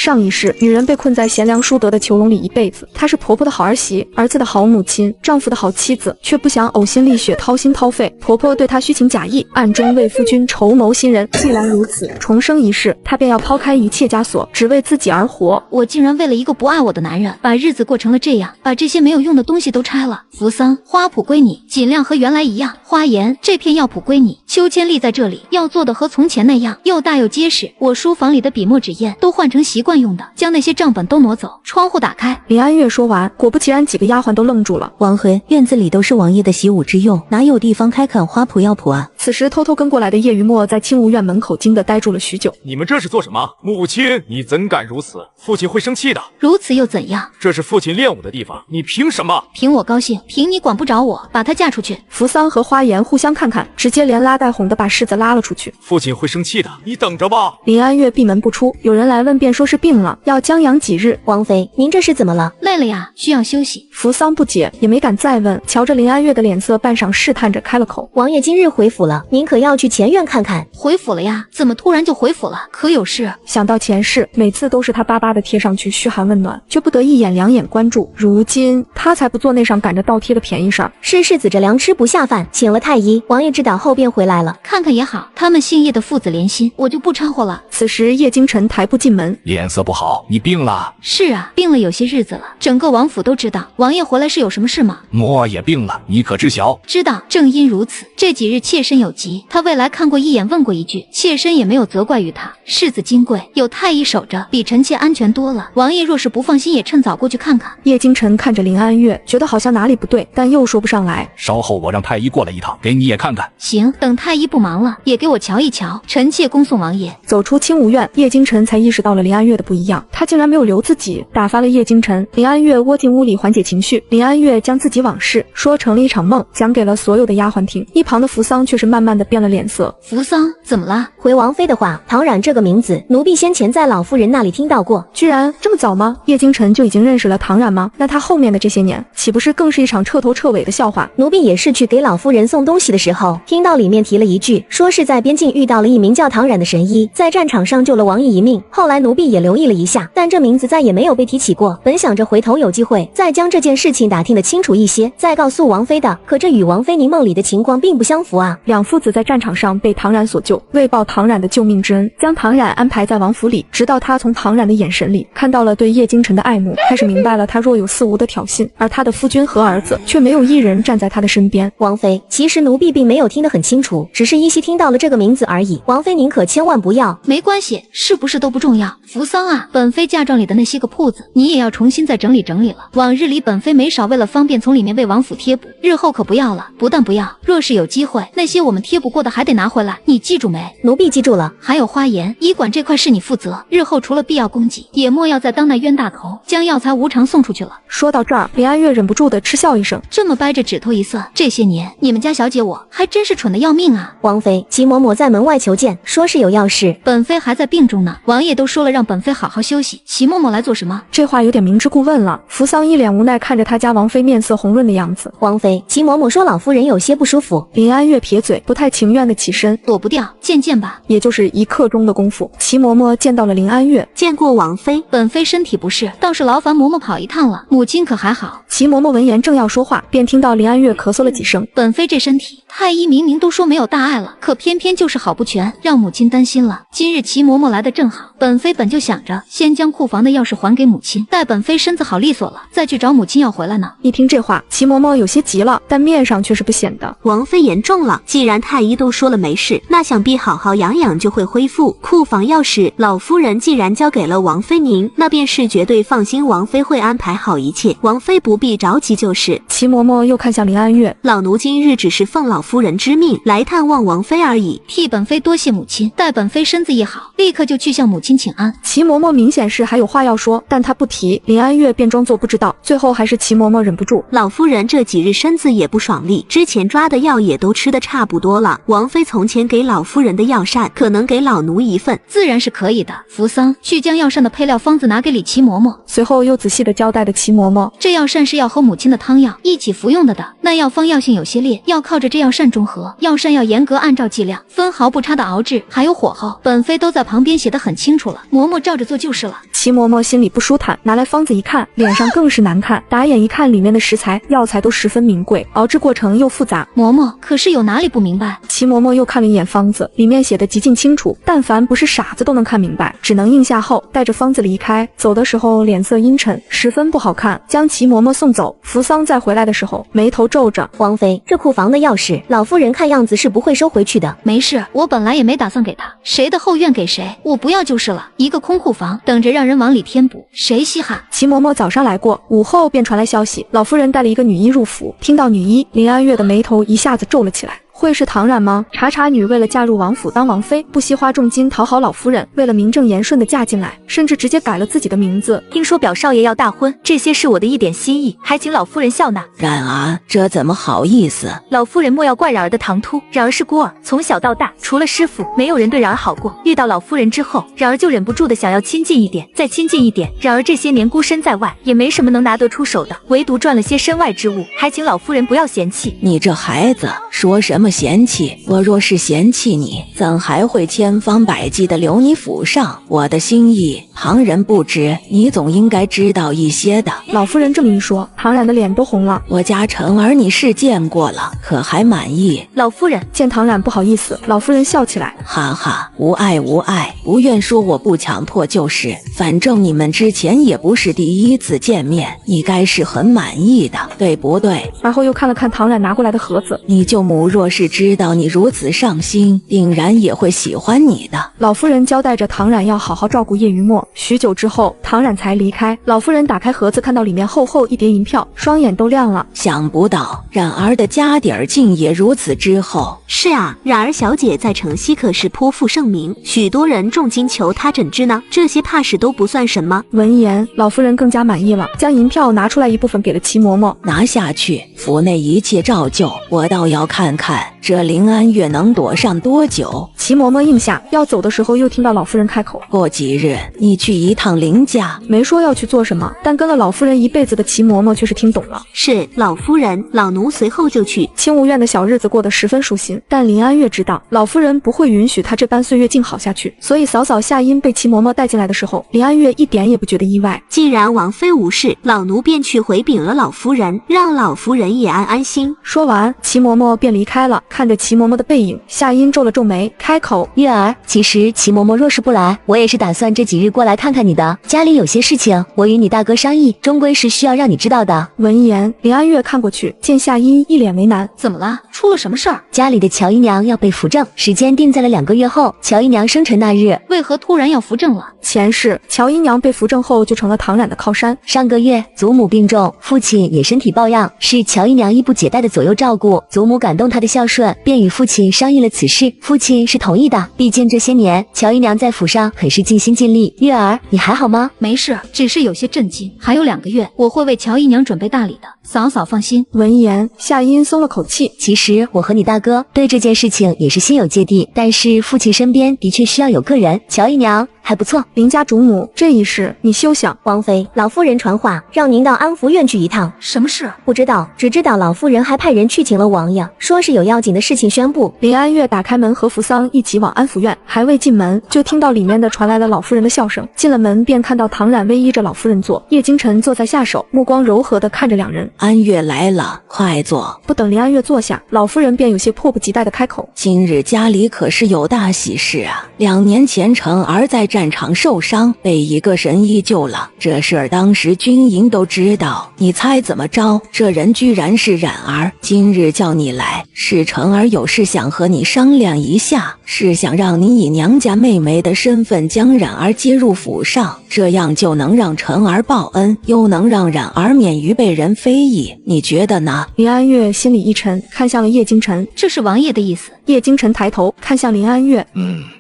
上一世，女人被困在贤良淑德的囚笼里一辈子，她是婆婆的好儿媳，儿子的好母亲，丈夫的好妻子，却不想呕心沥血，掏心掏肺。婆婆对她虚情假意，暗中为夫君筹谋新人。既然如此，重生一世，她便要抛开一切枷锁，只为自己而活。我竟然为了一个不爱我的男人，把日子过成了这样，把这些没有用的东西都拆了。扶桑，花圃归你，尽量和原来一样。花颜，这片药圃归你，秋千立在这里，要做的和从前那样，又大又结实。我书房里的笔墨纸砚都换成习惯用的，将那些账本都挪走，窗户打开。林安月说完，果不其然，几个丫鬟都愣住了。王妃，院子里都是王爷的习武之用，哪有地方开垦花圃药圃啊？此时偷偷跟过来的叶余墨在清无院门口惊得呆住了许久。你们这是做什么？母亲，你怎敢如此？父亲会生气的。如此又怎样？这是父亲练武的地方，你凭什么？凭我高兴，凭你管不着我，把她嫁出去。扶桑和花颜互相看看，直接连拉带哄的把世子拉了出去。父亲会生气的，你等着吧。林安月闭门不出，有人来问便说是病了，要将养几日。王妃，您这是怎么了？累了呀，需要休息。扶桑不解，也没敢再问，瞧着林安月的脸色，半晌试探着开了口：王爷今日回府了，您可要去前院看看。回府了呀？怎么突然就回府了？可有事？想到前世，每次都是他巴巴的贴上去嘘寒问暖，却不得一眼两眼关注，如今他才不做那上赶着倒贴的便宜事儿。是世子着凉吃不下饭，请了太医，王爷治疗后便回来了。看看也好，他们姓叶的父子连心，我就不掺和了。此时叶京晨抬步进门，脸色不好，你病了？是啊，病了有些日子了，整个王府都知道。王爷回来是有什么事吗？嬷也病了，你可知晓？知道，正因如此，这几日妾身有急，他未来看过一眼，问过一句，妾身也没有责怪于他。世子金贵，有太医守着，比臣妾安全多了。王爷若是不放心，也趁早过去看看。叶京晨看着林安月，觉得好像哪里不对，但又说不上来。稍后我让太医过来一趟，给你也看看。行，等太医不忙了，也给我瞧一瞧。臣妾恭送王爷。走出清无院，叶京晨才意识到了林安月的不一样，他竟然没有留自己，打发了叶京晨。林安月窝进屋里缓解情绪，林安月将自己往事说成了一场梦，讲给了所有的丫鬟听。一旁的扶桑却是慢慢的变了脸色。扶桑怎么了？回王妃的话，唐冉这个名字，奴婢先前在老夫人那里听到过。居然这么早吗？叶京晨就已经认识了唐冉吗？那他后面的这些年，岂不是更是一场彻头彻尾的笑话？奴婢也是去给老夫人送东西的时候，听到里面提了一句，说是在边境遇到了一名叫唐冉的神医，在战场上救了王爷一命。后来奴婢也留意了一下，但这名字再也没有被提起过。本想着回头有机会再将这件事情打听得清楚一些，再告诉王妃的，可这与王妃您梦里的情况并不相符啊。两父子在战场上被唐冉所救，为报唐冉的救命之恩，将唐冉安排在王府里，直到他从唐冉的眼神里看到了对叶京晨的爱慕，开始明白了他若有似无的挑衅，而他的夫君和儿子却没有一人站在他的身边。王妃，其实奴婢并没有听得很清楚，只是依稀听到了这个名字而已。王妃您可千万不要。没关系，是不是都不重要。扶桑啊，本妃嫁妆里的那些个铺子，你也要重新再整理整理了。往日里本妃没少为了方便从里面为王府贴补，日后可不要了。不但不要，若是有机会，那些我们贴补过的还得拿回来，你记住没？奴婢记住了。还有花颜，医馆这块是你负责，日后除了必要供给，也莫要再当那冤大头，将药材无偿送出去了。说到这儿，林安月忍不住的嗤笑一声，这么掰着指头一算，这些年你们家小姐我还真是蠢的要命啊。王妃，齐嬷嬷在门外求见，说是有要事。本妃还在病中呢，王爷都说了让本妃好好休息，齐嬷嬷来做什么？这话有点明知故问了。扶桑一脸无奈看着他家王妃面色红润的样子。王妃，齐嬷嬷说老夫人有些不舒服。林安月撇嘴，不太情愿的起身，躲不掉，见见吧。也就是1刻钟的功夫，齐嬷嬷见到了林安月。见过王妃，本妃身体不适，倒是劳烦嬷嬷跑一趟了。母亲可还好？齐嬷嬷闻言正要说话，便听到林安月咳嗽了几声。本妃这身体，太医明明都说没有大碍了，可偏偏就是好不全，让母亲担心了。今日齐嬷嬷来的正好，本妃本就想着先将库房的钥匙还给母亲，待本妃身子好利索了，再去找母亲要回来呢。一听这话，齐嬷嬷有些急了，但面上却是不显的。王妃言重了，既然太医都说了没事，那想必好好养养就会恢复。库房钥匙，老夫人既然交给了王妃您，那便是绝对放心，王妃会安排好一切，王妃不必着急就是。齐嬷嬷又看向林安月，老奴今日只是奉老夫人之命来探望王妃而已。替本妃多谢母亲，待本妃身子一好，立刻就去向母亲请安。齐嬷嬷明显是还有话要说，但她不提，林安月便装作不知道。最后还是齐嬷嬷忍不住，老夫人这几日身子也不爽利，之前抓的药也都吃得差不多了。王妃从前给老夫人的药膳，可能给老奴一份？自然是可以的。扶桑，去将药膳的配料方子拿给李齐嬷嬷。随后又仔细地交代的齐嬷嬷，这药膳是要和母亲的汤药一起服用的，那药方药性有些烈，要靠着这药善中和，药膳要严格按照剂量，分毫不差的熬制，还有火候，本妃都在旁边写得很清楚了，嬷嬷照着做就是了。齐嬷嬷心里不舒坦，拿来方子一看，脸上更是难看。打眼一看，里面的食材、药材都十分名贵，熬制过程又复杂。嬷嬷可是有哪里不明白？齐嬷嬷又看了一眼方子，里面写的极尽清楚，但凡不是傻子都能看明白，只能应下后带着方子离开。走的时候脸色阴沉，十分不好看。将齐嬷嬷送走，扶桑再回来的时候眉头皱着。王妃，这库房的钥匙，老夫人看样子是不会收回去的。没事，我本来也没打算给他，谁的后院给谁，我不要就是了。一个空库房，等着让人往里添补，谁稀罕？齐嬷嬷早上来过，午后便传来消息，老夫人带了一个女医入府。听到女医，林安月的眉头一下子皱了起来。会是唐冉吗？茶茶女为了嫁入王府当王妃，不惜花重金讨好老夫人，为了名正言顺的嫁进来，甚至直接改了自己的名字。听说表少爷要大婚，这些是我的一点心意，还请老夫人笑纳。冉儿，这怎么好意思？老夫人莫要怪冉儿的唐突，冉儿是孤儿，从小到大，除了师傅，没有人对冉儿好过。遇到老夫人之后，冉儿就忍不住的想要亲近一点，再亲近一点。冉儿这些年孤身在外，也没什么能拿得出手的，唯独赚了些身外之物，还请老夫人不要嫌弃。你这孩子说什么嫌弃？我若是嫌弃你，怎还会千方百计的留你府上？我的心意，旁人不知，你总应该知道一些的。老夫人这么一说，唐冉的脸都红了。我家晨儿你是见过了，可还满意？老夫人见唐冉不好意思，老夫人笑起来，哈哈，无碍无碍，不愿说我不强迫就是。反正你们之前也不是第一次见面，你该是很满意的，对不对？而后又看了看唐冉拿过来的盒子，你舅母若是知道你如此上心，定然也会喜欢你的。老夫人交代着唐冉要好好照顾叶云墨。许久之后，唐冉才离开。老夫人打开盒子，看到里面厚厚一叠银票，双眼都亮了。想不到冉儿的家底儿竟也如此之厚。是啊，冉儿小姐在城西可是颇负盛名，许多人重金求她诊治呢，这些怕是都不算什么。闻言，老夫人更加满意了，将银票拿出来一部分给了齐嬷嬷。拿下去，府内一切照旧，我倒要看看这林安月能躲上多久。齐嬷嬷应下，要走的时候又听到老夫人开口，过几日你去一趟林家。没说要去做什么，但跟了老夫人一辈子的齐嬷嬷却是听懂了。是，老夫人，老奴随后就去。清无院的小日子过得十分舒心，但林安月知道老夫人不会允许她这般岁月静好下去，所以嫂嫂夏音被齐嬷嬷带进来的时候，林安月一点也不觉得意外。既然王妃无事，老奴便去回禀了老夫人，让老夫人也安心。说完，齐嬷嬷便离开了。看着齐嬷嬷的背影，夏音皱了皱眉，开口：月儿，其实齐嬷嬷若是不来，我也是打算这几日过来看看你的。家里有些事情，我与你大哥商议，终归是需要让你知道的。闻言，林安月看过去，见夏音一脸为难。怎么了？出了什么事儿？家里的乔姨娘要被扶正，时间定在了2个月后，乔姨娘生辰那日。为何突然要扶正了？前世乔姨娘被扶正后，就成了唐冉的靠山。上个月祖母病重，父亲也身体抱恙，是乔姨娘衣不解带的左右照顾。祖母感动她的孝顺，便与父亲商议了此事，父亲是同意的。毕竟这些年乔姨娘在府上很是尽心尽力。月儿，你还好吗？没事，只是有些震惊。还有2个月，我会为乔姨娘准备大礼的，嫂嫂放心。闻言，夏音松了口气。其实我和你大哥对这件事情也是心有芥蒂，但是父亲身边的确需要有个人，乔姨娘还不错。林家主母，这一事你休想。王妃，老夫人传话，让您到安福院去一趟。什么事？不知道，只知道老夫人还派人去请了王爷，说是有要紧的事情宣布。林安月打开门和扶桑一起往安福院，还未进门，就听到里面的传来了老夫人的笑声。进了门便看到唐冉偎依着老夫人坐，叶京晨坐在下手，目光柔和地看着两人。安月来了，快坐。不等林安月坐下，老夫人便有些迫不及待地开口：今日家里可是有大喜事啊！2年前晨儿在战场受伤，被一个神医救了。这事儿当时军营都知道，你猜怎么着？这人居然是冉儿。今日叫你来，是晨儿有事想和你商量一下，是想让你以娘家妹妹的身份将冉儿接入府上，这样就能让晨儿报恩，又能让冉儿免于被人非议。你觉得呢？林安月心里一沉，看向了叶京晨。这是王爷的意思。叶京晨抬头看向林安月，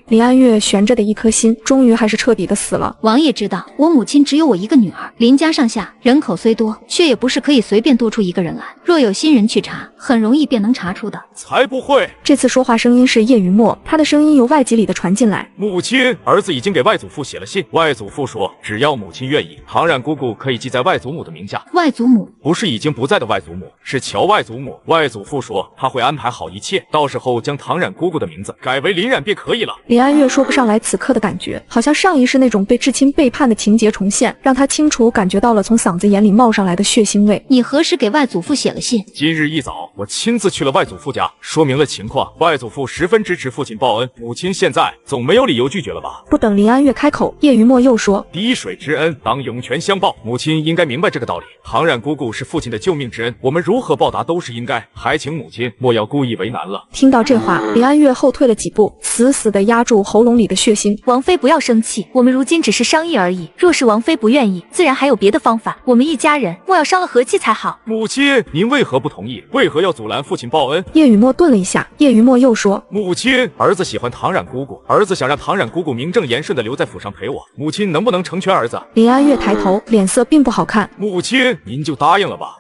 林安月悬着的一颗心，终于还是彻底的死了。王爷知道，我母亲只有我一个女儿，林家上下人口虽多，却也不是可以随便多出一个人来。若有新人去查，很容易便能查出的。才不会！这次说话声音是叶云墨，他的声音由外籍里的传进来。母亲，儿子已经给外祖父写了信，外祖父说，只要母亲愿意，唐冉姑姑可以记在外祖母的名下。外祖母不是已经不在的外祖母，是乔外祖母。外祖父说他会安排好一切，到时候将唐冉姑姑的名字改为林冉便可以了。林安月说不上来此刻的感觉，好像上一世那种被至亲背叛的情节重现，让他清楚感觉到了从嗓子眼里冒上来的血腥味。你何时给外祖父写了信？今日一早，我亲自去了外祖父家，说明了情况。外祖父十分支持父亲报恩，母亲现在总没有理由拒绝了吧？不等林安月开口，叶云墨又说：滴水之恩，当涌泉相报。母亲应该明白这个道理。唐冉姑姑是父亲的救命之恩，我们如何报答都是应该，还请母亲莫要故意为难了。听到这话，林安月后退了几步，死死地压住喉咙里的血腥。王妃不要生气，我们如今只是商议而已。若是王妃不愿意，自然还有别的方法。我们一家人莫要伤了和气才好。母亲，您为何不同意？为何要阻拦父亲报恩？叶雨墨顿了一下，叶雨墨又说：母亲，儿子喜欢唐冉姑姑，儿子想让唐冉姑姑名正言顺地留在府上陪我，母亲能不能成全儿子？林安月抬头，脸色并不好看。母亲，您就答应了吧。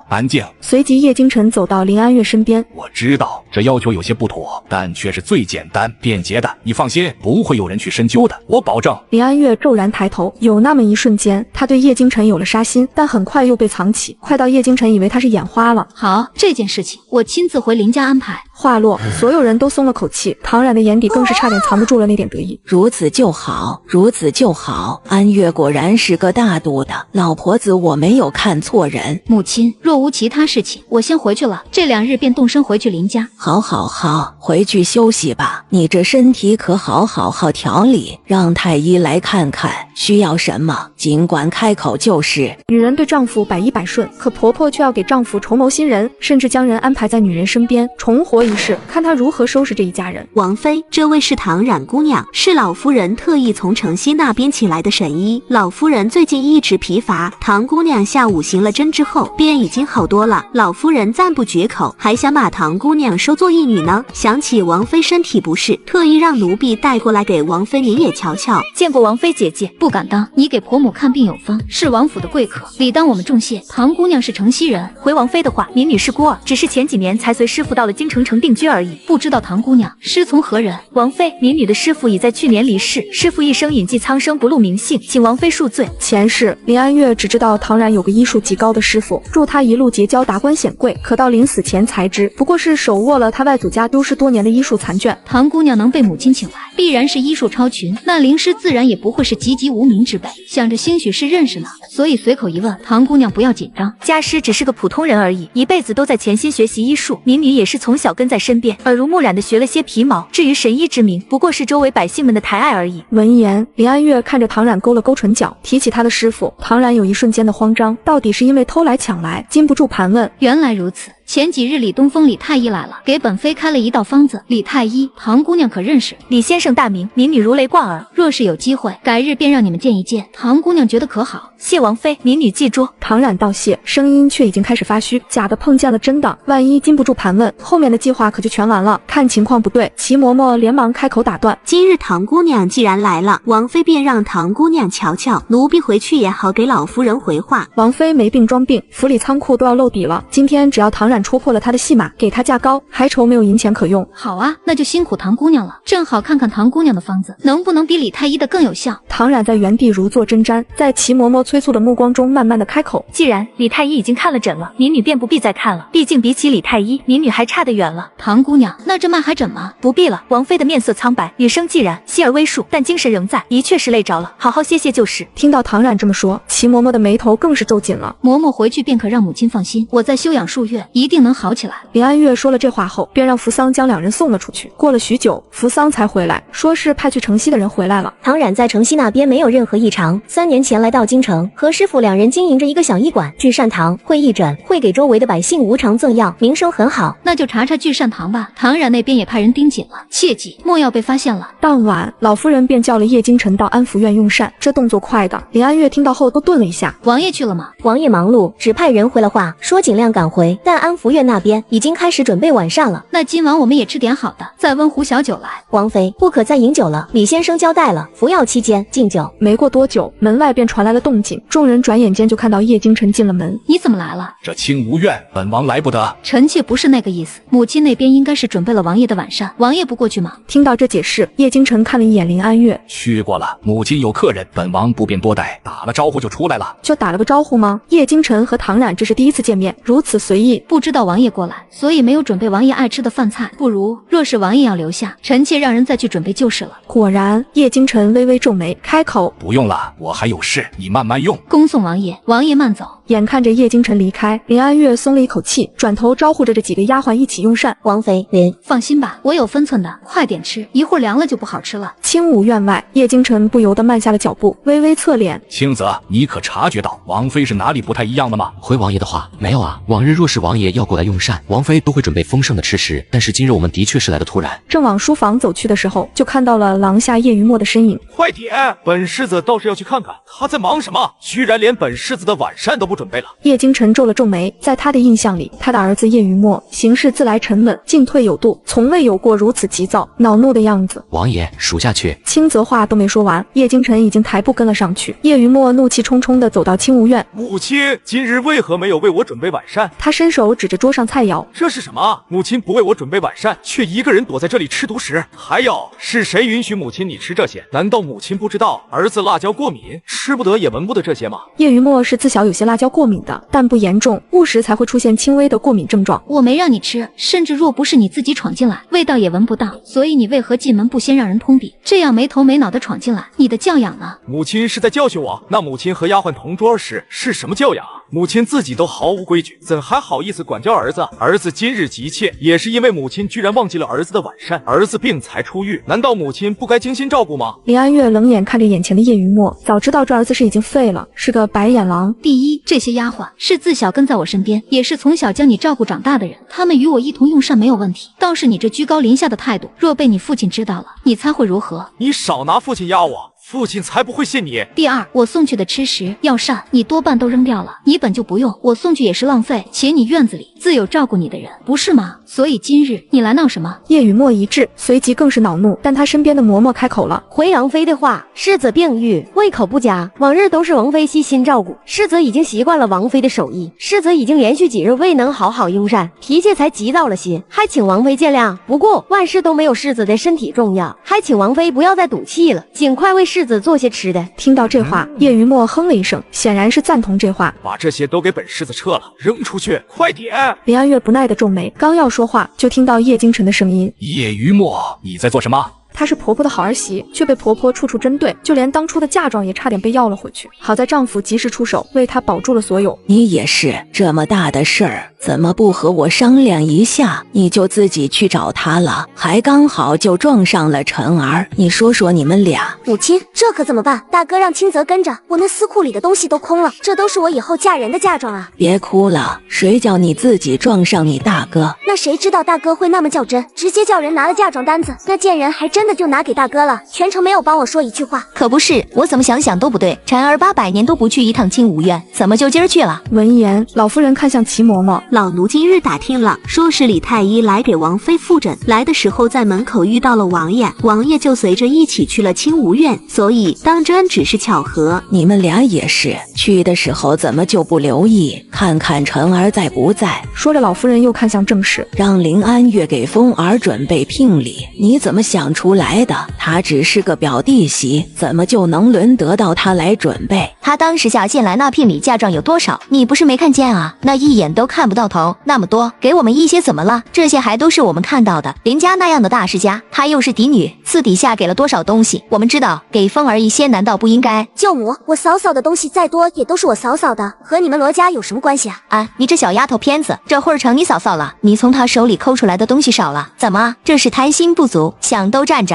安静。随即叶京晨走到林安月身边。我知道这要求有些不妥，但却是最简单便捷的，你放心，不会有人去深究的，我保证。林安月骤然抬头，有那么一瞬间，他对叶京晨有了杀心，但很快又被藏起，快到叶京晨以为他是眼花了。好，这件事情我亲自回林家安排。话落，所有人都松了口气，唐冉的眼底更是差点藏不住了那点得意。如此就好，如此就好。安月果然是个大度的老婆子，我没有看错人。母亲，若无其他事情，我先回去了，这2日便动身回去林家。好，回去休息吧。你这身体可好调理，让太医来看看，需要什么尽管开口就是。女人对丈夫百依百顺，可婆婆却要给丈夫筹谋新人，甚至将人安排在女人身边，重活一世，看她如何收拾这一家人。王妃，这位是唐冉姑娘，是老夫人特意从城西那边请来的神医。老夫人最近一直疲乏，唐姑娘下午行了针之后，便已经好多了。老夫人赞不绝口，还想把唐姑娘收作义女呢。想起王妃身体不适，特意让奴婢带过来给王妃您也瞧瞧。见过王妃姐姐，不敢当。你给婆母看病有方，是王府的贵客，理当我们重谢。唐姑娘是城西人，回王妃的话，民女是孤儿，只是前几年才随师傅到了京城定居而已。不知道唐姑娘师从何人？王妃，民女的师傅已在去年离世，师傅一生隐迹苍生，不露名姓，请王妃恕罪。前世林安月只知道唐冉有个医术极高的师傅，助他一路结交达官显贵，可到临死前才知，不过是手握了他外祖家丢失多年的医术残卷。唐姑娘能被母亲请来，必然是医术超群，那灵师自然也不会是籍籍无名之辈。想着兴许是认识呢，所以随口一问。唐姑娘不要紧张，家师只是个普通人而已，一辈子都在潜心学习医术，民女也是从小跟在身边，耳濡目染的学了些皮毛。至于神医之名，不过是周围百姓们的抬爱而已。闻言，林安月看着唐冉勾了勾唇角，提起他的师傅。唐冉有一瞬间的慌张，到底是因为偷来抢来，禁不住盘问。原来如此。前几日李东风李太医来了，给本妃开了一道方子。李太医，唐姑娘可认识？李先生大名，民女如雷贯耳。若是有机会，改日便让你们见一见。唐姑娘觉得可好？谢王妃，民女记住。唐冉道谢，声音却已经开始发虚，假的碰见了真的，万一禁不住盘问，后面的计划可就全完了。看情况不对，齐嬷嬷连忙开口打断：今日唐姑娘既然来了，王妃便让唐姑娘瞧瞧，奴婢回去也好给老夫人回话。王妃没病装病，府里仓库都要漏底了，今天只要唐冉戳破了她的戏码，给她价高，还愁没有银钱可用。好啊，那就辛苦唐姑娘了，正好看看唐姑娘的方子能不能比李太医的更有效。唐冉在原地如坐针毡，在齐嬷嬷催促的目光中慢慢的开口：既然李太医已经看了诊了，民女便不必再看了，毕竟比起李太医，民女还差得远了。唐姑娘，那这脉还诊吗？不必了。王妃的面色苍白，语声既然，息而微数，但精神仍在，的确是累着了，好好歇歇就是。听到唐冉这么说，齐嬷嬷的眉头更是皱紧了。嬷嬷回去便可让母亲放心，我再休养数月，一定能好起来。林安月说了这话后，便让扶桑将2人送了出去。过了许久，扶桑才回来，说是派去城西的人回来了。唐冉在城西那边没有任何异常，3年前来到京城，和师傅2人经营着一个小医馆，聚善堂，会义诊，会给周围的百姓无偿赠药，名声很好。那就查查聚善堂吧。唐冉那边也派人盯紧了，切记莫要被发现了。当晚，老夫人便叫了叶京晨到安福院用膳，这动作快的，林安月听到后都顿了一下。王爷去了吗？王爷忙碌，只派人回了话，说尽量赶回，但安安福院那边已经开始准备晚膳了。那今晚我们也吃点好的，再温壶小酒来。王妃，不可再饮酒了，李先生交代了，服药期间禁酒。没过多久，门外便传来了动静，众人转眼间就看到叶京晨进了门。你怎么来了？这清无院，本王来不得。臣妾不是那个意思，母亲那边应该是准备了王爷的晚膳，王爷不过去吗？听到这解释，叶京晨看了一眼林安月，去过了，母亲有客人，本王不便多待，打了招呼就出来了。就打了个招呼吗？叶京晨和唐冉这是第一次见面，如此随意，不知道王爷过来，所以没有准备王爷爱吃的饭菜。不如，若是王爷要留下，臣妾让人再去准备就是了。果然，叶京晨微微皱眉，开口：不用了，我还有事，你慢慢用。恭送王爷，王爷慢走。眼看着叶京晨离开，林安月松了一口气，转头招呼着这几个丫鬟一起用膳。王妃，您放心吧，我有分寸的，快点吃，一会儿凉了就不好吃了。清武院外，叶京晨不由得慢下了脚步，微微侧脸。青泽，你可察觉到王妃是哪里不太一样了吗？回王爷的话，没有啊。往日若是王爷要过来用膳，王妃都会准备丰盛的吃食，但是今日我们的确是来的突然。正往书房走去的时候，就看到了廊下叶云墨的身影。快点，本世子倒是要去看看他在忙什么，居然连本世子的晚膳都不准备了。叶京晨皱了皱眉，在他的印象里，他的儿子叶云墨行事自来沉稳，进退有度，从未有过如此急躁恼怒的样子。王爷，属下去。青泽话都没说完，叶京晨已经抬步跟了上去。叶云墨怒气冲冲地走到清无院，母亲今日为何没有为我准备晚膳？他伸手指着桌上菜肴，这是什么？母亲不为我准备晚膳，却一个人躲在这里吃独食。还有，是谁允许母亲你吃这些？难道母亲不知道儿子辣椒过敏，吃不得也闻不得这些吗？叶云墨是自小有些辣椒过敏的，但不严重，误食才会出现轻微的过敏症状。我没让你吃，甚至若不是你自己闯进来，味道也闻不到，所以你为何进门不先让人通禀？这样没头没脑的闯进来，你的教养呢？母亲是在教训我。那母亲和丫鬟同桌时是什么教养？母亲自己都毫无规矩，怎还好意思管教儿子？儿子今日急切，也是因为母亲居然忘记了儿子的晚膳，儿子病才出狱，难道母亲不该精心照顾吗？林安月冷眼看着眼前的叶云墨，早知道这儿子是已经废了，是个白眼狼。第一，这些丫鬟是自小跟在我身边，也是从小将你照顾长大的人，他们与我一同用膳没有问题。倒是你这居高临下的态度，若被你父亲知道了，你猜会如何？你少拿父亲压我，父亲才不会信你。第二，我送去的吃食药膳，你多半都扔掉了，你本就不用，我送去也是浪费，且你院子里自有照顾你的人，不是吗？所以今日你来闹什么？叶雨墨一滞，随即更是恼怒，但他身边的嬷嬷开口了：回杨妃的话，世子病愈，胃口不佳，往日都是王妃悉心照顾，世子已经习惯了王妃的手艺，世子已经连续几日未能好好用膳，脾气才急躁了些，还请王妃见谅。不过万事都没有世子的身体重要，还请王妃不要再赌气了，尽快为世子做些吃的。听到这话，叶雨墨哼了一声，显然是赞同这话。把这些都给本世子撤了，扔出去，快点！林安月不耐地皱眉，刚要说话，就听到叶京晨的声音：叶雨墨，你在做什么？她是婆婆的好儿媳，却被婆婆处处针对，就连当初的嫁妆也差点被要了回去。好在丈夫及时出手，为她保住了所有。你也是，这么大的事儿，怎么不和我商量一下，你就自己去找他了？还刚好就撞上了晨儿，你说说你们俩。母亲，这可怎么办？大哥让清泽跟着，我那私库里的东西都空了，这都是我以后嫁人的嫁妆啊！别哭了，谁叫你自己撞上你大哥？那谁知道大哥会那么较真，直接叫人拿了嫁妆单子，那贱人还真的就拿给大哥了，全程没有帮我说一句话。可不是，我怎么想想都不对，婵儿800年都不去一趟清无院，怎么就今儿去了？闻言，老夫人看向齐嬷嬷，老奴今日打听了，说是李太医来给王妃复诊，来的时候在门口遇到了王爷，王爷就随着一起去了清无院，所以当真只是巧合。你们俩也是，去的时候怎么就不留意，看看晨儿在不在？说着，老夫人又看向正室，让林安月给风儿准备聘礼，你怎么想出来的？她只是个表弟媳，怎么就能轮得到她来准备？她当时下进来那聘礼嫁妆有多少？你不是没看见啊？那一眼都看不到头，那么多，给我们一些怎么了？这些还都是我们看到的。林家那样的大世家，她又是嫡女，私底下给了多少东西？我们知道，给风儿一些难道不应该？舅母，我嫂嫂的东西再多也都是我嫂嫂的，和你们罗家有什么关系啊？啊，你这小丫头片子，这会儿成你嫂嫂了？你从她手里抠出来的东西少了，怎么？这是贪心不足，想都站着。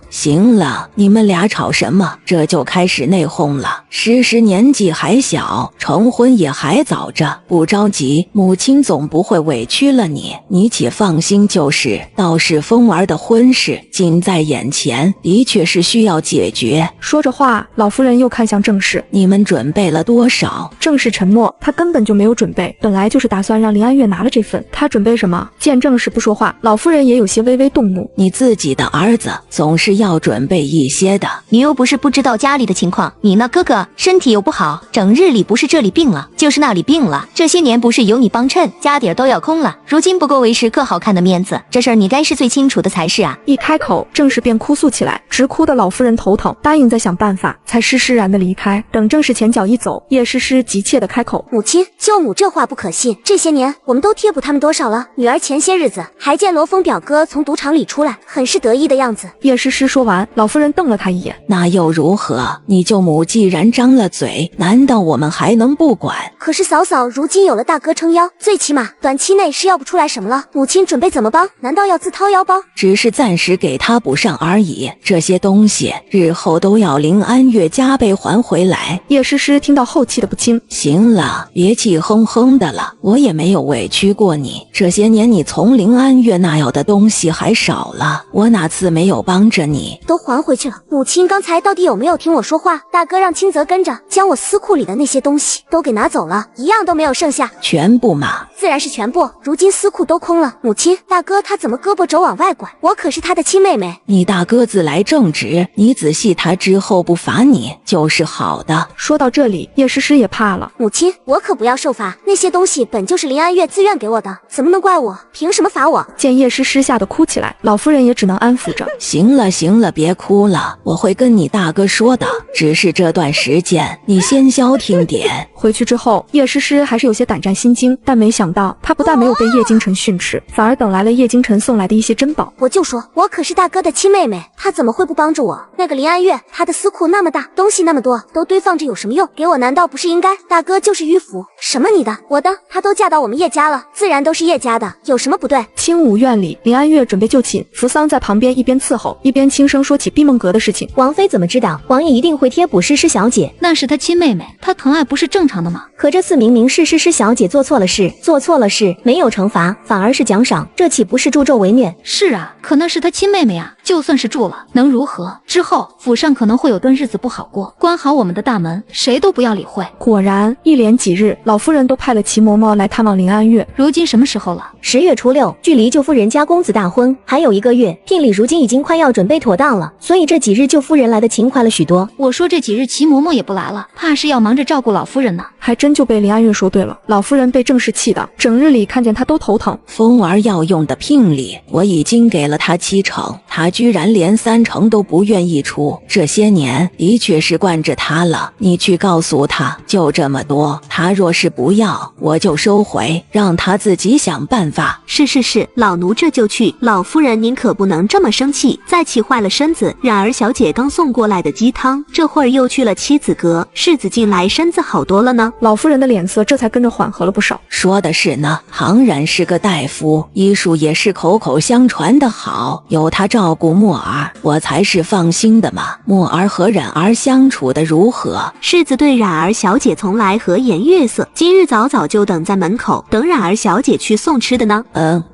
行了，你们俩吵什么？这就开始内讧了。时时年纪还小，成婚也还早着，不着急，母亲总不会委屈了你，你且放心就是。倒是风儿的婚事近在眼前，的确是需要解决。说着话，老夫人又看向郑氏，你们准备了多少？郑氏沉默，他根本就没有准备，本来就是打算让林安月拿了这份，他准备什么？见郑氏不说话，老夫人也有些微微动怒。你自己的儿子总是要准备一些的，你又不是不知道家里的情况，你那哥哥身体又不好，整日里不是这里病了，就是那里病了，这些年不是有你帮衬，家底儿都要空了，如今不够为时刻好看的面子，这事儿你该是最清楚的才是啊！一开口，郑氏便哭诉起来，直哭的老夫人头疼，答应再想办法，才施施然的离开。等郑氏前脚一走，叶诗诗急切的开口：母亲，舅母这话不可信，这些年我们都贴补他们多少了？女儿前些日子还见罗峰表哥从赌场里出来，很是得意的样子。叶诗诗说完，老夫人瞪了他一眼：那又如何？你舅母既然张了嘴，难道我们还能不管？可是嫂嫂如今有了大哥撑腰，最起码短期内是要不出来什么了。母亲准备怎么帮？难道要自掏腰包？只是暂时给他补上而已，这些东西日后都要林安月加倍还回来。叶诗诗听到后气得不轻。行了，别气哼哼的了，我也没有委屈过你，这些年你从林安月那要的东西还少了，我哪次没有帮着你？都还回去了。母亲刚才到底有没有听我说话？大哥让清泽跟着将我私库里的那些东西都给拿走了，一样都没有剩下。全部嘛？自然是全部，如今私库都空了。母亲，大哥他怎么胳膊肘往外拐？我可是他的亲妹妹。你大哥自来正直，你仔细他之后不罚你就是好的。说到这里，叶诗诗也怕了。母亲，我可不要受罚，那些东西本就是林安月自愿给我的，怎么能怪我？凭什么罚我？见叶诗诗吓得哭起来，老夫人也只能安抚着。行了行了，别哭了，我会跟你大哥说的，只是这段时间你先消停点。回去之后，叶诗诗还是有些胆战心惊，但没想到她不但没有被叶京晨训斥，反而等来了叶京晨送来的一些珍宝。我就说我可是大哥的亲妹妹，他怎么会不帮着我？那个林安月，他的私库那么大，东西那么多，都堆放着有什么用？给我难道不是应该？大哥就是迂腐，什么你的我的，她都嫁到我们叶家了，自然都是叶家的，有什么不对？清武院里，林安月准备就寝，扶桑在旁边一边伺候，一边轻声说起闭梦阁的事情。王妃怎么知道王爷一定会贴补诗诗小姐？那是她亲妹妹，她疼爱不是正常的吗？可这次明明是诗诗小姐做错了事，没有惩罚，反而是奖赏，这岂不是助纣为虐？是啊，可那是她亲妹妹啊，就算是助了，能如何？之后府上可能会有段日子不好过，关好我们的大门，谁都不要理会。果然，一连几日，老夫人都派了齐嬷嬷来探望林安月。如今什么时候了？10月初6，距离舅夫人家公子大婚还有1个月，聘礼如今已经快要准备妥当了，所以这几日舅夫人来的勤快了许多。我说这几日齐嬷嬷也不来了，怕是要忙着照顾老夫人呢。还真就被林安月说对了，老夫人被郑氏气的，整日里看见她都头疼。风儿要用的聘礼我已经给了她70%，她居然连30%都不愿意出，这些年的确是惯着她了。你去告诉她，就这么多，她若是不要，我就收回，让她自己想办法。是，老奴这就去。老夫人您可不能这么生气，再气坏了身子。冉儿小姐刚送过来的鸡汤，这会儿又去了妻子阁，世子进来身子好多了呢。老夫人的脸色这才跟着缓和了不少。说的是呢，庞然是个大夫，医术也是口口相传的好，有他照顾墨儿，我才是放心的嘛。墨儿和冉儿相处的如何？世子对冉儿小姐从来和颜悦色，今日早早就等在门口，等冉儿小姐去送吃的呢。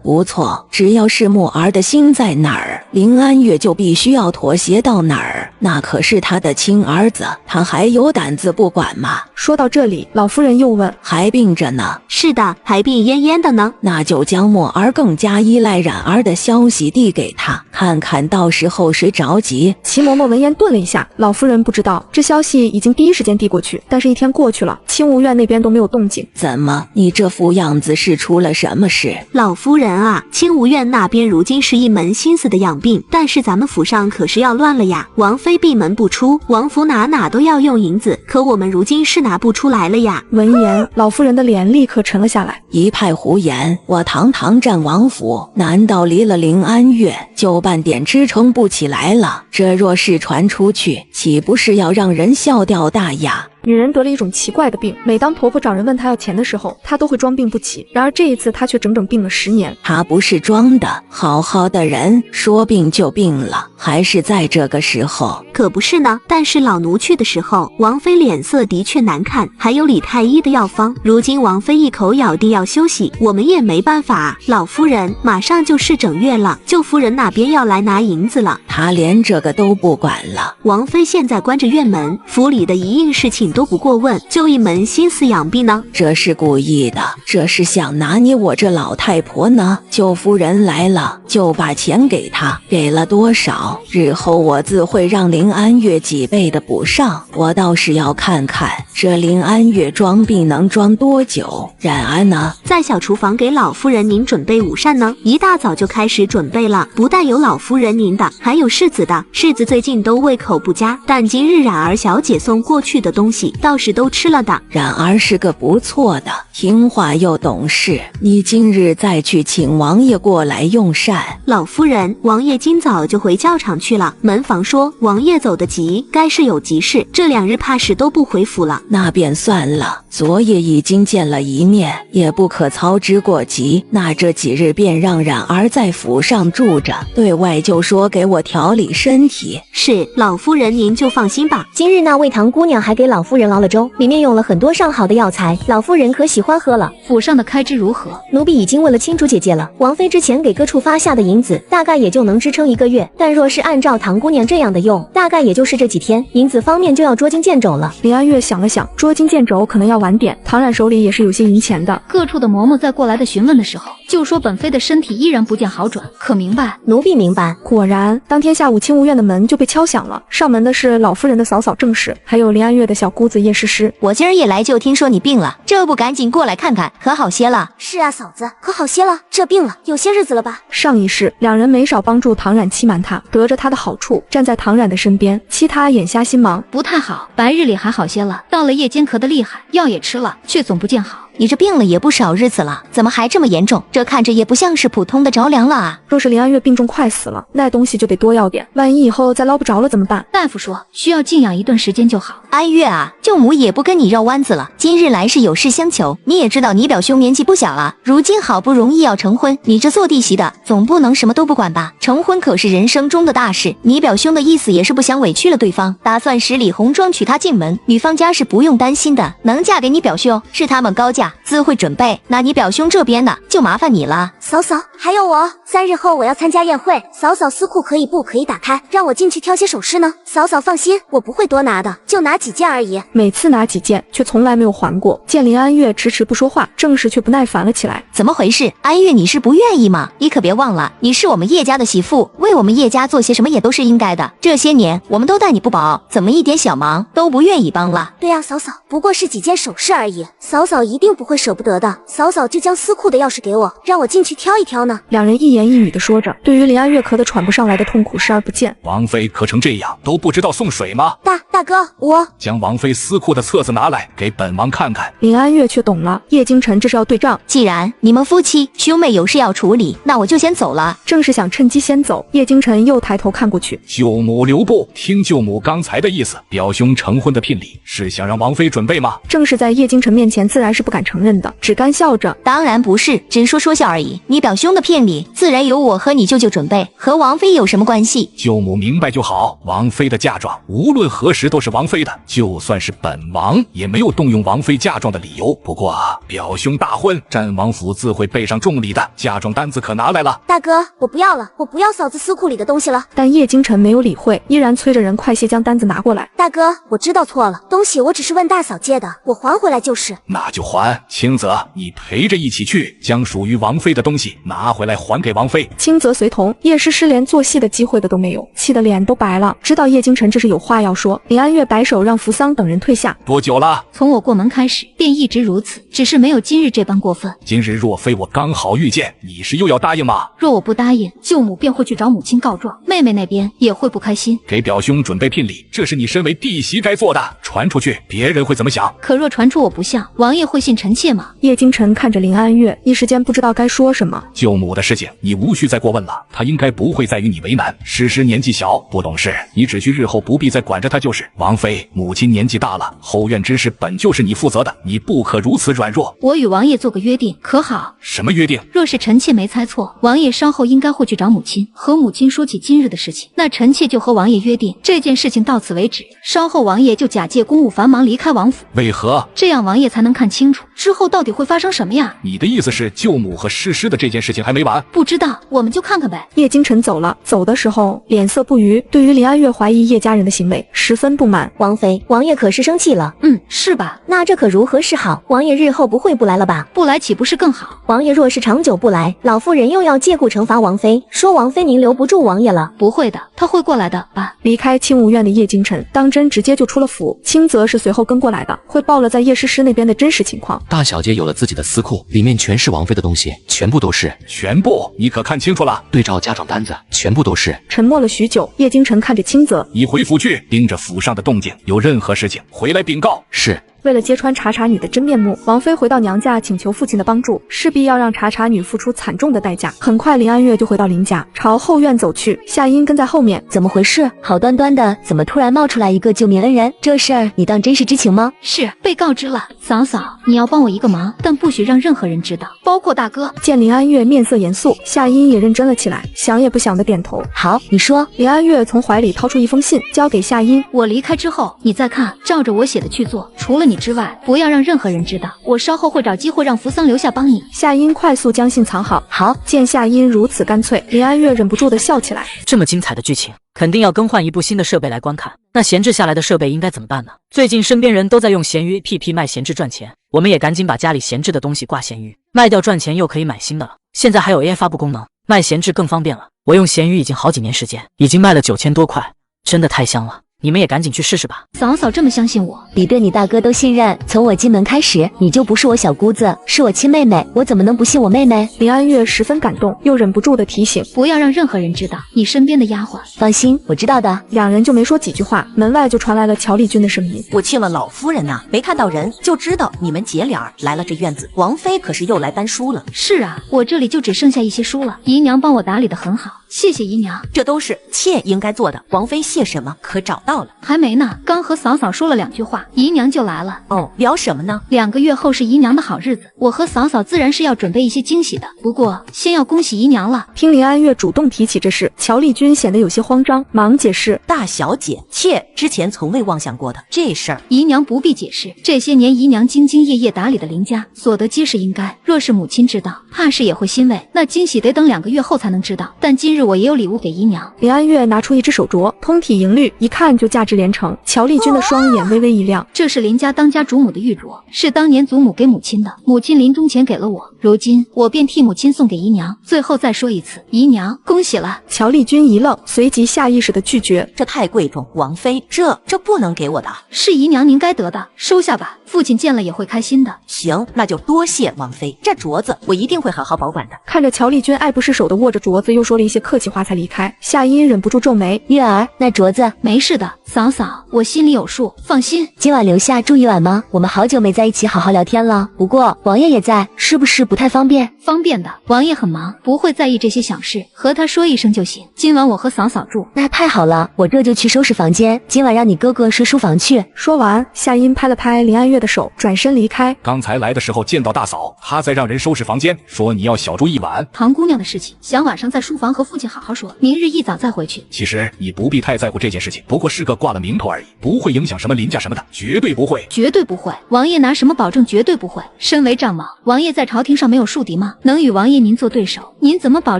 不错，只要是墨儿的心在哪儿，林安月就必须要妥协到哪儿，那可是他的亲儿子，他还有胆子不管吗？说到这里，老夫人又问：还病着呢？是的，还病恹恹的呢。那就将墨儿更加依赖冉儿的消息递给他，看看到时候谁着急。齐嬷嬷闻言顿了一下，老夫人不知道这消息已经第一时间递过去，但是1天过去了，清无院那边都没有动静。怎么，你这副样子是出了什么事？老夫人啊，清无院那边如今是一门心思的养病，但是咱们府上可是要乱了呀。王妃闭门不出，王府哪都要用银子，可我们如今是拿不出来了呀。闻言，老夫人的脸立刻沉了下来。一派胡言，我堂堂战王府，难道离了林安月就半点支撑不起来了？这若是传出去，岂不是要让人笑掉大牙？女人得了一种奇怪的病，每当婆婆找人问她要钱的时候，她都会装病不起。然而这一次，她却整整病了10年。她不是装的，好好的人说病就病了，还是在这个时候。可不是呢，但是老奴去的时候，王妃脸色的确难看，还有李太医的药方。如今王妃一口咬定要休息，我们也没办法啊。老夫人，马上就是正月了，舅夫人那边要来拿银子了。她连这个都不管了。王妃现在关着院门，府里的一应事情都不过问，就一门心思养病呢。这是故意的，这是想拿捏我这老太婆呢。舅夫人来了，就把钱给她，给了多少，日后我自会让林安月几倍的补上。我倒是要看看这林安月装病能装多久。冉安呢，在小厨房给老夫人您准备午膳呢，一大早就开始准备了。不但有老夫人您的，还有世子的。世子最近都胃口不佳，但今日冉儿小姐送过去的东西倒是都吃了的。冉儿是个不错的，听话又懂事。你今日再去请王爷过来用膳。老夫人，王爷今早就回教场去了。门房说王爷走得急，该是有急事，这2日怕是都不回府了。那便算了，昨夜已经见了一面，也不可操之过急。那这几日便让冉儿在府上住着，对外就说给我调理身体。是，老夫人您就放心吧。今日那位唐姑娘还给老夫人熬了粥，里面用了很多上好的药材，老夫人可喜欢喝了。府上的开支如何？奴婢已经问了青竹姐姐了，王妃之前给各处发下的银子，大概也就能支撑1个月。但若是按照唐姑娘这样的用，大概也就是这几天，银子方面就要捉襟见肘了。林安月想了想，捉襟见肘可能要晚点，唐冉手里也是有些银钱的。各处的嬷嬷在过来的询问的时候，就说本妃的身体依然不见好转，可明白？奴婢明白。果然，当天下午清无院的门就被敲响了，上门的是老夫人的嫂嫂正室，还有林安月的小姑子叶诗诗。我今儿也来就听说你病了，这不赶紧过来看看，可好些了？是啊，嫂子，可好些了。这病了有些日子了吧？上一世，两人没少帮助唐冉欺瞒他，得着他的好处，站在唐冉的身边，欺他眼瞎心盲。不太好，白日里还好些了，到了夜间咳得厉害，药也吃了，却总不见好。你这病了也不少日子了，怎么还这么严重？这看着也不像是普通的着凉了啊！若是林安月病重快死了，那东西就得多要点，万一以后再捞不着了怎么办？大夫说需要静养一段时间就好。安月啊，舅母也不跟你绕弯子了，今日来是有事相求。你也知道你表兄年纪不小了，如今好不容易要成婚，你这做弟媳的总不能什么都不管吧？成婚可是人生中的大事，你表兄的意思也是不想委屈了对方，打算10里红妆娶她进门，女方家是不用担心的，能嫁给你表兄是他们高价，自会准备。那你表兄这边呢，就麻烦你了。嫂嫂，还有我，3日后我要参加宴会，嫂嫂私库可以不可以打开，让我进去挑些首饰呢？嫂嫂放心，我不会多拿的，就拿几件而已。每次拿几件，却从来没有还过。见林安月迟迟不说话，正室却不耐烦了起来。怎么回事？安月，你是不愿意吗？你可别忘了，你是我们叶家的媳妇，为我们叶家做些什么也都是应该的。这些年我们都待你不薄，怎么一点小忙都不愿意帮了？对呀，嫂嫂，不过是几件首饰而已，嫂嫂一定不会舍不得的。嫂嫂就将私库的钥匙给我，让我进去挑一挑呢。两人一言一语地说着，对于林安月咳得喘不上来的痛苦视而不见。王妃咳成这样，都不知道送水吗？大哥，我将王妃私库的册子拿来，给本王看看。林安月却懂了，叶京晨这是要对账。既然你们夫妻兄妹有事要处理，那我就先走了。正是想趁机先走，叶京晨又抬头看过去。舅母留步，听舅母刚才的意思，表兄成婚的聘礼是想让王妃准备吗？正是在叶京晨面前自然是不敢承认的，只干笑着。当然不是，只说笑而已。你表兄的聘礼自然由我和你舅舅准备，和王妃有什么关系？舅母明白就好，王妃的嫁妆无论何时都是王妃的，就算是本王也没有动用王妃嫁妆的理由。不过表兄大婚，战王府自会备上重礼的，嫁妆单子可拿来了？大哥，我不要了，我不要嫂子私库里的东西了。但叶京晨没有理会，依然催着人快些将单子拿过来。大哥，我知道错了，东西我只是问大嫂借的，我还回来就是。那就还。清泽，你陪着一起去，将属于王妃的东西拿回来还给王妃。清泽随同，叶诗诗连做戏的机会的都没有，气得脸都白了。知道叶京晨这是有话要说，林安月摆手让扶桑等人退下。多久了？从我过门开始便一直如此，只是没有今日这般过分。今日若非我刚好遇见，你是又要答应吗？若我不答应，舅母便会去找母亲告状，妹妹那边也会不开心。给表兄准备聘礼，这是你身为弟媳该做的，传出去别人会怎么想？可若传出我不像，王爷会信臣妾吗？叶京晨看着林安月，一时间不知道该说什么。什么？舅母的事情你无需再过问了，她应该不会再与你为难。诗诗年纪小，不懂事，你只需日后不必再管着她就是。王妃，母亲年纪大了，后院之事本就是你负责的，你不可如此软弱。我与王爷做个约定，可好？什么约定？若是臣妾没猜错，王爷稍后应该会去找母亲，和母亲说起今日的事情。那臣妾就和王爷约定，这件事情到此为止。稍后王爷就假借公务繁忙离开王府。为何？这样王爷才能看清楚之后到底会发生什么呀？你的意思是舅母和诗诗的这件事情还没完？不知道，我们就看看呗。叶京晨走了，走的时候脸色不愉，对于林安月怀疑叶家人的行为十分不满。王妃，王爷可是生气了？是吧？那这可如何是好？王爷日后不会不来了吧？不来岂不是更好？王爷若是长久不来，老夫人又要借故惩罚王妃，说王妃您留不住王爷了。不会的，他会过来的吧？离开清无院的叶京晨当真直接就出了府，轻则是随后跟过来的，汇报了在叶诗诗那边的真实情况。大小姐有了自己的私库，里面全是王妃的东西，全部都是。全部？你可看清楚了？对照家长单子，全部都是。沉默了许久，叶京晨看着轻则，你回府去，盯着府上的动静，有任何事情回来禀告。是。为了揭穿茶茶女的真面目，王妃回到娘家请求父亲的帮助，势必要让茶茶女付出惨重的代价。很快林安月就回到林家，朝后院走去，夏音跟在后面。怎么回事？好端端的，怎么突然冒出来一个救命恩人？这事儿你当真是知情吗？是，被告知了。嫂嫂，你要帮我一个忙，但不许让任何人知道，包括大哥。见林安月面色严肃，夏音也认真了起来，想也不想的点头。好，你说。林安月从怀里掏出一封信，交给夏音。我离开之后，你再看，照着我写的去做，除了你之外，不要让任何人知道，我稍后会找机会让扶桑留下帮你。夏音快速将信藏好。好，见夏音如此干脆，林安月忍不住的笑起来。这么精彩的剧情，肯定要更换一部新的设备来观看。那闲置下来的设备应该怎么办呢？最近身边人都在用闲鱼 APP 卖闲置赚钱，我们也赶紧把家里闲置的东西挂闲鱼，卖掉赚钱又可以买新的了。现在还有 AI 发布功能，卖闲置更方便了。我用闲鱼已经好几年时间，已经卖了9000多块，真的太香了。你们也赶紧去试试吧。嫂嫂这么相信我，你对你大哥都信任，从我进门开始，你就不是我小姑子，是我亲妹妹，我怎么能不信我妹妹？林安月十分感动，又忍不住的提醒，不要让任何人知道你身边的丫鬟。放心，我知道的。两人就没说几句话，门外就传来了乔丽君的声音。我请了老夫人呐，没看到人，就知道你们姐俩来了这院子。王妃可是又来搬书了。是啊，我这里就只剩下一些书了，姨娘帮我打理得很好，谢谢姨娘。这都是妾应该做的，王妃谢什么？可找到了？还没呢，刚和嫂嫂说了2句话，姨娘就来了。哦，聊什么呢？2个月后是姨娘的好日子，我和嫂嫂自然是要准备一些惊喜的。不过先要恭喜姨娘了。听林安月主动提起这事，乔丽君显得有些慌张，忙解释：大小姐，妾之前从未妄想过的这事儿。姨娘不必解释，这些年姨娘兢兢业业打理的林家，所得皆是应该。若是母亲知道，怕是也会欣慰。那惊喜得等2个月后才能知道。但今日我也有礼物给姨娘。林安月拿出一只手镯，通体银绿，一看就价值连城。乔丽君的双眼微微一亮，这是林家当家主母的玉镯，是当年祖母给母亲的，母亲临终前给了我，如今我便替母亲送给姨娘。最后再说一次，姨娘恭喜了。乔丽君一愣，随即下意识的拒绝，这太贵重，王妃，这不能给我的。是姨娘您该得的，收下吧，父亲见了也会开心的。行，那就多谢王妃，这镯子我一定会好好保管的。看着乔丽君爱不释手的握着镯子，又说了一些客气话才离开，夏音忍不住皱眉。月儿，那镯子没事的，嫂嫂，我心里有数，放心。今晚留下住一晚吗？我们好久没在一起好好聊天了。不过王爷也在，是不是不太方便？方便的，王爷很忙，不会在意这些小事，和他说一声就行。今晚我和嫂嫂住。那太好了，我这就去收拾房间，今晚让你哥哥睡书房去。说完，夏音拍了拍林安月的手，转身离开。刚才来的时候见到大嫂，她在让人收拾房间，说你要小住一晚。唐姑娘的事情，想晚上在书房和父亲好好说，明日一早再回去。其实你不必太在乎这件事情，不过是个挂了名头而已，不会影响什么林家什么的，绝对不会，绝对不会。王爷拿什么保证？绝对不会。身为丈王，王爷在朝廷上没有树敌吗？能与王爷您做对手，您怎么保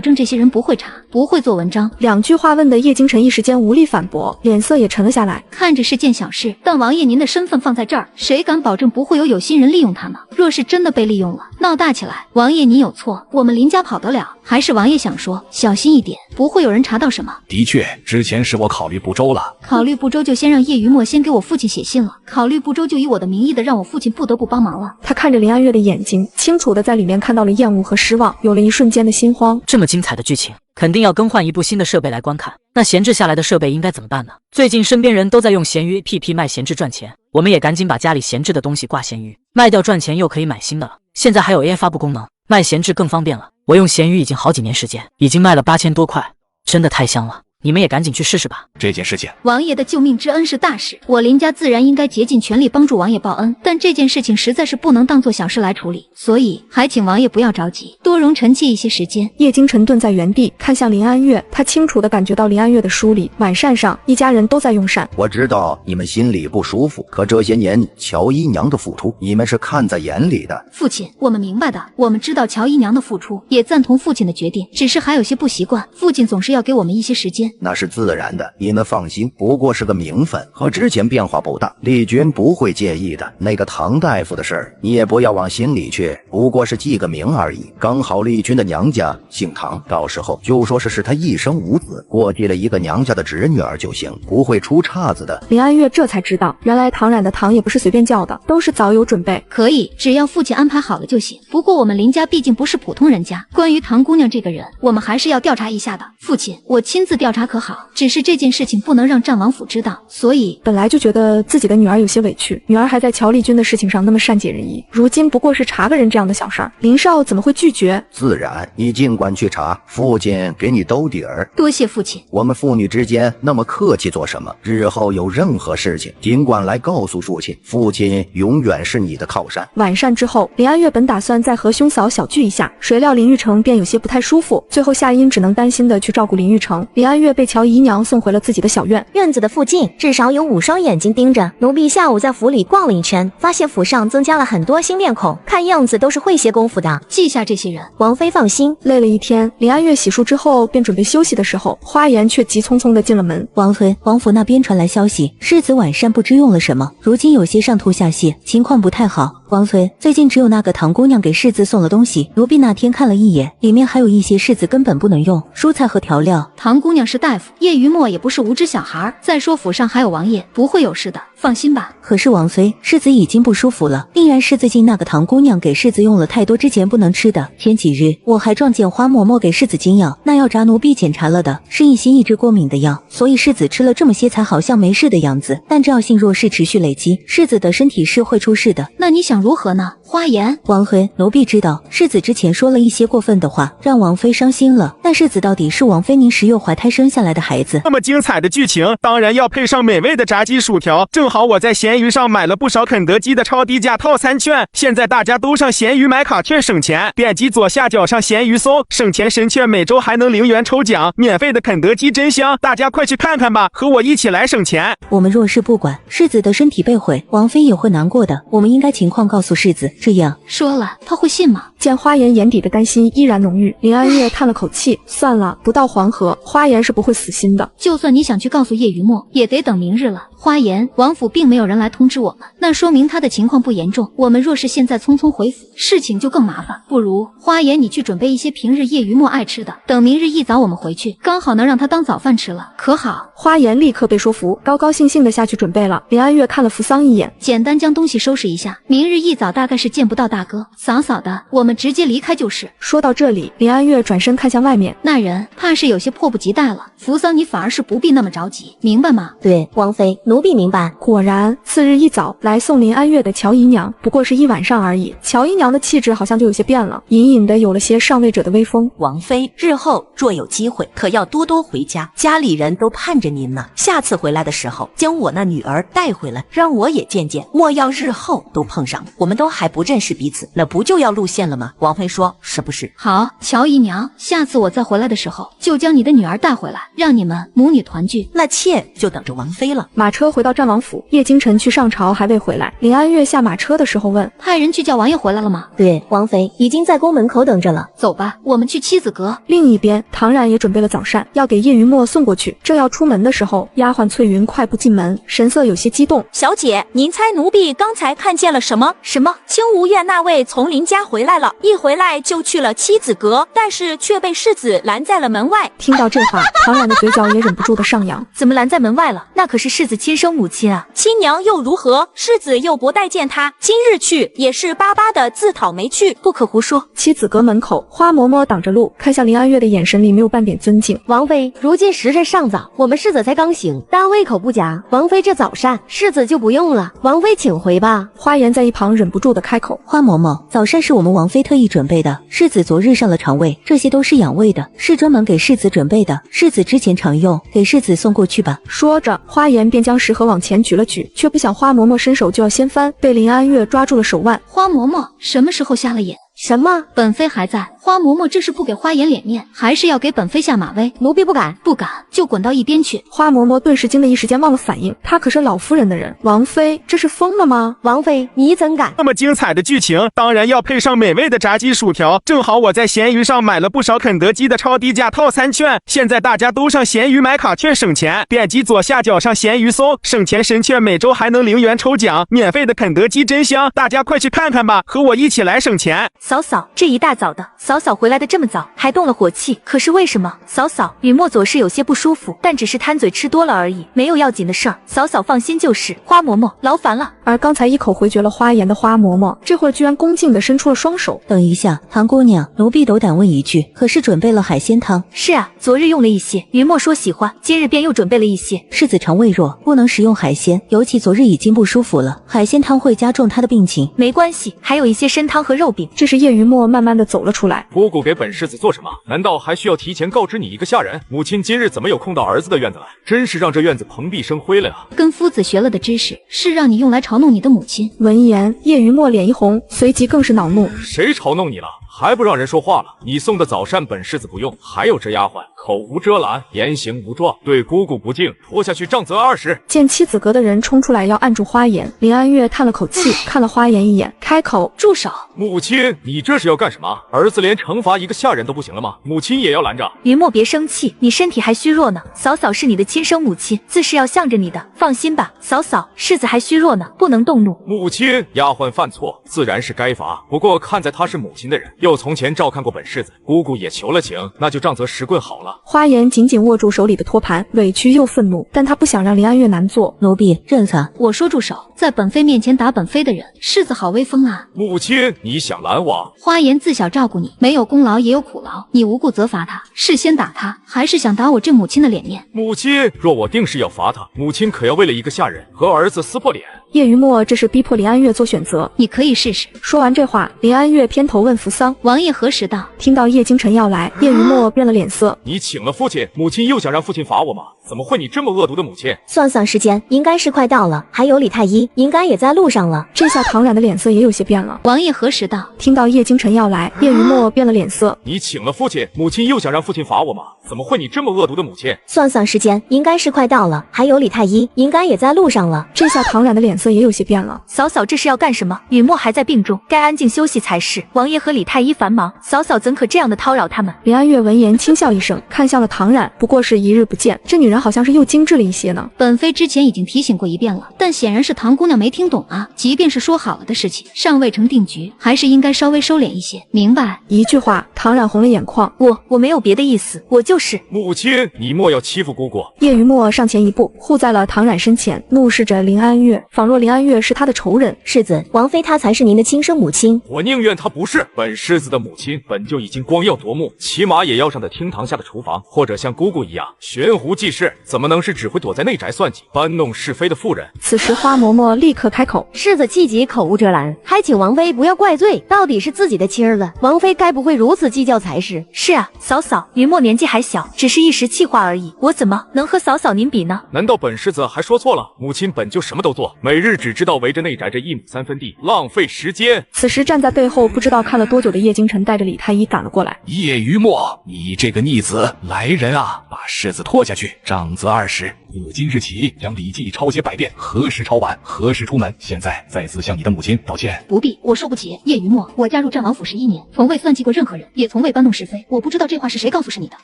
证这些人不会查，不会做文章？2句话问的叶京晨一时间无力反驳，脸色也沉了下来。看着是件小事，但王爷您的身份放在这儿，谁敢保证不会有心人利用他呢？若是真的被利用了，闹大起来，王爷您有错，我们林家跑得了？还是王爷想说小心一点，不会有人查到什么？的确，之前是我考虑不周了。考虑不周就先让叶于墨先给我父亲写信了，考虑不周就以我的名义的让我父亲不得不帮忙了。他看着林安月的眼睛，清楚的在里面看到了厌恶和失望，有了一瞬间的心慌。这么精彩的剧情，肯定要更换一部新的设备来观看。那闲置下来的设备应该怎么办呢？最近身边人都在用闲鱼 APP 卖闲置赚钱，我们也赶紧把家里闲置的东西挂闲鱼，卖掉赚钱又可以买新的了。现在还有 AI 发布功能，卖闲置更方便了。我用咸鱼已经好几年时间，已经卖了8000多块，真的太香了。你们也赶紧去试试吧。这件事情，王爷的救命之恩是大事，我林家自然应该竭尽全力帮助王爷报恩。但这件事情实在是不能当做小事来处理，所以还请王爷不要着急，多容臣妾一些时间。叶京晨顿在原地，看向林安月，他清楚地感觉到林安月的书里，晚膳上一家人都在用膳。我知道你们心里不舒服，可这些年乔姨娘的付出，你们是看在眼里的。父亲，我们明白的，我们知道乔姨娘的付出，也赞同父亲的决定，只是还有些不习惯，父亲总是要给我们一些时间。那是自然的，你们放心，不过是个名分，和之前变化不大，丽君不会介意的。那个唐大夫的事儿，你也不要往心里去，不过是记个名而已。刚好丽君的娘家姓唐，到时候就说是她一生无子，过继了一个娘家的侄女儿就行，不会出岔子的。林安月这才知道，原来唐冉的唐也不是随便叫的，都是早有准备。可以，只要父亲安排好了就行。不过我们林家毕竟不是普通人家，关于唐姑娘这个人，我们还是要调查一下的。父亲，我亲自调查可好？只是这件事情不能让战王府知道，所以本来就觉得自己的女儿有些委屈，女儿还在乔丽君的事情上那么善解人意，如今不过是查个人这样的小事儿，林少怎么会拒绝？自然，你尽管去查，父亲给你兜底儿。多谢父亲。我们父女之间那么客气做什么？日后有任何事情，尽管来告诉父亲，父亲永远是你的靠山。晚膳之后，林安月本打算再和兄嫂小聚一下，谁料林玉成便有些不太舒服，最后夏音只能担心的去照顾林玉成。林安月被乔姨娘送回了自己的小院，院子的附近至少有5双眼睛盯着。奴婢下午在府里逛了一圈，发现府上增加了很多新面孔，看样子都是会些功夫的。记下这些人。王妃放心。累了一天，林安月洗漱之后便准备休息的时候，花颜却急匆匆地进了门。王妃，王府那边传来消息，世子晚膳不知用了什么，如今有些上吐下泻，情况不太好。王妃，最近只有那个唐姑娘给世子送了东西，奴婢那天看了一眼，里面还有一些世子根本不能用，蔬菜和调料。唐姑娘是大夫，叶于墨也不是无知小孩，再说府上还有王爷，不会有事的，放心吧。可是王妃，世子已经不舒服了，定然是最近那个唐姑娘给世子用了太多之前不能吃的。前几日我还撞见花嬷嬷给世子进药，那药渣奴婢检查了的，是一些抑制过敏的药，所以世子吃了这么些才好像没事的样子。但这药性若是持续累积，世子的身体是会出事的。那你想如何呢？花颜，王妃，奴婢知道世子之前说了一些过分的话，让王妃伤心了。但世子到底是王妃您10月怀胎生下来的孩子，那么精彩的剧情，当然要配上美味的炸鸡薯条。正好我在闲鱼上买了不少肯德基的超低价套餐券，现在大家都上闲鱼买卡券省钱，点击左下角上闲鱼搜省钱神券，每周还能0元抽奖，免费的肯德基真香，大家快去看看吧，和我一起来省钱。我们若是不管，世子的身体被毁，王妃也会难过的。我们应该情况告诉世子，这样说了他会信吗？见花颜眼底的担心依然浓郁，林安月叹了口气，算了，不到黄河，花颜是不会死心的。就算你想去告诉叶于墨，也得等明日了。花颜，王府并没有人来通知我们，那说明他的情况不严重。我们若是现在匆匆回府，事情就更麻烦。不如花颜，你去准备一些平日叶于墨爱吃的，等明日一早我们回去，刚好能让他当早饭吃了，可好？花颜立刻被说服，高高兴兴的下去准备了。林安月看了扶桑一眼，简单将东西收拾一下，明日一早大概是见不到大哥嫂嫂的，我们直接离开就是。说到这里，林安月转身看向外面，那人怕是有些迫不及待了。扶桑，你反而是不必那么着急，明白吗？对，王妃，奴婢明白。果然，次日一早来送林安月的乔姨娘，不过是一晚上而已。乔姨娘的气质好像就有些变了，隐隐的有了些上位者的威风。王妃，日后若有机会，可要多多回家，家里人都盼着您呢。下次回来的时候，将我那女儿带回来，让我也见见。莫要日后都碰上，我们都还不认识彼此，那不就要露馅了吗？王妃说是不是？好，乔姨娘，下次我再回来的时候，就将你的女儿带回来，让你们母女团聚。那妾就等着王妃了。马车回到战王府，叶京晨去上朝还未回来。林安月下马车的时候问：派人去叫王爷回来了吗？对，王妃已经在宫门口等着了。走吧，我们去妻子阁。另一边，唐冉也准备了早膳，要给叶于墨送过去。正要出门的时候，丫鬟翠云快步进门，神色有些激动。小姐，您猜奴婢刚才看见了什么？什么？清无院那位从林家回来了，一回来就去了妻子阁，但是却被世子拦在了门外。听到这话，唐冉的嘴角也忍不住的上扬。怎么拦在门外了？那可是世子亲生母亲啊！亲娘又如何？世子又不待见她，今日去也是巴巴的自讨没趣，不可胡说。妻子阁门口，花嬷嬷挡着路，看向林安月的眼神里没有半点尊敬。王妃，如今时辰尚早，我们世子才刚醒，单胃口不佳。王妃这早膳，世子就不用了，王妃请回吧。花颜在一旁忍不住的开口：花嬷嬷，早膳是我们王妃妃特意准备的。世子昨日上了肠胃，这些都是养胃的，是专门给世子准备的。世子之前常用，给世子送过去吧。说着，花颜便将食盒往前举了举，却不想花嬷嬷伸手就要掀翻，被林安月抓住了手腕。花嬷嬷什么时候瞎了眼？什么？本妃还在。花嬷嬷这是不给花颜脸面，还是要给本妃下马威？奴婢不敢，不敢就滚到一边去。花嬷嬷顿时惊得一时间忘了反应，她可是老夫人的人，王妃这是疯了吗？王妃你怎敢？那么精彩的剧情，当然要配上美味的炸鸡薯条。正好我在闲鱼上买了不少肯德基的超低价套餐券，现在大家都上闲鱼买卡券省钱，点击左下角上闲鱼搜省钱神券，每周还能0元抽奖，免费的肯德基真香，大家快去看看吧，和我一起来省钱。嫂嫂，这一大早的，嫂嫂回来的这么早，还动了火气，可是为什么？嫂嫂，雨墨左是有些不舒服，但只是贪嘴吃多了而已，没有要紧的事儿，嫂嫂放心就是。花嬷嬷，劳烦了。而刚才一口回绝了花颜的花嬷嬷，这会儿居然恭敬地伸出了双手。等一下，唐姑娘，奴婢斗胆问一句，可是准备了海鲜汤？是啊，昨日用了一些，云墨说喜欢，今日便又准备了一些。世子肠胃弱，不能食用海鲜，尤其昨日已经不舒服了，海鲜汤会加重他的病情。没关系，还有一些参汤和肉饼。这时叶云墨慢慢地走了出来。姑姑给本世子做什么？难道还需要提前告知你一个下人？母亲今日怎么有空到儿子的院子来？真是让这院子蓬荜生辉了呀！跟夫子学了的知识，是让你用来嘲弄你的母亲。闻言，叶云墨脸一红，随即更是恼怒。谁嘲弄你了？还不让人说话了？你送的早膳本世子不用，还有这丫鬟口无遮拦，言行无状，对姑姑不敬，拖下去杖责20。见妻子阁的人冲出来要按住花颜，林安月叹了口气，看了花颜一眼，开口：“住手！”母亲，你这是要干什么？儿子连惩罚一个下人都不行了吗？母亲也要拦着。云墨别生气，你身体还虚弱呢，嫂嫂是你的亲生母亲，自是要向着你的，放心吧，嫂嫂，世子还虚弱呢，不能动怒。母亲，丫鬟犯错自然是该罚，不过看在她是母亲的人，又从前照看过本世子，姑姑也求了情，那就杖责10棍好了。花颜紧紧握住手里的托盘，委屈又愤怒，但她不想让林安月难做。奴婢认他。我说住手，在本妃面前打本妃的人，世子好威风啊！母亲，你想拦我？花颜自小照顾你，没有功劳也有苦劳，你无故责罚他，是先打他，还是想打我这母亲的脸面？母亲，若我定是要罚他，母亲可要为了一个下人和儿子撕破脸？叶云墨这是逼迫林安月做选择，你可以试试。说完这话，林安月偏头问扶桑：“王爷何时到？”听到叶京晨要来，叶云墨变了脸色：“你请了父亲，母亲又想让父亲罚我吗？怎么会你这么恶毒的母亲？”算算时间，应该是快到了，还有李太医应该也在路上了。这下唐冉的脸色也有些变了。王爷何时到？听到叶京晨要来，叶云墨变了脸色：“你请了父亲，母亲又想让父亲罚我吗？怎么会你这么恶毒的母亲？”算算时间，应该是快到了，还有李太医应该也在路上了。这下唐冉的脸色也有些变了。嫂嫂这是要干什么？雨墨还在病中，该安静休息才是。王爷和李太医繁忙，嫂嫂怎可这样的叨扰他们？林安月闻言轻笑一声，看向了唐冉，不过是一日不见，这女人好像是又精致了一些呢。本妃之前已经提醒过一遍了，但显然是唐姑娘没听懂啊。即便是说好了的事情，尚未成定局，还是应该稍微收敛一些，明白？一句话，唐冉红了眼眶。我没有别的意思，我就是母亲，你莫要欺负姑姑。叶云墨上前一步，护在了唐冉身前，怒视着林安月，仿若林安月是他的仇人。世子，王妃她才是您的亲生母亲。我宁愿她不是。本世子的母亲本就已经光耀夺目，起码也要上的厅堂下的厨房，或者像姑姑一样悬壶济世，怎么能是只会躲在内宅算计、搬弄是非的妇人？此时花嬷嬷立刻开口：“世子气急，口无遮拦，还请王妃不要怪罪，到底是自己的亲儿子，王妃该不会如此计较才是。”是啊，嫂嫂，云墨年纪还小，只是一时气话而已，我怎么能和嫂嫂您比呢？难道本世子还说错了？母亲本就什么都做，每日只知道围着内宅这1亩3分地，浪费时间。此时站在背后不知道看了多久的叶京晨带着李太医赶了过来。叶于墨，你这个逆子，来人啊，把世子拖下去，杖责20。自今日起，将礼记抄写100遍，何时抄完，何时出门。现在再次向你的母亲道歉。不必，我受不起。叶于墨，我加入战王府11年，从未算计过任何人，也从未搬弄是非。我不知道这话是谁告诉是你的，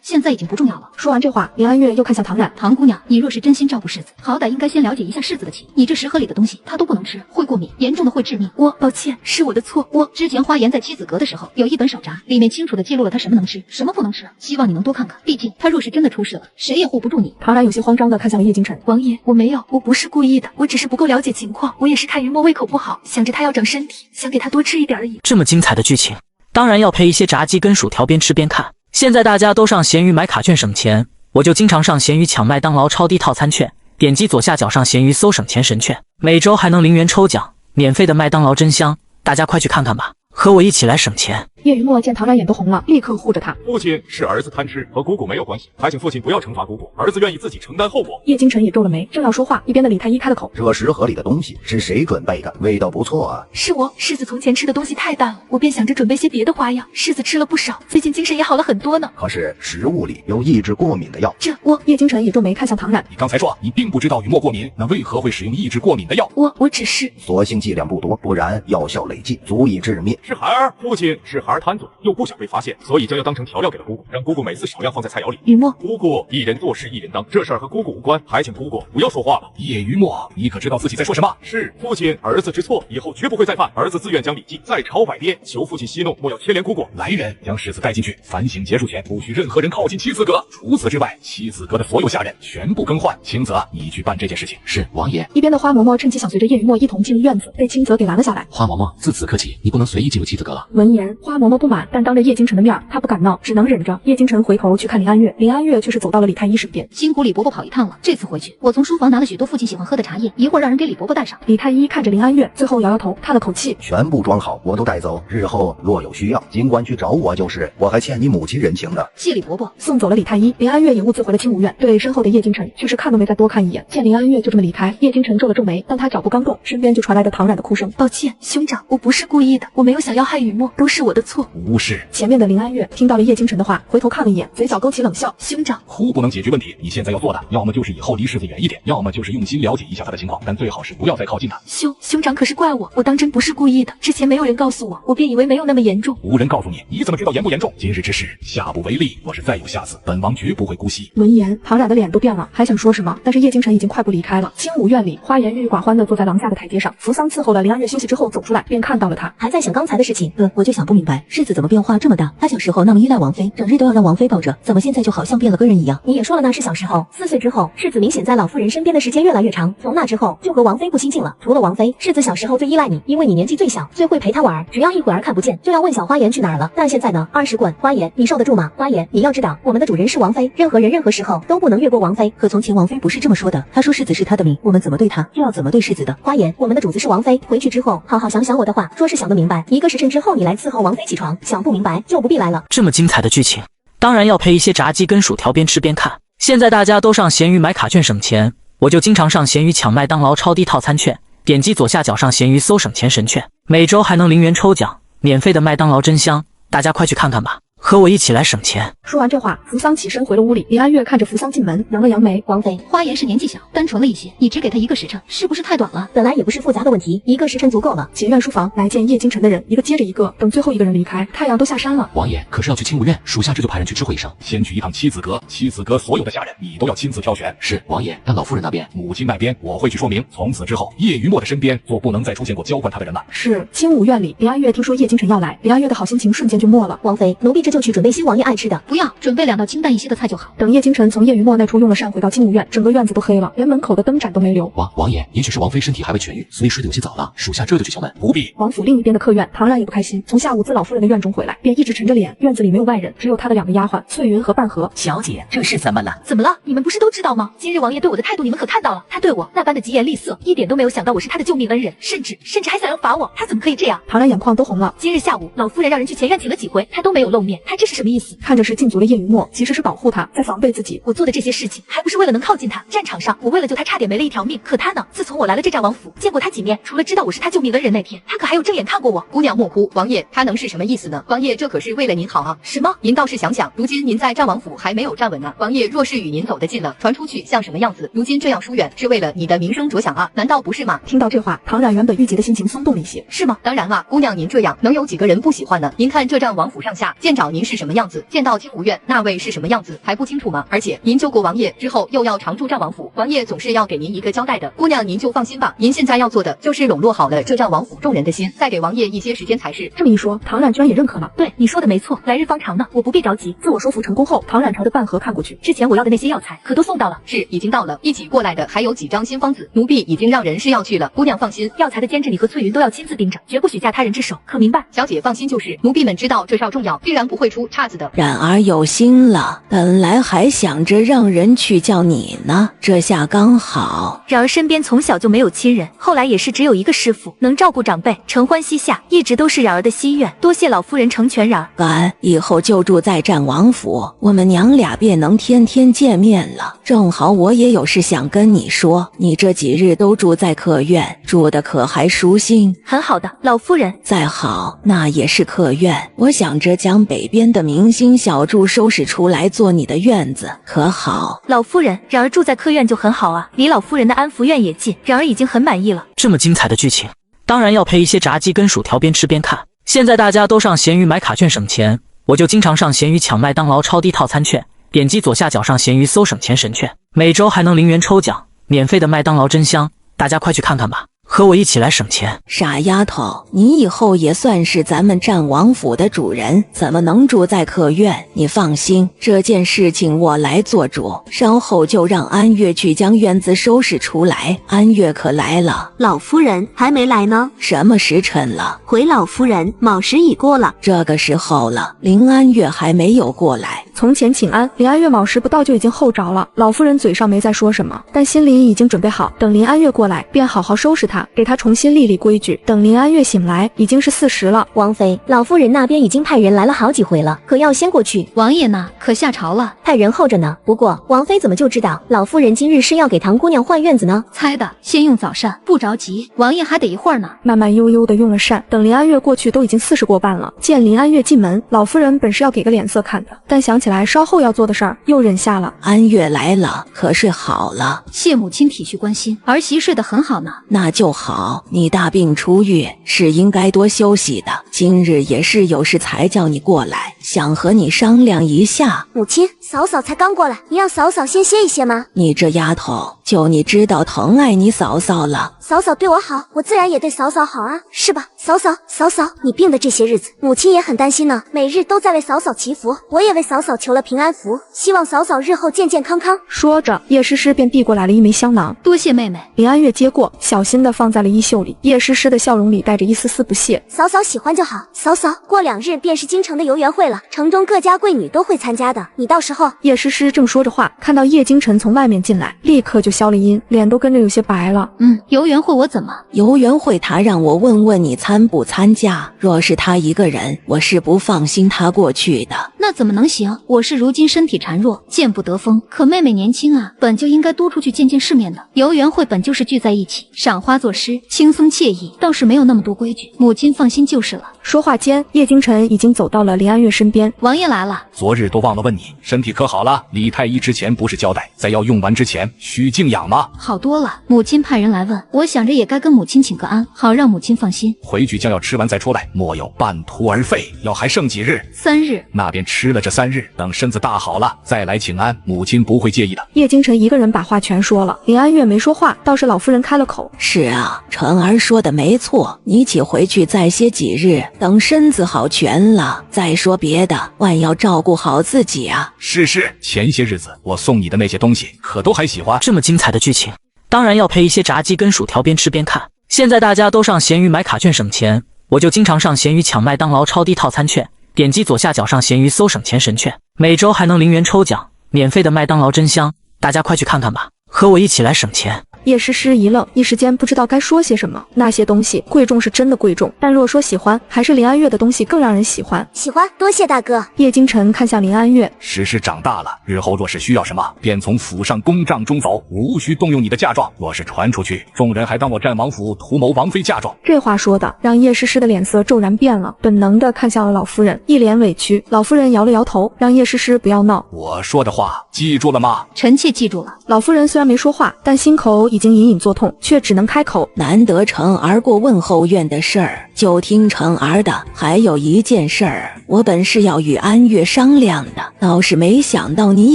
现在已经不重要了。说完这话，林安月又看向唐冉：“唐姑娘，你若是真心照顾世子，好歹应该先了解一下世子的情。你这食盒里的东西，他都不能吃，会过敏，严重的会致命。抱歉，是我的错。之前花颜在妻子阁的时候，有一本手札，里面清楚的记录了他什么能吃，什么不能吃。希望你能多看看，毕竟他若是真的出事了，谁也护不住你。”唐冉有些慌张的看向了叶京晨：“王爷，我没有，我不是故意的，我只是不够了解情况。我也是看云墨胃口不好，想着他要长身体，想给他多吃一点而已。”这么精彩的剧情，当然要配一些炸鸡跟薯条，边吃边看。现在大家都上闲鱼买卡券省钱，我就经常上闲鱼抢麦当劳超低套餐券，点击左下角上闲鱼搜省钱神券，每周还能0元抽奖，免费的麦当劳真香，大家快去看看吧。和我一起来省钱。叶雨墨见唐然眼都红了，立刻护着他。父亲是儿子贪吃，和姑姑没有关系，还请父亲不要惩罚姑姑，儿子愿意自己承担后果。叶京晨也皱了眉，正要说话，一边的李太医开了口：这食盒里的东西是谁准备的？味道不错啊。是我，世子从前吃的东西太淡了，我便想着准备些别的花样。世子吃了不少，最近精神也好了很多呢。可是食物里有抑制过敏的药，叶京晨也皱眉看向唐然。你刚才说你并不知道雨墨过敏，那为何会使用抑制过敏的药？我只是……所幸剂量不多，不然药效累计，足以致灭。是孩儿，父亲是孩儿贪嘴，又不想被发现，所以将要当成调料给了姑姑，让姑姑每次少量放在菜肴里。雨墨，姑姑一人做事一人当，这事儿和姑姑无关，还请姑姑不要说话了。叶雨墨，你可知道自己在说什么？是父亲，儿子知错，以后绝不会再犯。儿子自愿将礼记再抄100遍，求父亲息怒，莫要牵连姑姑。来人，将世子带进去。反省结束前，不许任何人靠近妻子阁。除此之外，妻子阁的所有下人全部更换。清泽，你去办这件事情。是王爷。一边的花嬷嬷趁机想随着叶雨墨一同进入院子，被清泽给拦了下来。花嬷嬷，自此刻起，你不能随意进入妻子阁了。闻言，花嬷嬷不满，但当着叶京晨的面，她不敢闹，只能忍着。叶京晨回头去看林安月，林安月却是走到了李太医身边。辛苦李伯伯跑一趟了，这次回去，我从书房拿了许多父亲喜欢喝的茶叶，一会儿让人给李伯伯带上。李太医看着林安月，最后摇摇头，叹了口气，全部装好，我都带走。日后若有需要，尽管去找我就是，我还欠你母亲人情呢。谢李伯伯。送走了李太医，林安月也兀自回了清武院，对身后的叶京晨却是看都没再多看一眼。见林安月就这么离开，叶京晨皱了皱眉，但他脚步刚动，身边就传来的唐冉的哭声：抱歉，兄长，我不是故意的，我没有想要害雨墨，都是我的错。无事。前面的林安月听到了叶京晨的话，回头看了一眼，嘴角勾起冷笑：兄长，哭不能解决问题，你现在要做的，要么就是以后离世子远一点，要么就是用心了解一下他的情况，但最好是不要再靠近他。兄长可是怪我，我当真不是故意的，之前没有人告诉我，我便以为没有那么严重。无人告诉你，你怎么知道严不严重？今日之事，下不为例，若是再有下次，本王绝不会姑息。闻言，唐冉的脸都变了，还想说什么，但是叶京晨已经快步离开了。清武院里，花颜郁郁寡欢地坐在廊下的台阶上，扶桑伺候了林安月休息之后走出来，便看到了他，还在想刚才的事情。我就想不明白，世子怎么变化这么大？他小时候那么依赖王妃，整日都要让王妃抱着，怎么现在就好像变了个人一样？你也说了，那是小时候，4岁之后，世子明显在老夫人身边的时间越来越长，从那之后就和王妃不亲近了。除了王妃，世子小时候最依赖你，因为你年纪最小，最会陪他玩，只要一会儿看不见，就要问小花颜去哪儿了。但现在呢，20滚，花颜，你受得住吗？花颜，你要知道，我们的主人是王妃，任何人任何时候都不能越过王妃。可从前王妃不是这么说的，她说世子是她的命，我们怎么对她，就要怎么对世子的。花颜，我们的主子是王妃，回去之后好好想想我的话，说是想得明白，1个时辰之后你来伺候王妃起床，想不明白就不必来了。这么精彩的剧情，当然要配一些炸鸡跟薯条，边吃边看。现在大家都上闲鱼买卡券省钱，我就经常上闲鱼抢麦当劳超低套餐券，点击左下角上闲鱼搜省钱神券，每周还能0元抽奖，免费的麦当劳真香，大家快去看看吧。和我一起来省钱。说完这话，扶桑起身回了屋里。林安月看着扶桑进门，扬了扬眉：王妃，花颜是年纪小，单纯了一些，你只给他1个时辰，是不是太短了？本来也不是复杂的问题，1个时辰足够了。前院书房来见叶京晨的人一个接着一个，等最后一个人离开，太阳都下山了。王爷可是要去清武院，属下这就派人去知会一声。先去一趟妻子阁，妻子阁所有的下人你都要亲自挑选。是王爷，但老夫人那边，母亲那边我会去说明。从此之后，叶雨墨的身边就不能再出现过交换他的人了。是。清武院里，林安月听说叶京晨要来，林安月的好心情瞬间就没了。王妃，奴婢这就去准备些王爷爱吃的。不要，准备2道清淡一些的菜就好。等叶京晨从叶雨墨那处用了膳回到清武院，整个院子都黑了，连门口的灯盏都没留。王爷，也许是王妃身体还未痊愈，所以睡得有些早了，属下这就去敲门。不必。王府另一边的客院，唐然也不开心，从下午自老夫人的院中回来，便一直沉着脸。院子里没有外人，只有他的2个丫鬟翠云和半和。小姐，这是怎么了？怎么了？你们不是都知道吗？今日王爷对我的态度你们可看到了，他对我那般的疾言厉色，一点都没有想到我是他的救命恩人，甚至还想要罚我，他怎么可以这样？唐然眼眶都红了。今日下午老夫人让人去前院请了几回，他都没有露面，他这是什么意思？看着是禁足了叶雨墨，其实是保护他，在防备自己。我做的这些事情还不是为了能靠近他？战场上我为了救他差点没了一条命，可他呢？自从我来了这战王府，见过他几面，除了知道我是他救命恩人那天，他可还有正眼看过我？姑娘莫哭，王爷他能是什么意思呢？王爷这可是为了您好啊！什么？您倒是想想，如今您在战王府还没有站稳呢，王爷若是与您走得近了，传出去像什么样子？如今这样疏远，是为了你的名声着想啊，难道不是吗？听到这话，唐冉原本郁结的心情松动了一些。是吗？当然啊，姑娘您这样能有几个人不喜欢呢？您看这战王府上下见着您是什么样子，见到清武院那位是什么样子还不清楚吗？而且您救过王爷之后又要常驻战王府，王爷总是要给您一个交代的。姑娘您就放心吧，您现在要做的就是笼络好了这战王府众人的心，再给王爷一些时间才是。这么一说，唐冉居然也认可了。对，你说的没错，来日方长呢，我不必着急。自我说服成功后，唐冉朝着半盒看过去，之前我要的那些药材可都送到了。是，已经到了，一起过来的还有几张新方子，奴婢已经让人是要去了。姑娘放心，药材的监制你和翠云都要亲自盯着，绝不许嫁他人之手，可明白？小姐放心就是，奴婢们知道这事重要，必然不会会出岔子的。然而有心了，本来还想着让人去叫你呢，这下刚好。然而身边从小就没有亲人，后来也是只有一个师傅能照顾长辈，承欢膝下，一直都是然儿的心愿。多谢老夫人成全然儿。干，以后就住在战王府，我们娘俩便能天天见面了。正好我也有事想跟你说，你这几日都住在客院，住的可还舒心？很好的，老夫人。再好，那也是客院。我想着将北边的明星小筑收拾出来做你的院子，可好？老夫人，然儿住在客院就很好啊，离老夫人的安福院也近，然儿已经很满意了。这么精彩的剧情，当然要配一些炸鸡跟薯条，边吃边看。现在大家都上闲鱼买卡券省钱，我就经常上闲鱼抢麦当劳超低套餐券，点击左下角上闲鱼搜省钱神券，每周还能0元抽奖，免费的麦当劳真香，大家快去看看吧，和我一起来省钱。傻丫头，你以后也算是咱们战王府的主人，怎么能住在客院？你放心，这件事情我来做主，稍后就让安月去将院子收拾出来。安月可来了？老夫人还没来呢。什么时辰了？回老夫人，卯时已过了。这个时候了，林安月还没有过来。从前请安，林安月卯时不到就已经候着了。老夫人嘴上没再说什么，但心里已经准备好，等林安月过来，便好好收拾她，给她重新立规矩。等林安月醒来，已经是4时了。王妃，老夫人那边已经派人来了好几回了，可要先过去。王爷呢？可下朝了？派人候着呢。不过王妃怎么就知道老夫人今日是要给唐姑娘换院子呢？猜的，先用早膳，不着急，王爷还得一会儿呢。慢慢悠悠的用了膳，等林安月过去都已经4时过半了。见林安月进门，老夫人本是要给个脸色看的，但想起来稍后要做的事儿，又忍下了。安月来了，可睡好了？谢母亲体恤关心，儿媳睡得很好呢。那就好，你大病初愈，是应该多休息的。今日也是有事才叫你过来，想和你商量一下。母亲，嫂嫂才刚过来，你让嫂嫂先歇一歇吗？你这丫头，就你知道疼爱你嫂嫂了。嫂嫂对我好，我自然也对嫂嫂好啊，是吧？嫂嫂，你病的这些日子，母亲也很担心呢，每日都在为嫂嫂祈福，我也为嫂嫂求了平安符，希望嫂嫂日后健健康康。说着，叶诗诗便递过来了一枚香囊。多谢妹妹。林安月接过，小心的放在了衣袖里。叶诗诗的笑容里带着一丝丝不屑。嫂嫂喜欢就好。嫂嫂，过2日便是京城的游园会了，城中各家贵女都会参加的，你到时候……叶诗诗正说着话，看到叶京晨从外面进来，立刻就消了音，脸都跟着有些白了。游园会我怎么？游园会他让我问问你参不参加，若是他一个人，我是不放心他过去的。那怎么能行？我是如今身体孱弱，见不得风，可妹妹年轻啊，本就应该多出去见见世面的。游园会本就是聚在一起赏花作诗，轻松惬意，倒是没有那么多规矩，母亲放心就是了。说话间，叶京晨已经走到了林安月身边。王爷来了。昨日都忘了问你身体可好了？李太医之前不是交代在药用完之前需静养吗？好多了，母亲派人来问，我想着也该跟母亲请个安，好让母亲放心。回去将药吃完再出来，莫有半途而废。药还剩几日？3日。那便吃了这3日，等身子大好了再来请安，母亲不会介意的。叶京晨一个人把话全说了，林安月没说话，倒是老夫人开了口。是啊，晨儿说的没错，你且回去再歇几日，等身子好全了再说别的，万要照顾好自己啊。是，前些日子我送你的那些东西可都还喜欢？这么精彩的剧情，当然要配一些炸鸡跟薯条，边吃边看。现在大家都上闲鱼买卡券省钱，我就经常上闲鱼抢麦当劳超低套餐券，点击左下角上闲鱼搜省钱神券，每周还能0元抽奖，免费的麦当劳真香，大家快去看看吧，和我一起来省钱。叶诗诗一愣，一时间不知道该说些什么。那些东西贵重是真的贵重，但若说喜欢，还是林安月的东西更让人喜欢。喜欢，多谢大哥。叶京晨看向林安月，诗诗长大了，日后若是需要什么，便从府上公帐中走，无需动用你的嫁妆。若是传出去，众人还当我战王府图谋王妃嫁妆。这话说的让叶诗诗的脸色骤然变了，本能的看向了老夫人，一脸委屈。老夫人摇了摇头，让叶诗诗不要闹。我说的话记住了吗？臣妾记住了。老夫人虽然没说话，但心口已经隐隐作痛，却只能开口。难得晨儿过问候院的事儿，就听晨儿的。还有一件事儿，我本是要与安月商量的，倒是没想到你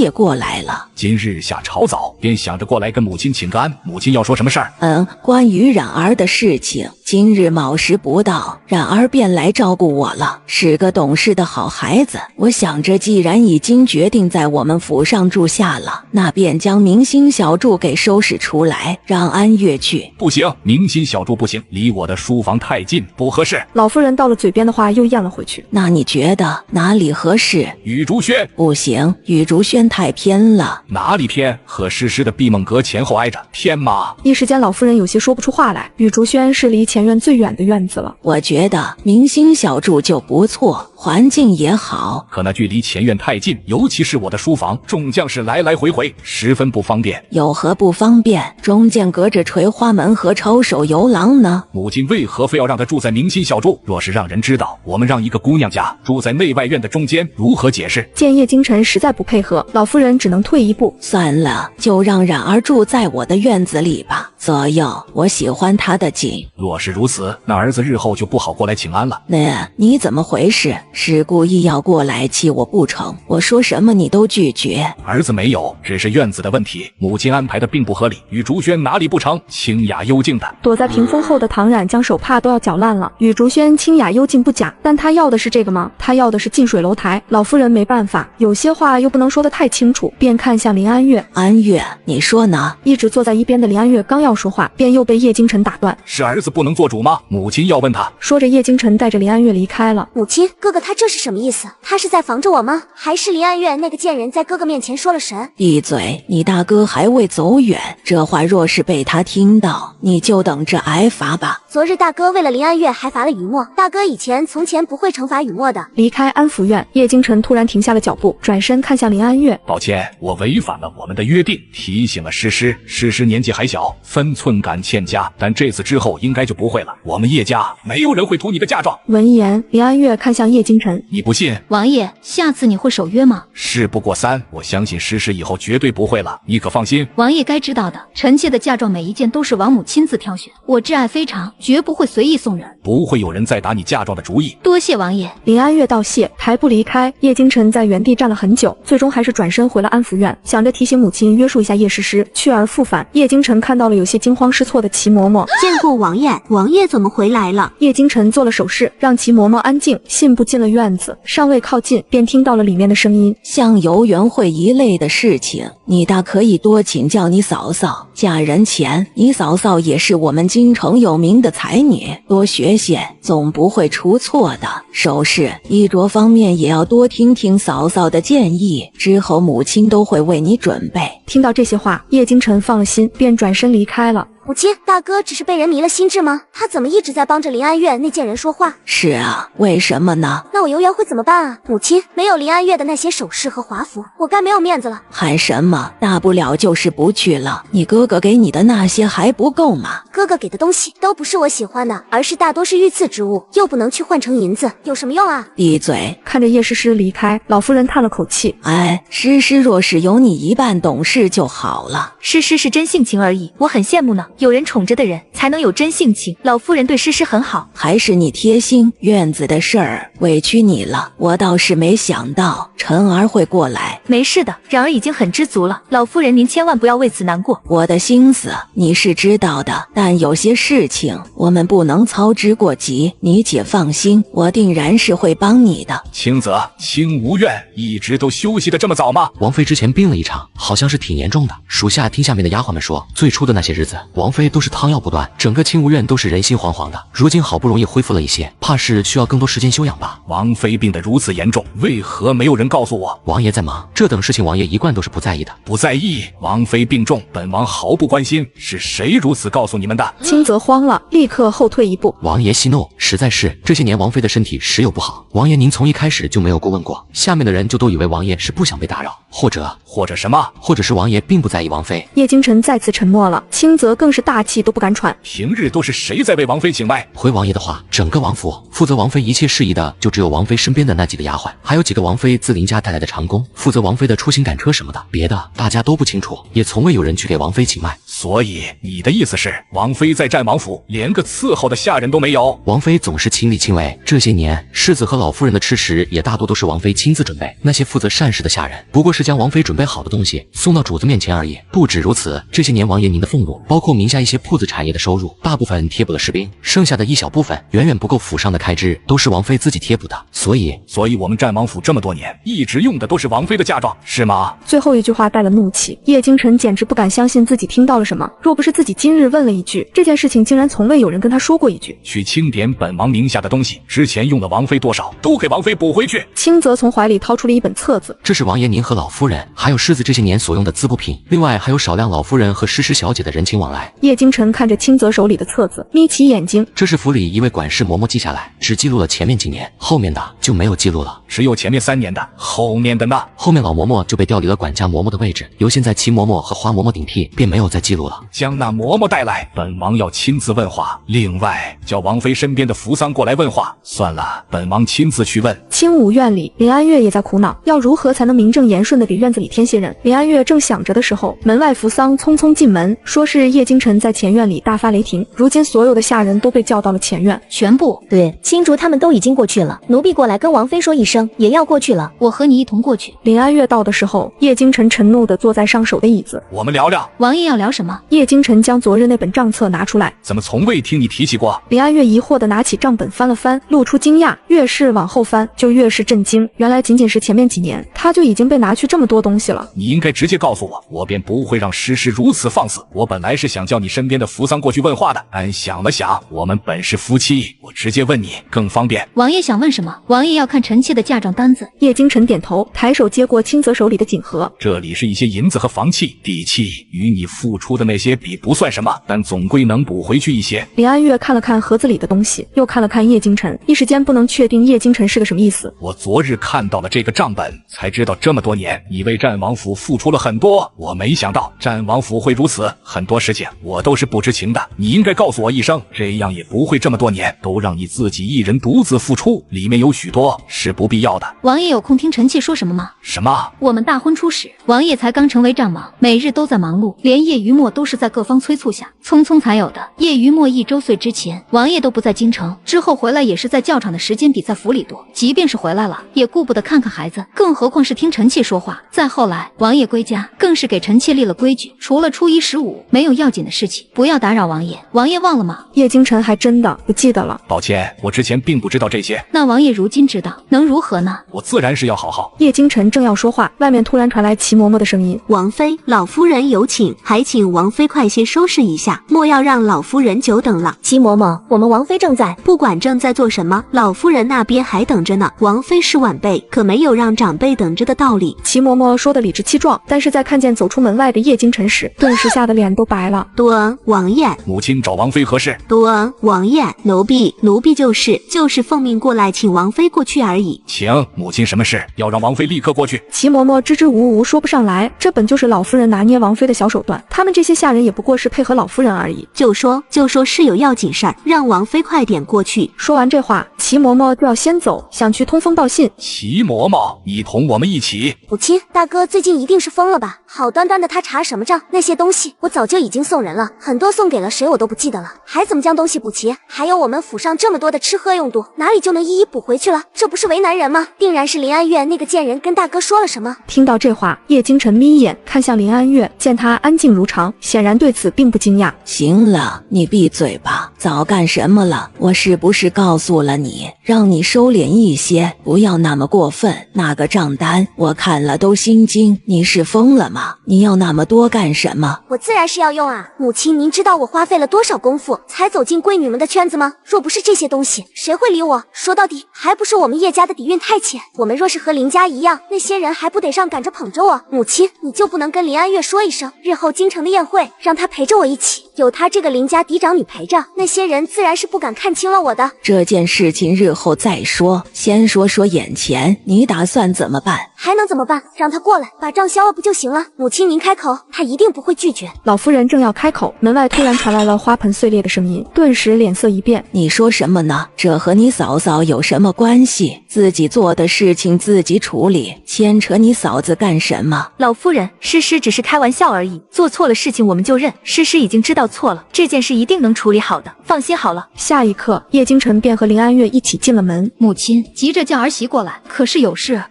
也过来了。今日下朝早，便想着过来跟母亲请个安。母亲要说什么事儿？关于冉儿的事情，今日卯时不到，冉儿便来照顾我了，是个懂事的好孩子。我想着既然已经决定在我们府上住下了，那便将明星小筑给收拾出来，让安月去。不行，明星小筑不行，离我的书房太近，不合适。老夫人到了嘴边的话又咽了回去。那你觉得哪里合适？雨竹轩不行，雨竹轩太偏了。哪里偏？和诗诗的碧梦阁前后挨着，偏吗？一时间老夫人有些说不出话来。雨竹轩是离前院最远的院子了。我觉得明星小筑就不错，环境也好。可那距离前院太近，尤其是我的书房，众将士来来回回，十分不方便。有何不方便？中间隔着垂花门和抄手游廊呢。母亲为何非要让她住在明星小筑？若是让人知道我们让一个姑娘家住在内外院的中间，如何解释？见叶京晨实在不配合，老夫人只能退一步。算了，就让冉儿住在我的院子里吧。左右，我喜欢她的紧。若是如此，那儿子日后就不好过来请安了。那你怎么回事？是故意要过来气我不成？我说什么你都拒绝。儿子没有，只是院子的问题，母亲安排的并不合理。与竹轩哪里不成？清雅幽静的。躲在屏风后的唐冉将手帕都要搅烂了。与竹轩清雅幽静不假，但他要的是这个吗？他要的是近水楼台。老夫人没办法，有些话又不能说得太清楚，便看向林安月。安月，你说呢？一直坐在一边的林安月刚要说话，便又被叶京晨打断。是儿子不能做主吗？母亲要问他。说着，叶京晨带着林安月离开了。母亲，哥哥他这是什么意思？他是在防着我吗？还是林安月那个贱人在哥哥面前说了神？闭嘴！你大哥还未走远，这话若是被他听到，你就等着挨罚吧。昨日大哥为了林安月还罚了雨墨，大哥从前不会惩罚雨墨的。离开安福院，叶京晨突然停下了脚步，转身看向林安月。抱歉，我违反了我们的约定，提醒了诗诗。诗诗年纪还小，分寸感欠佳，但这次之后应该就不会了。我们叶家没有人会图你的嫁妆。闻言，林安月看向叶京晨，你不信？王爷，下次你会守约吗？事不过三，我相信诗诗以后绝对不会了，你可放心。王爷该知道的，臣妾的嫁妆每一件都是王母亲自挑选，我挚爱非常，绝不会随意送人。不会有人再打你嫁妆的主意。多谢王爷。林安月道谢，抬步离开。叶京晨在原地站了很久，最终还是转身回了安福院，想着提醒母亲约束一下叶诗诗，去而复返。叶京晨看到了有些惊慌失措的齐嬷嬷，见过王爷，王爷怎么回来了？叶京晨做了手势，让齐嬷嬷安静，信步进了院子，尚未靠近，便听到了里面的声音。像游园会一类的事情，你大可以多请教你嫂嫂。嫁人前，你嫂嫂也是我们京城有名的才女，多学些，总不会出错的。首饰、衣着方面也要多听听嫂嫂的建议，之后母亲都会为你准备。听到这些话，叶京晨放了心，便转身离开了。母亲，大哥只是被人迷了心智吗？他怎么一直在帮着林安月那贱人说话？是啊，为什么呢？那我游园会怎么办啊？母亲，没有林安月的那些首饰和华服，我该没有面子了。喊什么？大不了就是不去了。你哥哥给你的那些还不够吗？哥哥给的东西都不是我喜欢的，而是大多是御赐之物，又不能去换成银子，有什么用啊？闭嘴！看着叶诗诗离开，老夫人叹了口气。哎，诗诗若是有你一半懂事就好了。诗诗是真性情而已，我很羡慕呢。有人宠着的人才能有真性情，老夫人对诗诗很好。还是你贴心，院子的事儿委屈你了。我倒是没想到晨儿会过来。没事的，然儿已经很知足了。老夫人您千万不要为此难过。我的心思你是知道的，但有些事情我们不能操之过急。你且放心，我定然是会帮你的。青泽，清无怨一直都休息的这么早吗？王妃之前病了一场，好像是挺严重的。属下听下面的丫鬟们说，最初的那些日子，王妃都是汤药不断，整个清无院都是人心惶惶的。如今好不容易恢复了一些，怕是需要更多时间休养吧。王妃病得如此严重，为何没有人告诉我？王爷在忙，这等事情王爷一贯都是不在意的。不在意？王妃病重，本王毫不关心。是谁如此告诉你们的？青泽慌了，立刻后退一步。王爷息怒，实在是这些年王妃的身体时有不好，王爷您从一开始就没有过问过，下面的人就都以为王爷是不想被打扰，或者什么？或者是王爷并不在意王妃。叶京晨再次沉默了，青泽更是大气都不敢喘。平日都是谁在为王妃请脉？回王爷的话，整个王府负责王妃一切事宜的就只有王妃身边的那几个丫鬟，还有几个王妃自林家带来的长工，负责王妃的出行赶车什么的，别的大家都不清楚，也从未有人去给王妃请脉。所以你的意思是，王妃在战王府连个伺候的下人都没有？王妃总是亲力亲为，这些年世子和老夫人的吃食也大多都是王妃亲自准备，那些负责膳食的下人不过是将王妃准备好的东西送到主子面前而已。不止如此，这些年王爷您的俸禄，包括名下一些铺子产业的收入，大部分贴补了士兵，剩下的一小部分远远不够府上的开支，都是王妃自己贴补的。所以我们战王府这么多年一直用的都是王妃的嫁妆，是吗？最后一句话带了怒气，叶京晨简直不敢相信自己听到了什么。若不是自己今日问了一句，这件事情竟然从未有人跟他说过一句。去清点本王名下的东西，之前用了王妃多少，都给王妃补回去。清泽从怀里掏出了一本册子，这是王爷您和老夫人还有世子这些年所用的滋补品，另外还有少量老夫人和诗诗小姐的人情往来。叶京晨看着清泽手里的册子，眯起眼睛，这是府里一位管事嬷嬷记下来，只记录了前面几年，后面的就没有记录了。只有前面3年的，后面的呢？后面老嬷嬷就被调离了管家嬷嬷的位置，由现在齐嬷嬷和花嬷嬷顶替，便没有再记录了。将那嬷嬷带来，本王要亲自问话。另外叫王妃身边的扶桑过来问话。算了，本王亲自去问。清武院里，林安月也在苦恼，要如何才能名正言顺地给院子里添些人。林安月正想着的时候，门外扶桑匆匆进门，说是叶京晨在前院里大发雷霆，如今所有的下人都被叫到了前院。全部？对，青竹他们都已经过去了，奴婢过来跟王妃说一声，也要过去了。我和你一同过去。林安月到的时候，叶京晨沉怒地坐在上手的椅子。我们聊聊。王爷要聊什么？叶京晨将昨日那本账册拿出来。怎么从未听你提起过？林安月疑惑地拿起账本翻了翻，露出惊讶，越是往后翻就越是震惊。原来仅仅是前面几年，他就已经被拿去这么多东西了。你应该直接告诉我，我便不会让诗诗如此放肆。我本来是想叫你身边的扶桑过去问话的，但想了想，我们本是夫妻，我直接问你更方便。王爷想问什么？王爷要看臣妾的嫁妆单子。叶京晨点头，抬手接过青泽手里的锦盒。这里是一些银子和房契、地契，与你付出的那些比不算什么，但总归能补回去一些。林安月看了看盒子里的东西，又看了看叶京晨，一时间不能确定叶京晨是个什么意思。我昨日看到了这个账本，才知道这么多年你为战王府付出了很多，我没想到战王府会如此，很多事情我都是不知情的，你应该告诉我一声，这样也不会这么多年都让你自己一人独自付出，里面有许多是不必要的。王爷有空听臣妾说什么吗？什么？我们大婚初始，王爷才刚成为战王，每日都在忙碌，连叶于墨都是在各方催促下匆匆才有的。叶于墨1周岁之前，王爷都不在京城，之后回来也是在教场的时间比在府里多，即便是回来了，也顾不得看看孩子，更何况是听臣妾说话。再后来，王爷归家，更是给臣妾立了规矩，除了初1、15，没有要紧的事情，不要打扰王爷。王爷忘了吗？叶京晨还真的不记得了。抱歉，我之前并不知道这些。那王爷如今知道，能如何呢？我自然是要好好。叶京晨正要说话，外面突然传来齐嬷嬷的声音：“王妃，老夫人有请，还请王妃快些收拾一下，莫要让老夫人久等了。”齐嬷嬷，我们王妃正在。不管正在做什么，老夫人那边还等着呢。王妃是晚辈，可没有让长辈等着的道理。齐嬷嬷说的理直气壮，但是在看见走出门外的叶京晨时，顿时吓得脸都白了。多王爷，母亲找王妃何事？多王爷，奴婢就是奉命过来请王妃过去而已。请母亲什么事？要让王妃立刻过去。齐嬷嬷支支吾吾说不上来，这本就是老夫人拿捏王妃的小手段，他们这些下人也不过是配合老夫人而已。就说是有要紧事儿，让王妃快点过去。说完这话，齐嬷嬷就要先走，想去通风报信。齐嬷嬷，你同我们一起。母亲，大哥最近一定是疯了吧？好端端的他查什么账？那些东西我早就已经送人了，很多送给了谁我都不记得了，还怎么将东西补齐？还有我们府上这么多的吃喝用度，哪里就能一一补回去了？这不是为难人吗？定然是林安月那个贱人跟大哥说了什么。听到这话，叶京晨眯眼看向林安月，见他安静如常，显然对此并不惊讶。行了，你闭嘴吧，早干什么了？我是不是告诉了你，让你收敛一些，不要那么过分？那个账单我看了都心惊，你是疯了吗？你要那么多干什么？我自然是要用啊！母亲，您知道我花费了多少功夫才走进闺女们的圈子吗？若不是这些东西，谁会理我？说到底，还不是我们叶家的底蕴太浅。我们若是和林家一样，那些人还不得上赶着捧着我？母亲，你就不能跟林安月说一声，日后京城的宴会让她陪着我一起？有她这个林家嫡长女陪着，那些人自然是不敢看轻了我的。这件事情日后再说，先说说眼前，你打算怎么办？还能怎么办？让他过来把账消了不就行了？母亲您开口，他一定不会拒绝。老夫人正要开口，门外突然传来了花盆碎裂的声音，顿时脸色一变。你说什么呢？这和你嫂嫂有什么关系？自己做的事情自己处理，牵扯你嫂子干什么？老夫人，诗诗只是开玩笑而已，做错了事情我们就认，诗诗已经知道错了，这件事一定能处理好的，放心好了。下一刻，叶京晨便和林安月一起进了门。母亲急着叫儿媳过来，可是有事。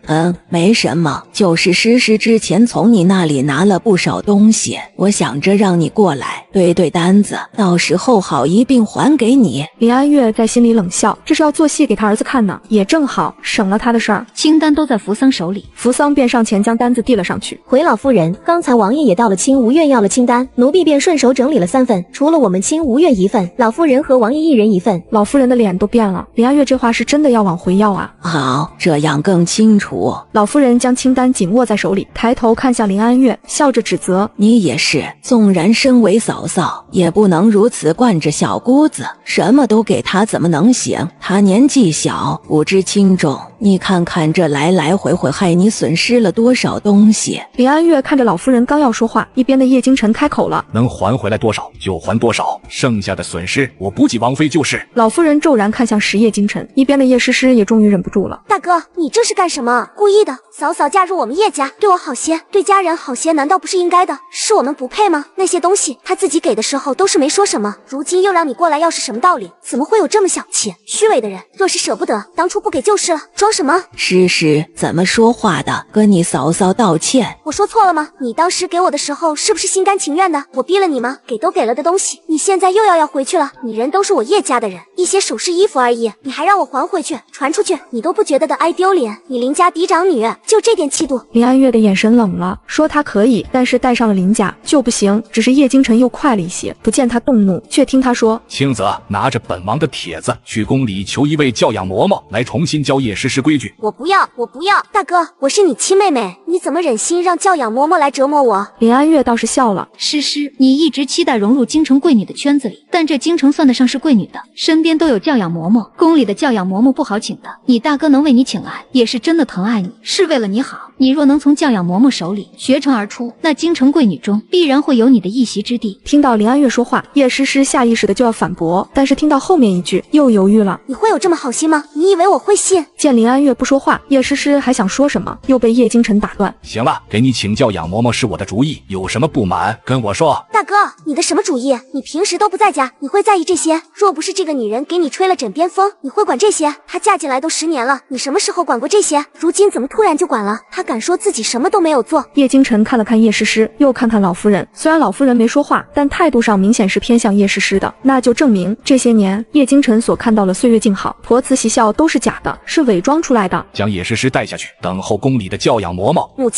没什么，就是诗诗之前从你那里拿了不少东西，我想着让你过来对对单子，到时候好一并还给你。林安月在心里冷笑，这是要做戏给他儿子看呢，也正好省了他的事儿。清单都在扶桑手里，扶桑便上前将单子递了上去。回老夫人，刚才王爷也到了清无院要了清单，奴婢便顺手整理了3份，除了我们清无院1份，老夫人和王爷1人1份。老夫人的脸都变了，林安月这话是真的要往回要啊？好，这样更清楚。老夫人将清单紧握在手里，抬头看向林安月，笑着指责：你也是，纵然身为嫂嫂，也不能如此惯着小姑子，什么都给她怎么能行？她年纪小，不知轻重，你看看这来来回回害你损失了多少东西。林安月看着老夫人刚要说话，一边的叶京晨开口了：能还回来多少就还多少，剩下的损失我补给王妃就是。老夫人骤然看向叶京晨，一边的叶诗诗也终于忍不住了：大哥，你这是干什么？故意的？嫂嫂嫁入我们叶家，对我好些，对家人好些，难道不是应该的？是我们不配吗？那些东西他自己给的时候都是没说什么，如今又让你过来，要是什么道理？怎么会有这么小气虚伪的人？若是舍不得，当初不给就是了，装什么？诗诗怎么说话的？跟你嫂嫂道歉。我说错了吗？你当时给我的时候是不是心甘情愿的？我逼了你吗？给都给了的东西，你现在又要回去了？你人都是我叶家的人，一些首饰衣服而已，你还让我还回去传出去，你都不觉得的挨丢脸？你林家嫡长女，就这点气度？林安月的眼神冷了，说她可以，但是带上了林家就不行。只是叶京晨又快了一些，不见他动怒，却听他说：青泽拿着本王的帖子去宫里求一位教养嬷嬷来重新教叶诗诗规矩。我不要，我不要！大哥，我是你亲妹妹，你怎么忍心让教养嬷嬷来折磨我？林安月倒是笑了：诗诗，你一直期待融入京城贵女的圈子里，但这京城算得上是贵女的，身边都有教养嬷嬷，宫里的教养嬷嬷不好请的，你大哥能为你请来，也是真的疼爱你，是为了你好。你若能从教养嬷嬷手里学成而出，那京城贵女中必然会有你的一席之地。听到林安月说话，叶诗诗下意识的就要反驳，但是听到后面一句又犹豫了。你会有这么好心吗？你以为我会信？见林安月不说话，叶诗诗还想说什么，又被叶京晨打断。行了，给你请教养嬷嬷是我的主意，有什么不满跟我说。大哥，你的什么主意？你平时都不在家，你会在意这些？若不是这个女人给你吹了枕边风，你会管这些？她嫁进来都10年了，你什么时候管过这些？如今怎么突然就管了？她敢说自己什么都没有做？叶京晨看了看叶诗诗，又看看老夫人，虽然老夫人没说话，但态度上明显是偏向叶诗诗的，那就证明这些年叶京晨所看到的岁月静好、婆慈喜孝都是假的，是伪装出来的。将叶诗诗带下去，等候宫里的教养嬷嬷。母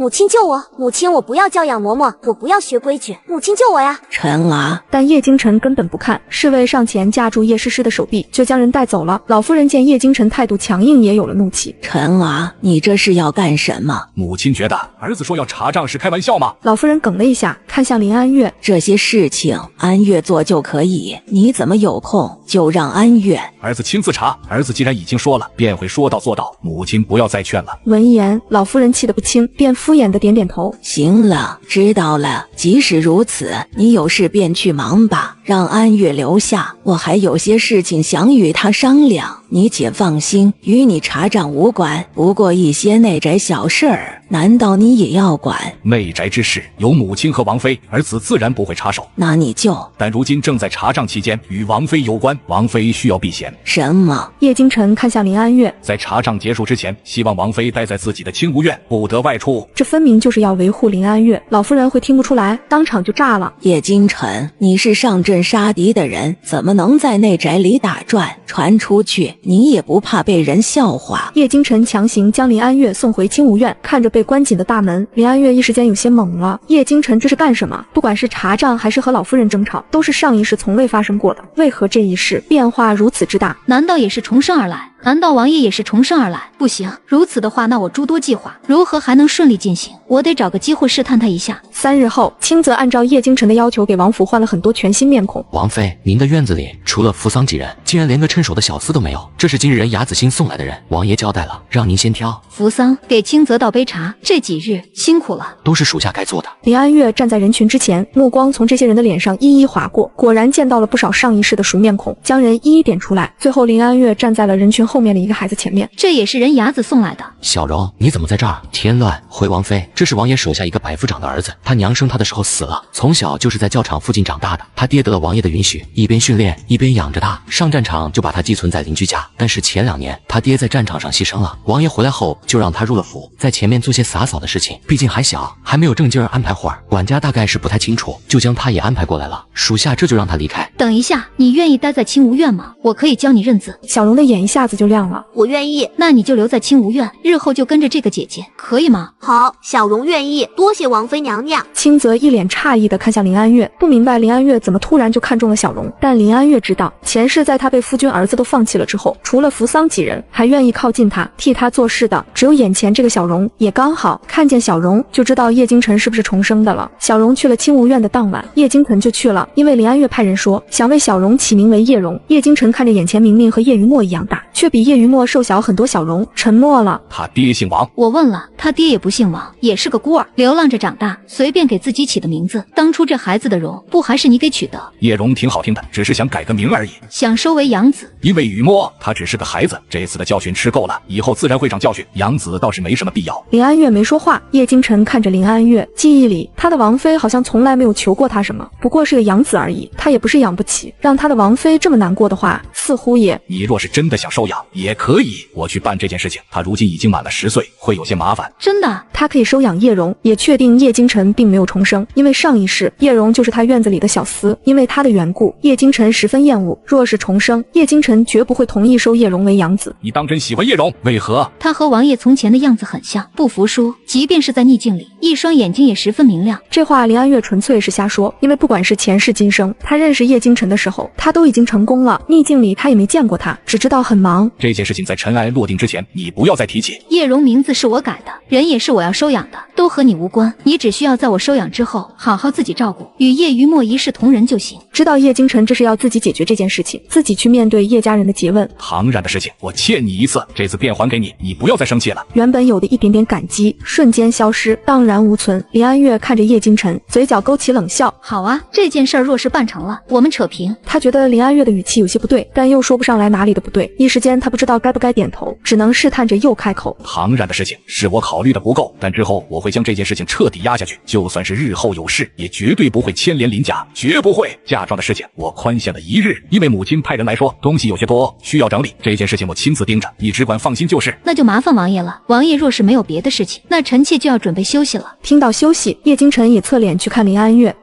亲救我！母亲，我不要教养嬷嬷，我不要学规矩，母亲救我呀！臣啊！但叶京晨根本不看，侍卫上前架住叶诗诗的手臂，就将人带走了。老夫人见叶京晨态度强硬，也有了怒气。臣啊，你这是要干什么？母亲觉得儿子说要查账是开玩笑吗？老夫人哽了一下，看向林安月，这些事情安月做就可以，你怎么有空就让安月？儿子亲自查，儿子既然已经说了，便会说到做到，母亲不要再劝了。闻言，老夫人气得不轻，便敷衍的点点头。行了，知道了。即使如此，你有事便去忙吧，让安月留下，我还有些事情想与她商量。你且放心，与你查账无关，不过一些内宅小事儿，难道你也要管？内宅之事由母亲和王妃，儿子自然不会插手。那你就……但如今正在查账期间，与王妃有关，王妃需要避嫌。什么？叶京晨看向林安月，在查账结束之前，希望王妃待在自己的清无院，不得外出。这分明就是要维护林安月，老夫人会听不出来，当场就炸了。叶京晨，你是上阵杀敌的人，怎么能在内宅里打转？传出去，你也不怕被人笑话？叶京晨强行将林安月送回清无院，看着被关紧的大门，林安月一时间有些懵了。叶京晨这是干什么？不管是查账还是和老夫人争吵，都是上一世从未发生过的，为何这一世变化如此之大？难道也是重生而来？难道王爷也是重生而来？不行，如此的话，那我诸多计划如何还能顺利进行？我得找个机会试探他一下。3日后，清泽按照叶京晨的要求给王府换了很多全新面孔。王妃，您的院子里除了扶桑几人，竟然连个趁手的小厮都没有。这是今日人雅子欣送来的人，王爷交代了，让您先挑。扶桑，给清泽倒杯茶，这几日辛苦了。都是属下该做的。林安月站在人群之前，目光从这些人的脸上一一划过，果然见到了不少上一世的熟面孔，将人一一点出来。最后，林安月站在了人群后面的一个孩子前面。这也是人雅子送来的。小柔，你怎么在这儿？添乱，回王妃，这是王爷手下一个百夫长的儿子，他娘生他的时候死了，从小就是在教场附近长大的。他爹得了王爷的允许，一边训练一边养着他，上战场就把他寄存在邻居家。但是前2年，他爹在战场上牺牲了，王爷回来后就让他入了府，在前面做些洒扫的事情，毕竟还小，还没有正经儿安排活儿，管家大概是不太清楚，就将他也安排过来了。属下这就让他离开。等一下，你愿意待在清无院吗？我可以教你认字。小荣的眼一下子就亮了，我愿意。那你就留在清无院，日后就跟着这个姐姐，可以吗？好，小荣愿意，多谢王妃娘娘。清泽一脸诧异地看向林安月，不明白林安月怎么突然就看中了小荣，但林安月知道，前世在他被夫君儿子都放弃了之后，除了扶桑几人，还愿意靠近他、替他做事的，只有眼前这个小荣。也刚好看见小荣，就知道叶京晨是不是重生的了。小荣去了清无院的当晚，叶京晨就去了，因为林安月派人说想为小荣起名为叶荣。叶京晨看着眼前明明和叶余墨一样大，却比叶余墨瘦小很多小荣，沉默了。他爹姓王。我问了，他爹也不姓王，也是个孤儿，流浪着长大，随便给自己起的名字。当初这孩子的荣，不还是你给取的？叶荣挺好听的，只是想改个名而已。想收为养子，因为雨墨他只是个孩子，这次的教训吃够了，以后自然会长教训，养子倒是没什么必要。林安月没说话，叶京晨看着林安月，记忆里他的王妃好像从来没有求过他什么，不过是个养子而已，他也不是养不起，让他的王妃这么难过的话，似乎也……你若是真的想收养，也可以，我去办这件事情。他如今已经满了10岁，会有些麻烦。真的？他可以收养叶荣，也确定叶京晨并没有重生，因为上一世叶荣就是他院子里的小厮，因为他的缘故，叶京晨十分厌恶。若是重生，叶京晨绝不会同意收叶荣为养子。你当真喜欢叶荣？为何？他和王爷从前的样子很像，不服输，即便是在逆境里，一双眼睛也十分明亮。这话林安月纯粹是瞎说，因为不管是前世今生，他认识叶京晨的时候，他都已经成功了。逆境里他也没见过他，只知道很忙。这件事情在尘埃落定之前，你不要再提起。叶荣名字是我改的，人也是我要收养的，都和你无关。你只需要在我收养之后，好好自己照顾，与叶余墨一视同仁就行。知道叶京晨这是要自己解决这件事情，自己去面对叶家人的诘问。唐然的事情，我欠你一次，这次便还给你，你不要再生气了。原本有的一点点感激，瞬间消失，荡然无存。林安月看着叶京晨，嘴角勾起冷笑。好啊，这件事儿若是办成了，我们扯平。他觉得林安月的语气有些不对，但又说不上来哪里的不对，一时间他不知道该不该点头，只能试探着又开口。唐然的事情是我考虑的不够，但之后我会将这件事情彻底压下去，就算是日后有事，也绝对不会牵连林家，绝不会。嫁妆的事情我宽限了1日，因为母亲派人来说东西有些多，需要整理，这件事情我亲自盯着，你只管放心就是。那就麻烦王爷了。王爷若是没有别的事情，那臣妾就要准备休息了。听到休息，叶京晨也侧脸去看林安月。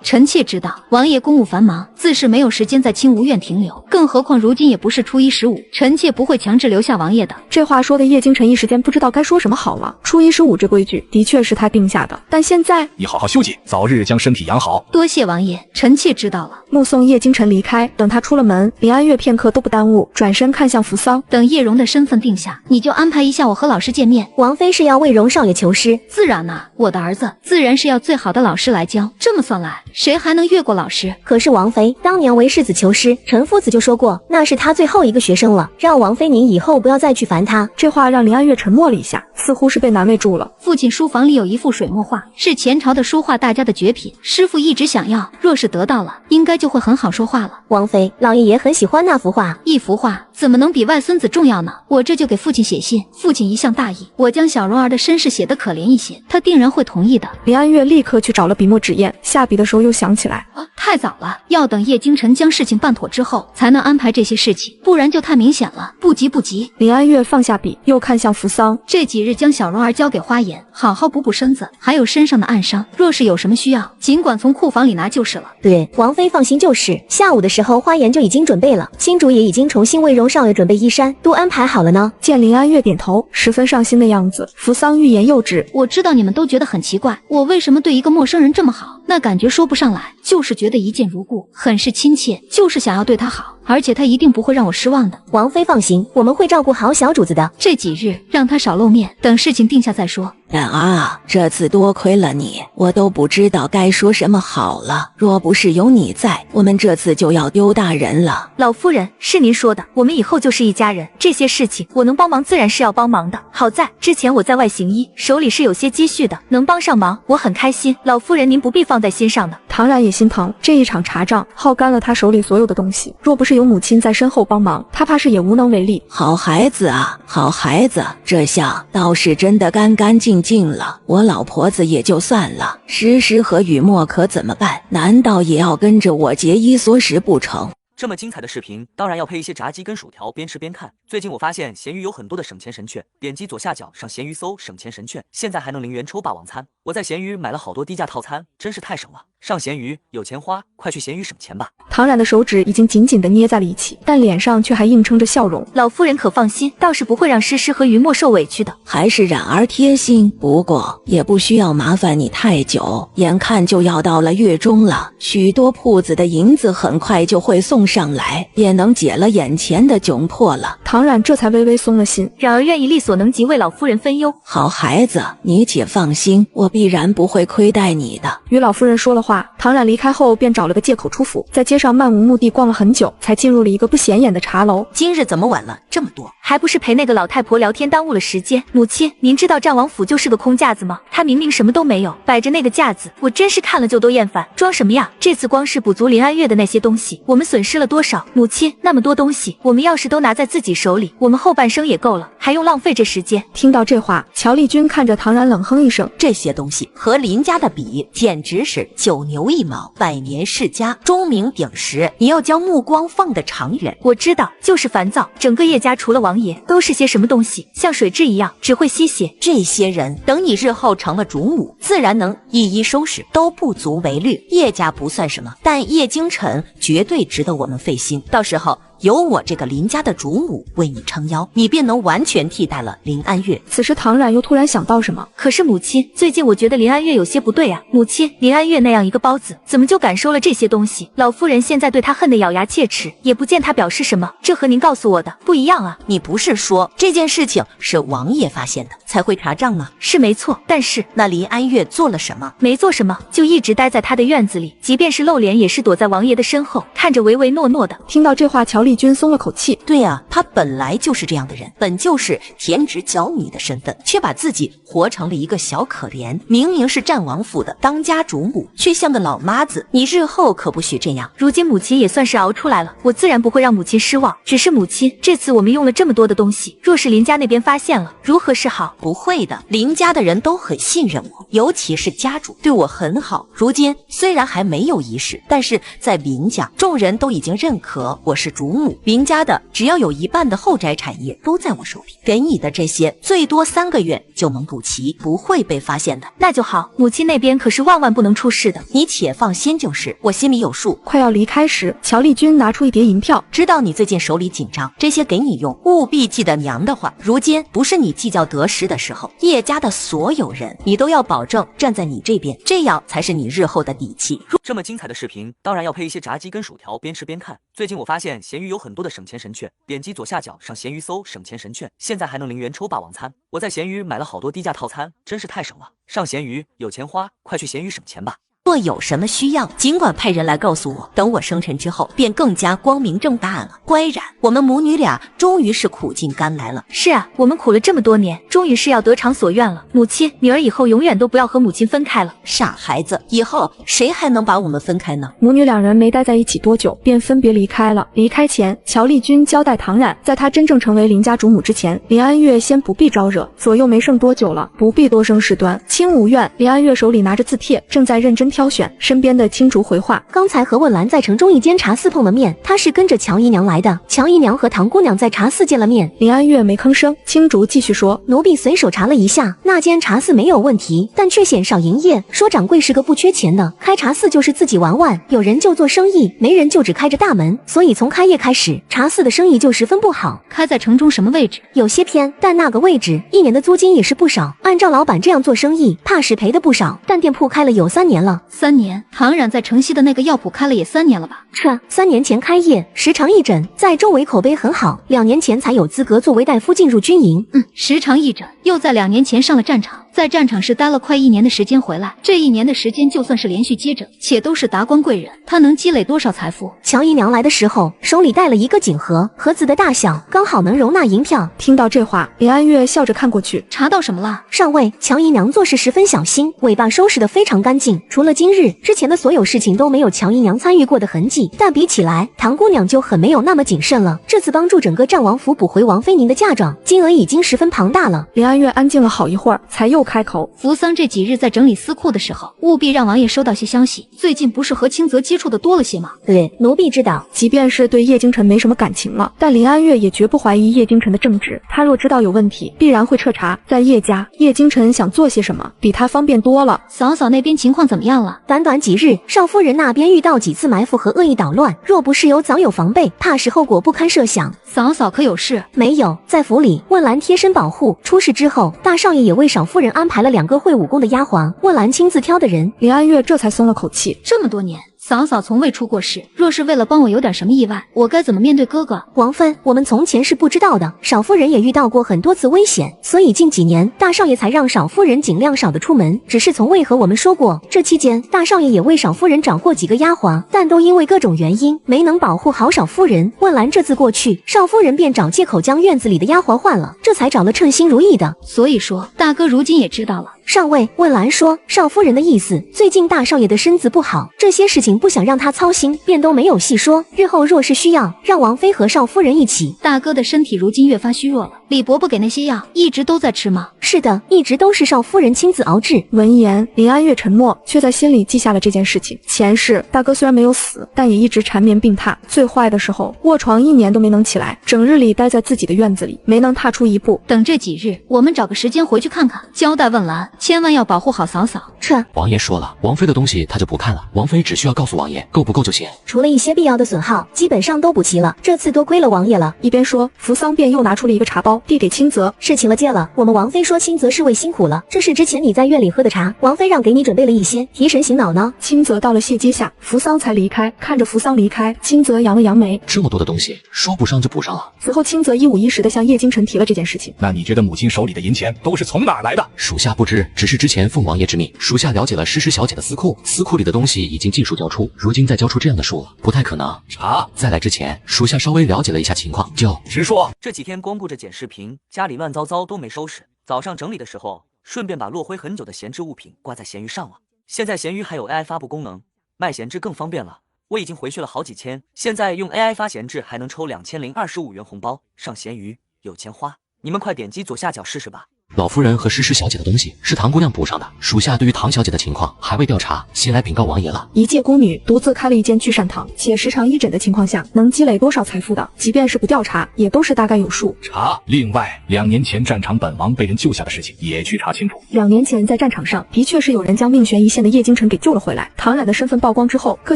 臣妾知道王爷公务繁忙，自是没有时间在清无院停留，更何况如今也不是初一15，臣妾不会强制留下王爷的。这话说的叶京晨一时间不知道该说什么好了。初一15这规矩的确是他定下的，但现在你好好休息，早日将身体养好。多谢王爷，臣妾知道了。目送叶京晨离开，等他出了门，林安月片刻都不耽误，转身看向扶桑。等叶荣的身份定下，你就安排一下我和老师见面。王妃是要为荣少爷求师，自然啊，我的儿子自然是要最好的老师来教。这么算来，谁还能越过老师？可是王妃当年为世子求师，陈夫子就说过，那是他最后一个学生了，让王妃您以后不要再去烦他。这话让林安月沉默了一下，似乎是被难为住了。父亲书房里有一幅水墨画，是前朝的书画大家的绝品，师父一直想要，若是得到了，应该就会很好说话了。王妃，老爷也很喜欢那幅画。一幅画怎么能比外孙子重要呢？我这就给父亲写信，父亲一向大义，我将小蓉儿的身世写得可怜一些，他定然会同意的。林安月立刻去找了笔墨纸砚，下笔的时候又想起来，太早了，要等叶京晨将事情办妥之后，才能安排这些事情，不然就太明显了，不急不急。林安月放下笔，又看向扶桑，这几日将小蓉儿交给花颜，好好补补身子，还有身上的暗伤，若是有什么需要，尽管从库房里拿就是了。对，王妃放心就是。下午的时候，花颜就已经准备了，新主也已经重新为荣少爷准备衣衫，都安排好了呢。见林安月点头，十分上心的样子，扶桑欲言又止。我知道你们都觉得很奇怪，我为什么对一个陌生人这么好，那感觉说不上来，就是觉得一见如故，很是亲切，就是想要对他好，而且他一定不会让我失望的。王妃放心，我们会照顾好小主子的。这几日让他少露面，等事情定下再说。然而这次多亏了你，我都不知道该说什么好了。若不是有你在，我们这次就要丢大人了。老夫人，是您说的，我们以后就是一家人，这些事情我能帮忙自然是要帮忙的。好在之前我在外行医，手里是有些积蓄的，能帮上忙我很开心。老夫人您不必放在心上的。唐然也心疼，这一场查账耗干了他手里所有的东西，若不是有母亲在身后帮忙，他怕是也无能为力。好孩子啊，好孩子，这下倒是真的干干净净了。我老婆子也就算了，诗诗和雨墨可怎么办？难道也要跟着我节衣缩食不成？这么精彩的视频，当然要配一些炸鸡跟薯条，边吃边看。最近我发现闲鱼有很多的省钱神券，点击左下角上闲鱼搜省钱神券，现在还能0元抽霸王餐。我在闲鱼买了好多低价套餐，真是太省了。上闲鱼有钱花，快去闲鱼省钱吧。唐冉的手指已经紧紧地捏在了一起，但脸上却还硬撑着笑容。老夫人可放心，倒是不会让诗诗和于墨受委屈的。还是冉儿贴心，不过也不需要麻烦你太久，眼看就要到了月中了，许多铺子的银子很快就会送上来，也能解了眼前的窘迫了。唐冉这才微微松了心，冉儿愿意力所能及为老夫人分忧。好孩子，你且放心，我必然不会亏待你的。与老夫人说了话，唐冉离开后便找了个借口出府，在街上漫无目的逛了很久，才进入了一个不显眼的茶楼。今日怎么晚了这么多？还不是陪那个老太婆聊天耽误了时间。母亲，您知道战王府就是个空架子吗？他明明什么都没有，摆着那个架子，我真是看了就都厌烦。装什么呀？这次光是补足林安月的那些东西，我们损失了多少？母亲，那么多东西，我们要是都拿在自己手里，我们后半生也够了，还用浪费这时间？听到这话，乔丽君看着唐冉冷哼一声，这些东西和林家的比，简直是九牛一毛，百年世家，钟鸣鼎食。你要将目光放得长远。我知道，就是烦躁。整个叶家除了王爷，都是些什么东西？像水蛭一样，只会吸血。这些人，等你日后成了主母，自然能一一收拾，都不足为虑。叶家不算什么，但叶京晨绝对值得我们费心。到时候有我这个林家的主母为你撑腰，你便能完全替代了林安月。此时唐冉又突然想到什么，可是母亲，最近我觉得林安月有些不对啊。母亲，林安月那样一个包子，怎么就敢收了这些东西？老夫人现在对他恨得咬牙切齿，也不见他表示什么，这和您告诉我的不一样啊。你不是说这件事情是王爷发现的才会查账吗？是没错，但是那林安月做了什么？没做什么，就一直待在他的院子里，即便是露脸也是躲在王爷的身后，看着唯唯诺诺的。听到这话，乔丽君松了口气。对啊，他本来就是这样的人，本就是田植娇女的身份，却把自己活成了一个小可怜。明明是战王府的当家主母，却像个老妈子。你日后可不许这样。如今母亲也算是熬出来了，我自然不会让母亲失望。只是母亲，这次我们用了这么多的东西，若是林家那边发现了，如何是好？不会的，林家的人都很信任我，尤其是家主对我很好。如今虽然还没有仪式，但是在林家，众人都已经认可我是主母。林家的只要有一半的后宅产业都在我手里，给你的这些最多3个月就能补齐，不会被发现的。那就好，母亲那边可是万万不能出事的。你且放心就是，我心里有数。快要离开时，乔丽君拿出一叠银票，知道你最近手里紧张，这些给你用，务必记得娘的话。如今不是你计较得失的时候，叶家的所有人，你都要保证站在你这边，这样才是你日后的底气。这么精彩的视频，当然要配一些炸鸡跟薯条，边吃边看。最近我发现闲鱼有很多的省钱神券，点击左下角上闲鱼搜省钱神券，现在还能0元抽霸王餐。我在闲鱼买了好多低价套餐，真是太省了。上闲鱼有钱花，快去闲鱼省钱吧。若有什么需要，尽管派人来告诉我，等我生辰之后，便更加光明正大了。乖冉，我们母女俩终于是苦尽甘来了。是啊，我们苦了这么多年，终于是要得偿所愿了。母亲，女儿以后永远都不要和母亲分开了。傻孩子，以后谁还能把我们分开呢？母女两人没待在一起多久，便分别离开了。离开前，乔丽君交代唐冉，在她真正成为林家主母之前，林安月先不必招惹。左右没剩多久了，不必多生事端。清无院，林安月手里拿着字帖，正在认真挑选。身边的青竹回话，刚才和问兰在城中一间茶肆碰了面，她是跟着乔姨娘来的。乔姨娘和唐姑娘在茶肆见了面。林安月没吭声。青竹继续说，奴婢随手查了一下，那间茶肆没有问题，但却鲜少营业。说掌柜是个不缺钱的，开茶肆就是自己玩玩，有人就做生意，没人就只开着大门，所以从开业开始，茶肆的生意就十分不好。开在城中什么位置？有些偏，但那个位置1年的租金也是不少。按照老板这样做生意，怕是赔的不少。但店铺开了有3年了。3年？唐冉在城西的那个药铺开了也3年了吧？3年前开业，时常义诊，在周围口碑很好。2年前才有资格作为大夫进入军营。时常义诊，又在2年前上了战场。在战场时待了快1年的时间回来，这1年的时间就算是连续接着，且都是达官贵人，他能积累多少财富？乔姨娘来的时候，手里带了一个锦盒，盒子的大小刚好能容纳银票。听到这话，林安月笑着看过去，查到什么了？上尉，乔姨娘做事十分小心，尾巴收拾得非常干净，除了今日之前的所有事情都没有乔姨娘参与过的痕迹。但比起来，唐姑娘就很没有那么谨慎了。这次帮助整个战王府补回王妃您的嫁妆，金额已经十分庞大了。林安月安静了好一会儿，才又开口：扶桑这几日在整理司库的时候，务必让王爷收到些消息。最近不是和清泽接触的多了些吗？对，奴婢知道。即便是对叶京晨没什么感情了，但林安月也绝不怀疑叶京晨的正直。他若知道有问题，必然会彻查。在叶家，叶京晨想做些什么，比他方便多了。嫂嫂那边情况怎么样了？短短几日，少夫人那边遇到几次埋伏和恶意捣乱，若不是有早有防备，怕是后果不堪设想。嫂嫂可有事？没有，在府里，问兰贴身保护。出事之后，大少爷也为少夫人安排了2个会武功的丫鬟，问兰亲自挑的人。林安月这才松了口气。这么多年，嫂嫂从未出过事，若是为了帮我有点什么意外，我该怎么面对哥哥？王芬，我们从前是不知道的，少夫人也遇到过很多次危险，所以近几年大少爷才让少夫人尽量少的出门，只是从未和我们说过。这期间，大少爷也为少夫人找过几个丫鬟，但都因为各种原因没能保护好少夫人。问兰这次过去，少夫人便找借口将院子里的丫鬟换了，这才找了称心如意的。所以说，大哥如今也知道了。上尉，问兰说，少夫人的意思，最近大少爷的身子不好，这些事情不想让他操心，便都没有细说。日后若是需要，让王妃和少夫人一起。大哥的身体如今越发虚弱了，李伯伯给那些药一直都在吃吗？是的，一直都是少夫人亲自熬制。闻言，林安月沉默，却在心里记下了这件事情。前世大哥虽然没有死，但也一直缠绵病榻，最坏的时候卧床1年都没能起来，整日里待在自己的院子里，没能踏出一步。等这几日，我们找个时间回去看看，交代问兰，千万要保护好嫂嫂。撤。王爷说了，王妃的东西他就不看了，王妃只需要告诉王爷够不够就行。除了一些必要的损耗，基本上都补齐了。这次多亏了王爷了。一边说，扶桑便又拿出了一个茶包，递给清泽。事情了戒了，我们王妃说清泽侍卫辛苦了，这是之前你在院里喝的茶，王妃让给你准备了一些，提神醒脑呢。清泽到了谢阶下，扶桑才离开。看着扶桑离开，清泽扬了扬眉，这么多的东西，说补上就补上了。此后，清泽一五一十地向叶京晨提了这件事情。那你觉得母亲手里的银钱都是从哪儿来的？属下不知，只是之前奉王爷之命，属下了解了诗诗小姐的司库，司库里的东西已经尽数交出，如今再交出这样的数，不太可能。查，在来之前，属下稍微了解了一下情况，就直说。这几天光顾着剪视频，家里乱糟糟都没收拾。早上整理的时候，顺便把落灰很久的闲置物品挂在闲鱼上了。现在闲鱼还有 AI 发布功能，卖闲置更方便了。我已经回去了好几千，现在用 AI 发闲置还能抽2025元红包，上闲鱼有钱花。你们快点击左下角试试吧。老夫人和诗诗小姐的东西是唐姑娘补上的，属下对于唐小姐的情况还未调查，先来禀告王爷了。一介宫女独自开了一间聚善堂，且时常医诊的情况下，能积累多少财富的，即便是不调查，也都是大概有数。查。另外，2年前战场本王被人救下的事情也去查清楚。2年前在战场上，的确是有人将命悬一线的叶京晨给救了回来。唐冉的身份曝光之后，各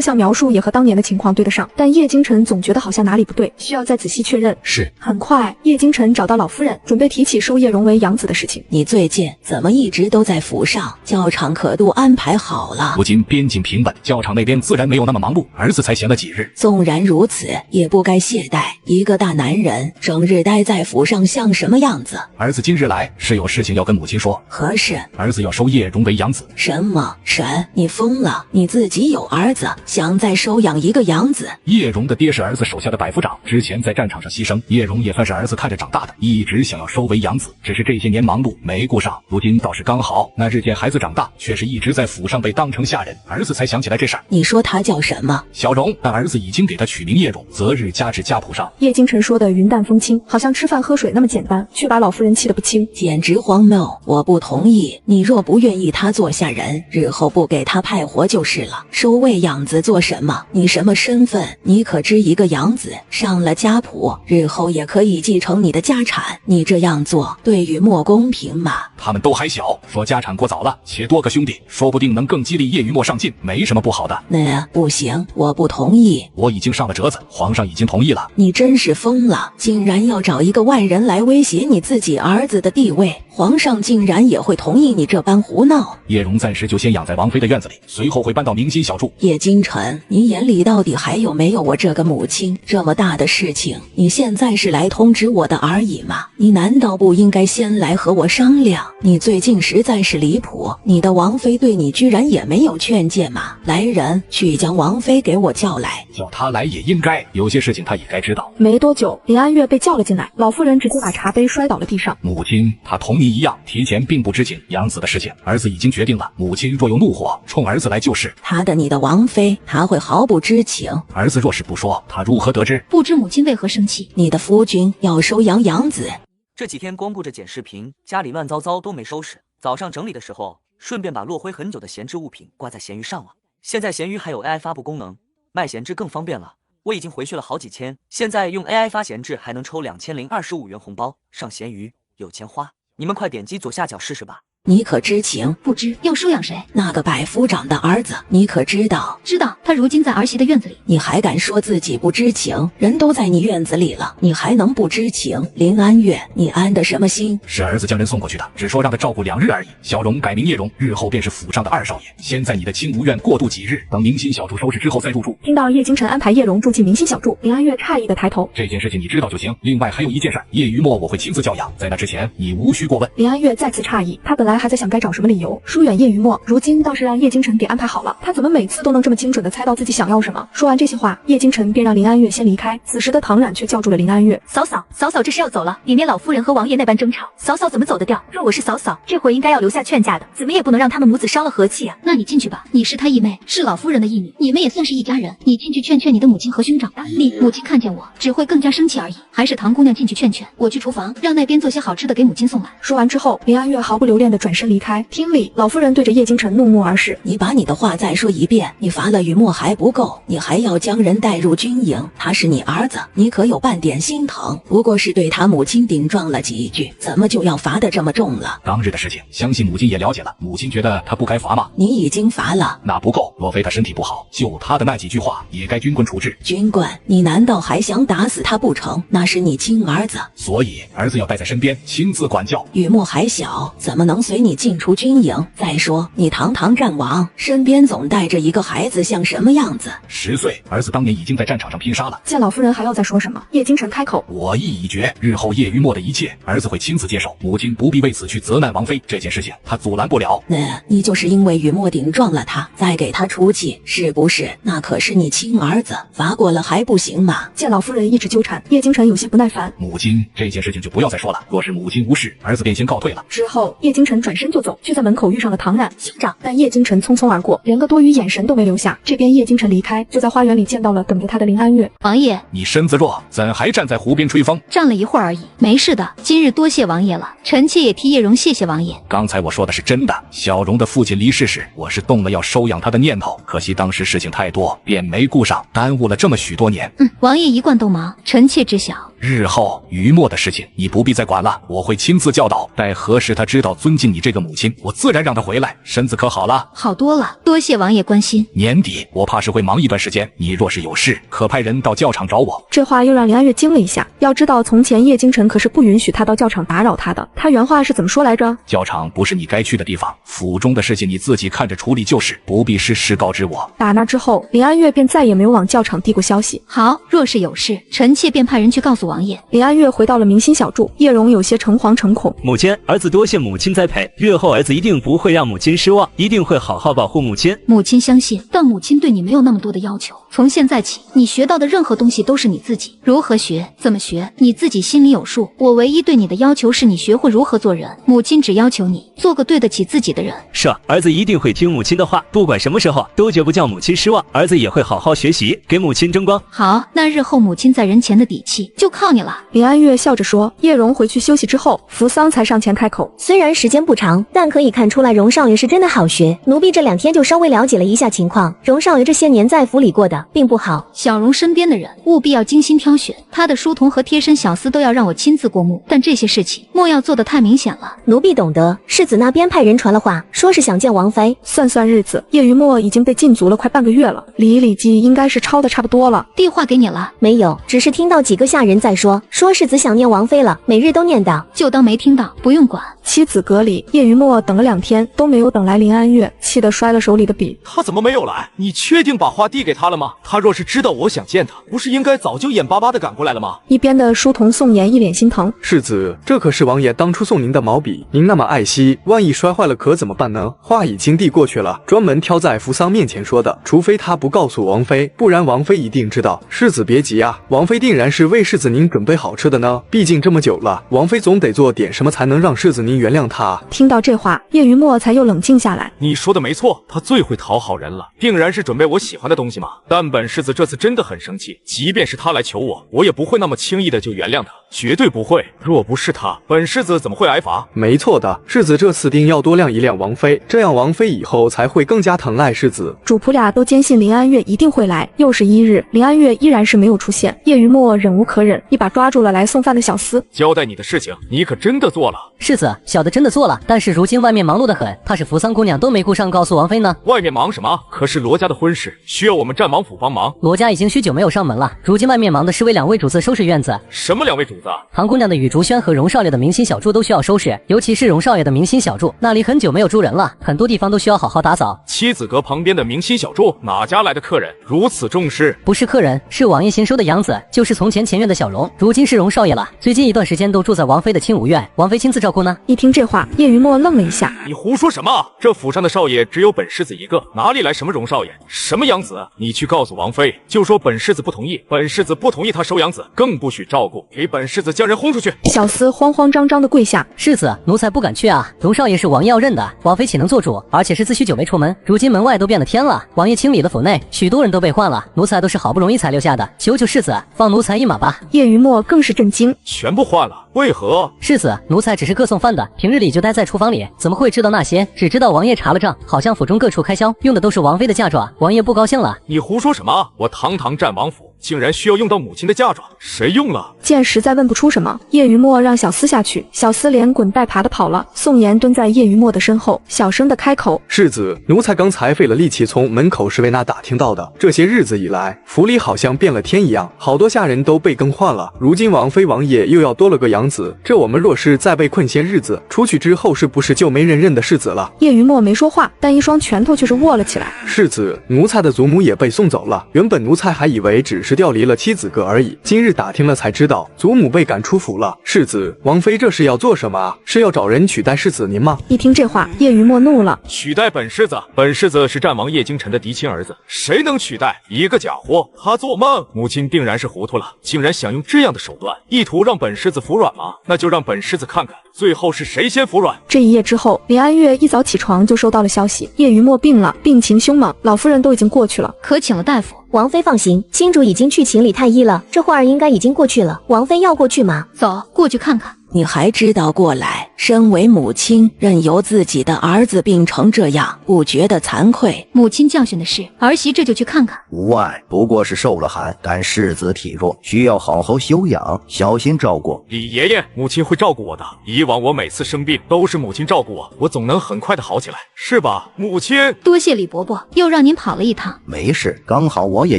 项描述也和当年的情况对得上，但叶京晨总觉得好像哪里不对，需要再仔细确认。是。很快，叶京晨找到老夫人，准备提起收叶荣为养子的事情。你最近怎么一直都在府上？教场可都安排好了。如今边境平稳，教场那边自然没有那么忙碌，儿子才闲了几日。纵然如此，也不该懈怠。一个大男人整日待在府上像什么样子？儿子今日来是有事情要跟母亲说。何事？儿子要收叶荣为养子。什么？神，你疯了？你自己有儿子，想再收养一个养子？叶荣的爹是儿子手下的百夫长，之前在战场上牺牲，叶荣也算是儿子看着长大的，一直想要收为养子，只是这些年忙碌没顾上。如今倒是刚好，那日见孩子长大，却是一直在府上被当成下人，儿子才想起来这事儿。你说他叫什么？小荣，但儿子已经给他取名叶荣，择日加至家谱上。叶京晨说的云淡风轻，好像吃饭喝水那么简单，却把老夫人气得不轻，简直荒谬！我不同意。你若不愿意他做下人，日后不给他派活就是了。收为养子做什么？你什么身份？你可知一个养子上了家谱，日后也可以继承你的家产。你这样做对于莫公平嘛？他们都还小，说家产过早了，且多个兄弟，说不定能更激励叶雨墨上进，没什么不好的。那不行，我不同意。我已经上了折子，皇上已经同意了。你真是疯了，竟然要找一个外人来威胁你自己儿子的地位，皇上竟然也会同意你这般胡闹。叶荣暂时就先养在王妃的院子里，随后会搬到明心小筑。叶京晨，你眼里到底还有没有我这个母亲？这么大的事情，你现在是来通知我的而已吗？你难道不应该先来和我商量，你最近实在是离谱，你的王妃对你居然也没有劝诫吗？来人，去将王妃给我叫来。叫她来也应该，有些事情她也该知道。没多久，林安月被叫了进来，老夫人直接把茶杯摔倒了地上。母亲，她同你一样，提前并不知情养子的事情，儿子已经决定了。母亲若有怒火，冲儿子来就是。你的王妃，她会毫不知情。儿子若是不说，她如何得知？不知母亲为何生气。你的夫君要收养养子。这几天光顾着剪视频，家里乱糟糟都没收拾。早上整理的时候，顺便把落灰很久的闲置物品挂在闲鱼上了。现在闲鱼还有 AI 发布功能，卖闲置更方便了。我已经回去了好几千，现在用 AI 发闲置还能抽2025元红包，上闲鱼有钱花。你们快点击左下角试试吧。你可知情？不知。要收养谁？那个百夫长的儿子，你可知道？知道，他如今在儿媳的院子里。你还敢说自己不知情？人都在你院子里了，你还能不知情？林安月，你安的什么心？是儿子将人送过去的，只说让他照顾2日而已。小荣改名叶荣，日后便是府上的2少爷。先在你的青无院过渡几日，等明心小筑收拾之后再入住。听到叶京晨安排叶荣住进明心小筑，林安月诧异的抬头。这件事情你知道就行。另外还有一件事，叶余墨我会亲自教养，在那之前你无需过问。林安月再次诧异，他本来还在想该找什么理由疏远叶余墨，如今倒是让叶京晨给安排好了。他怎么每次都能这么精准的猜到自己想要什么？说完这些话，叶京晨便让林安月先离开。此时的唐冉却叫住了林安月。嫂嫂，嫂嫂这是要走了，里面老夫人和王爷那般争吵，嫂嫂怎么走得掉？若我是嫂嫂，这会儿应该要留下劝架的，怎么也不能让他们母子伤了和气啊。那你进去吧，你是他义妹，是老夫人的义女，你们也算是一家人。你进去劝劝你的母亲和兄长。你母亲看见我只会更加生气而已，还是唐姑娘进去劝劝。我去厨房让那边做些好吃的给母亲送来。说完之后，林安月毫不留恋的转身离开。厅里，老夫人对着叶京晨怒目而视。你把你的话再说一遍，你罚了余墨还不够，你还要将人带入军营。他是你儿子，你可有半点心疼？不过是对他母亲顶撞了几句，怎么就要罚得这么重了？当日的事情，相信母亲也了解了。母亲觉得他不该罚吗？你已经罚了，那不够。若非他身体不好，就他的那几句话，也该军棍处置。军棍？你难道还想打死他不成？那是你亲儿子，所以儿子要带在身边，亲自管教。余墨还小，怎么能随你进出军营？再说你堂堂战王，身边总带着一个孩子，像什么样子？10岁，儿子当年已经在战场上拼杀了。见老夫人还要再说什么，叶京晨开口：我意已决，日后叶余墨的一切，儿子会亲自接手。母亲不必为此去责难王妃，这件事情他阻拦不了。你就是因为余墨顶撞了他，再给他出气，是不是？那可是你亲儿子，罚过了还不行吗？见老夫人一直纠缠，叶京晨有些不耐烦。母亲，这件事情就不要再说了。若是母亲无事，儿子便先告退了。之后，叶京晨转身就走，却在门口遇上了唐冉兄长。但叶京晨匆匆而过，连个多余眼神都没留下。这边叶京晨离开，就在花园里见到了等着他的林安月。王爷，你身子弱，怎还站在湖边吹风？站了一会儿而已，没事的。今日多谢王爷了，臣妾也替叶荣谢谢王爷。刚才我说的是真的。小荣的父亲离世时，我是动了要收养他的念头，可惜当时事情太多，便没顾上，耽误了这么许多年。王爷一贯都忙，臣妾知晓。日后余墨的事情你不必再管了，我会亲自教导。待何时他知道尊敬你这个母亲，我自然让他回来。身子可好了？好多了，多谢王爷关心。年底我怕是会忙一段时间，你若是有事，可派人到教场找我。这话又让林安月惊了一下。要知道从前叶京晨可是不允许他到教场打扰他的。他原话是怎么说来着？教场不是你该去的地方，府中的事情你自己看着处理就是，不必事事告知我。打那之后，林安月便再也没有往教场递过消息。好，若是有事，臣妾便派人去告诉王爷。林安月回到了明心小筑，叶荣有些诚惶诚恐。母亲，儿子多谢母亲栽培，日后儿子一定不会让母亲失望，一定会好好保护母亲。母亲相信，但母亲对你没有那么多的要求。从现在起，你学到的任何东西都是你自己，如何学，怎么学，你自己心里有数。我唯一对你的要求是你学会如何做人。母亲只要求你做个对得起自己的人。是啊，儿子一定会听母亲的话，不管什么时候都绝不叫母亲失望。儿子也会好好学习，给母亲争光。好，那日后母亲在人前的底气就靠你了。林安月笑着说。叶荣回去休息之后，扶桑才上前开口。虽然时间不长，但可以看出来荣少爷是真的好学。奴婢这2天就稍微了解了一下情况，荣少爷这些年在府里过得并不好。小荣身边的人务必要精心挑选，他的书童和贴身小厮都要让我亲自过目，但这些事情莫要做得太明显了。奴婢懂得，世子那边派人传了话，说是想见王妃。算算日子，叶余墨已经被禁足了快半个月了，礼礼记应该是抄的差不多了。递话给你了？没有，只是听到几个下人在说世子想念王妃了，每日都念叨，就当没听到，不用管。妻子阁里，里，叶云墨等了2天都没有等来林安月，气得摔了手里的笔。他怎么没有来？你确定把花递给他了吗？他若是知道我想见他，不是应该早就眼巴巴的赶过来了吗？一边的书童宋妍一脸心疼。世子，这可是王爷当初送您的毛笔，您那么爱惜，万一摔坏了可怎么办呢？话已经递过去了，专门挑在扶桑面前说的，除非他不告诉王妃，不然王妃一定知道。世子别急啊，王妃定然是为世子您准备好吃的呢，毕竟这么久了，王妃总得做点什么才能让世子您原谅她。听到这话，叶云墨才又冷静下来。你说的没错，他最会讨好人了，定然是准备我喜欢的东西嘛。但本世子这次真的很生气，即便是他来求我，我也不会那么轻易的就原谅他，绝对不会。若不是他，本世子怎么会挨罚？没错的，世子这次定要多谅一谅王妃，这样王妃以后才会更加疼爱世子。主仆俩都坚信林安月一定会来。又是1日，林安月依然是没有出现。叶云墨忍无可忍，一把抓住了来送饭的小厮。交代你的事情，你可真的做了？世子，小的真的做了，但是如今外面忙碌得很，怕是扶桑姑娘都没顾上告诉王妃呢。外面忙什么？可是罗家的婚事需要我们战王府帮忙。罗家已经许久没有上门了，如今外面忙的是为2位主子收拾院子。什么2位主子？唐姑娘的雨竹轩和荣少爷的明心小筑都需要收拾，尤其是荣少爷的明心小筑，那里很久没有住人了，很多地方都需要好好打扫。妻子阁旁边的明心小筑，哪家来的客人如此重视？不是客人，是王爷新收的养子，就是从前院的小荣，如今是荣少爷了。最近一段时间都住在王妃的清芜院，王妃亲自照顾呢。一听这话，叶云墨愣了一下。你胡说什么？这府上的少爷只有本世子一个，哪里来什么荣少爷，什么养子？你去告诉王妃，就说本世子不同意，本世子不同意他收养子，更不许照顾，给本世子将人轰出去。小厮慌慌张张的跪下。世子，奴才不敢去啊，荣少爷是王爷要认的，王妃岂能做主？而且是自许久没出门，如今门外都变了天了，王爷清理了府内，许多人都被换了，奴才都是好不容易才留下的，求求世子放奴才一马吧。叶云墨更是震惊，全部换了，为何？世子，奴才只是各送饭的，平日里就待在厨房里，怎么会知道那些？只知道王爷查了账，好像府中各处开销用的都是王妃的嫁妆，王爷不高兴了。你胡说什么？我堂堂战王府竟然需要用到母亲的嫁妆，谁用了？见实在问不出什么，叶云墨让小厮下去，小厮连滚带爬的跑了。宋妍蹲在叶云墨的身后，小声的开口：世子，奴才刚才费了力气从门口侍卫那打听到的，这些日子以来，府里好像变了天一样，好多下人都被更换了，如今王妃王爷又要多了个养子，这我们若是再被困些日子，出去之后是不是就没人认的世子了？叶云墨没说话，但一双拳头却是握了起来。世子，奴才的祖母也被送走了，原本奴才还以为只是调离了妻子阁而已，今日打听了才知道，祖母被赶出府了。世子，王妃这是要做什么啊？是要找人取代世子您吗？一听这话，叶云墨怒了，取代本世子？本世子是战王叶京辰的嫡亲儿子，谁能取代？一个假货！他做梦！母亲定然是糊涂了，竟然想用这样的手段，意图让本世子服软吗？那就让本世子看看，最后是谁先服软。这一夜之后，林安月一早起床就收到了消息，叶云墨病了，病情凶猛，老夫人都已经过去了，可请了大夫。王妃放心，新主已经去请李太医了，这会儿应该已经过去了。王妃要过去吗？走，过去看看。你还知道过来，身为母亲，任由自己的儿子病成这样，不觉得惭愧？母亲教训的是，儿媳这就去看看。无碍，不过是受了寒，但世子体弱，需要好好休养，小心照顾。李爷爷，母亲会照顾我的。以往我每次生病都是母亲照顾我，我总能很快的好起来，是吧，母亲？多谢李伯伯，又让您跑了一趟。没事，刚好我也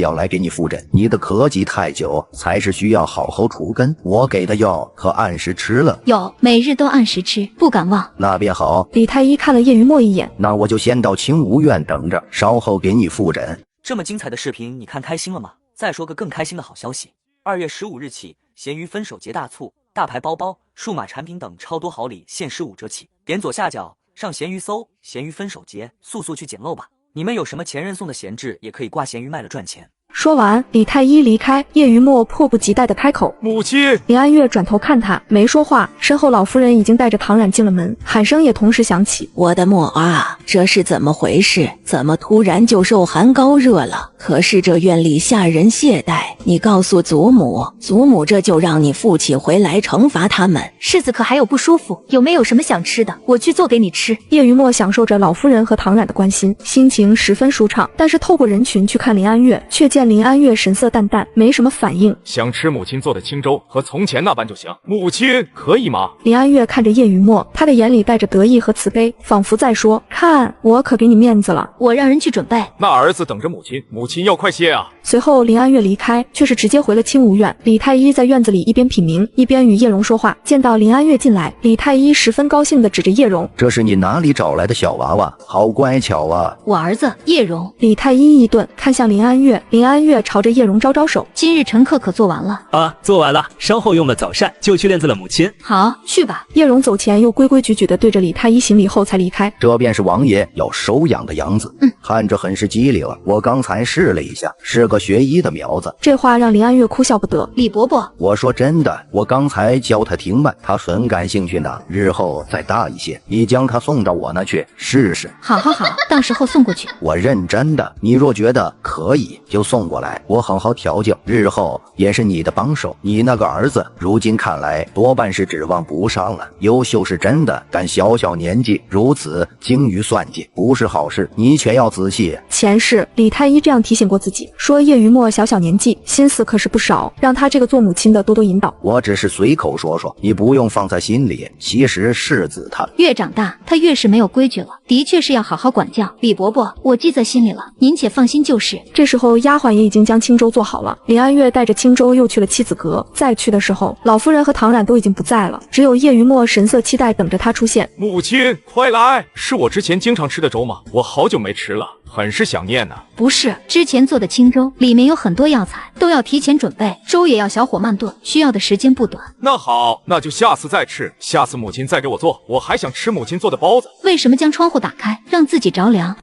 要来给你复诊。你的咳疾太久，才是需要好好除根。我给的药可按时吃了？有，每日都按时吃，不敢忘。那便好。李太医看了叶云墨一眼，那我就先到清芜院等着，稍后给你复诊。这么精彩的视频，你看开心了吗？再说个更开心的好消息，2月15日起，闲鱼分手节大促，大牌包包、数码产品等超多好礼限时5折起。点左下角上闲鱼搜闲鱼分手节，速速去捡漏吧！你们有什么前任送的闲置，也可以挂闲鱼卖了赚钱。说完，李太医离开，叶云墨迫不及待地开口：母亲。林安月转头看他，没说话。身后老夫人已经带着唐冉进了门，喊声也同时响起：我的墨儿，这是怎么回事？怎么突然就受寒高热了？可是这院里下人懈怠，你告诉祖母，祖母这就让你父亲回来惩罚他们。世子可还有不舒服？有没有什么想吃的？我去做给你吃。叶云墨享受着老夫人和唐冉的关心，心情十分舒畅。但是透过人群去看林安月，却见林安月神色淡淡，没什么反应。想吃母亲做的清粥，和从前那般就行。母亲，可以吗？林安月看着叶云墨，他的眼里带着得意和慈悲，仿佛在说：看，我可给你面子了。我让人去准备。那儿子等着母亲，母亲亲要快些啊！随后林安月离开，却是直接回了清无院。李太医在院子里一边品茗，一边与叶蓉说话。见到林安月进来，李太医十分高兴地指着叶蓉：“这是你哪里找来的小娃娃？好乖巧啊！”我儿子叶蓉。李太医一顿，看向林安月，林安月朝着叶蓉招招手：“今日晨课可做完了？”啊，做完了，稍后用了早膳，就去练字了。母亲，好，去吧。叶蓉走前又规规矩矩地对着李太医行礼后才离开。这便是王爷要收养的养子，看着很是机灵啊。我刚才试了一下，是个学医的苗子。这话让林安月哭笑不得。李伯伯，我说真的，我刚才教他挺慢，他很感兴趣呢。日后再大一些，你将他送到我那去试试。好好好，到时候送过去。我认真的，你若觉得可以，就送过来，我好好调教，日后也是你的帮手。你那个儿子，如今看来多半是指望不上了。优秀是真的，但小小年纪如此精于算计，不是好事，你却要仔细。前世李太医这样提醒过自己，说叶于墨小小年纪，心思可是不少，让他这个做母亲的多多引导。我只是随口说说，你不用放在心里。其实世子他越长大，他越是没有规矩了，的确是要好好管教。李伯伯，我记在心里了，您且放心就是。这时候丫鬟也已经将青粥做好了，林安月带着青粥又去了妻子阁。再去的时候，老夫人和唐冉都已经不在了，只有叶于墨神色期待等着他出现。母亲，快来！是我之前经常吃的粥吗？我好久没吃了，很是想念呢。不是，之前做的青粥里面有很多药材，都要提前准备，粥也要小火慢炖，需要的时间不短。那好，那就下次再吃，下次母亲再给我做，我还想吃母亲做的包子。为什么将窗户打开，让自己着凉？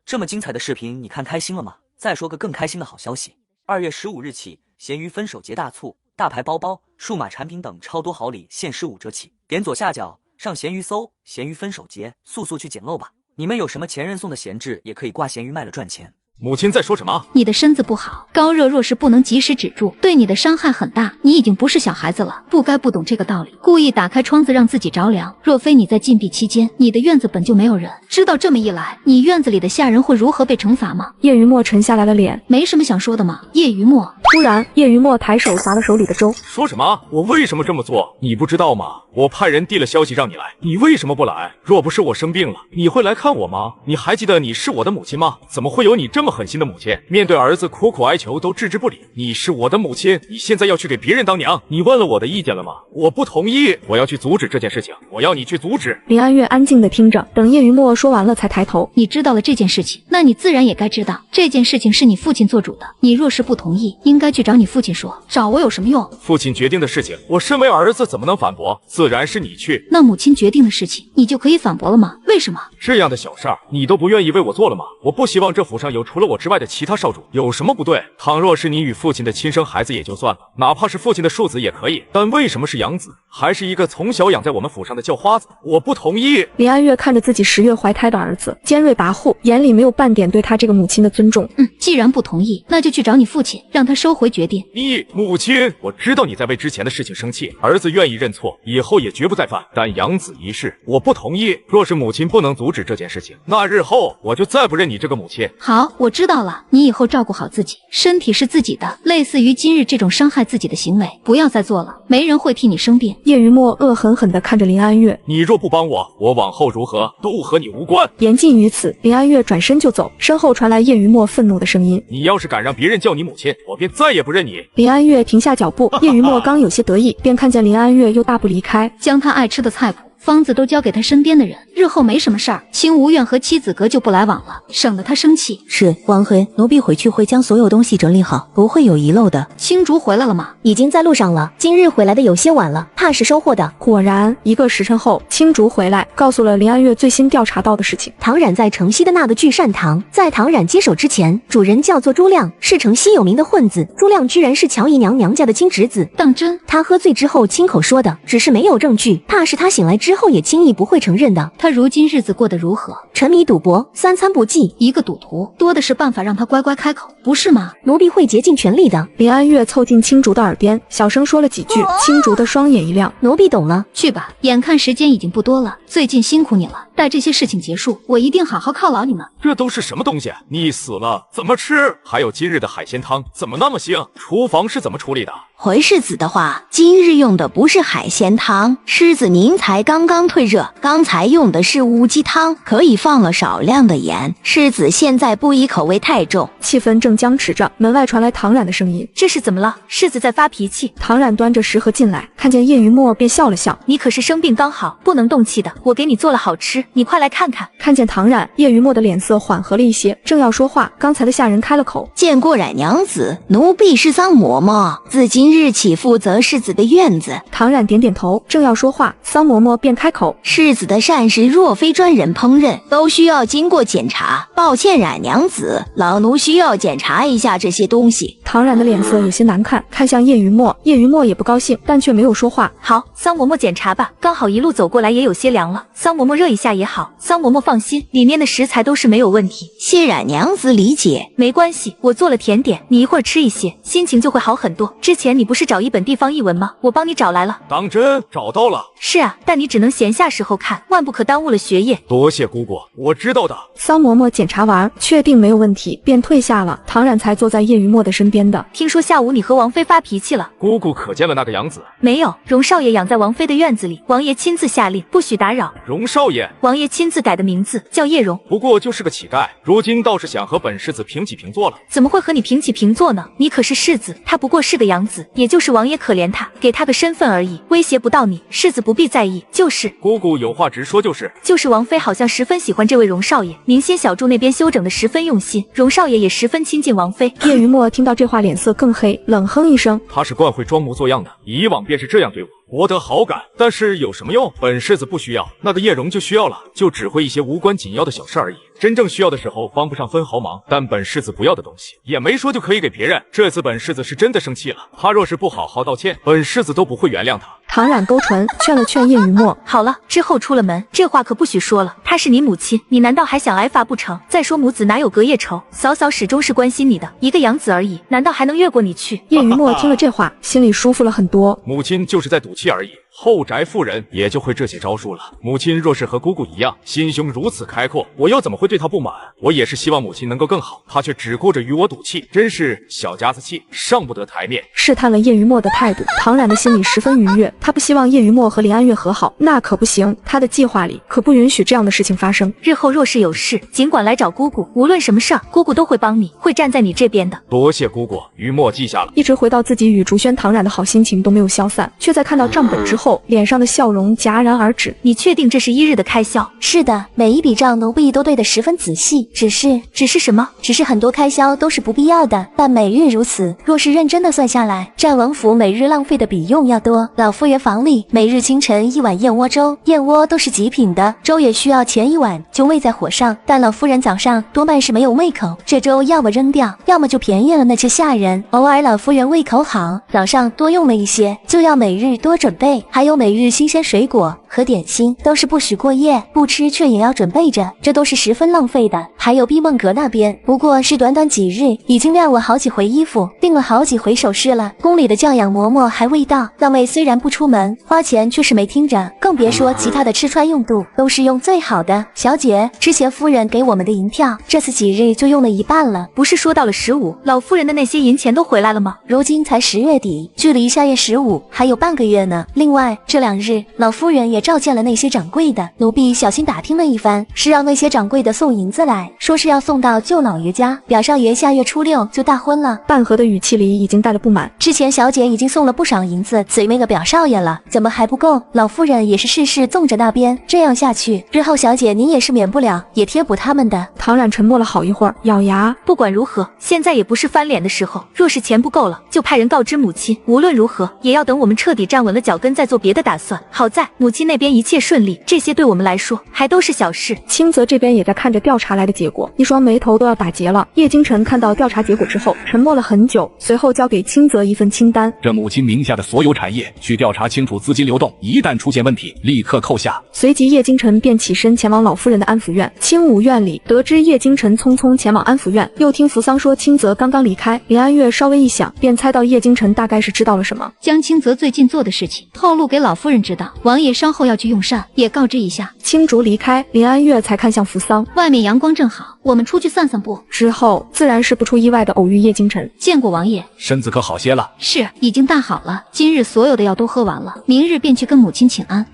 这么精彩的视频，你看开心了吗？再说个更开心的好消息，2月15日起，闲鱼分手节大促，大牌包包、数码产品等超多好礼限15折起。点左下角上闲鱼搜闲鱼分手节，速速去捡漏吧！你们有什么前任送的闲置，也可以挂闲鱼卖了赚钱。母亲在说什么？你的身子不好，高热若是不能及时止住，对你的伤害很大。你已经不是小孩子了，不该不懂这个道理，故意打开窗子让自己着凉。若非你在禁闭期间，你的院子本就没有人，知道这么一来，你院子里的下人会如何被惩罚吗？叶于墨沉下来了脸，没什么想说的吗？叶于墨。突然，叶于墨抬手砸了手里的粥。说什么？我为什么这么做？你不知道吗？我派人递了消息让你来，你为什么不来？若不是我生病了，你会来看我吗？你还记得你是我的母亲吗？怎么会有你这么狠心的母亲？面对儿子苦苦哀求都置之不理。你是我的母亲，你现在要去给别人当娘？你问了我的意见了吗？我不同意，我要去阻止这件事情，我要你去阻止。林安月安静地听着，等叶于墨说完了才抬头。你知道了这件事情，那你自然也该知道，这件事情是你父亲做主的。你若是不同意，应该去找你父亲说，找我有什么用？父亲决定的事情，我身为儿子怎么能反驳？自然是你去。那母亲决定的事情，你就可以反驳了吗？为什么？这样的小事儿，你都不愿意为我做了吗？我不希望这府上有除了我之外的其他少主，有什么不对？倘若是你与父亲的亲生孩子也就算了，哪怕是父亲的庶子也可以，但为什么是养子，还是一个从小养在我们府上的叫花子？我不同意。林安月看着自己10月怀胎的儿子，尖锐跋扈，眼里没有半点对他这个母亲的尊重。既然不同意，那就去找你父亲，让他收回决定。你母亲，我知道你在为之前的事情生气，儿子愿意认错，以后也绝不再犯，但养子一事，我不同意。若是母亲不能阻止这件事情，那日后我就再不认你这个母亲。好，我知道了，你以后照顾好自己，身体是自己的，类似于今日这种伤害自己的行为，不要再做了，没人会替你生病。叶于墨恶狠狠地看着林安月，你若不帮我，我往后如何都和你无关。言尽于此，林安月转身就走，身后传来叶于墨愤怒的声音：你要是敢让别人叫你母亲，我便再也不认你。林安月停下脚步，叶于墨刚有些得意，便看见林安月又大步离开，将他爱吃的菜谱方子都交给他身边的人，日后没什么事儿，清无院和妻子阁就不来往了，省得他生气。是，王妃，奴婢回去会将所有东西整理好，不会有遗漏的。青竹回来了吗？已经在路上了，今日回来的有些晚了，怕是收获的。果然，1个时辰后，青竹回来，告诉了林安月最新调查到的事情。唐冉在城西的那个聚善堂，在唐冉接手之前，主人叫做朱亮，是城西有名的混子。朱亮居然是乔姨娘娘家的亲侄子，当真？他喝醉之后亲口说的，只是没有证据，怕是他醒来之后也轻易不会承认的。他如今日子过得如何？沉迷赌博，3餐不济，一个赌徒，多的是办法让他乖乖开口，不是吗？奴婢会竭尽全力的。林安月凑近青竹的耳边，小声说了几句。青竹的双眼一亮，奴婢懂了。去吧，眼看时间已经不多了，最近辛苦你了。待这些事情结束，我一定好好犒劳你们。这都是什么东西？你死了怎么吃？还有今日的海鲜汤怎么那么腥？厨房是怎么处理的？回世子的话，今日用的不是海鲜汤，狮子您才刚刚退热，刚才用的是乌鸡汤，可以放了少量的盐。狮子现在不宜口味太重。气氛正僵持着，门外传来唐冉的声音：“这是怎么了？世子在发脾气？”唐冉端着食盒进来，看见叶云墨便笑了笑：“你可是生病刚好，不能动气的，我给你做了好吃，你快来看看。”看见唐冉，叶云墨的脸色缓和了一些，正要说话，刚才的下人开了口：“见过冉娘子，奴婢是桑嬷嬷，自今日起负责世子的院子。”唐冉点点头，正要说话，桑嬷嬷便开口：“世子的膳食若非专人烹饪，都需要经过检查。抱歉，冉娘子，老奴需要检查一下这些东西。”唐冉的脸色有些难看，看向叶云墨，叶云墨也不高兴，但却没有说话。好，桑嬷嬷检查吧，刚好一路走过来也有些凉了，桑嬷嬷热一下也好。桑嬷嬷放心，里面的食材都是没有问题。谢冉娘子理解。没关系，我做了甜点，你一会儿吃一些，心情就会好很多。之前你不是找一本地方译文吗？我帮你找来了。当真找到了？是啊，但你只能闲下时候看，万不可耽误了学业。多谢姑姑，我知道的。桑嬷嬷检查完，确定没有问题，便退下了。唐冉才坐在叶云墨的身边的。听说下午你和王妃发脾气了？姑姑可见了那个养子？没有，荣少爷养在王妃的院子里，王爷亲自下令不许打扰。荣少爷？王爷亲自改的名字叫叶荣，不过就是个乞丐，如今倒是想和本世子平起平坐了。怎么会和你平起平坐呢？你可是世子，他不过是个养子，也就是王爷可怜他，给他个身份而已，威胁不到你，世子不必在意。就是姑姑有话直说，就是王妃好像十分喜欢这位荣少爷，明仙小筑那边修整的十分用心，荣少爷也十分亲近王妃。叶云墨听到这话脸色更黑，冷哼一声：“他是惯会装模作样的，以往便是这样对我。”博得好感，但是有什么用？本世子不需要，那个叶荣就需要了，就只会一些无关紧要的小事而已。真正需要的时候帮不上分毫忙，但本世子不要的东西也没说就可以给别人。这次本世子是真的生气了，他若是不好好道歉，本世子都不会原谅他。唐冉勾唇劝了劝叶云墨：“好了，之后出了门，这话可不许说了。她是你母亲，你难道还想挨罚不成？再说母子哪有隔夜仇？嫂嫂始终是关心你的，一个养子而已，难道还能越过你去？”叶云墨听了这话，心里舒服了很多。母亲就是在赌气而已。后宅妇人也就会这些招数了。母亲若是和姑姑一样，心胸如此开阔，我又怎么会对她不满？我也是希望母亲能够更好，她却只顾着与我赌气，真是小家子气，上不得台面。试探了叶云墨的态度，唐冉的心里十分愉悦。他不希望叶云墨和林安月和好，那可不行，他的计划里可不允许这样的事情发生。日后若是有事，尽管来找姑姑，无论什么事儿，姑姑都会帮你，会站在你这边的。多谢姑姑，于墨记下了。一直回到自己与竹轩、唐冉的好心情都没有消散，却在看到账本之后，脸上的笑容戛然而止。你确定这是1日的开销？是的，每一笔账奴婢都对得十分仔细。只是什么？只是很多开销都是不必要的，但每日如此，若是认真的算下来，战王府每日浪费的比用要多。老夫人房里每日清晨1碗燕窝粥，燕窝都是极品的，粥也需要前1晚就煨在火上，但老夫人早上多半是没有胃口，这粥要么扔掉，要么就便宜了那些下人。偶尔老夫人胃口好，早上多用了一些，就要每日多准备，还有每日新鲜水果和点心都是不许过夜，不吃却也要准备着，这都是十分浪费的。还有碧梦阁那边，不过是短短几日，已经晾了好几回衣服，订了好几回首饰了。宫里的教养嬷嬷还未到，老妹虽然不出门，花钱却是没听着，更别说其他的吃穿用度，都是用最好的。小姐，之前夫人给我们的银票，这次几日就用了一半了。不是说到了15，老夫人的那些银钱都回来了吗？如今才10月底，距离下月15还有半个月呢。另外这2日，老夫人也召见了那些掌柜的，奴婢小心打听了一番，是让那些掌柜的送银子来，说是要送到舅老爷家，表少爷下月初6就大婚了。半合的语气里已经带了不满。之前小姐已经送了不少银子给那个表少爷了，怎么还不够？老夫人也是事事纵着那边，这样下去，日后小姐您也是免不了也贴补他们的。唐冉沉默了好一会儿，咬牙，不管如何，现在也不是翻脸的时候，若是钱不够了，就派人告知母亲，无论如何也要等我们彻底站稳了脚跟再做别的打算。好在母亲那边一切顺利，这些对我们来说还都是小事。清泽这边也在看着调查来的结结果，一双眉头都要打结了。叶京晨看到调查结果之后，沉默了很久，随后交给清泽一份清单。这母亲名下的所有产业，去调查清楚资金流动，一旦出现问题，立刻扣下。随即叶京晨便起身前往老夫人的安抚院。清武院里得知叶京晨匆匆前往安抚院，又听扶桑说清泽刚刚离开，林安月稍微一想，便猜到叶京晨大概是知道了什么，将清泽最近做的事情透露给老夫人知道。王爷稍后要去用膳，也告知一下。青竹离开，林安月才看向扶桑，外面阳光正好，我们出去散散步。之后自然是不出意外的偶遇叶京晨。见过王爷，身子可好些了？是，已经大好了。今日所有的药都喝完了，明日便去跟母亲请安。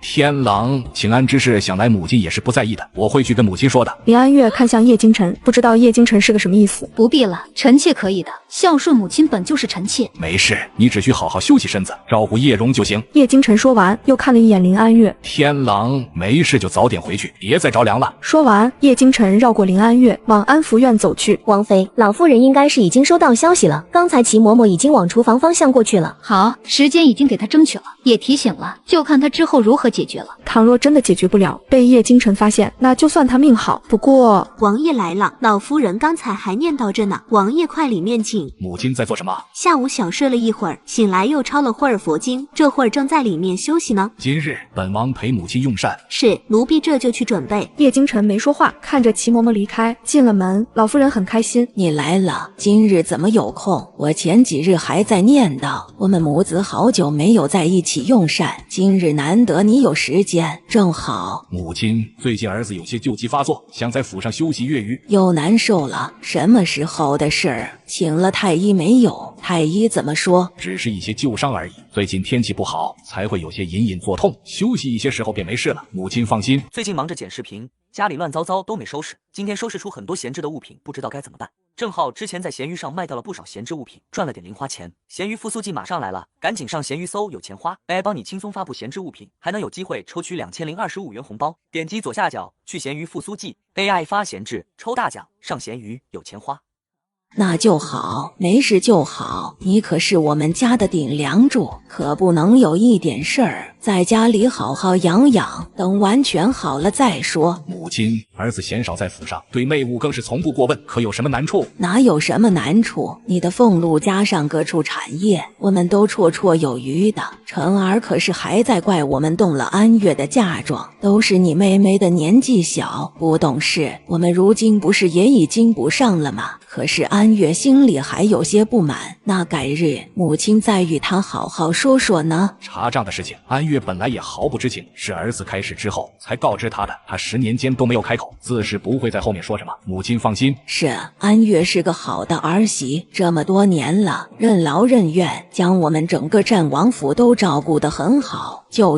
天狼请安之事，想来母亲也是不在意的，我会去跟母亲说的。林安月看向叶京晨，不知道叶京晨是个什么意思。不必了，臣妾可以的，孝顺母亲本就是臣妾。没事，你只需好好休息身子，照顾叶蓉就行。叶京晨说完，又看了一眼林安月。天狼，没事就早点回去，别再着凉了。说完，叶京晨绕过林安月，往安福院走去。王妃，老夫人应该是已经收到消息了，刚才齐嬷嬷已经往厨房方向过去了。好，时间已经给他争取了，也提醒了，就看他之后如何解决了。倘若真的解决不了，被叶京晨发现，那就算他命好。不过王爷来了，老夫人刚才还念叨着呢，王爷快里面请。母亲在做什么？下午小睡了一会儿，醒来又抄了会儿佛经，这会儿正在里面休息呢。今日本王陪母亲用膳。是，奴婢这就去准备。叶京晨没说话，看着齐嬷嬷离开，进了门。老夫人很开心，你来了，今日怎么有空？我前几日还在念叨，我们母子好久没有在一起用膳，今日难得你有时间，正好。母亲，最近儿子有些旧疾发作，想在府上休息月余，又难受了。什么时候的事儿？请了太医没有？太医怎么说？只是一些旧伤而已，最近天气不好，才会有些隐隐作痛，休息一些时候便没事了。母亲放心。最近忙着剪视频，家里乱糟糟都没收拾，今天收拾出很多闲置的物品，不知道该怎么办。正好之前在闲鱼上卖掉了不少闲置物品，赚了点零花钱。闲鱼复苏季马上来了，赶紧上闲鱼搜有钱花 AI 帮你轻松发布闲置物品，还能有机会抽取2025元红包。点击左下角去闲鱼复苏季 AI 发闲置抽大奖，上闲鱼有钱花。那就好，没事就好。你可是我们家的顶梁柱，可不能有一点事儿。在家里好好养养，等完全好了再说。母亲，儿子鲜少在府上，对内务更是从不过问，可有什么难处？哪有什么难处？你的俸禄加上各处产业，我们都绰绰有余的。晨儿可是还在怪我们动了安月的嫁妆，都是你妹妹的年纪小，不懂事。我们如今不是也已经补上了吗？可是安月心里还有些不满，那改日母亲再与她好好说说呢。查账的事情，安月本来也毫不知情，是儿子开始之后才告知她的。她10年间都没有开口，自是不会在后面说什么。母亲放心。是，安月是个好的儿媳，这么多年了，任劳任怨，将我们整个战王府都照顾得很好。就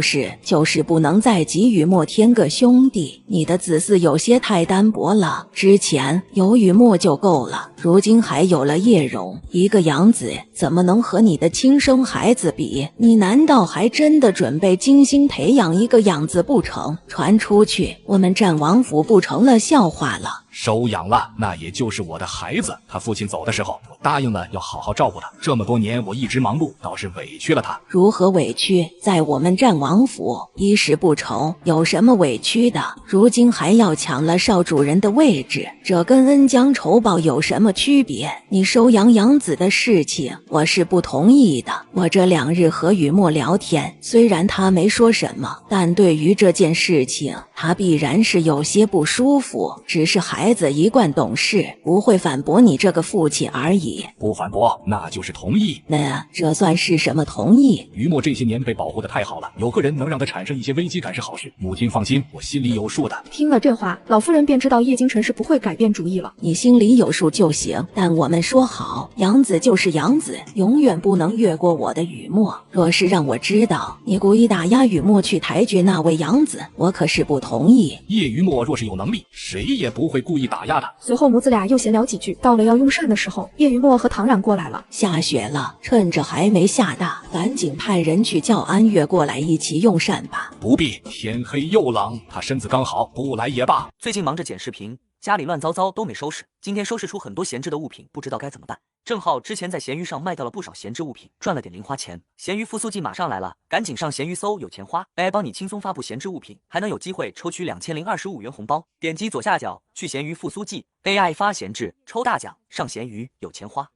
是不能再给雨墨添个兄弟，你的子嗣有些太单薄了。之前有雨墨就够了，如今还有了叶蓉，一个养子怎么能和你的亲生孩子比？你难道还真的准备精心培养一个养子不成？传出去，我们战王府不成了笑话了。收养了，那也就是我的孩子。他父亲走的时候，我答应了要好好照顾他。这么多年我一直忙碌，倒是委屈了他。如何委屈？在我们战王府，衣食不愁，有什么委屈的？如今还要抢了少主人的位置，这跟恩将仇报有什么区别？你收养养子的事情，我是不同意的。我这2日和雨墨聊天，虽然他没说什么，但对于这件事情，他必然是有些不舒服。只是孩子一贯懂事，不会反驳你这个父亲而已。不反驳，那就是同意。那这算是什么同意？雨墨这些年被保护得太好了，有个人能让他产生一些危机感是好事。母亲放心，我心里有数的。听了这话，老夫人便知道叶京晨是不会改变主意了。你心里有数就行，但我们说好，养子就是养子，永远不能越过我的雨墨。若是让我知道你故意打压雨墨去抬举那位养子，我可是不同意。叶雨墨若是有能力，谁也不会故意打压他。随后母子俩又闲聊几句，到了要用膳的时候，叶雨墨和唐冉过来了。下雪了，趁着还没下大，赶紧派人去叫安月过来一起用膳吧。不必，天黑又冷，他身子刚好，不来也罢。最近忙着剪视频，家里乱糟糟都没收拾，今天收拾出很多闲置的物品，不知道该怎么办。正好之前在闲鱼上卖掉了不少闲置物品，赚了点零花钱。闲鱼复苏季马上来了，赶紧上闲鱼搜有钱花 AI 帮你轻松发布闲置物品，还能有机会抽取2025元红包。点击左下角去闲鱼复苏季 AI 发闲置抽大奖，上闲鱼有钱花。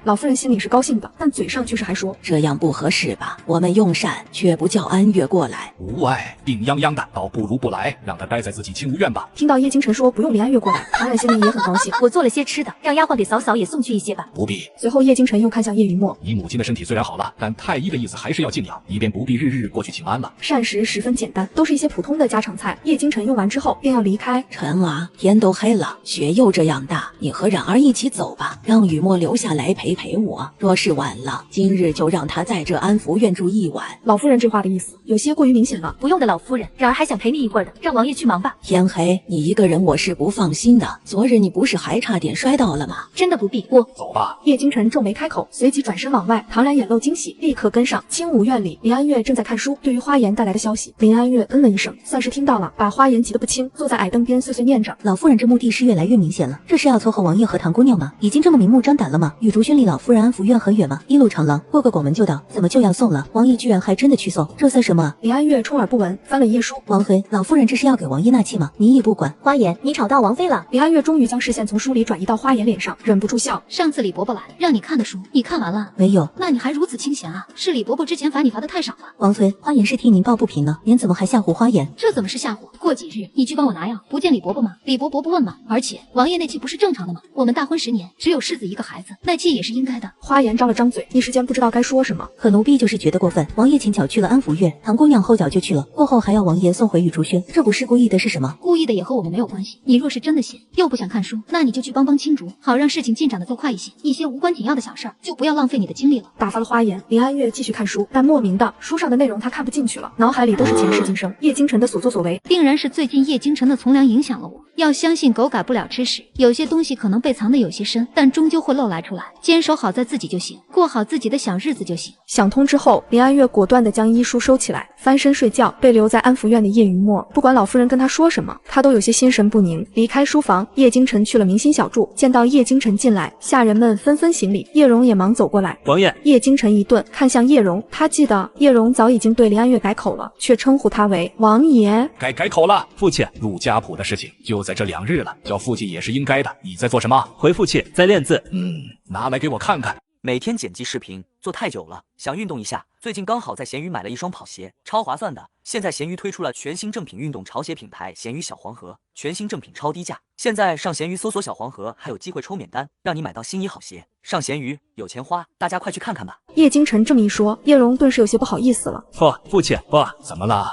老夫人心里是高兴的，但嘴上却是还说这样不合适吧？我们用膳却不叫安月过来。无碍，病殃殃的，倒不如不来，让他待在自己清无院吧。听到叶京晨说不用林安月过来，唐冉心里也很高兴。我做了些吃的，让丫鬟给嫂嫂也送去一些吧。不必。随后叶京晨又看向叶云墨，你母亲的身体虽然好了，但太医的意思还是要静养，以便不必日日过去请安了。膳食十分简单，都是一些普通的家常菜。叶京晨用完之后便要离开。晨儿，天都黑了，雪又这样大，你和冉儿一起走吧，让雨墨留下来陪陪我。若是晚了，今日就让他在这安福院住一晚。老夫人这话的意思有些过于明显了。不用的，老夫人，冉儿还想陪你一会儿的，让王爷去忙吧。天黑，你一个人我是不放心的。昨日你不是还差点摔倒了吗？真的不必，我走吧。叶京晨皱眉开口，随即转身往外。唐冉眼露惊喜，立刻跟上。清武院里，林安月正在看书。对于花颜带来的消息，林安月嗯了一声，算是听到了，把花颜急得不轻，坐在矮凳边碎碎念着。老夫人这目的是越来越明显了，这是要撮合王爷和唐姑娘吗？已经这么明目张胆了吗？与竹轩离老夫人安福院很远吗？一路长廊，过个拱门就到，怎么就要送了？王爷居然还真的去送，这算什么啊？林安月充耳不闻，翻了一页书。王妃，老夫人这是要给王爷纳气吗？你也不管。花颜，你吵到王妃了。林安月终于将视线从书里转移到花颜脸上，忍不住笑。上次李伯伯来让你看的书，你看完了没有？那你还如此清闲啊？是李伯伯之前罚你罚的太少了。王妃，花颜是替您抱不平呢，您怎么还吓唬花颜？这怎么是吓唬？过几日你去帮我拿药，不见李伯伯吗？李伯伯不问吗？而且王爷那气不是正常的吗？我们大婚10年，只有世子一个孩子，那气也是应该的。花颜张了张嘴，一时间不知道该说什么。可奴婢就是觉得过分，王爷前脚去了安福院，唐姑娘后脚就去了，过后还要王爷送回玉竹轩，这不是故意的是什么？故意的也和我们没有关系。你若是真的闲，又不想看书，那你就去帮帮青竹，好让事情进展的更快一些。一些无关紧要的小事儿，就不要浪费你的精力了。打发了花颜，林安月继续看书，但莫名的书上的内容她看不进去了，脑海里都是前世今生叶京晨的所作所为。定然是最近叶京晨的从良影响了我。要相信狗改不了吃屎，有些东西可能被藏得有些深，但终究会露来出来。坚守好在自己就行，过好自己的小日子就行。想通之后，林安月果断地将医书收起来，翻身睡觉。被留在安福院的叶云墨，不管老夫人跟他说什么，他都有些心神不宁。离开书房，叶京晨去了明心小筑，见到叶京晨进来，下人们纷纷行礼，叶蓉也忙走过来。王爷。叶京晨一顿，看向叶蓉，他记得叶蓉早已经对林安月改口了，却称呼他为王爷。改口了，父亲。入家谱的事情就在这2日了，叫父亲也是应该的。你在做什么？回父亲，在练字。拿来给我看看。每天剪辑视频做太久了，想运动一下。最近刚好在闲鱼买了一双跑鞋，超划算的。现在闲鱼推出了全新正品运动潮鞋品牌闲鱼小黄盒，全新正品超低价。现在上闲鱼搜索小黄盒，还有机会抽免单，让你买到新衣好鞋。上闲鱼有钱花，大家快去看看吧。叶京晨这么一说，叶蓉顿时有些不好意思了。父亲，怎么了？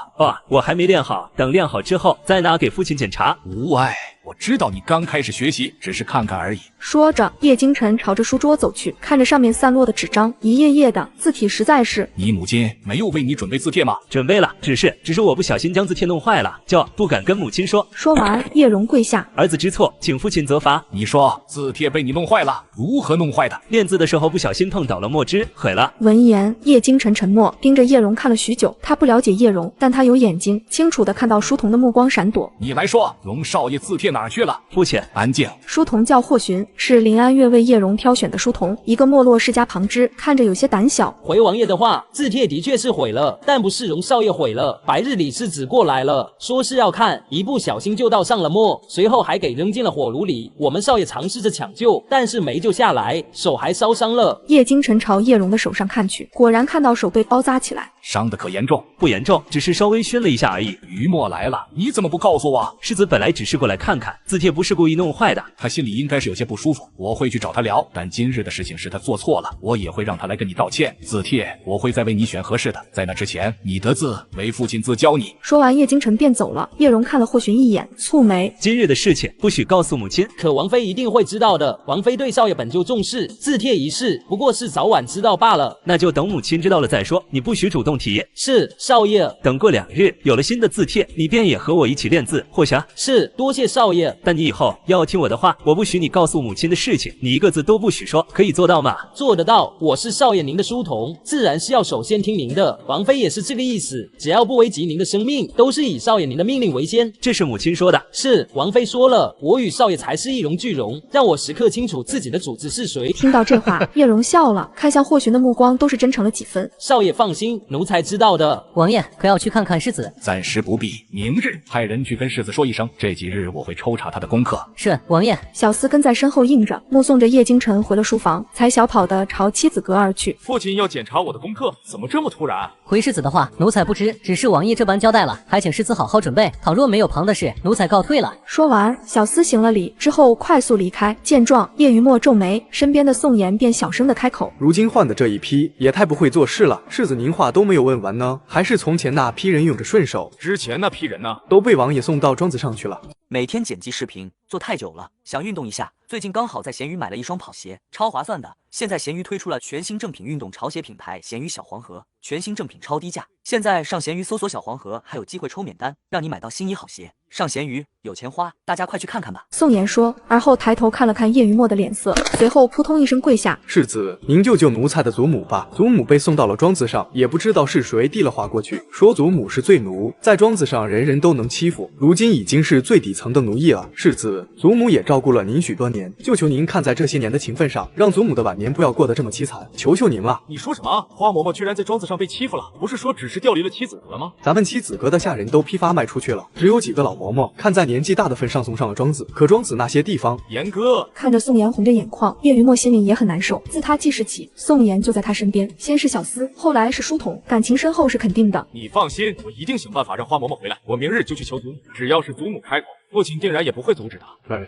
我还没练好，等练好之后再拿给父亲检查。无碍，我知道你刚开始学习，只是看看而已。说着，叶京晨朝着书桌走去，看着上面散落的纸张，一页页的字体，实在是。你母亲没有为你准备字帖吗？准备了，只是我不小心将字帖弄坏了，就不敢跟母亲说。说完，叶蓉跪下，儿子知错，请父亲责罚。你说字帖被你弄坏了，如何弄坏的？练字的时候不小心碰倒了墨汁，毁了。闻言，叶京晨沉默，盯着叶蓉看了许久。他不了解叶蓉，但他有眼睛，清楚地看到书童的目光闪躲。你来说，荣少爷字帖哪儿去了？父亲，安静。书童叫霍寻，是林安月为叶蓉挑选的书童，一个没落世家旁支，看着有些胆小。回王爷的话，字帖的确是毁了，但不是荣少爷毁了。白日里是指过来了，说是要看，一不小心就倒上了墨，随后还给扔进了火炉里。我们少爷尝试着抢救，但是没救下来，手还烧伤了。叶京晨朝叶蓉的手上看去，果然看到手被包扎起来。伤得可严重？不严重，只是稍微熏了一下而已。于墨来了，你怎么不告诉我？世子本来只是过来看看，字帖不是故意弄坏的。他心里应该是有些不舒服，我会去找他聊。但今日的事情是他做错了，我也会让他来跟你道歉。字帖我会再为你选合适的，在那之前，你的字为父亲自教你。说完，叶京晨便走了。叶蓉看了霍寻一眼，蹙眉。今日的事情不许告诉母亲。可王妃一定会知道的，王妃对少爷本就重视，字帖一事不过是早晚知道罢了。那就等母亲知道了再说，你不许主动动题。是，少爷。等过2日，有了新的字帖，你便也和我一起练字，或侠。是，多谢少爷。但你以后要听我的话，我不许你告诉母亲的事情，你一个字都不许说，可以做到吗？做得到，我是少爷您的书童，自然是要首先听您的。王妃也是这个意思，只要不危及您的生命，都是以少爷您的命令为先。这是母亲说的。是，王妃说了，我与少爷才是一荣俱荣，让我时刻清楚自己的主子是谁。听到这话，叶荣笑了，看向霍寻的目光都是真诚了几分。少爷放心，奴才知道的。王爷可要去看看世子？暂时不必，明日派人去跟世子说一声，这几日我会抽查他的功课。是，王爷。小厮跟在身后应着，目送着叶京晨回了书房，才小跑的朝妻子阁而去。父亲要检查我的功课，怎么这么突然？回世子的话，奴才不知，只是王爷这般交代了，还请世子好好准备。倘若没有旁的事，奴才告退了。说完，小厮行了礼之后快速离开。见状，叶云墨皱眉，身边的宋妍便小声的开口：“如今换的这一批也太不会做事了。世子您话都没有问完呢，还是从前那批人用着顺手？之前那批人呢？都被王爷送到庄子上去了。”每天剪辑视频做太久了，想运动一下。最近刚好在闲鱼买了一双跑鞋，超划算的。现在闲鱼推出了全新正品运动潮鞋品牌闲鱼小黄盒，全新正品超低价。现在上闲鱼搜索小黄盒，还有机会抽免单，让你买到心仪好鞋。上闲鱼有钱花，大家快去看看吧。宋妍说，而后抬头看了看叶云墨的脸色，随后扑通一声跪下：“世子，您救救奴才的祖母吧！祖母被送到了庄子上，也不知道是谁递了话过去，说祖母是罪奴，在庄子上人人都能欺负，如今已经是最底层的奴役了。世子，祖母也照顾了您许多年，就求您看在这些年的情分上，让祖母的晚年不要过得这么凄惨，求求您了。”你说什么？花嬷嬷居然在庄子上被欺负了？不是说只是调离了妻子阁吗？咱们妻子阁的下人都批发卖出去了，只有几个老嬷嬷看在年纪大的份上送上了庄子。可庄子那些地方，严哥看着宋妍红着眼眶，叶云墨心里也很难受。自他记事起，宋妍就在他身边，先是小厮，后来是书童，感情深厚是肯定的。你放心，我一定想办法让花嬷嬷回来。我明日就去求祖母，只要是祖母开口，父亲定然也不会阻止他。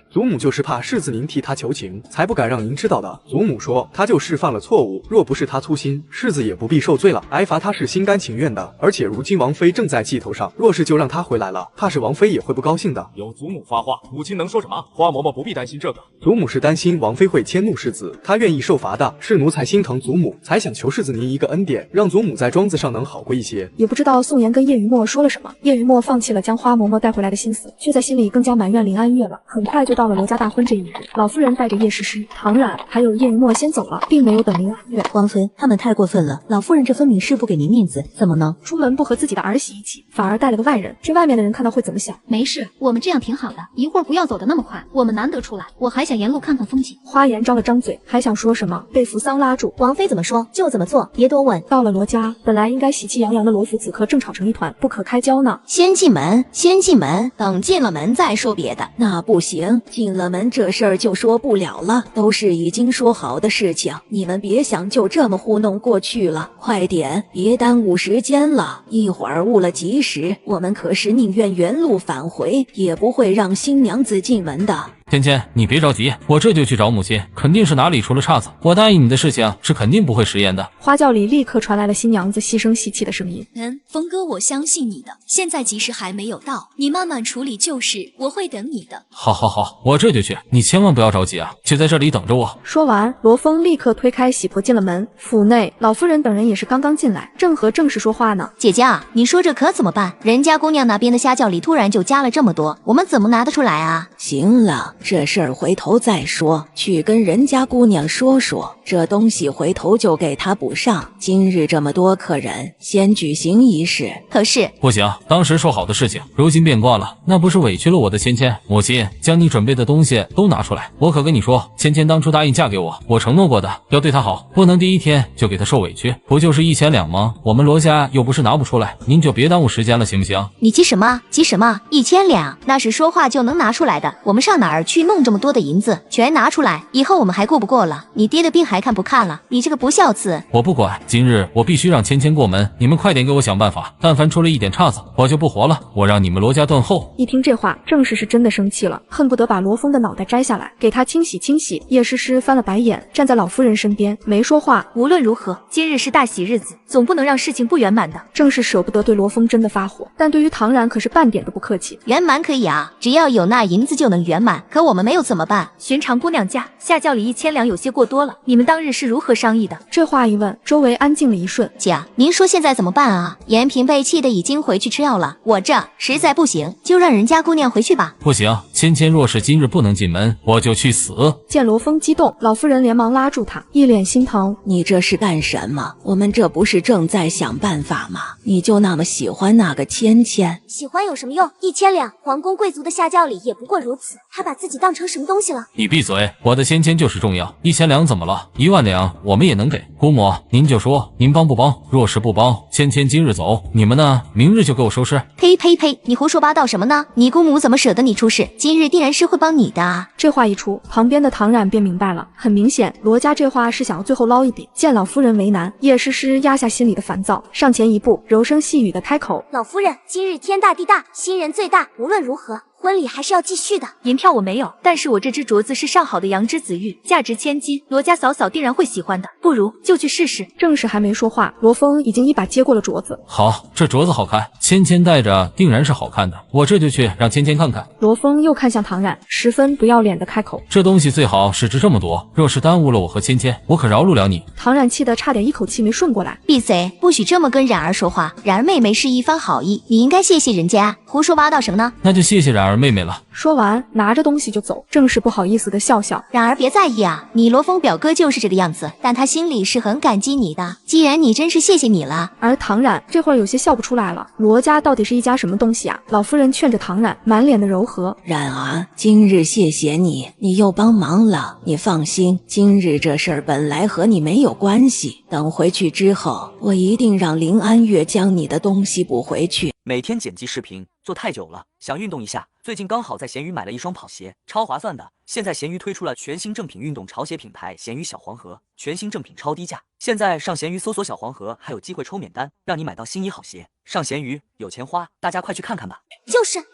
祖母就是怕世子您替他求情，才不敢让您知道的。祖母说，他就是犯了错误，若不是他粗心，世子也不必受罪了。挨罚他是心甘情愿的，而且如今王妃正在气头上，若是就让他回来了，怕是王妃也会不高兴的。有祖母发话，母亲能说什么？花嬷嬷不必担心这个。祖母是担心王妃会迁怒世子，她愿意受罚的，是奴才心疼祖母，才想求世子您一个恩典，让祖母在庄子上能好过一些。也不知道宋妍跟叶云墨说了什么，叶云墨放弃了将花嬷嬷带回来的心思，却在心里更加埋怨林安月了。很快就到了罗家大婚这一日，老夫人带着叶诗诗、唐冉还有叶云墨先走了，并没有等林安月。王妃，他们太过分了，老夫人这分明是不给您面子，怎么呢？出门不和自己的儿媳一起，反而带了个外人，这外面的人看到会怎么想？没事，我们这样挺好的，一会儿不要走得那么快，我们难得出来，我还想沿路看看风景。花颜张了张嘴，还想说什么，被扶桑拉住。王妃怎么说就怎么做，别多问。到了罗家，本来应该喜气洋洋的罗府此刻正吵成一团，不可开交呢。先进门，先进门，等进了门再说别的。那不行，进了门这事儿就说不了了，都是已经说好的事情，你们别想就这么糊弄过去了。快点，别耽误时间了，一会儿误了吉时，我们可是宁愿原路返回，也不会让新娘子进门的。芊芊，你别着急，我这就去找母亲，肯定是哪里出了岔子。我答应你的事情是肯定不会食言的。花轿里立刻传来了新娘子细声细气的声音：“峰哥，我相信你的，现在吉时还没有到，你慢慢处理就是，我会等你的。”好，我这就去，你千万不要着急啊，就在这里等着我。说完，罗峰立刻推开喜婆进了门。府内，老夫人等人也是刚刚进来，正和正室说话呢。姐姐啊，你说这可怎么办？人家姑娘那边的虾饺里突然就加了这么多，我们怎么拿得出来啊？行了，这事儿回头再说，去跟人家姑娘说说，这东西回头就给她补上。今日这么多客人，先举行仪式。可是不行，当时说好的事情，如今变卦了，那不是委屈了我的芊芊？母亲，将你准备的东西都拿出来，我可跟你说，芊芊当初答应嫁给我，我承诺过的，要对她好，不能第一天就给她受委屈。不就是1钱2吗？我们罗家又不是拿不出来，您就别耽误时间了，行不行？你急什么？急什么？1000两，那是说话就能拿出来的，我们上哪儿去弄这么多的银子？全拿出来，以后我们还过不过了？你爹的病还看不看了？你这个不孝子！我不管，今日我必须让芊芊过门，你们快点给我想办法，但凡出了一点岔子，我就不活了，我让你们罗家断后。一听这话，正室是真的生气了，恨不得把罗峰的脑袋摘下来，给他清洗清洗。叶诗诗翻了白眼，站在老夫人身边，没说话。无论如何，今日是大喜日子，总不能让事情不圆满的。正是舍不得对罗峰真的发火，但对于唐冉可是半点都不客气。圆满可以啊，只要有那银子就能圆满，可我们没有怎么办？寻常姑娘家下轿里1000两有些过多了，你们当日是如何商议的？这话一问，周围安静了一瞬。姐，您说现在怎么办啊？延平被气得已经回去吃药了，我这实在不行，就让人家姑娘回去吧。不行，芊芊若是今日不能进门，我就去死。见罗峰激动，老夫人连忙拉住他，一脸心疼。你这是干什么？我们这不是正在想办法吗？你就那么喜欢那个芊芊？喜欢有什么用？1000两，皇宫贵族的下轿礼也不过如此，还把自己当成什么东西了？你闭嘴！我的芊芊就是重要，1000两怎么了？1万两我们也能给。姑母，您就说您帮不帮？若是不帮，芊芊今日走，你们呢？明日就给我收尸。呸呸呸！你胡说八道什么呢？你姑母怎么舍得你出事？今日定然是会帮你的啊！这话一出，旁边的唐冉便明白了，很明显，罗家这话是想要最后捞一笔。见老夫人为难，叶诗诗压下心里的烦躁，上前一步，柔声细语的开口：“老夫人，今日天大地大，新人最大，无论如何，婚礼还是要继续的。银票我没有，但是我这只镯子是上好的羊脂紫玉，价值1000金，罗家嫂嫂定然会喜欢的，不如就去试试。”正是还没说话，罗峰已经一把接过了镯子。好，这镯子好看，芊芊戴着定然是好看的，我这就去让芊芊看看。罗峰又看向唐冉，十分不要脸的开口：“这东西最好使值这么多，若是耽误了我和芊芊，我可饶不了你。”唐冉气得差点一口气没顺过来。闭嘴，不许这么跟冉儿说话。冉儿妹妹是一番好意，你应该谢谢人家。胡说八道什么呢？那就谢谢冉儿妹妹了。说完，拿着东西就走，正是不好意思的笑笑。冉儿别在意啊，你罗峰表哥就是这个样子，但他心里是很感激你的。既然你真是谢谢你了。而唐冉这会儿有些笑不出来了，罗家到底是一家什么东西啊？老夫人劝着唐冉，满脸的柔和。冉儿，今日谢谢你，你又帮忙了。你放心，今日这事儿本来和你没有关系，等回去之后，我一定让林安月将你的东西补回去。每天剪辑视频做太久了，想运动一下。最近刚好在闲鱼买了一双跑鞋，超划算的。现在闲鱼推出了全新正品运动潮鞋品牌闲鱼小黄盒，全新正品超低价。现在上闲鱼搜索小黄盒，还有机会抽免单，让你买到心仪好鞋。上闲鱼有钱花，大家快去看看吧。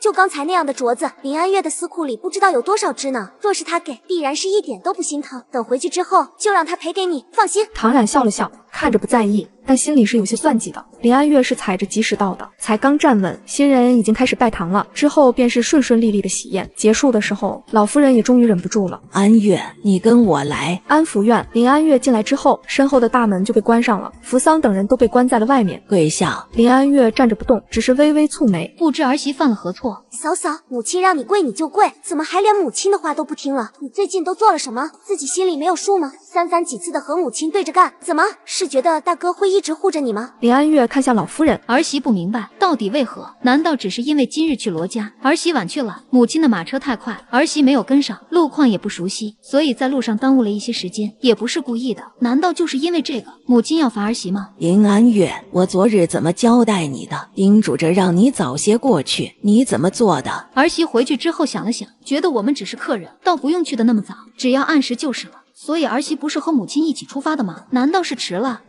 就刚才那样的镯子，林安月的私库里不知道有多少只呢。若是他给，必然是一点都不心疼。等回去之后，就让他赔给你，放心。唐冉笑了笑，看着不在意，但心里是有些算计的。林安月是踩着及时到的，才刚站稳，新人已经开始拜堂了，之后便是顺顺利利的喜宴。结束的时候，老夫人也终于忍不住了：“安月，你跟我来。”安福院，林安月进来之后，身后的大门就被关上了，扶桑等人都被关在了外面。跪下。林安月站着不动，只是微微蹙眉，不知儿媳犯了何错。嫂嫂，母亲让你跪你就跪，怎么还连母亲的话都不听了？你最近都做了什么？自己心里没有数吗？三番几次的和母亲对着干，怎么是觉得大哥会一直护着你吗？林安月看向老夫人，儿媳不明白到底为何？难道只是因为今日去罗家，儿媳晚去了，母亲的马车太快，儿媳没有跟上，路况也不熟悉，所以在路上耽误了一些时间，也不是故意的。难道就是因为这个，母亲要罚儿媳吗？林安月，我昨日怎么交代你的？叮嘱着让你早些过去，你怎么做的？儿媳回去之后想了想，觉得我们只是客人，倒不用去的那么早，只要按时就是了。所以儿媳不是和母亲一起出发的吗？难道是迟了？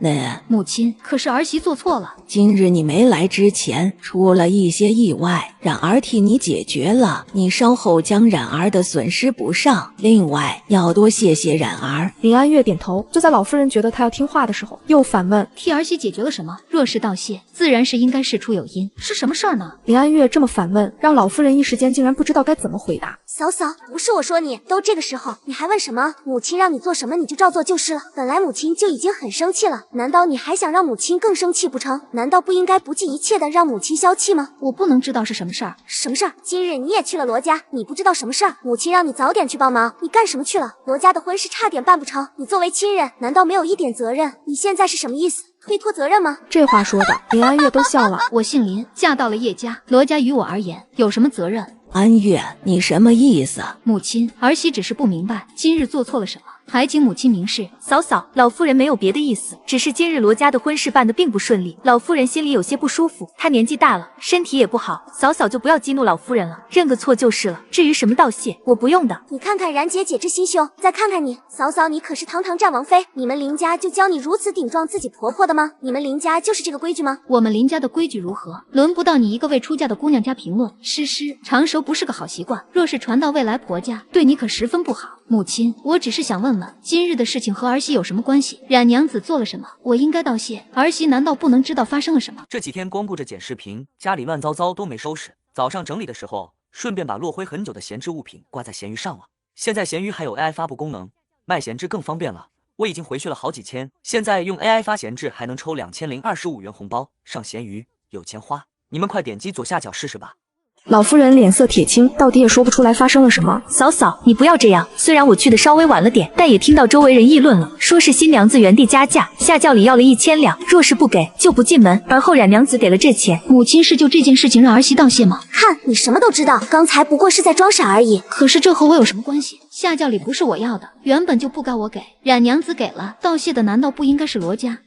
母亲，可是儿媳做错了。今日你没来之前，出了一些意外，冉儿替你解决了，你稍后将冉儿的损失补上。另外，要多谢谢冉儿。林安月点头。就在老夫人觉得她要听话的时候，又反问：替儿媳解决了什么？若是道谢，自然是应该事出有因，是什么事儿呢？林安月这么反问，让老夫人一时间竟然不知道该怎么回答。嫂嫂，不是我说你，都这个时候，你还问什么？母亲让你做什么你就照做就是了。本来母亲就已经很生气了，难道你还想让母亲更生气不成？难道不应该不计一切的让母亲消气吗？我不能知道是什么事儿。什么事儿？今日你也去了罗家，你不知道什么事儿？母亲让你早点去帮忙，你干什么去了？罗家的婚事差点办不成，你作为亲人，难道没有一点责任？你现在是什么意思？推脱责任吗？这话说的，林安月都笑了。我姓林，嫁到了叶家，罗家于我而言有什么责任？安月，你什么意思？母亲，儿媳只是不明白今日做错了什么，还请母亲明示。嫂嫂，老夫人没有别的意思，只是今日罗家的婚事办得并不顺利，老夫人心里有些不舒服。她年纪大了，身体也不好，嫂嫂就不要激怒老夫人了，认个错就是了。至于什么道谢，我不用的。你看看冉姐姐这心胸，再看看你，嫂嫂，你可是堂堂战王妃，你们林家就教你如此顶撞自己婆婆的吗？你们林家就是这个规矩吗？我们林家的规矩如何，轮不到你一个未出嫁的姑娘家评论。诗诗，长熟不是个好习惯，若是传到未来婆家，对你可十分不好。母亲，我只是想问问，今日的事情和儿媳有什么关系？冉娘子做了什么？我应该道谢，儿媳难道不能知道发生了什么？这几天光顾着剪视频，家里乱糟糟都没收拾。早上整理的时候，顺便把落灰很久的闲置物品挂在闲鱼上了。现在闲鱼还有 AI 发布功能，卖闲置更方便了。我已经回去了好几千，现在用 AI 发闲置还能抽2025元红包，上闲鱼有钱花。你们快点击左下角试试吧。老夫人脸色铁青，到底也说不出来发生了什么。嫂嫂，你不要这样。虽然我去的稍微晚了点，但也听到周围人议论了，说是新娘子原地加价，下轿里要了1000两，若是不给就不进门。而后冉娘子给了这钱，母亲是就这件事情让儿媳道谢吗？看你什么都知道，刚才不过是在装傻而已。可是这和我有什么关系？下轿里不是我要的，原本就不该我给，冉娘子给了，道谢的难道不应该是罗家？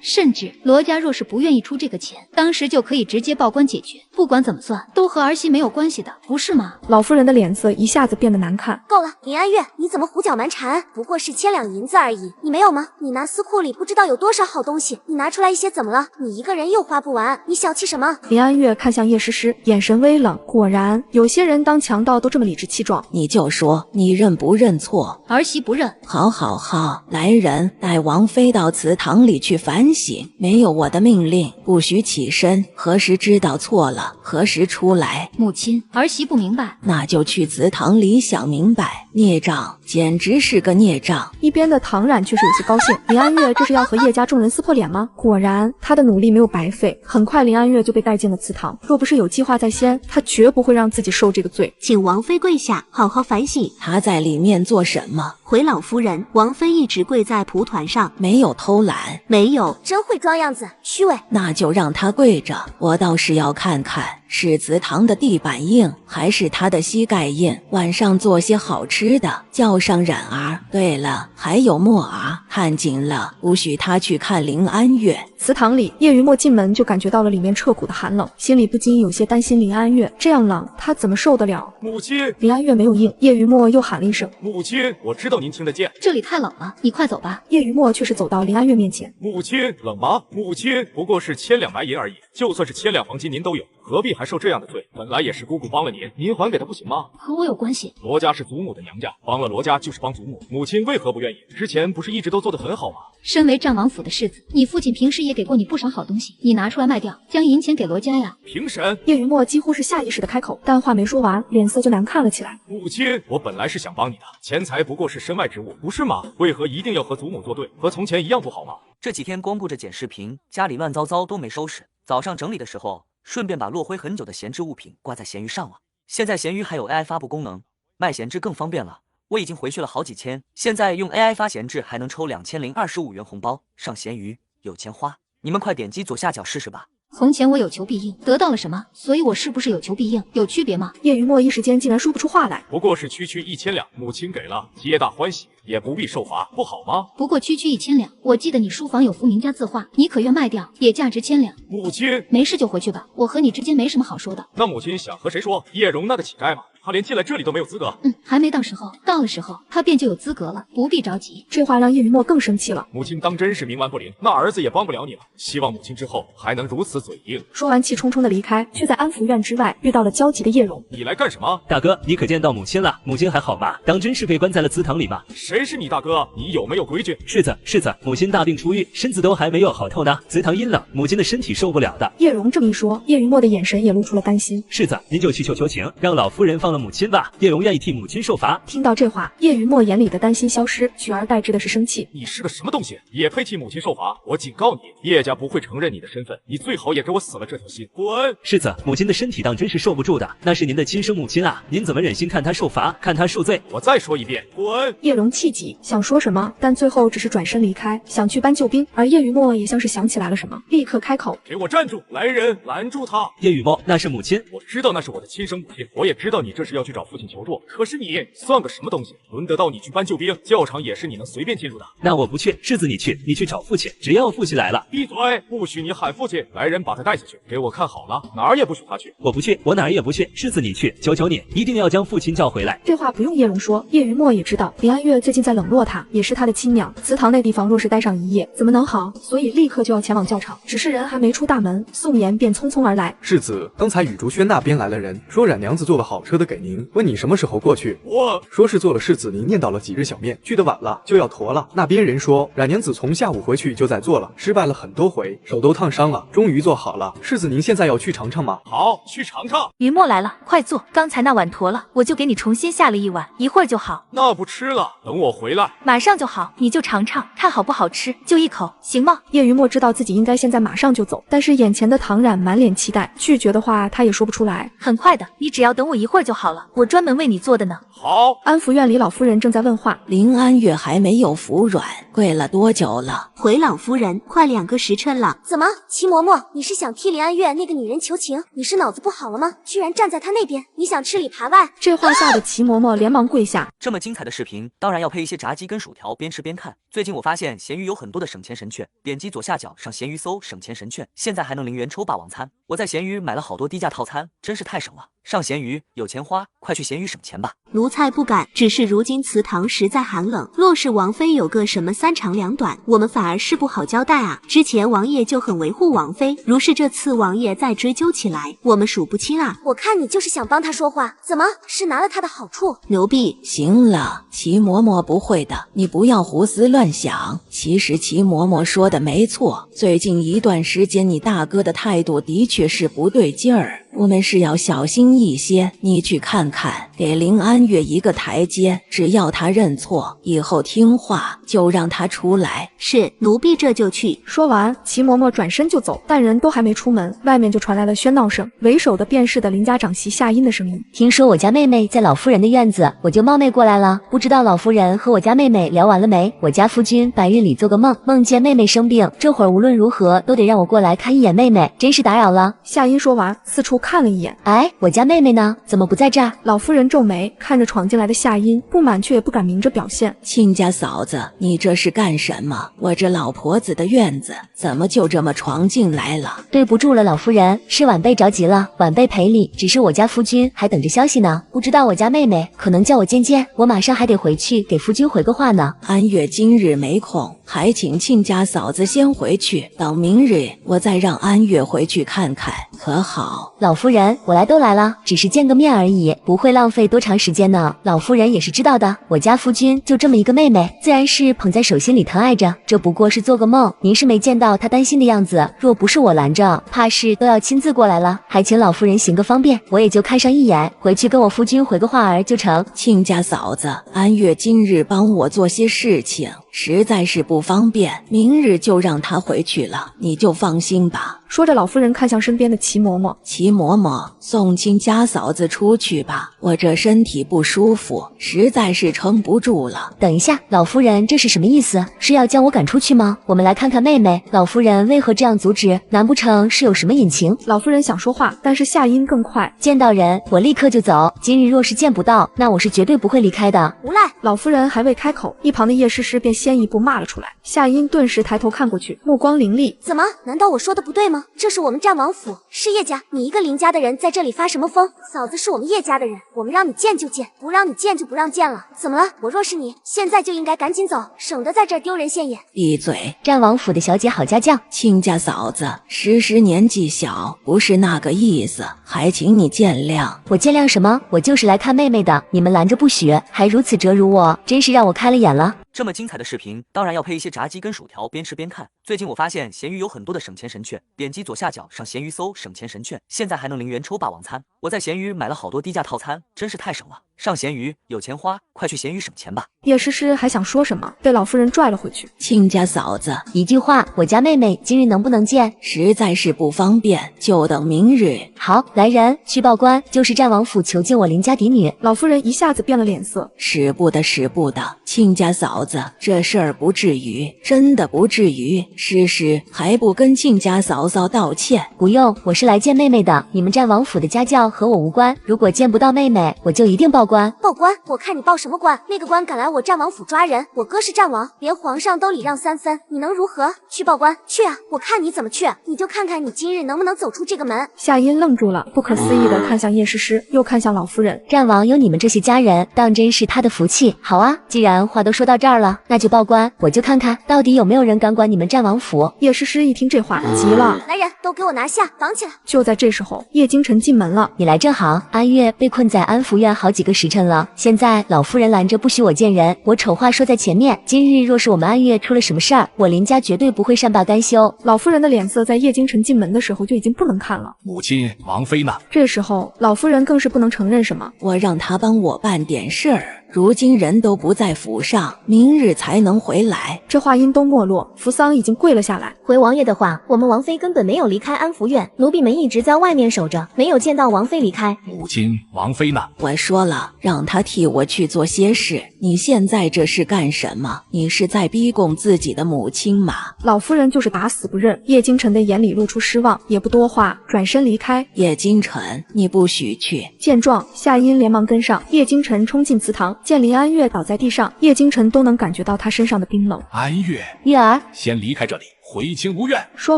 甚至罗家若是不愿意出这个钱，当时就可以直接报官解决。不管怎么算，都和儿媳没有关系的，不是吗？老夫人的脸色一下子变得难看。够了，林安月，你怎么胡搅蛮缠？不过是1000两银子而已，你没有吗？你拿私库里不知道有多少好东西，你拿出来一些怎么了？你一个人又花不完，你小气什么？林安月看向叶诗诗，眼神微冷。果然，有些人当强盗都这么理直气壮。你就说你认不认错？儿媳不认。好，来人，带王妃到祠堂里去反省。没有我的命令，不许起身。何时知道错了，何时出来。母亲，儿媳不明白。那就去祠堂里想明白。孽障，简直是个孽障。一边的唐冉却是有些高兴。林安月这是要和叶家众人撕破脸吗？果然，他的努力没有白费。很快，林安月就被带进了祠堂。若不是有计划在先，他绝不会让自己受这个罪。请王妃跪下，好好反省。他在里面做什么？回老夫人，王妃一直跪在蒲团上，没有偷懒，没有，真会装样子，虚伪。那就让他跪着，我倒是要看看是祠堂的地板硬，还是他的膝盖硬。晚上做些好吃的，叫上冉儿。对了，还有墨儿，看紧了，不许他去看林安月。祠堂里，叶雨墨进门就感觉到了里面彻骨的寒冷，心里不禁有些担心林安月，这样冷，他怎么受得了？母亲，林安月没有应，叶雨墨又喊了一声：“母亲，我知道您听得见。”这里太冷了，你快走吧。叶雨墨却是走到林安月面前：“母亲，冷吗？母亲，不过是1000两白银而已，就算是1000两黄金您都有，何必还受这样的罪？本来也是姑姑帮了您，您还给她不行吗？和我有关系。罗家是祖母的娘家，帮了罗家就是帮祖母，母亲为何不愿意？之前不是一直都做得很好吗？身为战王府的世子，你父亲平时也给过你不少好东西，你拿出来卖掉，将银钱给罗家呀。评审，叶雨墨几乎是下意识的开口，但话没说完，脸色就难看了起来。母亲，我本来是想帮你的，钱财不过是身外之物，不是吗？为何一定要和祖母作对？和从前一样不好吗？这几天光顾着剪视频，家里乱糟糟都没收拾。早上整理的时候，顺便把落灰很久的闲置物品挂在闲鱼上了。现在闲鱼还有 AI 发布功能，卖闲置更方便了。我已经回去了好几千，现在用 AI 发闲置还能抽2025元红包，上闲鱼有钱花。你们快点击左下角试试吧。从前我有求必应，得到了什么？所以我是不是有求必应？有区别吗？叶雨墨一时间竟然说不出话来。不过是区1000两，母亲给了，皆大欢喜，也不必受罚，不好吗？不过区1000两，我记得你书房有幅名家字画，你可愿卖掉？也价值1000两。母亲，没事就回去吧，我和你之间没什么好说的。那母亲想和谁说？叶容那个乞丐吗？他连进来这里都没有资格。还没到时候，到了时候他便就有资格了，不必着急。这话让叶雨墨更生气了。母亲当真是冥顽不灵，那儿子也帮不了你了。希望母亲之后还能如此嘴硬。说完气冲冲的离开，却在安福院之外遇到了焦急的叶容。你来干什么？大哥，你可见到母亲了？母亲还好吗？当真是被关在了祠堂里吗？谁是你大哥？你有没有规矩？世子，母亲大病初愈，身子都还没有好透呢。祠堂阴冷，母亲的身体受不了的。叶容这么一说，叶雨墨的眼神也露出了担心。世子，您就去求情，让老夫人放了母亲吧。叶容愿意替母亲受罚。听到这话，叶雨墨眼里的担心消失，取而代之的是生气。你是个什么东西，也配替母亲受罚？我警告你，叶家不会承认你的身份，你最好也给我死了这条心。滚！世子，母亲的身体当真是受不住的，那是您的亲生母亲啊，您怎么忍心看她受罚，看她受罪？我再说一遍，滚！叶容气急，想说什么，但最后只是转身离开，想去搬救兵。而叶雨墨也像是想起来了什么，立刻开口：“给我站住！来人，拦住他！”叶雨墨，那是母亲。我知道那是我的亲生母亲，我也知道你这是要去找父亲求助。可是你算个什么东西？轮得到你去搬救兵？教场也是你能随便进入的。那我不去，世子你去找父亲，只要父亲来了。闭嘴！不许你喊父亲！来人，把他带下去，给我看好了，哪儿也不许他去。我不去，我哪儿也不去。世子你去，求求你，一定要将父亲叫回来。这话不用叶容说，叶雨墨也知道林安月最近最近在冷落他，也是他的亲娘。祠堂那地方若是待上一夜，怎么能好？所以立刻就要前往教场。只是人还没出大门，宋妍便匆匆而来。世子，刚才雨竹轩那边来了人，说冉娘子做了好车的给您，问你什么时候过去。我说是做了世子您念叨了几日小面，去得晚了就要驮了。那边人说冉娘子从下午回去就在做了，失败了很多回，手都烫伤了，终于做好了。世子您现在要去尝尝吗？好，去尝尝。云墨来了，快坐。刚才那碗坨了，我就给你重新下了一碗，一会儿就好。那不吃了，等我回来。马上就好，你就尝尝，看好不好吃，就一口，行吗？叶云墨知道自己应该现在马上就走，但是眼前的唐冉满脸期待，拒绝的话他也说不出来。很快的，你只要等我一会儿就好了，我专门为你做的呢。好。安福院里老夫人正在问话，林安月还没有服软，跪了多久了？回老夫人，快2个时辰了。怎么，齐嬷嬷，你是想替林安月那个女人求情？你是脑子不好了吗？居然站在她那边，你想吃里扒外？这话吓得齐嬷嬷连忙跪下。这么精彩的视频，当然要配一些炸鸡跟薯条，边吃边看。最近我发现闲鱼有很多的省钱神券，点击左下角上闲鱼搜省钱神券，现在还能0元抽霸王餐。我在闲鱼买了好多低价套餐，真是太省了。上闲鱼有钱花，快去闲鱼省钱吧。奴才不敢，只是如今祠堂实在寒冷，若是王妃有个什么3长2短，我们反而是不好交代啊。之前王爷就很维护王妃，如是这次王爷再追究起来，我们数不清啊。我看你就是想帮他说话，怎么是拿了他的好处？牛逼！行了，齐嬷嬷不会的，你不要胡思乱想。其实齐嬷嬷说的没错，最近一段时间你大哥的态度的确是不对劲儿。我们是要小心一些，你去看看，给林安月一个台阶，只要他认错，以后听话就让他出来。是，奴婢这就去。说完，齐嬷嬷转身就走，但人都还没出门，外面就传来了喧闹声，为首的便是的林家长媳夏音的声音。听说我家妹妹在老夫人的院子，我就冒昧过来了，不知道老夫人和我家妹妹聊完了没？我家夫君白日里做个梦，梦见妹妹生病，这会儿无论如何都得让我过来看一眼妹妹，真是打扰了。夏音说完，四处看了一眼，哎，我家妹妹呢？怎么不在这儿？老夫人皱眉，看着闯进来的夏音，不满却也不敢明着表现。亲家嫂子，你这是干什么？我这老婆子的院子怎么就这么闯进来了？对不住了，老夫人，是晚辈着急了，晚辈赔礼。只是我家夫君还等着消息呢，不知道我家妹妹，可能叫我见见，我马上还得回去给夫君回个话呢。安月今日没空，还请亲家嫂子先回去，等明日我再让安月回去看看，可好？老夫人，我来都来了，只是见个面而已，不会浪费多长时间呢。老夫人也是知道的，我家夫君就这么一个妹妹，自然是捧在手心里疼爱着，这不过是做个梦，您是没见到她担心的样子，若不是我拦着，怕是都要亲自过来了，还请老夫人行个方便，我也就看上一眼，回去跟我夫君回个话儿就成。亲家嫂子，安月今日帮我做些事情，实在是不方便，明日就让她回去了，你就放心吧。说着，老夫人看向身边的齐嬷嬷，齐嬷嬷，送亲家嫂子出去吧，我这身体不舒服，实在是撑不住了。等一下，老夫人这是什么意思？是要将我赶出去吗？我们来看看妹妹，老夫人为何这样阻止？难不成是有什么隐情？老夫人想说话，但是夏音更快，见到人我立刻就走，今日若是见不到，那我是绝对不会离开的。无赖！老夫人还未开口，一旁的叶诗诗便先一步骂了出来。夏音顿时抬头看过去，目光凌厉。怎么？难道我说的不对吗？这是我们战王府，是叶家，你一个林家的人在这里发什么疯？嫂子是我们叶家的人，我们让你见就见，不让你见就不让见了。怎么了？我若是你，现在就应该赶紧走，省得在这儿丢人现眼。闭嘴！战王府的小姐好家教。亲家嫂子，诗诗年纪小，不是那个意思，还请你见谅。我见谅什么？我就是来看妹妹的，你们拦着不许，还如此折辱我，真是让我开了眼了。这么精彩的视频，当然要配一些炸鸡跟薯条，边吃边看。最近我发现闲鱼有很多的省钱神券，点击左下角上闲鱼搜省钱神券，现在还能0元抽霸王餐。我在闲鱼买了好多低价套餐，真是太省了。上闲鱼有钱花，快去闲鱼省钱吧。叶诗诗还想说什么，被老夫人拽了回去。亲家嫂子，一句话，我家妹妹今日能不能见？实在是不方便，就等明日。好，来人，去报官，就是战王府囚禁我林家嫡女。老夫人一下子变了脸色，使不得，使不得，亲家嫂嫂子，这事儿不至于，真的不至于。诗诗还不跟亲家嫂嫂道歉？不用，我是来见妹妹的。你们战王府的家教和我无关，如果见不到妹妹，我就一定报官。报官？我看你报什么官？那个官敢来我战王府抓人，我哥是战王，连皇上都礼让3分，你能如何？去报官，去啊！我看你怎么去，你就看看你今日能不能走出这个门。夏音愣住了，不可思议地看向叶诗诗，又看向老夫人。战王有你们这些家人，当真是他的福气。好啊，既然话都说到这儿了，那就报官，我就看看到底有没有人敢管你们战王府。叶诗诗一听这话，急了，来人，都给我拿下，绑起来！就在这时候，叶京晨进门了。你来正好，安月被困在安福院好几个时辰了，现在老夫人拦着不许我见人，我丑话说在前面，今日若是我们安月出了什么事儿，我林家绝对不会善罢甘休。老夫人的脸色在叶京晨进门的时候就已经不能看了。母亲，王妃呢？这时候，老夫人更是不能承认什么。我让她帮我办点事儿。如今人都不在府上，明日才能回来。这话音都没落，扶桑已经跪了下来。回王爷的话，我们王妃根本没有离开安福院，奴婢们一直在外面守着，没有见到王妃离开。母亲，王妃呢？我说了，让她替我去做些事。你现在这是干什么？你是在逼供自己的母亲吗？老夫人就是打死不认。叶京晨的眼里露出失望，也不多话，转身离开。叶京晨，你不许去！见状，夏音连忙跟上。叶京晨冲进祠堂，见林安月倒在地上，叶京晨都能感觉到他身上的冰冷。安月，月儿，先离开这里，回清无怨。说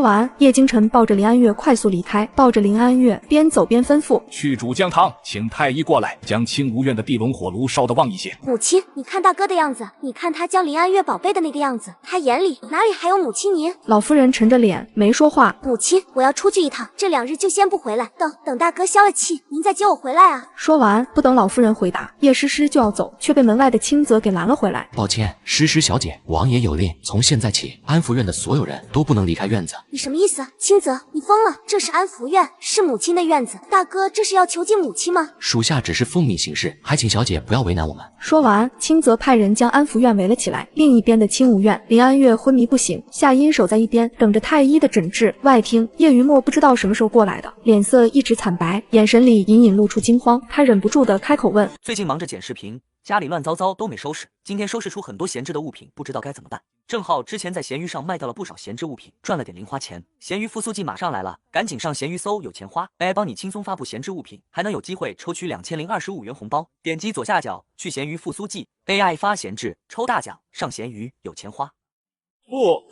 完，叶京晨抱着林安月快速离开，抱着林安月边走边吩咐：去煮姜汤，请太医过来，将清无怨的地龙火炉烧得旺一些。母亲，你看大哥的样子，你看他将林安月宝贝的那个样子，他眼里哪里还有母亲您？老夫人沉着脸没说话。母亲，我要出去一趟，这2日就先不回来，等大哥消了气，您再接我回来啊。说完，不等老夫人回答，叶诗诗就要走，却被门外的青泽给拦了回来。抱歉，诗诗小姐，王爷有令，从现在起，安福院的所有人都不能离开院子。你什么意思？青泽，你疯了？这是安福院，是母亲的院子，大哥这是要囚禁母亲吗？属下只是奉命行事，还请小姐不要为难我们。说完，青泽派人将安福院围了起来。另一边的清无院，林安月昏迷不醒，夏音守在一边等着太医的诊治。外厅，叶云墨不知道什么时候过来的，脸色一直惨白，眼神里隐隐露出惊慌。他忍不住的开口问：最近忙着剪视频，家里乱糟糟都没收拾，今天收拾出很多闲置的物品，不知道该怎么办。正好之前在闲鱼上卖掉了不少闲置物品，赚了点零花钱。闲鱼复苏季马上来了，赶紧上闲鱼搜有钱花 AI 帮你轻松发布闲置物品，还能有机会抽取2025元红包。点击左下角去闲鱼复苏季 AI 发闲置抽大奖，上闲鱼有钱花。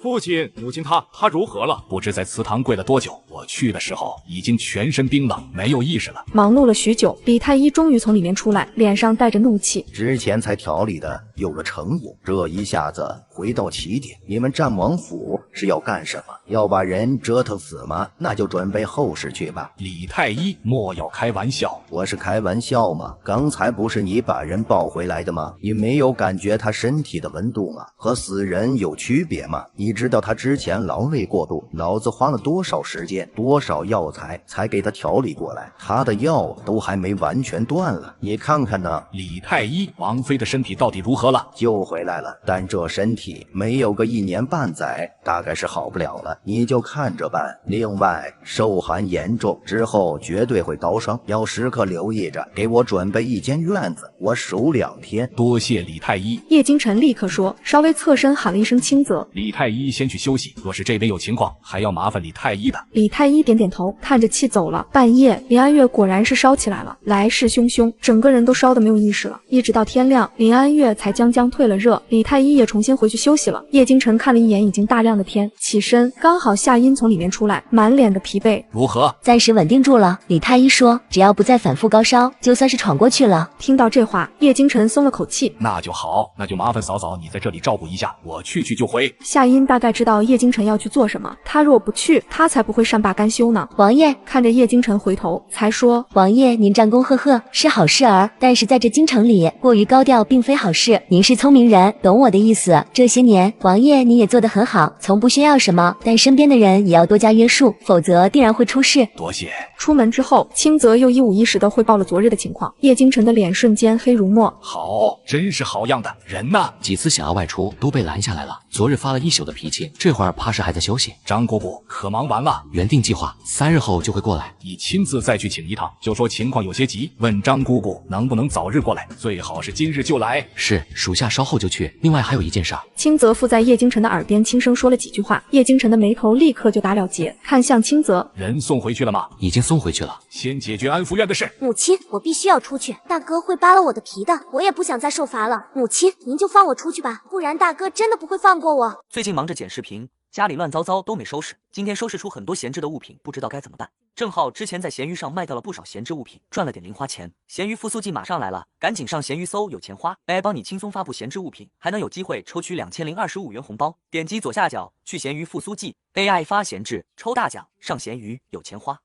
父亲，母亲她如何了？不知在祠堂跪了多久，我去的时候已经全身冰冷，没有意识了。忙碌了许久，李太医终于从里面出来，脸上带着怒气。之前才调理的有了成果，这一下子回到起点，你们战王府是要干什么？要把人折腾死吗？那就准备后事去吧。李太医，莫要开玩笑。我是开玩笑吗？刚才不是你把人抱回来的吗？你没有感觉他身体的温度吗？和死人有区别吗？你知道他之前劳累过度，老子花了多少时间多少药材才给他调理过来，他的药都还没完全断了，你看看呢。李太医，王妃的身体到底如何了？救回来了，但这身体没有个1年半载大概是好不了了，你就看着办。另外受寒严重，之后绝对会高烧，要时刻留意着，给我准备一间院子，我守2天。多谢李太医。叶京晨立刻说，稍微侧身喊了一声青泽。李太医先去休息，若是这边有情况，还要麻烦李太医的。李太医点点头，看着气走了。半夜，林安月果然是烧起来了，来势汹汹，整个人都烧得没有意识了。一直到天亮，林安月才将退了热，李太医也重新回去休息了。叶京晨看了一眼已经大亮的天，起身，刚好夏音从里面出来，满脸的疲惫。如何？暂时稳定住了。李太医说，只要不再反复高烧，就算是闯过去了。听到这话，叶京晨松了口气。那就好，那就麻烦嫂嫂你在这里照顾一下，我去就回。夏音大概知道叶京晨要去做什么，他若不去，他才不会善罢甘休呢。王爷看着叶京晨回头，才说：王爷您战功赫赫，是好事儿，但是在这京城里过于高调并非好事。您是聪明人，懂我的意思。这些年，王爷你也做得很好，从不炫耀什么，但身边的人也要多加约束，否则定然会出事。多谢。出门之后，青泽又一五一十地汇报了昨日的情况。叶京晨的脸瞬间黑如墨。好，真是好样的。人呢？几次想要外出都被拦下来了。昨日发了了一宿的脾气，这会儿怕是还在休息。张姑姑可忙完了，原定计划3日后就会过来，你亲自再去请一趟，就说情况有些急，问张姑姑能不能早日过来，最好是今日就来。是，属下稍后就去。另外还有一件事，清泽附在叶京晨的耳边轻声说了几句话，叶京晨的眉头立刻就打了结，看向清泽，人送回去了吗？已经送回去了。先解决安福院的事。母亲，我必须要出去，大哥会扒了我的皮的，我也不想再受罚了。母亲，您就放我出去吧，不然大哥真的不会放过我。最近忙着剪视频，家里乱糟糟都没收拾，今天收拾出很多闲置的物品，不知道该怎么办。正好之前在闲鱼上卖掉了不少闲置物品，赚了点零花钱。闲鱼复苏季马上来了，赶紧上闲鱼搜有钱花 AI 帮你轻松发布闲置物品，还能有机会抽取2025元红包。点击左下角去闲鱼复苏季 AI 发闲置抽大奖，上闲鱼有钱花。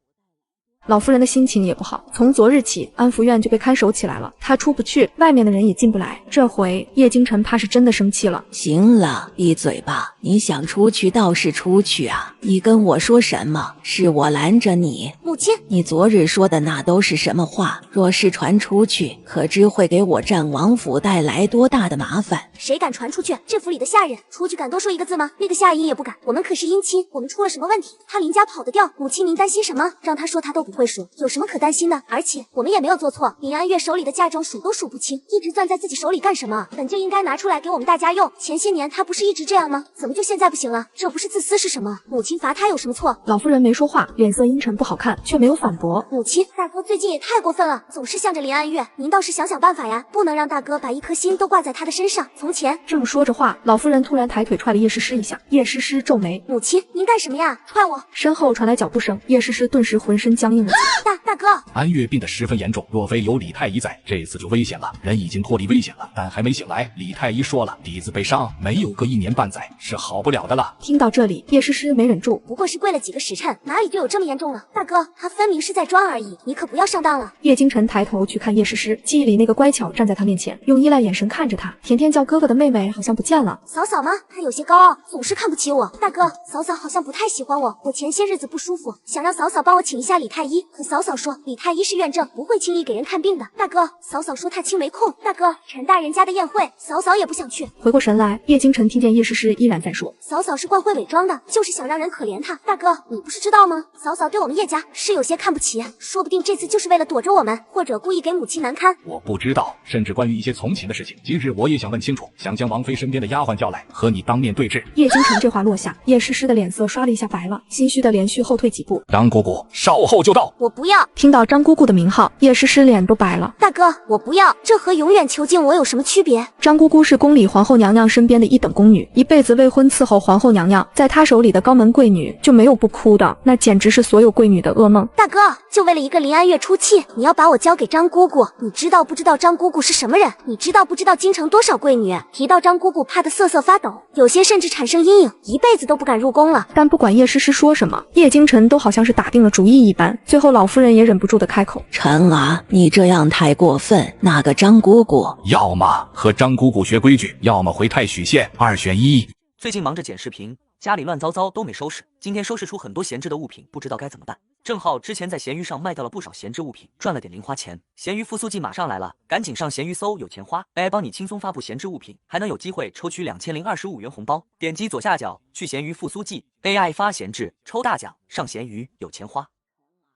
老夫人的心情也不好，从昨日起，安福院就被看守起来了，她出不去，外面的人也进不来。这回叶京晨怕是真的生气了。行了，闭嘴吧！你想出去倒是出去啊！你跟我说什么？是我拦着你。母亲，你昨日说的那都是什么话？若是传出去，可知会给我战王府带来多大的麻烦？谁敢传出去？这府里的下人出去敢多说一个字吗？那个夏音也不敢。我们可是姻亲，我们出了什么问题，他离家跑得掉？母亲您担心什么？让他说他都不会说，有什么可担心的？而且我们也没有做错，林安月手里的嫁妆数都数不清，一直攥在自己手里干什么？本就应该拿出来给我们大家用。前些年他不是一直这样吗？怎么就现在不行了？这不是自私是什么？母亲罚他有什么错？老夫人没说话，脸色阴沉不好看，却没有反驳。母亲，大哥最近也太过分了，总是向着林安月，您倒是想想办法呀，不能让大哥把一颗心都挂在他的身上。从前正说着话，老夫人突然抬腿踹了叶诗诗一下，叶诗诗皱眉，母亲您干什么呀？踹我！身后传来脚步声，叶诗诗顿时浑身僵硬了起来。大哥，安月病得十分严重，若非有李太医在，这次就危险了。人已经脱离危险了，但还没醒来。李太医说了，底子被伤，没有个1年半载是好不了的了。听到这里，叶诗诗没忍住，不过是跪了几个时辰，哪里就有这么严重了？大哥，他分明是在装而已，你可不要上当了。叶京晨抬头去看叶诗诗，记忆里那个乖巧站在他面前，用依赖眼神看着他。甜甜叫哥哥的妹妹好像不见了。嫂嫂吗？她有些高傲，总是看不起我。大哥，嫂嫂好像不太喜欢我，我前些日子不舒服，想让嫂嫂帮我请一下李太医，可嫂嫂说李太医是院正，不会轻易给人看病的。大哥，嫂嫂说她亲没空。大哥，陈大人家的宴会，嫂嫂也不想去。回过神来，叶京晨听见叶诗诗依然在说，嫂嫂是惯会伪装的，就是想让人可怜她。大哥，你不是知道吗？嫂嫂对我们叶家是有些看不起，说不定这次就是为了躲着我们，或者故意给母亲难堪。我不知道，甚至关于一些从前的事情，今日我也想问清楚，想将王妃身边的丫鬟叫来，和你当面对质。叶京晨这话落下，叶诗诗的脸色刷了一下白了，心虚的连续后退几步。张姑姑稍后就到。我不要。听到张姑姑的名号，叶诗诗脸都白了。大哥，我不要，这和永远囚禁我有什么区别？张姑姑是宫里皇后娘娘身边的一等宫女，一辈子未婚伺候皇后娘娘，在她手里的高门贵女就没有不哭的，那简直是所有贵女的噩梦。大哥，就为了一个林安月出气，你要把我交给张姑姑？你知道不知道张姑姑是什么人？你知道不知道京城多少贵女提到张姑姑怕得瑟瑟发抖，有些甚至产生阴影，一辈子都不敢入宫了。但不管叶诗诗说什么，叶京晨都好像是打定了主意一般。最后老夫人也忍不住的开口，晨儿，你这样太过分，那个张姑姑要么和张姑姑学规矩，要么回太许县，2选1。最近忙着剪视频，家里乱糟糟都没收拾，今天收拾出很多闲置的物品，不知道该怎么办。正好之前在闲鱼上卖掉了不少闲置物品，赚了点零花钱。闲鱼复苏季马上来了，赶紧上闲鱼搜有钱花 AI 帮你轻松发布闲置物品，还能有机会抽取2025元红包。点击左下角去闲鱼复苏季 AI 发闲置抽大奖，上闲鱼有钱花。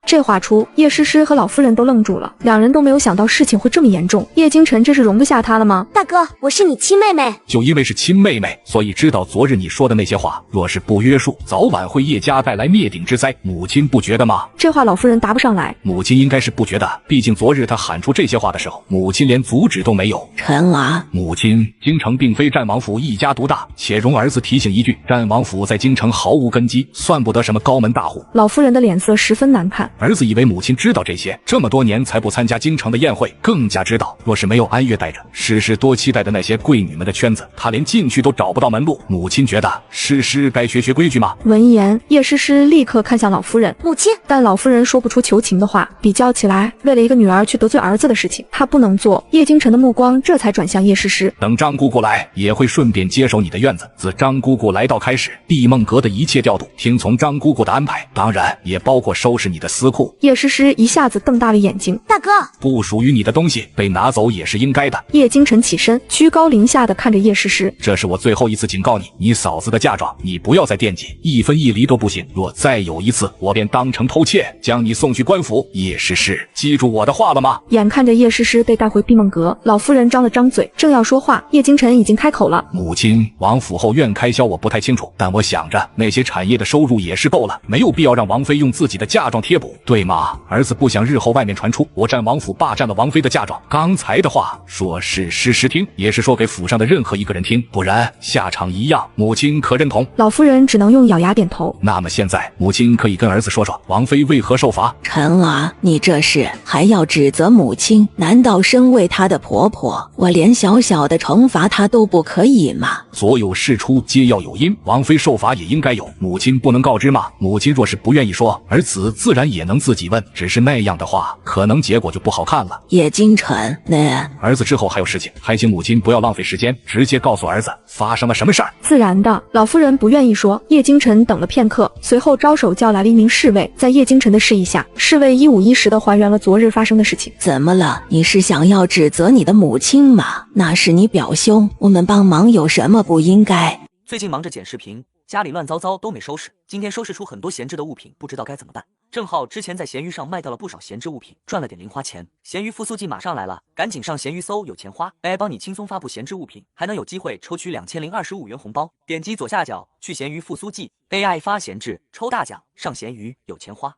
这话出，叶诗诗和老夫人都愣住了，两人都没有想到事情会这么严重。叶京晨这是容不下他了吗？大哥，我是你亲妹妹。就因为是亲妹妹，所以知道昨日你说的那些话，若是不约束，早晚会叶家带来灭顶之灾。母亲不觉得吗？这话老夫人答不上来。母亲应该是不觉得，毕竟昨日她喊出这些话的时候，母亲连阻止都没有。晨儿，母亲，京城并非战王府一家独大，且容儿子提醒一句，战王府在京城毫无根基，算不得什么高门大户。老夫人的脸色十分难看。儿子以为母亲知道这些，这么多年才不参加京城的宴会，更加知道若是没有安月带着，诗诗多期待的那些贵女们的圈子，她连进去都找不到门路。母亲觉得诗诗该学规矩吗？闻言，叶诗诗立刻看向老夫人。母亲，但老夫人说不出求情的话。比较起来，为了一个女儿去得罪儿子的事情，她不能做。叶京晨的目光这才转向叶诗诗。等张姑姑来，也会顺便接手你的院子。自张姑姑来到开始，碧梦阁的一切调度，听从张姑姑的安排，当然也包括收拾你的私私库。叶诗诗一下子瞪大了眼睛，大哥，不属于你的东西被拿走也是应该的。叶京晨起身，居高临下的看着叶诗诗，这是我最后一次警告你，你嫂子的嫁妆你不要再惦记，一分一厘都不行。若再有一次，我便当成偷窃，将你送去官府。叶诗诗，记住我的话了吗？眼看着叶诗诗被带回闭梦阁，老夫人张了张嘴，正要说话，叶京晨已经开口了。母亲，王府后院开销我不太清楚，但我想着那些产业的收入也是够了，没有必要让王妃用自己的嫁妆贴补，对吗？儿子不想日后外面传出我占王府霸占了王妃的嫁妆。刚才的话说是诗诗听，也是说给府上的任何一个人听，不然下场一样。母亲可认同？老夫人只能用咬牙点头。那么现在母亲可以跟儿子说说王妃为何受罚。臣儿，你这是还要指责母亲？难道身为她的婆婆，我连小小的惩罚她都不可以吗？所有事出皆要有因，王妃受罚也应该有，母亲不能告知吗？母亲若是不愿意说，儿子自然也能自己问，只是那样的话可能结果就不好看了。叶京晨，那儿子之后还有事情，还请母亲不要浪费时间，直接告诉儿子发生了什么事儿。自然的，老夫人不愿意说。叶京晨等了片刻，随后招手叫来了一名侍卫，在叶京晨的示意下，侍卫一五一十地还原了昨日发生的事情。怎么了？你是想要指责你的母亲吗？那是你表兄，我们帮忙有什么不应该？最近忙着剪视频，家里乱糟糟都没收拾，今天收拾出很多闲置的物品，不知道该怎么办。正好之前在闲鱼上卖掉了不少闲置物品，赚了点零花钱。闲鱼复苏季马上来了，赶紧上闲鱼搜有钱花 AI 帮你轻松发布闲置物品，还能有机会抽取2025元红包。点击左下角去闲鱼复苏季 AI 发闲置抽大奖，上闲鱼有钱花。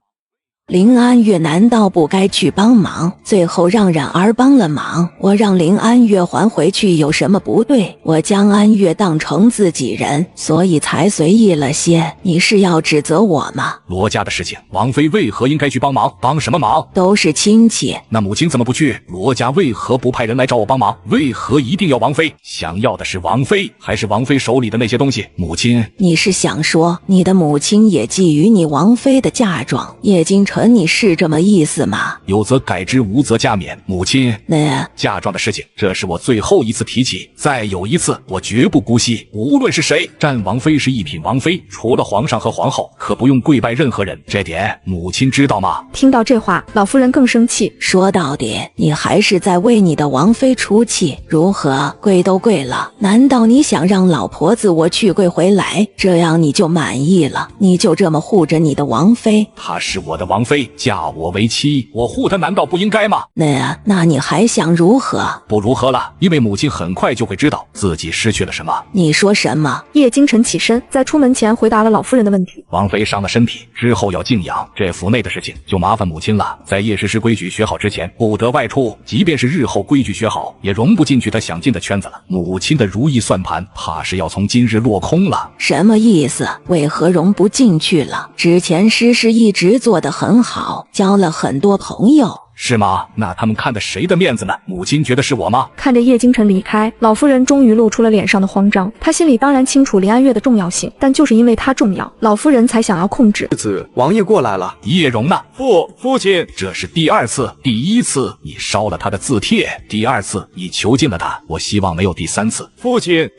林安月难道不该去帮忙？最后让冉儿帮了忙，我让林安月还回去有什么不对？我将安月当成自己人，所以才随意了些。你是要指责我吗？罗家的事情，王妃为何应该去帮忙？帮什么忙？都是亲戚。那母亲怎么不去？罗家为何不派人来找我帮忙？为何一定要王妃？想要的是王妃，还是王妃手里的那些东西？母亲，你是想说你的母亲也觊觎你王妃的嫁妆？叶京晨，你是这么意思吗？有则改之，无则加勉。母亲，那嫁妆的事情，这是我最后一次提起，再有一次，我绝不姑息。无论是谁，占王妃是一品王妃，除了皇上和皇后，可不用跪拜任何人，这点母亲知道吗？听到这话，老夫人更生气。说到底，你还是在为你的王妃出气。如何？跪都跪了，难道你想让老婆子我去跪回来，这样你就满意了？你就这么护着你的王妃？她是我的王妃，嫁我为妻，我护她难道不应该吗？那你还想如何？不如何了，因为母亲很快就会知道自己失去了什么。你说什么？叶京晨起身，在出门前回答了老夫人的问题。王妃伤了身体之后要静养，这府内的事情就麻烦母亲了。在叶诗诗规矩学好之前，不得外出，即便是日后规矩学好，也融不进去她想进的圈子了。母亲的如意算盘，怕是要从今日落空了。什么意思？为何融不进去了？之前诗诗一直做得很好，交了很多朋友。是吗？那他们看的谁的面子呢？母亲觉得是我吗？看着叶京晨离开，老夫人终于露出了脸上的慌张。她心里当然清楚林安月的重要性，但就是因为她重要，老夫人才想要控制。子，王爷过来了。叶荣呢？父亲，这是第二次，第一次你烧了他的字帖，第二次你囚禁了他，我希望没有第三次。父亲，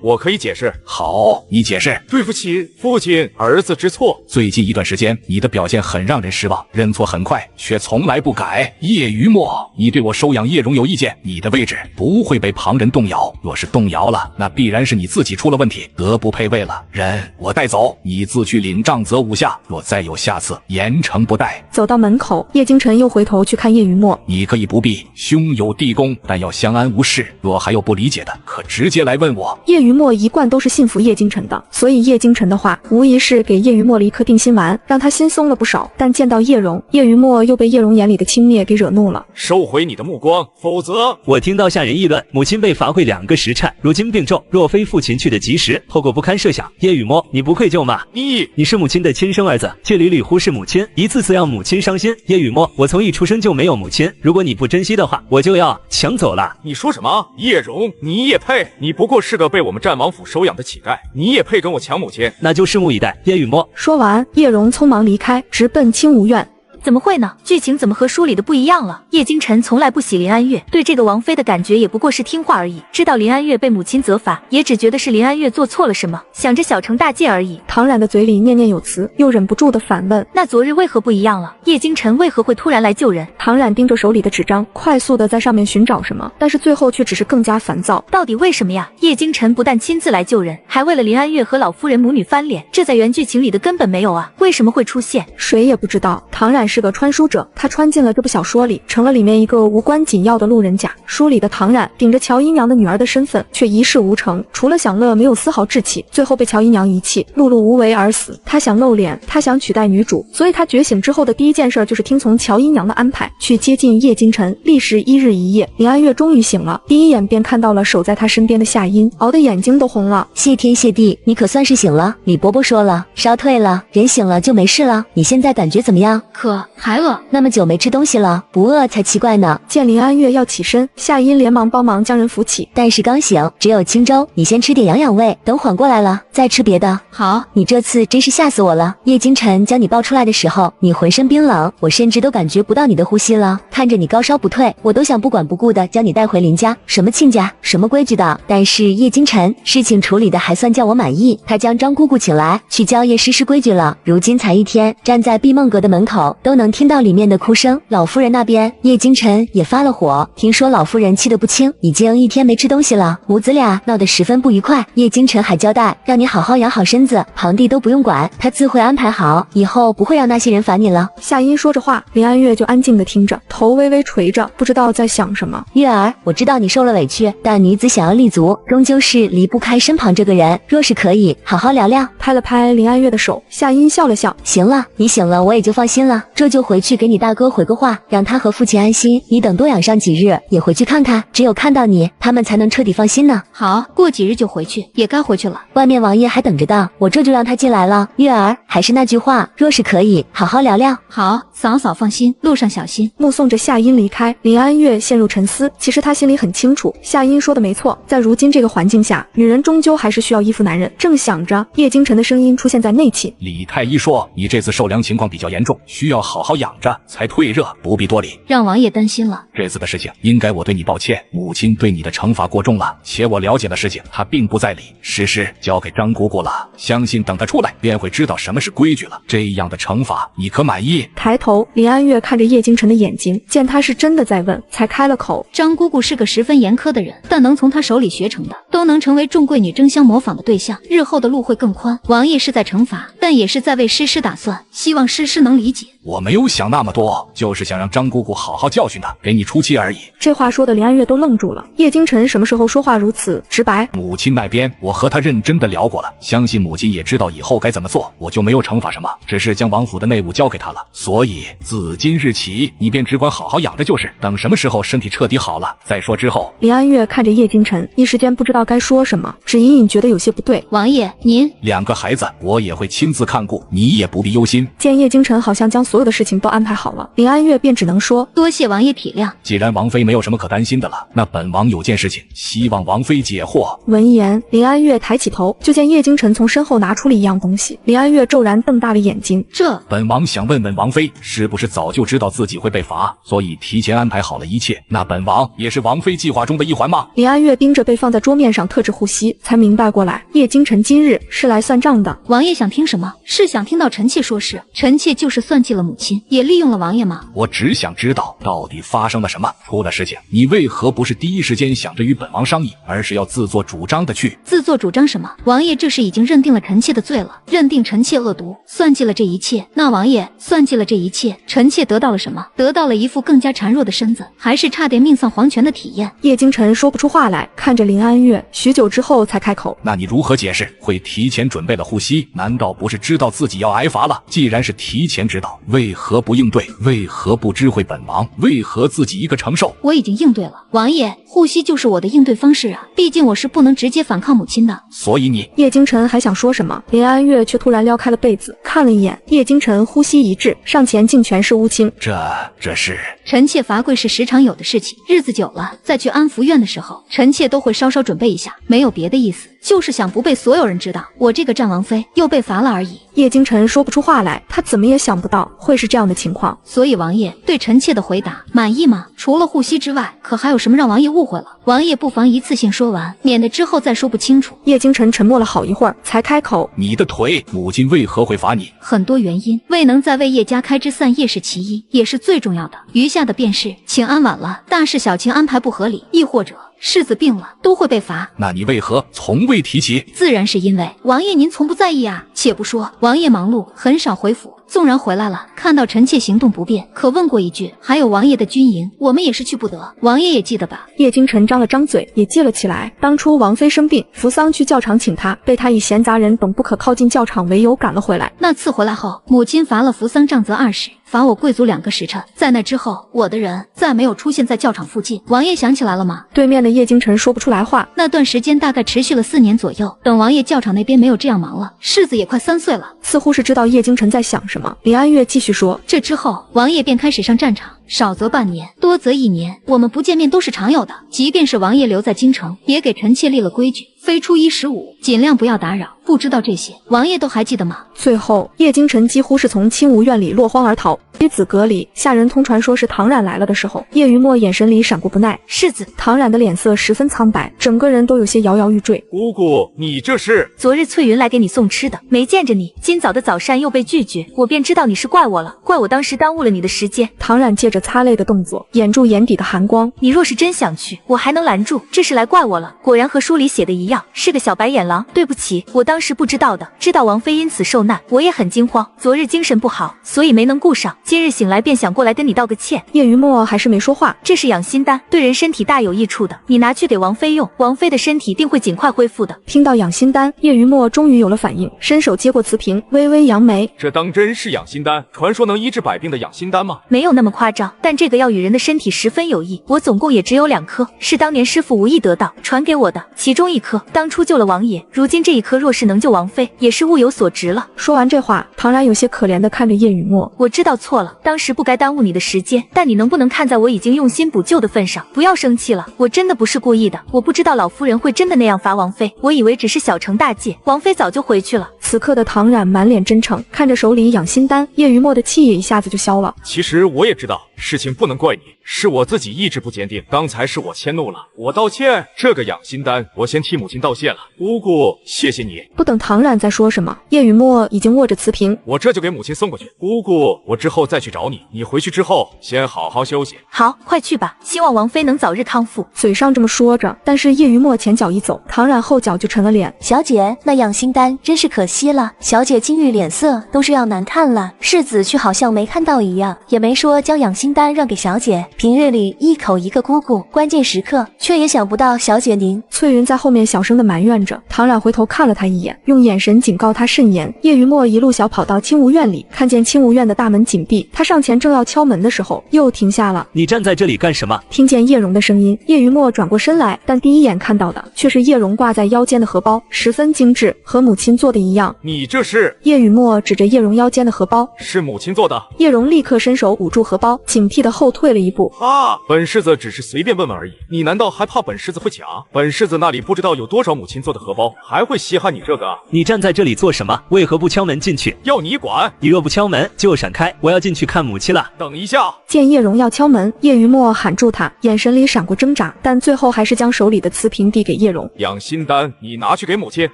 我可以解释。好，你解释。对不起，父亲，儿子知错。最近一段时间，你的表现很让人失望，认错很快，却从来不改。叶于墨，你对我收养叶荣有意见，你的位置不会被旁人动摇。若是动摇了，那必然是你自己出了问题，德不配位了。人我带走，你自去领杖责五下。若再有下次，严惩不贷。走到门口，叶京晨又回头去看叶于墨。你可以不必，兄有弟恭，但要相安无事。若还有不理解的，可直接来问我。叶于墨一贯都是信服叶京晨的，所以叶京晨的话无疑是给叶于墨了一颗定心丸，让他心松了不少。但见到叶荣，叶于墨又被叶荣眼里的轻蔑给惹怒了。收回你的目光，否则……我听到下人议论，母亲被罚跪2个时辰，如今病重，若非父亲去的及时，后果不堪设想。叶雨墨，你不愧疚吗？你是母亲的亲生儿子，却屡屡忽视母亲，一次次让母亲伤心。叶雨墨，我从一出生就没有母亲，如果你不珍惜的话，我就要抢走了。你说什么？叶荣，你也配？你不过是个被我们战王府收养的乞丐，你也配跟我抢母亲？那就拭目以待。叶雨墨。说完，叶荣匆忙离开，直奔清无院。怎么会呢？剧情怎么和书里的不一样了？叶京晨从来不喜林安月，对这个王妃的感觉也不过是听话而已。知道林安月被母亲责罚，也只觉得是林安月做错了什么，想着小惩大戒而已。唐冉的嘴里念念有词，又忍不住的反问：那昨日为何不一样了？叶京晨为何会突然来救人？唐冉盯着手里的纸张，快速的在上面寻找什么，但是最后却只是更加烦躁。到底为什么呀？叶京晨不但亲自来救人，还为了林安月和老夫人母女翻脸，这在原剧情里的根本没有啊，为什么会出现？谁也不知道。唐冉是个穿书者，他穿进了这部小说里，成了里面一个无关紧要的路人甲。书里的唐冉顶着乔姨娘的女儿的身份，却一事无成，除了享乐没有丝毫志气，最后被乔姨娘遗弃，碌碌无为而死。他想露脸，他想取代女主，所以他觉醒之后的第一件事就是听从乔姨娘的安排，去接近叶京晨。历时1日1夜，林安月终于醒了，第一眼便看到了守在他身边的夏音，熬得眼睛都红了。谢天谢地，你可算是醒了。李伯伯说了，烧退了，人醒了就没事了。你现在感觉怎么样？可还饿？那么久没吃东西了，不饿才奇怪呢。见林安月要起身，夏音连忙帮忙将人扶起。但是刚醒，只有清粥，你先吃点养养胃，等缓过来了再吃别的。好，你这次真是吓死我了。叶京晨将你抱出来的时候，你浑身冰冷，我甚至都感觉不到你的呼吸了。看着你高烧不退，我都想不管不顾的将你带回林家。什么亲家，什么规矩的。但是叶京晨事情处理的还算叫我满意，他将张姑姑请来，去教叶诗诗规矩了。如今才1天，站在碧梦阁的门口，都能听到里面的哭声。老夫人那边，叶京晨也发了火，听说老夫人气得不轻，已经1天没吃东西了，母子俩闹得十分不愉快。叶京晨还交代，让你好好养好身子，堂弟都不用管，他自会安排好，以后不会让那些人烦你了。夏音说着话，林安月就安静的听着，头微微垂着，不知道在想什么。月儿，我知道你受了委屈，但女子想要立足，终究是离不开身旁这个人。若是可以，好好聊聊。拍了拍林安月的手，夏音笑了笑，行了，你醒了，我也就放心了。这就回去给你大哥回个话，让他和父亲安心。你等多养上几日，也回去看看，只有看到你，他们才能彻底放心呢。好，过几日就回去，也该回去了。外面王爷还等着的，我这就让他进来了。月儿，还是那句话，若是可以，好好聊聊。好，嫂嫂放心，路上小心。目送着夏音离开，林安月陷入沉思。其实她心里很清楚，夏音说的没错，在如今这个环境下，女人终究还是需要依附男人。正想着，叶京晨的声音出现在内寝。李太医说，你这次受凉情况比较严重，需要好好养着才退热，不必多礼。让王爷担心了。这次的事情，应该我对你抱歉，母亲对你的惩罚过重了，且我了解的事情，她并不在理。诗诗交给张姑姑了，相信等她出来，便会知道什么是规矩了。这样的惩罚，你可满意？抬头，林安月看着叶京晨的眼睛，见他是真的在问，才开了口。张姑姑是个十分严苛的人，但能从她手里学成的，都能成为众贵女争相模仿的对象，日后的路会更宽。王爷是在惩罚，但也是在为诗诗打算，希望诗诗能理解。我没有想那么多，就是想让张姑姑好好教训她，给你出气而已。这话说的林安月都愣住了。叶京晨什么时候说话如此直白？母亲那边，我和她认真的聊过了，相信母亲也知道以后该怎么做，我就没有惩罚什么，只是将王府的内务交给她了。所以自今日起，你便只管好好养着就是，等什么时候身体彻底好了再说。之后，林安月看着叶京晨，一时间不知道该说什么，只隐隐觉得有些不对。王爷，您2个孩子，我也会亲自看顾，你也不必忧心。见叶京晨好像将所有的事情都安排好了，林安月便只能说多谢王爷体谅。既然王妃没有什么可担心的了，那本王有件事情，希望王妃解惑。闻言，林安月抬起头，就见叶京晨从身后拿出了一样东西。林安月骤然瞪大了眼睛，这本王想问问王妃，是不是早就知道自己会被罚，所以提前安排好了一切？那本王也是王妃计划中的一环吗？林安月盯着被放在桌面上特制护膝，才明白过来，叶京晨今日是来算账的。王爷想听什么？是想听到臣妾说事？臣妾就是算计了母亲，也利用了王爷吗？我只想知道到底发生了什么，出了事情，你为何不是第一时间想着与本王商议，而是要自作主张的去？自作主张什么？王爷这是已经认定了臣妾的罪了，认定臣妾恶毒，算计了这一切。那王爷算计了这一切，臣妾得到了什么？得到了一副更加孱弱的身子，还是差点命丧黄泉的体验。叶京晨说不出话来，看着林安月，许久之后才开口。那你如何解释会提前准备了护膝？难道不是知道自己要挨罚了？既然是提前知道，为何不应对？为何不知会本王？为何自己一个承受？我已经应对了，王爷，护膝就是我的应对方式啊，毕竟我是不能直接反抗母亲的。所以你……叶京晨还想说什么，林安月却突然撩开了被子，看了一眼叶京晨，呼吸一滞，上前竟全是乌青。这是臣妾罚跪是时常有的事情，日子久了再去安福院的时候，臣妾都会稍稍准备一下，没有别的意思。就是想不被所有人知道我这个战王妃又被罚了而已。叶京晨说不出话来，他怎么也想不到会是这样的情况。所以王爷对臣妾的回答满意吗？除了护膝之外，可还有什么让王爷误会了？王爷不妨一次性说完，免得之后再说不清楚。叶京晨沉默了好一会儿，才开口：你的腿，母亲为何会罚你？很多原因，未能在为叶家开枝散叶是其一，也是最重要的。余下的便是请安晚了，大事小情安排不合理，亦或者世子病了，都会被罚。那你为何从未提起？自然是因为王爷您从不在意啊。且不说王爷忙碌，很少回府，纵然回来了，看到臣妾行动不便，可问过一句，还有王爷的军营，我们也是去不得。王爷也记得吧？叶京晨张了张嘴，也记了起来。当初王妃生病，扶桑去教场请他，被他以闲杂人等不可靠近教场为由赶了回来。那次回来后，母亲罚了扶桑杖责20，罚我贵族2个时辰。在那之后，我的人再没有出现在教场附近。王爷想起来了吗？对面的叶京晨说不出来话。那段时间大概持续了4年左右。等王爷教场那边没有这样忙了，世子也快3岁了。似乎是知道叶京晨在想什么，林安月继续说：这之后，王爷便开始上战场，少则半年，多则1年。我们不见面都是常有的。即便是王爷留在京城，也给臣妾立了规矩，非初1、15，尽量不要打扰。不知道这些，王爷都还记得吗？最后，叶京晨几乎是从亲吴院里落荒而逃。于子阁里，下人通传说是唐冉来了的时候，叶余墨眼神里闪过不耐。世子，唐冉的脸色十分苍白，整个人都有些摇摇欲坠。姑姑，你这是？昨日翠云来给你送吃的，没见着你，今早的早膳又被拒绝，我便知道你是怪我了，怪我当时耽误了你的时间。唐冉借着擦泪的动作，掩住眼底的寒光。你若是真想去，我还能拦住，这是来怪我了。果然和书里写的一样，是个小白眼狼。对不起，我当时不知道的，知道王妃因此受难，我也很惊慌，昨日精神不好，所以没能顾上，今日醒来便想过来跟你道个歉。叶余墨还是没说话。这是养心丹，对人身体大有益处的，你拿去给王妃用，王妃的身体定会尽快恢复的。听到养心丹，叶余墨终于有了反应，伸手接过瓷瓶，微微扬眉。这当真是养心丹？传说能医治百病的养心丹吗？没有那么夸张，但这个药与人的身体十分有益。我总共也只有2颗，是当年师父无意得到传给我的，其中1颗当初救了王爷，如今这1颗若是能救王妃，也是物有所值了。说完这话，唐冉有些可怜地看着叶雨墨。我知道错了，当时不该耽误你的时间，但你能不能看在我已经用心补救的份上，不要生气了。我真的不是故意的，我不知道老夫人会真的那样罚王妃，我以为只是小惩大戒，王妃早就回去了。此刻的唐冉满脸真诚，看着手里养心丹，叶雨墨的气也一下子就消了。其实我也知道，事情不能怪你，是我自己意志不坚定，刚才是我迁怒了，我道歉。这个养心丹，我先替母亲道谢了，姑姑，谢谢你。不等唐冉再说什么，叶雨墨已经握着瓷瓶，我这就给母亲送过去。姑姑，我之后再去找你，你回去之后先好好休息。好，快去吧，希望王妃能早日康复。嘴上这么说着，但是叶雨墨前脚一走，唐冉后脚就沉了脸。小姐，那养心丹真是可惜了，小姐今日脸色都是要难看了，世子却好像没看到一样，也没说将养心丹让给小姐。平日里一口一个姑姑，关键时刻却也想不到小姐您。翠云在后面小声的埋怨着，唐冉回头看了他一眼，用眼神警告他慎言。叶雨墨一路小跑到青梧院里，看见青梧院的大门紧闭，他上前正要敲门的时候，又停下了。你站在这里干什么？听见叶蓉的声音，叶雨墨转过身来，但第一眼看到的却是叶蓉挂在腰间的荷包，十分精致，和母亲做的一样。你这是？叶雨墨指着叶蓉腰间的荷包，是母亲做的。叶蓉立刻伸手捂住荷包，警惕的后退了一步。啊，本世子只是随便问问而已，你难道还怕本世子会抢？本世子那里不知道有多少母亲做的荷包，还会稀罕你这个？你站在这里做什么？为何不敲门进去？要你管！你若不敲门，就闪开，我要进去看母亲了。等一下！见叶蓉要敲门，叶雨墨喊住他，眼神里闪过挣扎，但最后还是将手里的瓷瓶递给叶蓉。养心丹，你拿去给母亲，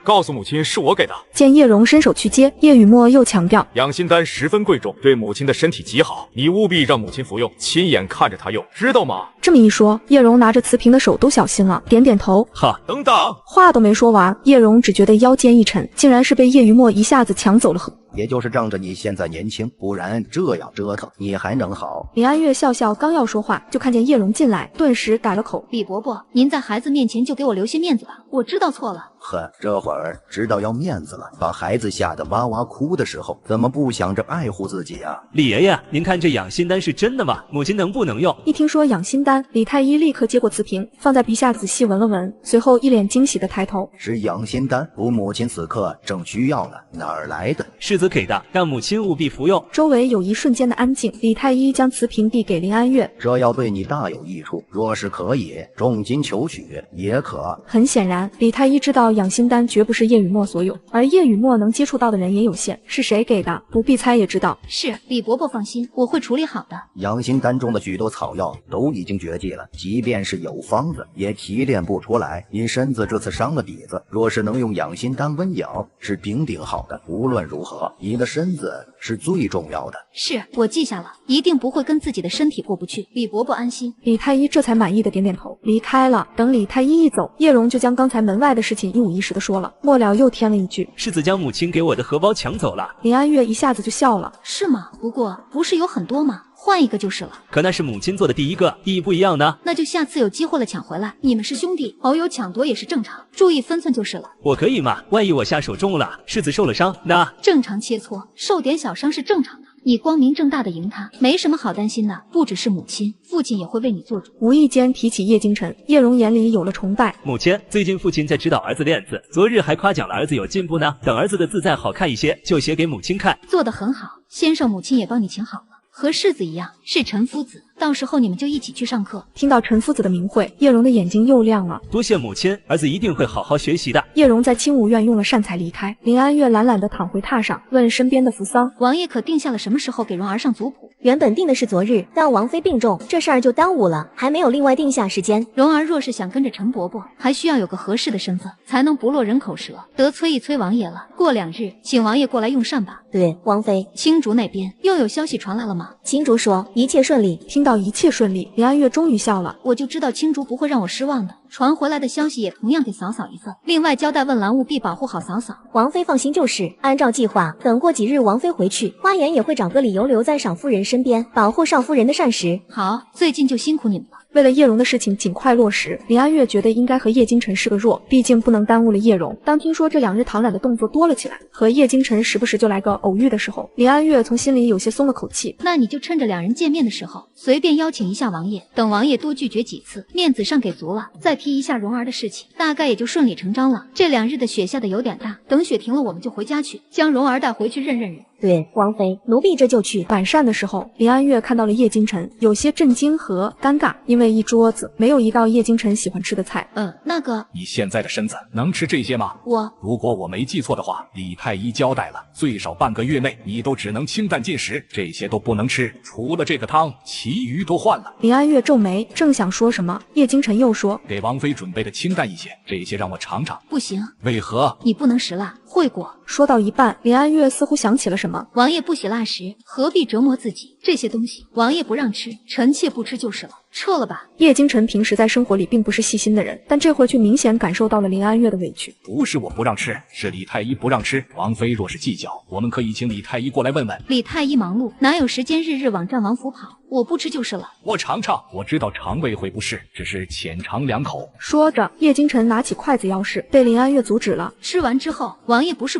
告诉母亲是我给的。见叶蓉伸手去接，叶雨墨又强调，养心丹十分贵重，对母亲的身体极好，你务必让母亲服用，亲眼看着她用，知道吗？这么一说，叶蓉拿着瓷瓶的手都小心了，点点头。好，等等，话都没说完，叶蓉只觉得腰间一沉，竟然是被叶雨墨一下子抢走了荷。也就是仗着你现在年轻，不然这样折腾你还能好？林安月笑笑，刚要说话，就看见叶蓉进来，顿时改了口。李伯伯，您在孩子面前就给我留些面子吧，我知道错了。呵，这会儿知道要面子了，把孩子吓得哇哇哭的时候，怎么不想着爱护自己啊？李爷爷，您看这养心丹是真的吗？母亲能不能用？一听说养心丹，李太医立刻接过瓷瓶，放在鼻下仔细闻了闻，随后一脸惊喜的抬头。是养心丹，我母亲此刻正需要呢，哪儿来的？世世子给的，让母亲务必服用。周围有一瞬间的安静，李太医将瓷瓶递给林安月，这要对你大有益处，若是可以，重金求取也可。很显然，李太医知道养心丹绝不是叶雨墨所有，而叶雨墨能接触到的人也有限，是谁给的，不必猜也知道。是李伯伯放心，我会处理好的。养心丹中的许多草药都已经绝迹了，即便是有方子，也提炼不出来。你身子这次伤了底子，若是能用养心丹温养，是顶顶好的。无论如何，你的身子是最重要的。是，我记下了，一定不会跟自己的身体过不去。李伯伯安心。李太医这才满意的点点头，离开了。等李太医一走，叶蓉就将刚才门外的事情一五一十的说了，末了又添了一句：世子将母亲给我的荷包抢走了。林安月一下子就笑了，是吗？不过不是有很多吗？换一个就是了。可那是母亲做的第一个，意义不一样呢。那就下次有机会了抢回来。你们是兄弟，偶有抢夺也是正常，注意分寸就是了。我可以嘛？万一我下手重了，世子受了伤，那正常切磋，受点小伤是正常的。你光明正大的赢他，没什么好担心的。不只是母亲，父亲也会为你做主。无意间提起叶京晨，叶蓉眼里有了崇拜。母亲，最近父亲在指导儿子练字，昨日还夸奖了儿子有进步呢。等儿子的字再好看一些，就写给母亲看。做得很好，先生母亲也帮你请好了。和世子一样，是陈夫子，到时候你们就一起去上课。听到陈夫子的名讳，叶蓉的眼睛又亮了。多谢母亲，儿子一定会好好学习的。叶蓉在清武院用了膳才离开。林安月懒懒地躺回榻上，问身边的扶桑：王爷可定下了什么时候给蓉儿上族谱？原本定的是昨日，但王妃病重，这事儿就耽误了，还没有另外定下时间。蓉儿若是想跟着陈伯伯，还需要有个合适的身份，才能不落人口舌。得催一催王爷了，过2日请王爷过来用膳吧。对，王妃。青竹那边又有消息传来了吗？青竹说一切顺利。听到一切顺利，林安月终于笑了。我就知道青竹不会让我失望的。传回来的消息也同样给嫂嫂一份，另外交代问兰务必保护好嫂嫂。王妃放心就是，按照计划，等过几日王妃回去，花颜也会找个理由留在少夫人身边，保护少夫人的膳食。好，最近就辛苦你们了。为了叶蓉的事情尽快落实，林安月觉得应该和叶京晨示个弱，毕竟不能耽误了叶蓉。当听说这2日唐冉的动作多了起来，和叶京晨时不时就来个偶遇的时候，林安月从心里有些松了口气。那你就趁着2人见面的时候，随便邀请一下王爷，等王爷多拒绝几次，面子上给足了，再提一下蓉儿的事情，大概也就顺理成章了。这2日的雪下的有点大，等雪停了，我们就回家去，将蓉儿带回去认认人。对，王妃，奴婢这就去。晚膳的时候，林安月看到了叶京晨，有些震惊和尴尬，因为一桌子没有一道叶京晨喜欢吃的菜。那个，你现在的身子能吃这些吗？如果我没记错的话，李太医交代了，最少半个月内你都只能清淡进食，这些都不能吃，除了这个汤，其余都换了。林安月皱眉，正想说什么，叶京晨又说：给王妃准备的清淡一些，这些让我尝尝。不行。为何？你不能食辣，会过。说到一半，林安月似乎想起了什么。王爷不喜辣食，何必折磨自己？这些东西王爷不让吃，臣妾不吃就是了。撤了吧。叶京晨平时在生活里并不是细心的人，但这会却明显感受到了林安月的委屈。不是我不让吃，是李太医不让吃。王妃若是计较，我们可以请李太医过来问问。李太医忙碌，哪有时间日日往战王府跑？我不吃就是了。我尝尝，我知道肠胃会不适，只是浅尝2口。说着，叶京晨拿起筷子要试，被林安月阻止了。吃完之后，王爷不是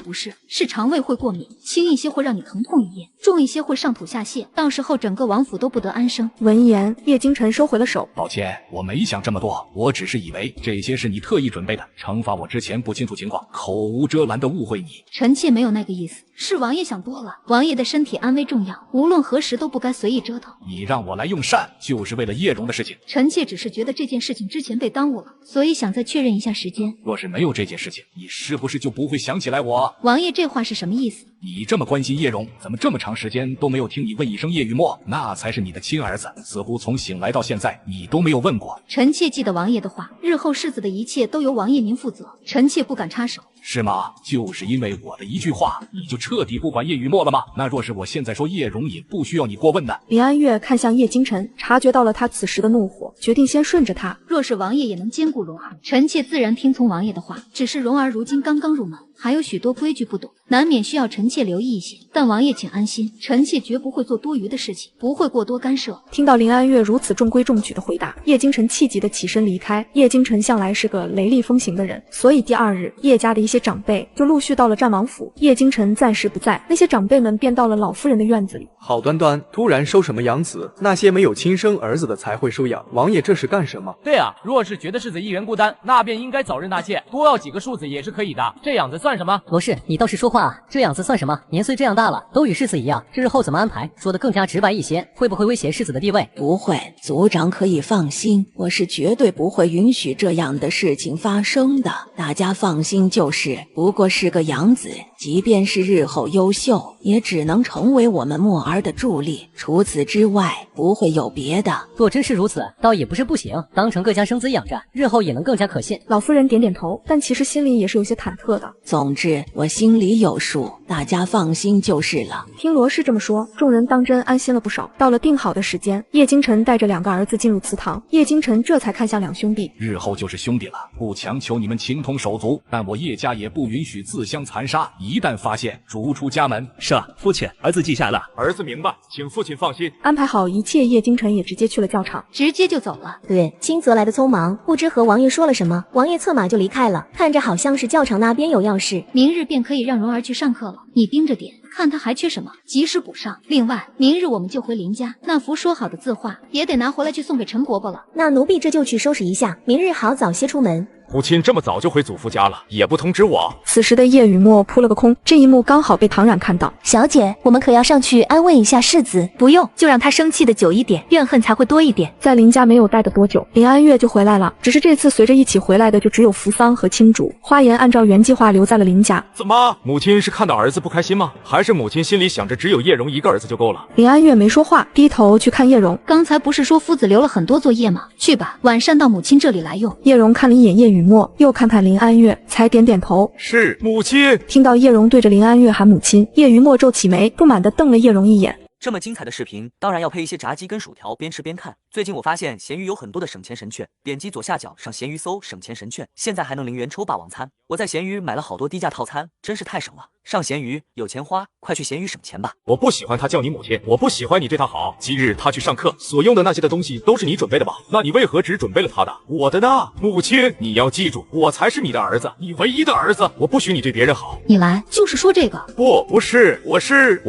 肠胃会过敏，轻一些会让你疼痛一夜，重一些会上吐下泻，到时候整个王府都不得安生。闻言，叶京晨收回了手。抱歉，我没想这么多，我只是以为这些是你特意准备的，惩罚我之前不清楚情况，口无遮拦的误会你。臣妾没有那个意思，是王爷想多了。王爷的身体安危重要，无论何时都不该随意折腾。你让我来用膳，就是为了叶蓉的事情。臣妾只是觉得这件事情之前被耽误了，所以想再确认一下时间。若是没有这件事情，你是不是就不会想起来我？王爷这话是什么意思？你这么关心叶蓉，怎么这么长时间都没有听你问一声叶雨墨？那才是你的亲儿子，似乎从醒来到现在你都没有问过。臣妾记得王爷的话，日后世子的一切都由王爷您负责，臣妾不敢插手。是吗？就是因为我的一句话，你就彻底不管叶雨墨了吗？那若是我现在说叶蓉，也不需要你过问的。林安月看向叶京晨，察觉到了他此时的怒火，决定先顺着他。若是王爷也能兼顾蓉儿，臣妾自然听从王爷的话。只是蓉儿如今刚刚入门，还有许多规矩不懂，难免需要臣妾留意一些。但王爷请安心，臣妾绝不会做多余的事情，不会过多干涉。听到林安月如此中规中矩的回答，叶京晨气急的起身离开。叶京晨向来是个雷厉风行的人，所以第2日，叶家的一些长辈就陆续到了战王府。叶京晨暂时不在，那些长辈们便到了老夫人的院子里。好端端，突然收什么养子？那些没有亲生儿子的才会收养，王爷这是干什么？对啊，若是觉得世子一人孤单，那便应该早日纳妾，多要几个庶子也是可以的，这样子算什么？罗氏，你倒是说话啊，这样子算什么？年岁这样大了，都与世子一样，这日后怎么安排？说的更加直白一些，会不会威胁世子的地位？不会，族长可以放心，我是绝对不会允许这样的事情发生的。大家放心就是，不过是个养子，即便是日后优秀，也只能成为我们墨儿的助力，除此之外不会有别的。若真是如此，倒也不是不行，当成各家生子养着，日后也能更加可信。老夫人点点头，但其实心里也是有些忐忑的。总之，我心里有数，大家放心就是了。听罗氏这么说，众人当真安心了不少。到了定好的时间，叶京晨带着2个儿子进入祠堂，叶京晨这才看向2兄弟，日后就是兄弟了，不强求你们情同手足，但我叶家也不允许自相残杀，一旦发现，逐出家门。是啊，父亲，儿子记下了。儿子明白，请父亲放心。安排好一切，叶京晨也直接去了教场，直接就走了。对，轻则来的匆忙，不知和王爷说了什么，王爷策马就离开了，看着好像是教场那边有要事，明日便可以让蓉儿去上课了，你盯着点，看他还缺什么，及时补上。另外，明日我们就回林家，那幅说好的字画也得拿回来去送给陈伯伯了。那奴婢这就去收拾一下，明日好早些出门。母亲这么早就回祖父家了，也不通知我。此时的叶雨墨扑了个空，这一幕刚好被唐冉看到。小姐，我们可要上去安慰一下世子。不用，就让他生气的久一点，怨恨才会多一点。在林家没有待得多久，林安月就回来了，只是这次随着一起回来的就只有扶桑和青竹。花颜按照原计划留在了林家。怎么，母亲是看到儿子不开心吗？还是母亲心里想着只有叶蓉一个儿子就够了？林安月没说话，低头去看叶蓉。刚才不是说夫子留了很多作业吗？去吧，晚上到母亲这里来用。叶蓉看了一眼叶雨墨，又看看林安月，才点点头。是母亲。听到叶蓉对着林安月喊母亲，叶雨墨皱起眉，不满地瞪了叶蓉一眼。这么精彩的视频，当然要配一些炸鸡跟薯条，边吃边看。最近我发现闲鱼有很多的省钱神券，点击左下角上闲鱼搜省钱神券，现在还能0元抽霸王餐。我在闲鱼买了好多低价套餐，真是太省了。上闲鱼有钱花，快去闲鱼省钱吧。我不喜欢他叫你母亲，我不喜欢你对他好。今日他去上课所用的那些的东西都是你准备的吧？那你为何只准备了他的？我的呢？母亲，你要记住，我才是你的儿子，你唯一的儿子，我不许你对别人好。你来就是说这个？不是，我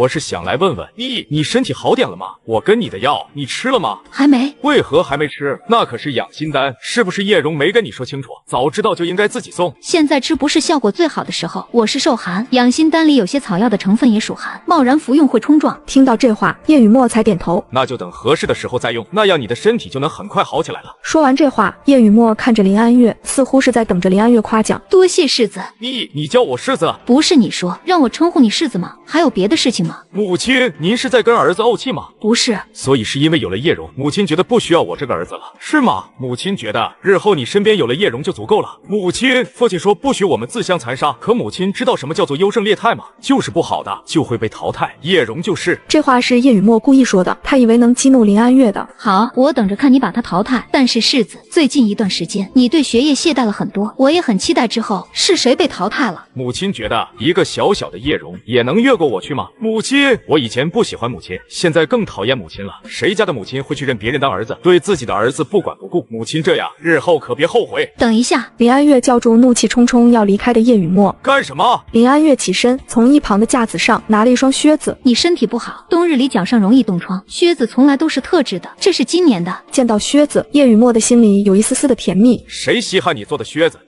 是想来问问你身体好点了吗？我跟你的药你吃了吗？还没。为何还没吃？那可是养心丹，是不是叶蓉没跟你说清楚？早知道就应该自己送。现在吃不是效果最好的时候，我是受寒，养心丹里有些草药的成分也属寒，贸然服用会冲撞。听到这话，叶雨墨才点头。那就等合适的时候再用，那样你的身体就能很快好起来了。说完这话，叶雨墨看着林安月，似乎是在等着林安月夸奖。多谢世子。你叫我世子？不是你说让我称呼你世子吗？还有别的事情吗？母亲，您是在跟儿子怄气吗？不是。所以是因为有了叶蓉，母亲觉得不需要我这个儿子了，是吗？母亲觉得日后你身边有了叶蓉就足够了。母亲，父亲说不许我们自相残杀，可母亲知道什么叫做优胜劣汰吗？就是不好的就会被淘汰，叶蓉就是。这话是叶雨墨故意说的，他以为能激怒林安月的。好，我等着看你把他淘汰。但是世子，最近一段时间你对学业懈怠了很多，我也很期待之后是谁被淘汰了。母亲觉得一个小小的叶蓉也能越过我去吗？母亲，我以前不喜欢母亲，现在更讨厌母亲了。谁家的母亲会去认别人当儿子，对自己的儿子不管不顾？母亲这样，日后可别后悔。等一下，林安月叫住怒气冲冲要离开的叶雨墨。干什么？林安月起身，从一旁的架子上拿了一双靴子。你身体不好，冬日里脚上容易冻疮，靴子从来都是特制的，这是今年的。见到靴子，叶雨墨的心里有一丝丝的甜蜜。谁稀罕你做的靴子？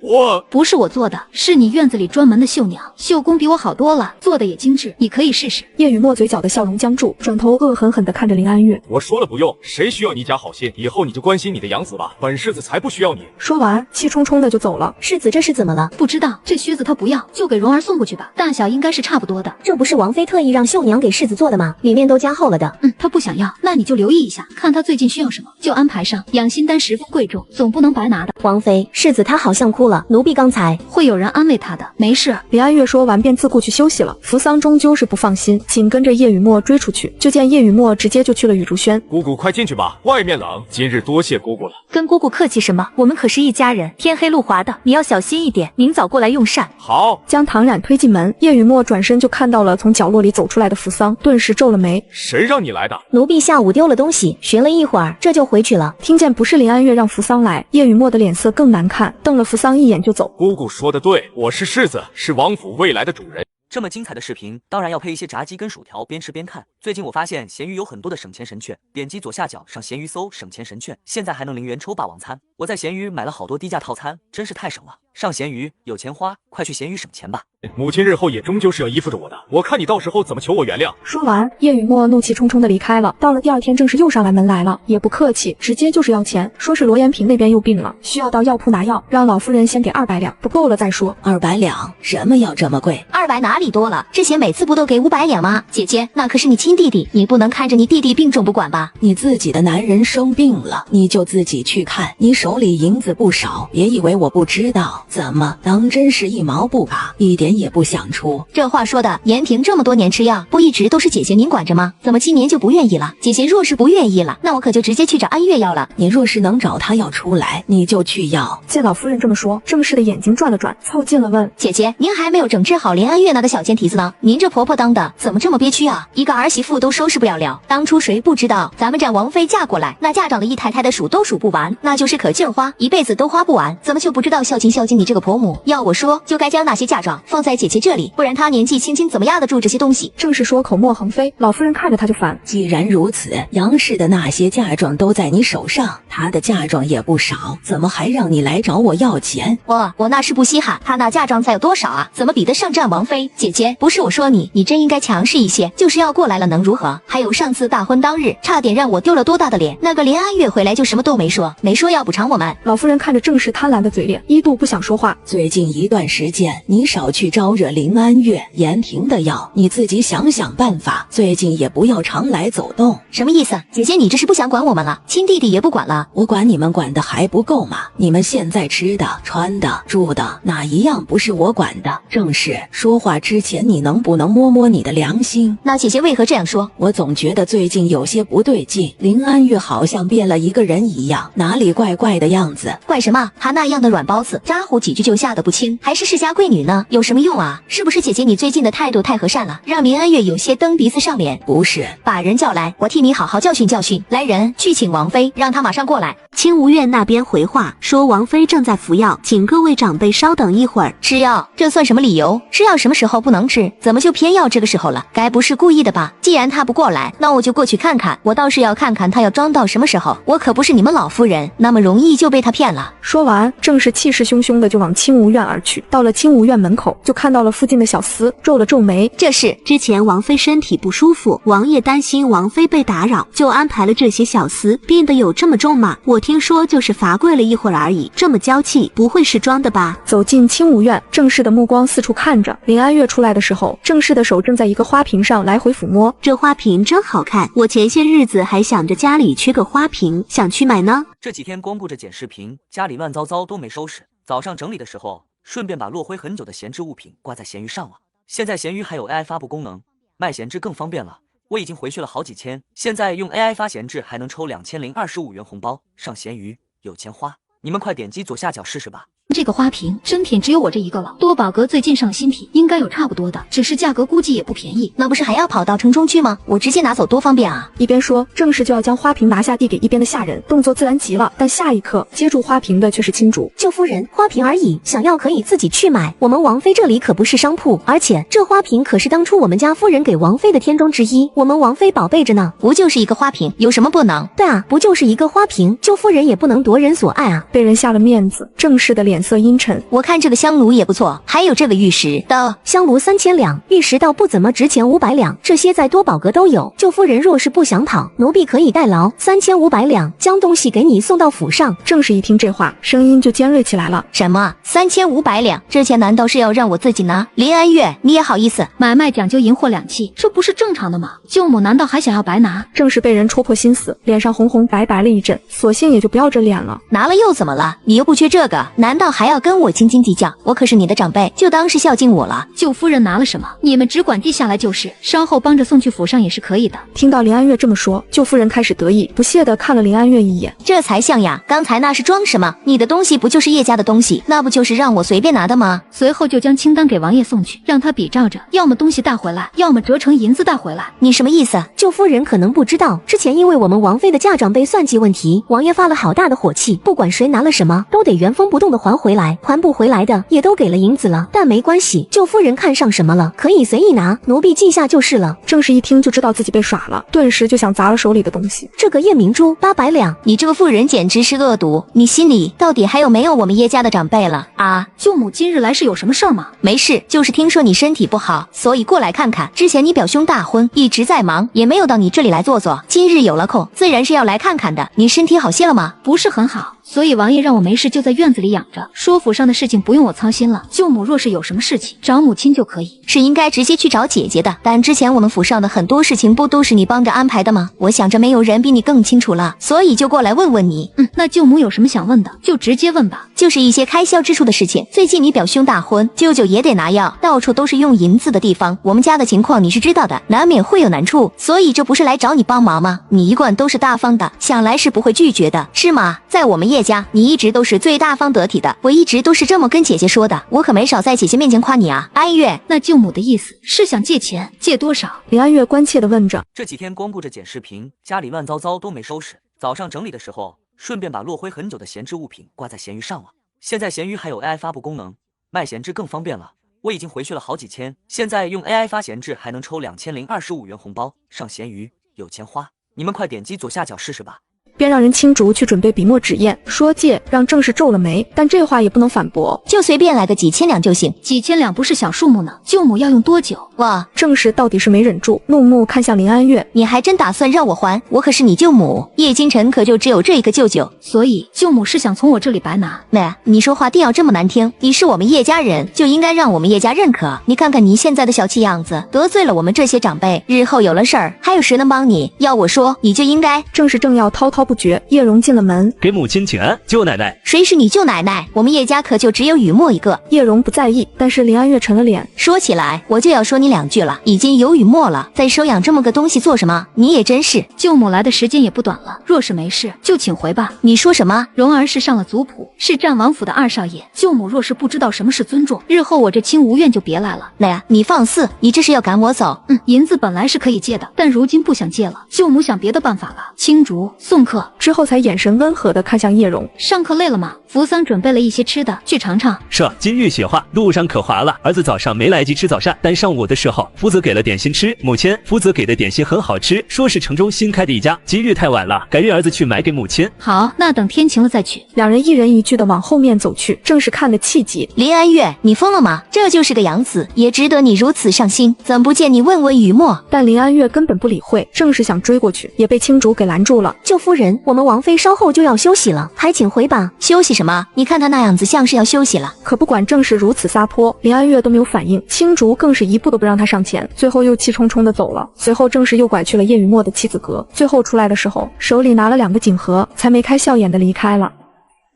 不是我做的，是你院子里专门的绣娘，绣工比我好多了，做的也精致，你可以试试。叶雨墨嘴角的笑容僵住，转头恶狠狠地看着林安月。我说了不用，谁需要你假好心？以后你就关心你的养子吧，本世子才不需要你。说完，气冲冲的就走了。世子这是怎么了？不知道，这靴子他不要，就给蓉儿送过去吧，大小应该是差不多的。这不是王妃特意让绣娘给世子做的吗？里面都加厚了的。他不想要，那你就留意一下，看他最近需要什么，就安排上。养心丹十分贵重，总不能白拿的。王妃，世子他好像哭了，奴婢刚才会有人安慰他的，没事。林安月说完便自顾去休息了。扶桑终究是不放心，紧跟着叶雨墨追出去，就见叶雨墨直接就去了雨竹轩。姑姑快进去吧，外面冷，今日多谢姑姑了。跟姑姑客气什么？我们可是一家人，天黑路滑的，你要小心一点，明早过来用膳。好。将唐冉推进门，叶雨墨转身就看到了从角落里走出来的扶桑，顿时皱了眉。谁让你来的？奴婢下午丢了东西，寻了一会儿，这就回去了。听见不是林安月让扶桑来，叶雨墨的脸色更难看，瞪了扶桑一眼就走。姑姑说的对，我是世子，是王府未来的主人。这么精彩的视频，当然要配一些炸鸡跟薯条，边吃边看。最近我发现闲鱼有很多的省钱神券，点击左下角上闲鱼搜省钱神券，现在还能0元抽霸王餐。我在闲鱼买了好多低价套餐，真是太省了。上闲鱼有钱花，快去闲鱼省钱吧。母亲日后也终究是要依附着我的，我看你到时候怎么求我原谅。说完，叶雨墨怒气冲冲地离开了。到了第二天，郑氏又上来门来了，也不客气，直接就是要钱，说是罗延平那边又病了，需要到药铺拿药，让老夫人先给200两，不够了再说。200两？什么药这么贵？200哪里多了？之前每次不都给500两吗？姐姐，那可是你亲弟弟，你不能看着你弟弟病重不管吧？你自己的男人生病了，你就自己去看，你手里银子不少，别以为我不知道。怎么当真是1毛不拔，一点也不想出？这话说的，延平这么多年吃药，不一直都是姐姐您管着吗？怎么今年就不愿意了？姐姐若是不愿意了，那我可就直接去找安月要了。你若是能找他要出来，你就去要。见老夫人这么说，郑氏的眼睛转了转，凑近了问：姐姐，您还没有整治好林安月那个小贱蹄子呢？您这婆婆当的怎么这么憋屈啊？一个儿媳妇都收拾不了。当初谁不知道咱们这王妃嫁过来，那嫁妆的一太太的数都数不完，那就是可劲儿花，一辈子都花不完，怎么就不知道孝敬你这个婆母？要我说，就该将那些嫁妆放在姐姐这里，不然她年纪轻轻怎么压得住这些东西？郑氏说口沫横飞，老夫人看着她就烦。既然如此，杨氏的那些嫁妆都在你手上，她的嫁妆也不少，怎么还让你来找我要钱？我那是不稀罕，她那嫁妆才有多少啊？怎么比得上这王妃？姐姐，不是我说你真应该强势一些，就是要过来了能如何？还有上次大婚当日，差点让我丢了多大的脸，那个林安月回来就什么都没说要补偿我们。老夫人看着郑氏贪婪的嘴脸，一度不想说话。最近一段时间，你少去招惹林安月，延平的药你自己想办法，最近也不要常来走动。什么意思？姐姐，你这是不想管我们了？亲弟弟也不管了？我管你们管的还不够吗？你们现在吃的、穿的、住的，哪一样不是我管的？正是说话之前，你能不能摸摸你的良心？那姐姐为何这样说？我总觉得最近有些不对劲，林安月好像变了一个人一样，哪里怪怪的样子？怪什么？她那样的软包子，咋呼几句就吓得不轻，还是世家贵女呢？有什么用啊？是不是姐姐你最近的态度太和善了，让林安月有些蹬鼻子上脸？不是，把人叫来，我替你好好教训教训。来人，去请王妃，让她马上过来。清无院那边回话说，王妃正在服药，请各位长辈稍等一会儿。吃药？这算什么理由？吃药什么时候不能吃？怎么就偏要这个时候了？该不是故意的吧？既然她不过来，那我就过去看看。我倒是要看看她要装到什么时候。我可不是你们老夫人，那么容易就被她骗了。说完，郑氏气势汹汹的就往清无院而去。到了清无院门口，就看到了附近的小厮，皱了皱眉。这是之前王妃身体不舒服，王爷担心王妃被打扰，就安排了这些小厮。病得有这么重吗？我听说就是罚跪了一会儿而已，这么娇气，不会是装的吧？走进清无院，郑氏的目光四处看着。林安月出来的时候，郑氏的手正在一个花瓶上来回抚摸。这花瓶真好看，我前些日子还想着家里缺个花瓶，想去买呢。这几天光顾着剪视频，家里乱糟糟都没收拾。早上整理的时候，顺便把落灰很久的闲置物品挂在闲鱼上了。现在闲鱼还有 AI 发布功能，卖闲置更方便了。我已经回去了好几千，现在用 AI 发闲置还能抽2025元红包。上闲鱼有钱花，你们快点击左下角试试吧。这个花瓶真品只有我这一个了，多宝阁最近上新品，应该有差不多的，只是价格估计也不便宜。那不是还要跑到城中去吗？我直接拿走多方便啊！一边说，郑氏就要将花瓶拿下递给一边的下人，动作自然极了。但下一刻，接住花瓶的却是亲主。舅夫人，花瓶而已，想要可以自己去买。我们王妃这里可不是商铺，而且这花瓶可是当初我们家夫人给王妃的天中之一，我们王妃宝贝着呢。不就是一个花瓶，有什么不能？对啊，不就是一个花瓶，舅夫人也不能夺人所爱啊！被人下了面子，郑氏的脸色阴沉。我看这个香炉也不错，还有这个玉石的香炉3000两，玉石倒不怎么值钱500两，这些在多宝阁都有。舅夫人若是不想讨，奴婢可以代劳3500两，将东西给你送到府上。郑氏一听这话，声音就尖锐起来了。什么3500两？这钱难道是要让我自己拿？林安月，你也好意思？买卖讲究银货两讫，这不是正常的吗？舅母难道还想要白拿？郑氏被人戳破心思，脸上红红白白了一阵，索性也就不要这脸了。拿了又怎么了？你又不缺这个，难道还要跟我斤斤计较？我可是你的长辈，就当是孝敬我了。舅夫人拿了什么，你们只管递下来就是，稍后帮着送去府上也是可以的。听到林安月这么说，舅夫人开始得意，不屑地看了林安月一眼。这才像呀，刚才那是装什么？你的东西不就是叶家的东西，那不就是让我随便拿的吗？随后就将清单给王爷送去，让他比照着，要么东西带回来，要么折成银子带回来。你什么意思？舅夫人可能不知道，之前因为我们王妃的嫁妆被算计问题，王爷发了好大的火气，不管谁拿了什么，都得原封不动的还回来，还不回来的也都给了银子了，但没关系，舅夫人看上什么了，可以随意拿，奴婢记下就是了。正是一听就知道自己被耍了，顿时就想砸了手里的东西。这个夜明珠800两，你这个妇人简直是恶毒！你心里到底还有没有我们叶家的长辈了啊？舅母今日来是有什么事儿吗？没事，就是听说你身体不好，所以过来看看。之前你表兄大婚，一直在忙，也没有到你这里来坐坐。今日有了空，自然是要来看看的。你身体好些了吗？不是很好，所以王爷让我没事就在院子里养着，说府上的事情不用我操心了。舅母若是有什么事情，找母亲就可以。是应该直接去找姐姐的，但之前我们府上的很多事情不都是你帮着安排的吗？我想着没有人比你更清楚了，所以就过来问问你。那舅母有什么想问的，就直接问吧。就是一些开销支出的事情。最近你表兄大婚，舅舅也得拿药，到处都是用银子的地方。我们家的情况你是知道的，难免会有难处，所以这不是来找你帮忙吗？你一贯都是大方的，想来是不会拒绝的，是吗？在我们叶家，你一直都是最大方得体的，我一直都是这么跟姐姐说的，我可没少在姐姐面前夸你啊。安月，那舅母的意思是想借钱，借多少？林安月关切地问着。这几天光顾着剪视频，家里乱糟糟都没收拾，早上整理的时候，顺便把落灰很久的闲置物品挂在闲鱼上了。现在闲鱼还有 AI 发布功能，卖闲置更方便了。我已经回去了好几千，现在用 AI 发闲置还能抽2025元红包，上闲鱼有钱花，你们快点击左下角试试吧。便让人青竹去准备笔墨纸砚，说借，让正氏皱了眉，但这话也不能反驳，就随便来个几千两就行。几千两不是小数目呢，舅母要用多久？哇，正氏到底是没忍住，怒目看向林安月，你还真打算让我还？我可是你舅母，叶京晨可就只有这一个舅舅，所以舅母是想从我这里白拿。妹，你说话定要这么难听？你是我们叶家人，就应该让我们叶家认可。你看看你现在的小气样子，得罪了我们这些长辈，日后有了事儿，还有谁能帮你？要我说，你就应该……正是正要滔滔不绝，叶蓉进了门，给母亲请安。舅奶奶，谁是你舅奶奶？我们叶家可就只有雨墨一个。叶蓉不在意，但是林安月沉了脸。说起来，我就要说你2句了，已经有雨墨了，再收养这么个东西做什么？你也真是。舅母来的时间也不短了，若是没事就请回吧。你说什么？蓉儿是上了族谱，是战王府的2少爷。舅母若是不知道什么是尊重，日后我这清无院就别来了。奶，你放肆，你这是要赶我走？银子本来是可以借的，但如今不想借了，舅母想别的办法了。青竹送客之后，才眼神温和地看向叶蓉。上课累了吗？扶桑准备了一些吃的，去尝尝。是，金玉雪花，路上可滑了。儿子早上没来及吃早膳，但上午的时候，夫子给了点心吃。母亲，夫子给的点心很好吃，说是城中新开的一家。今日太晚了，改日儿子去买给母亲。好，那等天晴了再去。两人一人一句的往后面走去，正是看得气急。林安月，你疯了吗？这就是个养子，也值得你如此上心。怎不见你问问雨墨？但林安月根本不理会，正是想追过去，也被青竹给拦住了。舅夫人，我们王妃稍后就要休息了，还请回吧。休息什么？你看他那样子像是要休息了。可不管正是如此撒泼，林安月都没有反应，青竹更是一步都不让他上前，最后又气冲冲的走了。随后正是又拐去了叶雨墨的妻子阁，最后出来的时候手里拿了2个锦盒，才眉开笑眼的离开了。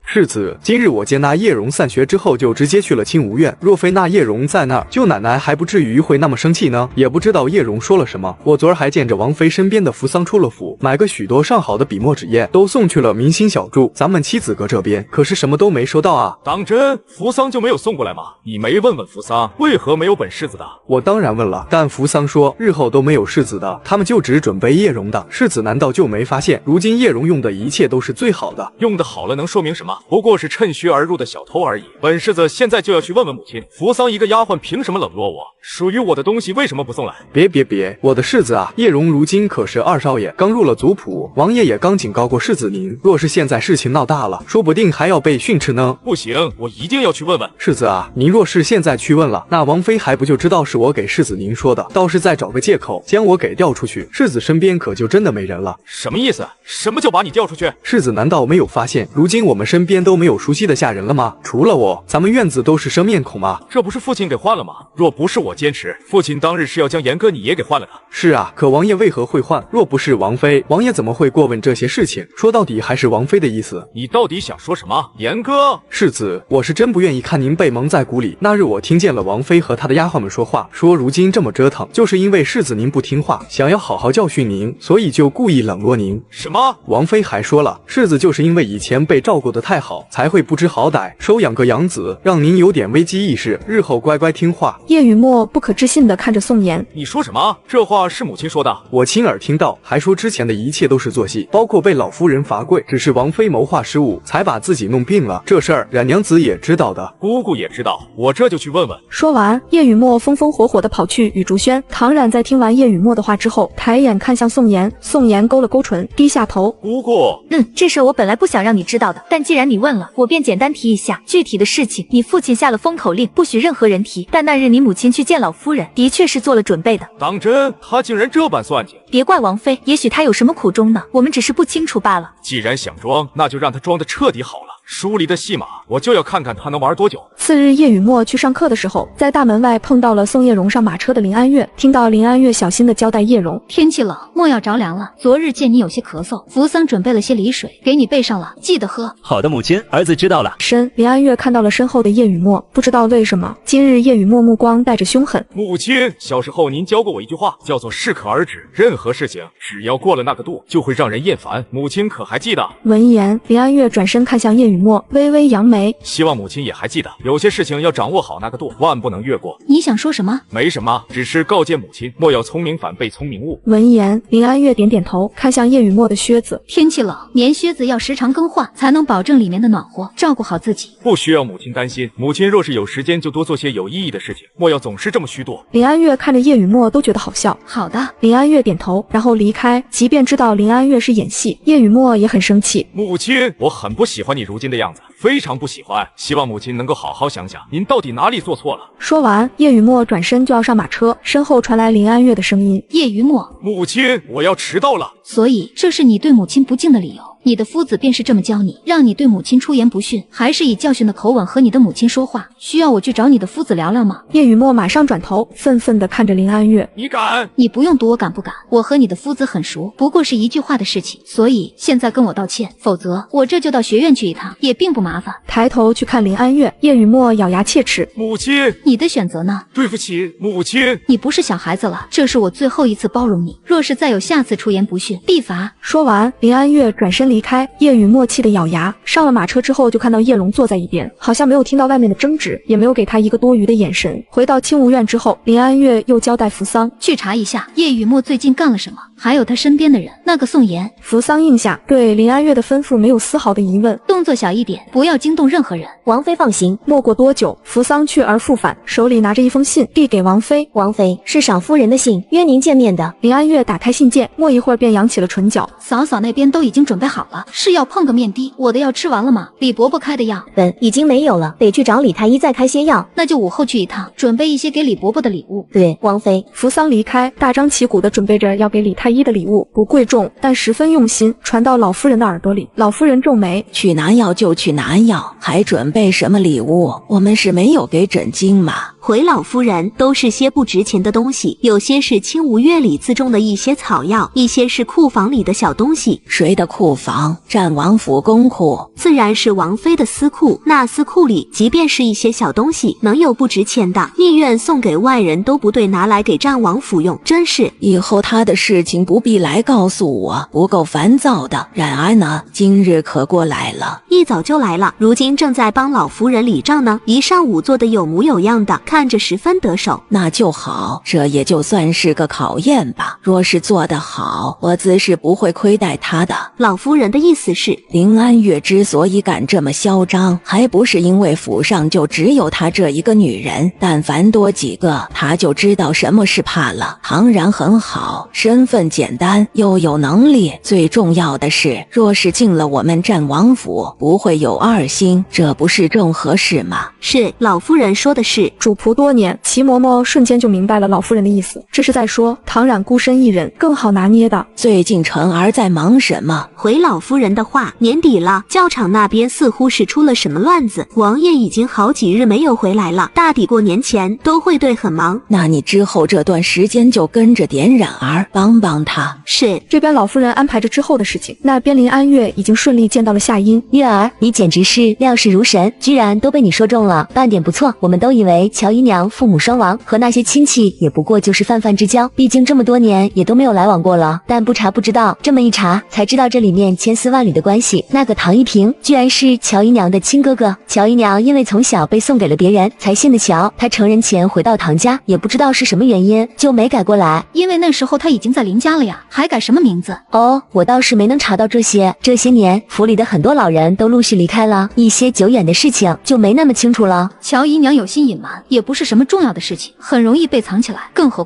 世子，今日我见那叶蓉散学之后就直接去了清无院，若非那叶蓉在那儿，舅奶奶还不至于会那么生气呢。也不知道叶蓉说了什么。我昨儿还见着王妃身边的扶桑出了府，买个许多上好的笔墨纸砚，都送去了明星小筑咱们妻子阁这边，可是什么都没收到啊。当真？扶桑就没有送过来吗？你没问问扶桑为何没有本世子的？我当然问了，但扶桑说日后都没有世子的，他们就只准备叶蓉的。世子难道就没发现，如今叶蓉用的一切都是最好的？用的好了能说明什么？不过是趁虚而入的小偷而已。本世子现在就要去问问母亲，扶桑一个丫鬟凭什么冷落我？属于我的东西为什么不送来？别，我的世子啊，叶蓉如今可是2少爷，刚入了族谱，王爷也刚警告过世子您，若是现在事情闹大了，说不定还要被训斥呢。不行，我一定要去问问。世子啊，您若是现在去问了，那王妃还不就知道是我给世子您说的，倒是再找个借口将我给调出去，世子身边可就真的没人了。什么意思？什么叫把你调出去？世子难道没有发现，如今我们身边都没有熟悉的下人了吗？除了我，咱们院子都是生面孔吗？这不是父亲给换了吗？若不是我坚持，父亲当日是要将严哥你也给换了的。是啊，可王爷为何会换？若不是王妃，王爷怎么会过问这些事情？说到底还是王妃的意思。你到底想说什么？严哥，世子，我是真不愿意看您被蒙在鼓里。那日我听见了王妃和她的丫鬟们说话，说如今这么折腾，就是因为世子您不听话，想要好好教训您，所以就故意冷落您。什么？王妃还说了，世子就是因为以前被照顾的太太好，才会不知好歹，收养个养子，让您有点危机意识，日后乖乖听话。叶雨墨不可置信地看着宋妍，你说什么？这话是母亲说的？我亲耳听到，还说之前的一切都是做戏，包括被老夫人罚跪，只是王妃谋划失误，才把自己弄病了。这事儿冉娘子也知道的，姑姑也知道，我这就去问问。说完，叶雨墨风风火火地跑去与竹轩。唐冉在听完叶雨墨的话之后，抬眼看向宋妍，宋妍勾了勾唇，低下头。姑姑，这事我本来不想让你知道的，但既然你问了，我便简单提一下具体的事情。你父亲下了封口令，不许任何人提，但那日你母亲去见老夫人，的确是做了准备的。当真？他竟然这般算计？别怪王妃，也许她有什么苦衷呢，我们只是不清楚罢了。既然想装，那就让他装得彻底好了。书里的戏码，我就要看看他能玩多久。次日，叶雨墨去上课的时候，在大门外碰到了送叶蓉上马车的林安月。听到林安月小心地交代叶蓉，天气冷，莫要着凉了。昨日见你有些咳嗽，扶桑准备了些梨水给你备上了，记得喝。好的，母亲，儿子知道了。林安月看到了身后的叶雨墨，不知道为什么，今日叶雨墨目光带着凶狠。母亲，小时候您教过我一句话，叫做适可而止。任何事情只要过了那个度，就会让人厌烦。母亲可还记得？闻言，林安月转身看向叶雨墨，微微扬眉，希望母亲也还记得，有些事情要掌握好那个度，万不能越过。你想说什么？没什么，只是告诫母亲，莫要聪明反被聪明误。闻言，林安月点点头，看向叶雨墨的靴子。天气冷，棉靴子要时常更换，才能保证里面的暖和，照顾好自己。不需要母亲担心，母亲若是有时间，就多做些有意义的事情，莫要总是这么虚度。林安月看着叶雨墨都觉得好笑。好的，林安月点头，然后离开。即便知道林安月是演戏，叶雨墨也很生气。母亲，我很不喜欢你如今的样子，非常不喜欢，希望母亲能够好好想想，您到底哪里做错了。说完，叶雨墨转身就要上马车，身后传来林安月的声音：叶雨墨，母亲，我要迟到了。所以这是你对母亲不敬的理由。你的夫子便是这么教你，让你对母亲出言不逊，还是以教训的口吻和你的母亲说话？需要我去找你的夫子聊聊吗？叶雨墨马上转头，愤愤地看着林安月。你敢？你不用赌我敢不敢，我和你的夫子很熟，不过是一句话的事情，所以现在跟我道歉，否则我这就到学院去一趟，也并不麻烦。抬头去看林安月，叶雨墨咬牙切齿：母亲，你的选择呢？对不起，母亲，你不是小孩子了，这是我最后一次包容你，若是再有下次出言不逊，必罚。说完，林安月转身离开，叶雨墨气得咬牙。上了马车之后，就看到叶龙坐在一边，好像没有听到外面的争执，也没有给他一个多余的眼神。回到清无院之后，林安月又交代扶桑去查一下叶雨墨最近干了什么，还有他身边的人，那个宋妍。扶桑应下，对林安月的吩咐没有丝毫的疑问，动作小一点，不要惊动任何人。王妃放心。没过多久，扶桑去而复返，手里拿着一封信递给王妃。王妃，是赏夫人的信，约您见面的。林安月打开信件，没一会儿便扬起了唇角。嫂嫂那边都已经准备好了，是要碰个面的。我的药吃完了吗？李伯伯开的药已经没有了，得去找李太医再开些药。那就午后去一趟，准备一些给李伯伯的礼物。对，王妃。扶桑离开，大张旗鼓地准备着要给李太医的礼物，不贵重，但十分用心，传到老夫人的耳朵里。老夫人皱眉：去拿药就去拿药，还准备什么礼物？我们是没有给诊金吗？回老夫人，都是些不值钱的东西，有些是清无月里自种的一些草药，一些是库房里的小东西。谁的库房？战王府公库，自然是王妃的私库。那私库里即便是一些小东西，能有不值钱的？宁愿送给外人都不对拿来给战王府用，真是。以后他的事情不必来告诉我，不够烦躁的。冉儿呢？今日可过来了？一早就来了，如今正在帮老夫人理账呢，一上午做得有模有样的，看着十分得手。那就好，这也就算是个考验吧。若是做得好，我自是不会亏待他的。老夫人的意思是，林安月之所以敢这么嚣张，还不是因为府上就只有她这一个女人，但凡多几个，她就知道什么是怕了。唐然很好，身份简单，又有能力，最重要的是，若是进了我们战王府，不会有二心，这不是正合适吗？是，老夫人说的是。主仆多年，齐嬷嬷瞬间就明白了老夫人的意思，这是在说唐冉孤身一人更好拿捏的。最近晨儿在忙什么？回老夫人的话，年底了，教场那边似乎是出了什么乱子，王爷已经好几日没有回来了，大抵过年前都会对很忙。那你之后这段时间就跟着点冉儿，帮帮他。是。这边老夫人安排着之后的事情，那边林安月已经顺利见到了夏音。月儿，你简直是料事如神，居然都被你说中了，办点不错。我们都以为乔姨娘父母双亡，和那些亲戚也不过就是泛泛之交，毕竟这么多年也都没有来往过了。但不查不知道，这么一查才知道这里面千丝万缕的关系。那个唐一平居然是乔姨娘的亲哥哥。乔姨娘因为从小被送给了别人，才信的乔。她成人前回到唐家，也不知道是什么原因，就没改过来。因为那时候她已经在林家了呀，还改什么名字？哦，我倒是没能查到这些。这些年府里的很多老人都陆续离开了，一些久远的事情就没那么清楚了。乔姨娘有心隐瞒，也不是什么重要的事情，很容易被藏起来。更何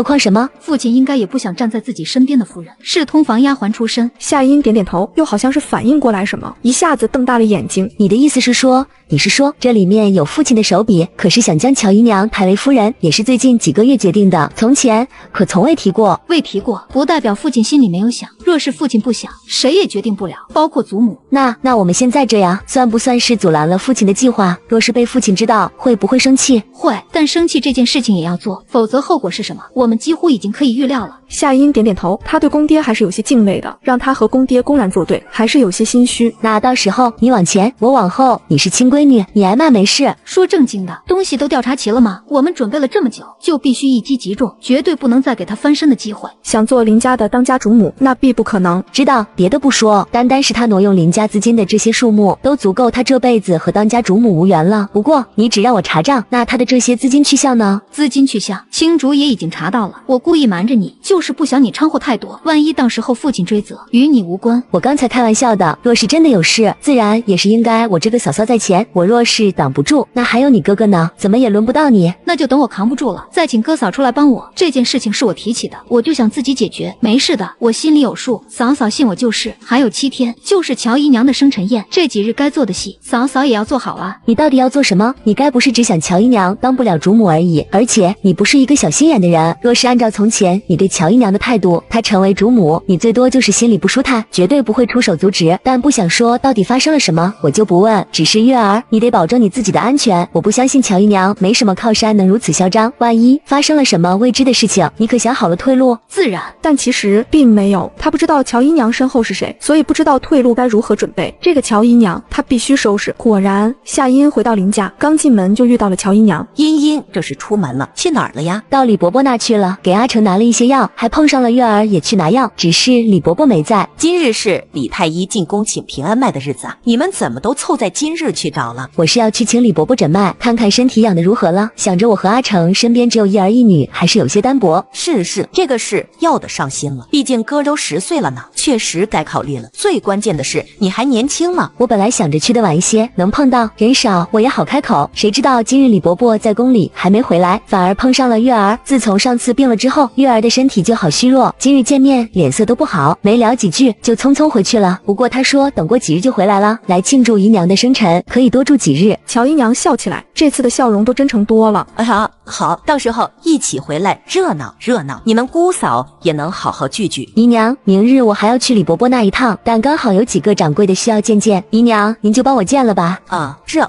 况什么？父亲应该也不想站在自己身边的夫人，是通房丫鬟出身。夏音点点头，又好像是反应过来什么，一下子瞪大了眼睛。你的意思是说，你是说这里面有父亲的手笔？可是想将乔姨娘抬为夫人，也是最近几个月决定的，从前可从未提过。未提过，不代表父亲心里没有想。若是父亲不想，谁也决定不了，包括祖母。那我们现在这样，算不算是阻拦了父亲的计划？若是被父亲知道，会不会生气？会，但生气这件事情也要做，否则后果是什么？我们几乎已经可以预料了。夏音点点头，他对公爹还是有些敬畏的，让他和公爹公然作对，还是有些心虚。那到时候你往前，我往后，你是亲闺女，你挨骂没事。说正经的，东西都调查齐了吗？我们准备了这么久，就必须一击即中，绝对不能再给他翻身的机会。想做林家的当家主母，那必不可能。知道，别的不说，单是他挪用林家资金的这些数目，都足够他这辈子和当家主母无缘了。不过你只让我查账，那他的这些资金去向呢？资金去向，青竹也已经查到了。我故意瞒着你，就是不想你掺和太多，万一到时候父亲追责，与你无关。我刚才开玩笑的，若是真的有事，自然也是应该我这个嫂嫂在前。我若是挡不住，那还有你哥哥呢，怎么也轮不到你。那就等我扛不住了，再请哥嫂出来帮我。这件事情是我提起的，我就想自己解决，没事的，我心里有数。嫂嫂信我就是。还有7天，就是乔姨娘的生辰宴，这几日该做的戏，嫂嫂也要做好啊。你到底要做什么？你该不是只想乔姨娘当不了主母而已？而且你不是一个小心眼的人，若是按照从前你对乔姨娘的态度，她成为主母，你最多就是心里不舒坦，绝对不会出手阻止。但不想说到底发生了什么，我就不问。只是月儿，你得保证你自己的安全。我不相信乔姨娘没什么靠山能如此嚣张，万一发生了什么未知的事情，你可想好了退路？自然，但其实并没有。他不知道乔姨娘身后是谁，所以不知道退路该如何准备。这个乔姨娘，他必须收拾。果然，夏音回到林家，刚进门就遇到了乔姨娘。茵这是出门了，去哪儿了呀？到李伯伯那去了，给阿成拿了一些药，还碰上了月儿也去拿药，只是李伯伯没在。今日是李太医进宫请平安脉的日子啊，你们怎么都凑在今日去找了？我是要去请李伯伯诊脉，看看身体养得如何了。想着我和阿成身边只有一儿一女，还是有些单薄。是，这个事要得上心了，毕竟哥都10岁了呢，确实该考虑了。最关键的是你还年轻嘛。我本来想着去的晚一些，能碰到人少我也好开口，谁知道今日李伯伯在宫里还没回来，反而碰上了月儿。自从上次病了之后，月儿的身体就好虚弱，今日见面脸色都不好，没聊几句就匆匆回去了。不过他说等过几日就回来了，来庆祝姨娘的生辰，可以多住几日。乔姨娘笑起来，这次的笑容都真诚多了。好，到时候一起回来热闹，你们姑嫂也能好好聚聚。姨娘，明日我还要去李伯伯那一趟，但刚好有几个掌柜的需要见。姨娘，您就帮我见了吧。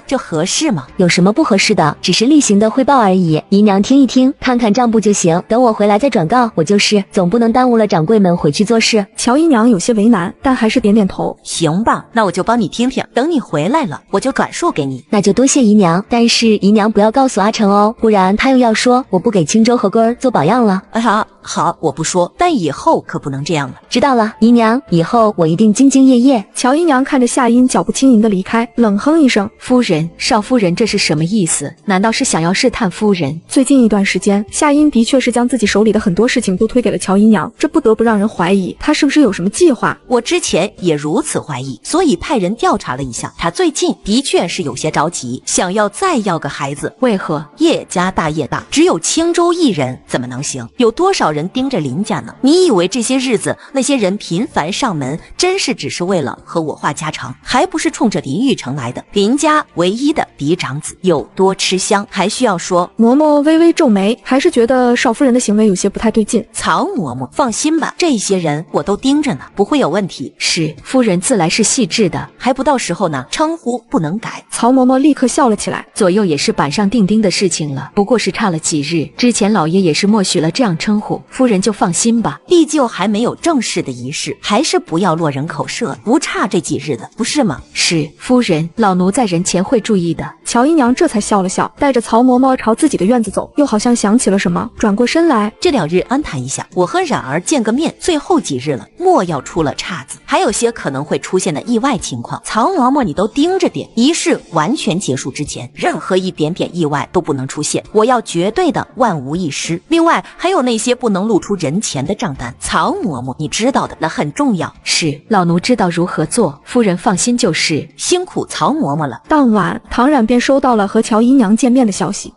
这合适吗？有什么不合适的？只是例行的汇报而已。姨娘听一听，看看账簿就行。等我回来再转告。我就是，总不能耽误了掌柜们回去做事。乔姨娘有些为难，但还是点点头。行吧，那我就帮你听听，等你回来了，我就转述给你。那就多谢姨娘，但是姨娘不要告诉阿成哦，不然他又要说我不给青州和根儿做榜样了。好，我不说，但以后可不能这样了。知道了，姨娘，以后我一定兢兢业业。乔姨娘看着夏音脚步轻盈的离开，冷哼一声：“夫人，少夫人这是什么意思？难道是想要试探夫人？”最近一段时间，夏音的确是将自己手里的很多事情都推给了乔姨娘，这不得不让人怀疑她是不是有什么计划。我之前也如此怀疑，所以派人调查了一下，她最近的确是有些着急，想要再要个孩子。为何？叶家大业大，只有青州一人怎么能行？有多少人盯着林家呢？你以为这些日子那些人频繁上门，真是只是为了和我话家常，还不是冲着林玉成来的？林家唯一的嫡长子有多吃香，还需要说？嬷嬷微微皱眉，还是觉得少夫人的行为有些不太对劲。曹嬷嬷，放心吧，这些人我都盯着呢，不会有问题。是，夫人自来是细致的，还不到时候呢，称呼不能改。曹嬷嬷立刻笑了起来，左右也是板上钉钉的事情了，不过是就是差了几日，之前老爷也是默许了这样称呼，夫人就放心吧。毕竟还没有正式的仪式，还是不要落人口舌，不差这几日的，不是吗？是，夫人，老奴在人前会注意的。乔姨娘这才笑了笑，带着曹嬷嬷朝自己的院子走，又好像想起了什么，转过身来，这2日安排一下，我和冉儿见个面，最后几日了，莫要出了岔子，还有些可能会出现的意外情况，曹嬷嬷你都盯着点，仪式完全结束之前，任何一点点意外都不能出现，我要绝对的万无一失。另外还有那些不能露出人前的账单，曹嬷嬷你知道的，那很重要。是，老奴知道如何做，夫人放心就是。辛苦曹嬷嬷了。当晚，唐冉便收到了和乔姨娘见面的消息。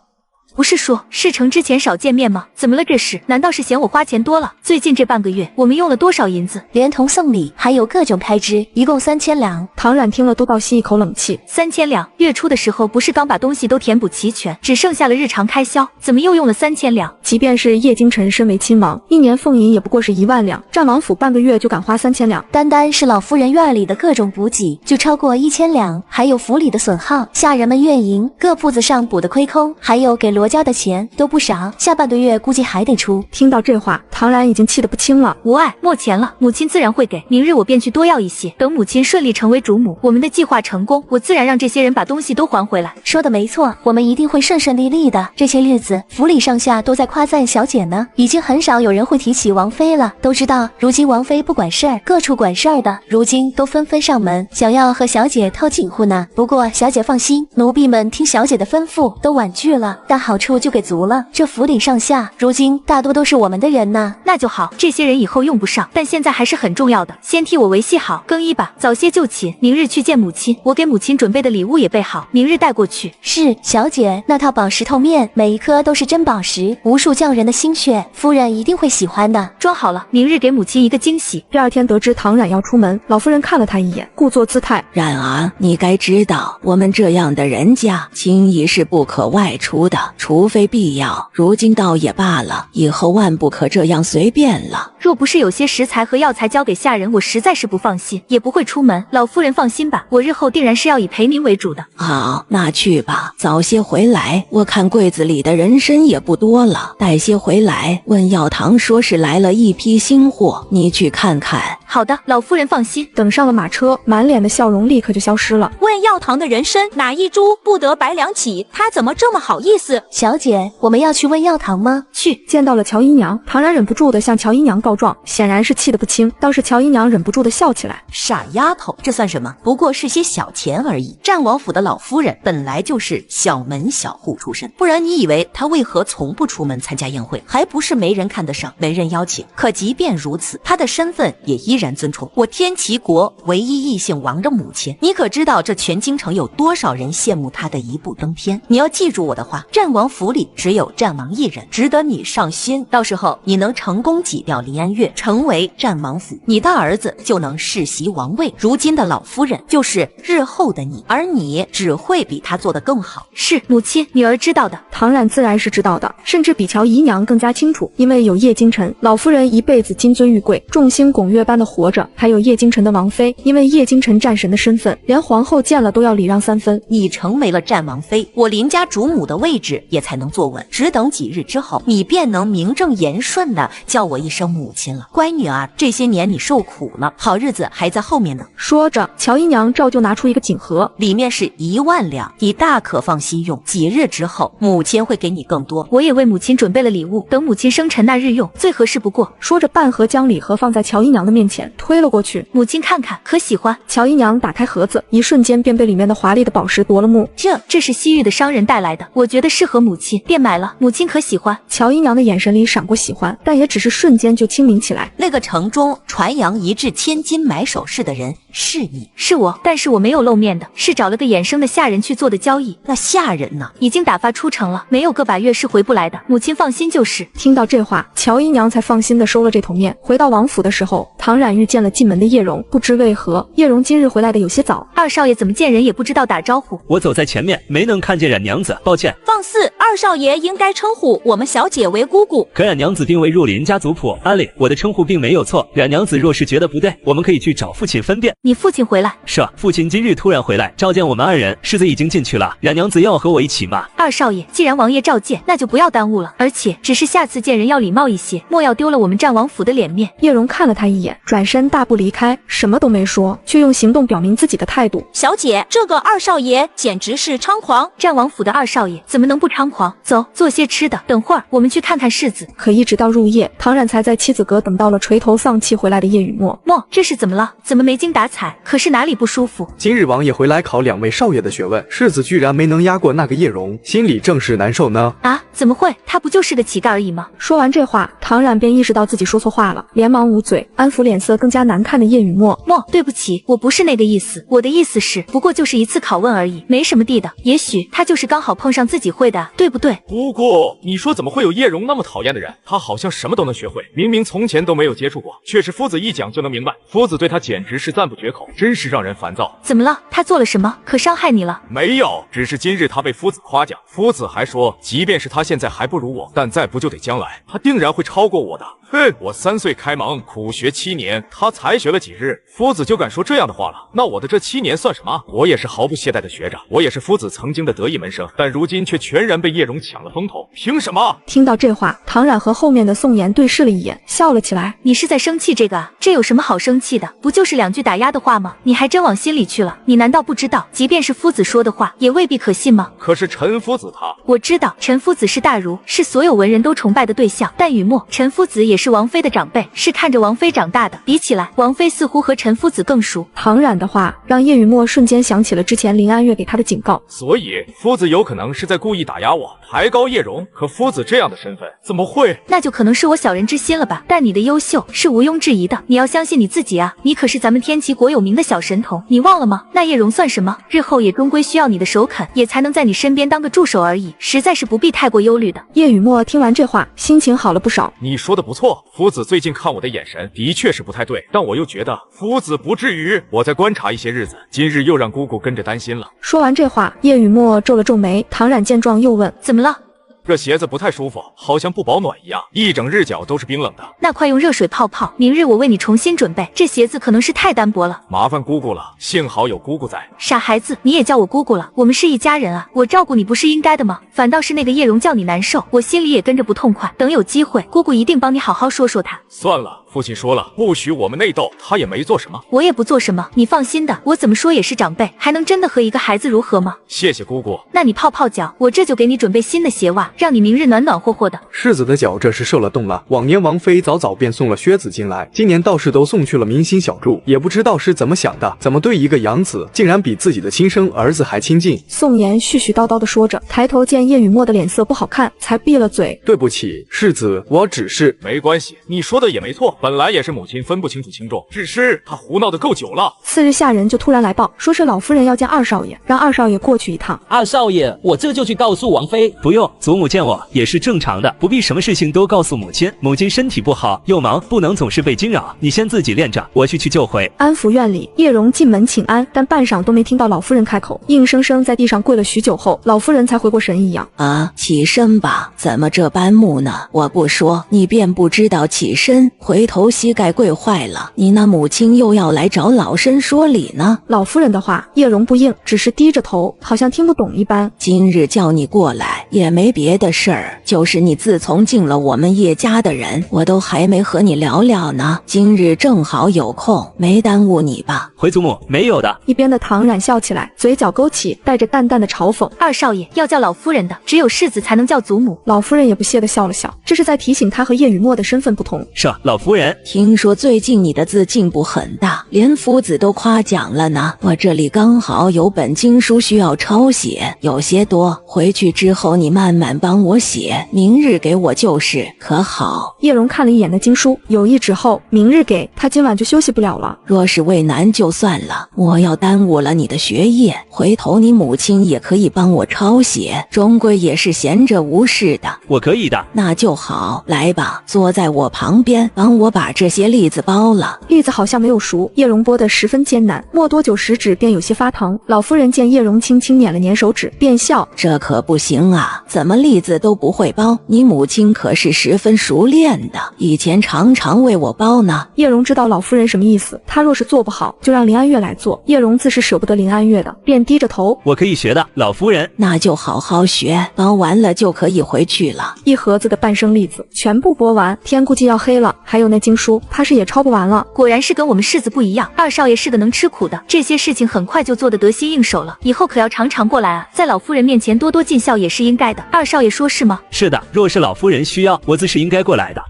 不是说事成之前少见面吗？怎么了这是？难道是嫌我花钱多了？最近这半个月我们用了多少银子？连同送礼还有各种开支，一共3000两。唐冉听了都倒吸一口冷气，3000两，月初的时候不是刚把东西都填补齐全，只剩下了日常开销，怎么又用了3000两？即便是叶京晨身为亲王，一年俸银也不过是1万两，战王府半个月就敢花3000两，单单是老夫人院里的各种补给就超过1000两，还有府里的损耗，下人们月银，各铺子上补的亏空，还有给罗家的钱都不少，下半个月估计还得出。听到这话，唐冉已经气得不轻了。无碍，没钱了，母亲自然会给，明日我便去多要一些，等母亲顺利成为主母，我们的计划成功，我自然让这些人把东西都还回来。说的没错，我们一定会顺顺利利的。这些日子府里上下都在夸赞小姐呢，已经很少有人会提起王妃了。都知道如今王妃不管事儿，各处管事儿的如今都纷纷上门，想要和小姐套近乎呢。不过小姐放心，奴婢们听小姐的吩咐都婉拒了，但好处就给足了。这府里上下如今大多都是我们的人呢。那就好，这些人以后用不上，但现在还是很重要的，先替我维系好。更衣吧，早些就寝，明日去见母亲，我给母亲准备的礼物也备好，明日带过去。是，小姐，那套宝石头面每一颗都是真宝石，无数匠人的心血，夫人一定会喜欢的。装好了，明日给母亲一个惊喜。第二天得知唐冉要出门，老夫人看了他一眼，故作姿态：冉儿，你该知道，我们这样的人家轻易是不可外出的，除非必要。如今倒也罢了，以后万不可这样随便了。若不是有些食材和药材交给下人，我实在是不放心，也不会出门。老夫人放心吧，我日后定然是要以陪您为主的。好，那去吧，早些回来。我看柜子里的人参也不多了，带些回来。问药堂说是来了一批新货，你去看看。好的，老夫人放心。等上了马车，满脸的笑容立刻就消失了。问药堂的人参哪一株不得白两起？他怎么这么好意思？小姐，我们要去问药堂吗？去。见到了乔姨娘，唐冉忍不住的向乔姨娘告状，显然是气得不轻。倒是乔姨娘忍不住的笑起来。傻丫头，这算什么？不过是些小钱而已。战王府的老夫人本来就是小门小户出身，不然你以为她为何从不出门参加宴会？还不是没人看得上，没人邀请。可即便如此，她的身份也依然尊崇我天齐国唯一异姓王的母亲。你可知道这全京城有多少人羡慕她的一步登天？你要记住我的话，战王府里只有战王一人，值得你上心。到时候你能成功挤掉林安月，成为战王府，你的儿子就能世袭王位。如今的老夫人就是日后的你，而你只会比她做得更好。是，母亲，女儿知道的。唐冉自然是知道的，甚至比乔姨娘更加清楚，因为有叶京晨，老夫人一辈子金尊玉贵，众星拱月般的活着；还有叶京晨的王妃，因为叶京晨战神的身份，连皇后见了都要礼让3分。你成为了战王妃，我林家主母的位置也才能坐稳。只等几日之后，你便能名正言顺的叫我一声母亲了。乖女儿，这些年你受苦了，好日子还在后面呢。说着，乔姨娘照旧拿出一个锦盒，里面是1万两，你大可放心用。几日之后，母亲会给你更多。我也为母亲准备了礼物，等母亲生辰那日用，最合适不过。说着，半盒将礼盒放在乔姨娘的面前，推了过去。母亲看看，可喜欢？乔姨娘打开盒子，一瞬间便被里面的华丽的宝石夺了目。这是西域的商人带来的，我觉得适合母亲，便买了。母亲可喜欢？乔姨娘的眼神里闪过喜欢，但也只是瞬间就清明起来。那个城中传扬一掷千金买首饰的人是你？是我，但是我没有露面的，是找了个衍生的下人去做的交易。那下人呢？已经打发出城了，没有个把月是回不来的。母亲放心就是。听到这话，乔姨娘才放心的收了这头面。回到王府的时候，唐冉遇见了进门的叶蓉，不知为何，叶蓉今日回来的有些早。二少爷怎么见人也不知道打招呼？我走在前面，没能看见冉娘子，抱歉。放肆！二二少爷应该称呼我们小姐为姑姑。可冉娘子并未入林家族谱。阿里，我的称呼并没有错。冉娘子若是觉得不对，我们可以去找父亲分辨。你父亲回来？是，父亲今日突然回来，召见我们二人。世子已经进去了，冉娘子要和我一起吗？二少爷，既然王爷召见，那就不要耽误了。而且，只是下次见人要礼貌一些，莫要丢了我们战王府的脸面。叶荣看了他一眼，转身大步离开，什么都没说，却用行动表明自己的态度。小姐，这个二少爷简直是猖狂！战王府的二少爷怎么能不猖狂？走，做些吃的，等会儿我们去看看世子。可一直到入夜，唐冉才在妻子阁等到了垂头丧气回来的叶雨墨。墨，这是怎么了？怎么没精打采？可是哪里不舒服？今日王爷回来考2位少爷的学问，世子居然没能压过那个叶荣，心里正是难受呢。啊，怎么会？他不就是个乞丐而已吗？说完这话，唐冉便意识到自己说错话了，连忙捂嘴，安抚脸色更加难看的叶雨墨。墨，对不起，我不是那个意思，我的意思是，不过就是一次拷问而已，没什么地的。也许他就是刚好碰上自己会的，对不对？姑姑，你说怎么会有叶荣那么讨厌的人？他好像什么都能学会，明明从前都没有接触过，却是夫子一讲就能明白。夫子对他简直是赞不绝口，真是让人烦躁。怎么了？他做了什么？可伤害你了？没有，只是今日他被夫子夸奖，夫子还说，即便是他现在还不如我，但再不就得将来，他定然会超过我的。哼，我3岁开盲，苦学7年，他才学了几日，夫子就敢说这样的话了？那我的这7年算什么？我也是毫不懈怠的学着，我也是夫子曾经的得意门生，但如今却全然被叶荣抢了风头，凭什么？听到这话，唐冉和后面的宋妍对视了一眼，笑了起来。你是在生气这个啊？这有什么好生气的？不就是2句打压的话吗？你还真往心里去了？你难道不知道，即便是夫子说的话，也未必可信吗？可是陈夫子他……我知道，陈夫子是大儒，是所有文人都崇拜的对象，但雨墨，陈夫子也是王妃的长辈，是看着王妃长大的，比起来，王妃似乎和陈夫子更熟。唐冉的话让叶雨墨瞬间想起了之前林安月给他的警告，所以夫子有可能是在故意打压我，抬高叶荣。可夫子这样的身份怎么会？那就可能是我小人之心了吧。但你的优秀是毋庸置疑的，你要相信你自己啊！你可是咱们天齐国有名的小神童，你忘了吗？那叶荣算什么？日后也终归需要你的首肯，也才能在你身边当个助手而已，实在是不必太过忧虑的。叶雨墨听完这话，心情好了不少。你说的不错，夫子最近看我的眼神的确是不太对，但我又觉得夫子不至于。我再观察一些日子，今日又让姑姑跟着担心了。说完这话，叶雨墨皱了皱眉。唐冉见状又问：怎么了？这鞋子不太舒服，好像不保暖一样，一整日脚都是冰冷的。那快用热水泡泡，明日我为你重新准备。这鞋子可能是太单薄了，麻烦姑姑了，幸好有姑姑在。傻孩子，你也叫我姑姑了，我们是一家人啊，我照顾你不是应该的吗？反倒是那个叶荣叫你难受，我心里也跟着不痛快。等有机会，姑姑一定帮你好好说说他。算了，父亲说了，不许我们内斗，他也没做什么。我也不做什么，你放心的，我怎么说也是长辈，还能真的和一个孩子如何吗？谢谢姑姑。那你泡泡脚，我这就给你准备新的鞋袜，让你明日暖暖和和的。世子的脚这是受了冻了，往年王妃早早便送了靴子进来，今年道士都送去了明星小筑，也不知道是怎么想的，怎么对一个养子竟然比自己的亲生儿子还亲近。宋妍絮絮叨叨地说着，抬头见叶雨墨的脸色不好看，才闭了嘴。对不起，世子，我只是……没关系，你说的也没错，本来也是母亲分不清楚轻重，只是他胡闹的够久了。次日下人就突然来报，说是老夫人要见二少爷，让二少爷过去一趟。二少爷，我这就去告诉王妃。不用，祖母见我也是正常的，不必什么事情都告诉母亲。母亲身体不好，又忙，不能总是被惊扰。你先自己练着，我去救回。安福院里，叶荣进门请安，但半晌都没听到老夫人开口，硬生生在地上跪了许久后，老夫人才回过神一样。啊，起身吧，怎么这般木呢？我不说，你便不知道起身，回头膝盖跪坏了，你那母亲又要来找老身说理呢。老夫人的话，叶荣不应，只是低着头，好像听不懂一般。今日叫你过来，也没别的事儿，就是你自从进了我们叶家的人，我都还没和你聊聊呢。今日正好有空，没耽误你吧？回祖母，没有的。一边的唐冉笑起来，嘴角勾起，带着淡淡的嘲讽。二少爷要叫老夫人的，只有世子才能叫祖母。老夫人也不屑地笑了笑，这是在提醒他和叶雨墨的身份不同。是老夫人，听说最近你的字进步很大，连夫子都夸奖了呢。我这里刚好有本经书需要抄写，有些多，回去之后你慢慢帮我写。明日给我就是，可好？叶蓉看了一眼那经书，有意之后明日给他，今晚就休息不了了。若是为难就算了，我要耽误了你的学业，回头你母亲也可以帮我抄写，终归也是闲着无事的。我可以的。那就好，来吧，坐在我旁边，帮我把这些栗子剥了。栗子好像没有熟，叶蓉剥得十分艰难，没多久食指便有些发疼。老夫人见叶蓉轻轻捻了捻手指，便笑：这可不行啊，怎么栗子都不会剥？你母亲可是十分熟练的，以前常常为我剥呢。叶蓉知道老夫人什么意思，她若是做不好，就让林安月来做。叶蓉自是舍不得林安月的，便低着头：我可以学的，老夫人。那就好好学，剥完了就可以回去了。一盒子的半生栗子全部剥完，天估计要黑了。还有那经书，怕是也抄不完了。果然是跟我们世子不一样，二少爷是个能吃苦的，这些事情很快就做得得心应手了。以后可要常常过来啊，在老夫人面前多多尽孝也是应该的。二少爷说是吗？是的，若是老夫人需要，我自是应该过来的。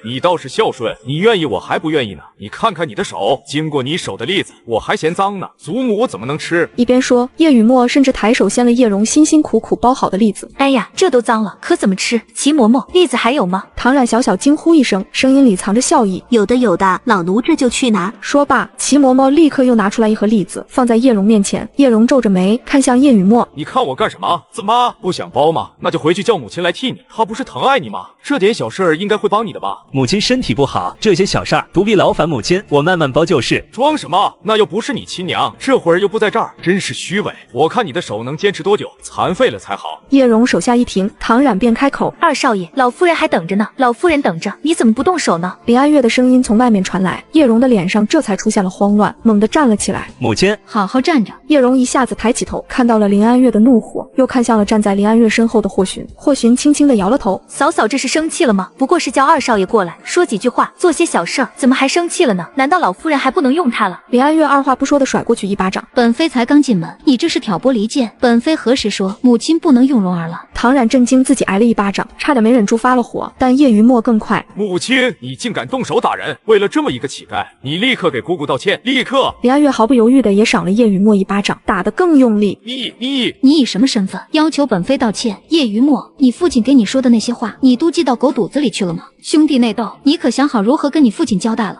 你倒是孝顺，你愿意我还不愿意呢。你看看你的手，经过你手的栗子，我还嫌脏呢，祖母怎么能吃？一边说，叶雨墨甚至抬手掀了叶蓉辛辛苦苦剥好的栗子。哎呀，这都脏了，可怎么吃？齐嬷嬷，栗子还有吗？唐冉小小惊呼一声，声音里藏着笑意。有的有的，老奴这就去拿。说罢，齐嬷嬷立刻又拿出来一盒栗子，放在叶蓉面前。叶蓉皱着眉看向叶雨墨：你看我干什么？怎么不想剥吗？那就回去叫母亲来替你，她不是疼爱你吗？这点小事儿应该会帮你的吧？母亲身体不好，这些小事儿不必劳烦母亲，我慢慢剥就是。装什么？那又不是你亲娘，这会儿又不在这儿，真是虚伪。我看你的手能坚持多久，残废了才好。叶蓉手下一停，唐冉便开口：二少爷，老夫人还等着呢，老夫人等着，你怎么不动手呢？林安月的声音从外面传来，叶蓉的脸上这才出现了慌乱，猛地站了起来。母亲，好好站着。叶蓉一下子抬起头，看到了林安月的怒火，又看向了站在林安月身后的霍寻。霍寻轻轻地摇了头：嫂嫂这是生气了吗？不过是叫二少爷过来说几句话，做些小事儿，怎么还生气了呢？难道老夫人还不能用他了？林安月二话不说地甩过去一巴掌：本妃才刚进门，你这是挑拨离间。本妃何时说母亲不能用蓉儿了？唐冉震惊自己挨了一巴掌，差点没忍住发了火，但叶雨墨更快：母亲，你竟敢动手打人！为了这么一个乞丐，你立刻给姑姑道歉，立刻！林安月毫不犹豫的也赏了叶雨墨一巴掌，打得更用力。你以什么身份要求本妃道歉？叶雨墨，你父亲给你说的那些话，你都记到狗肚子里去了吗？兄弟内斗，你可想好如何跟你父亲交代了？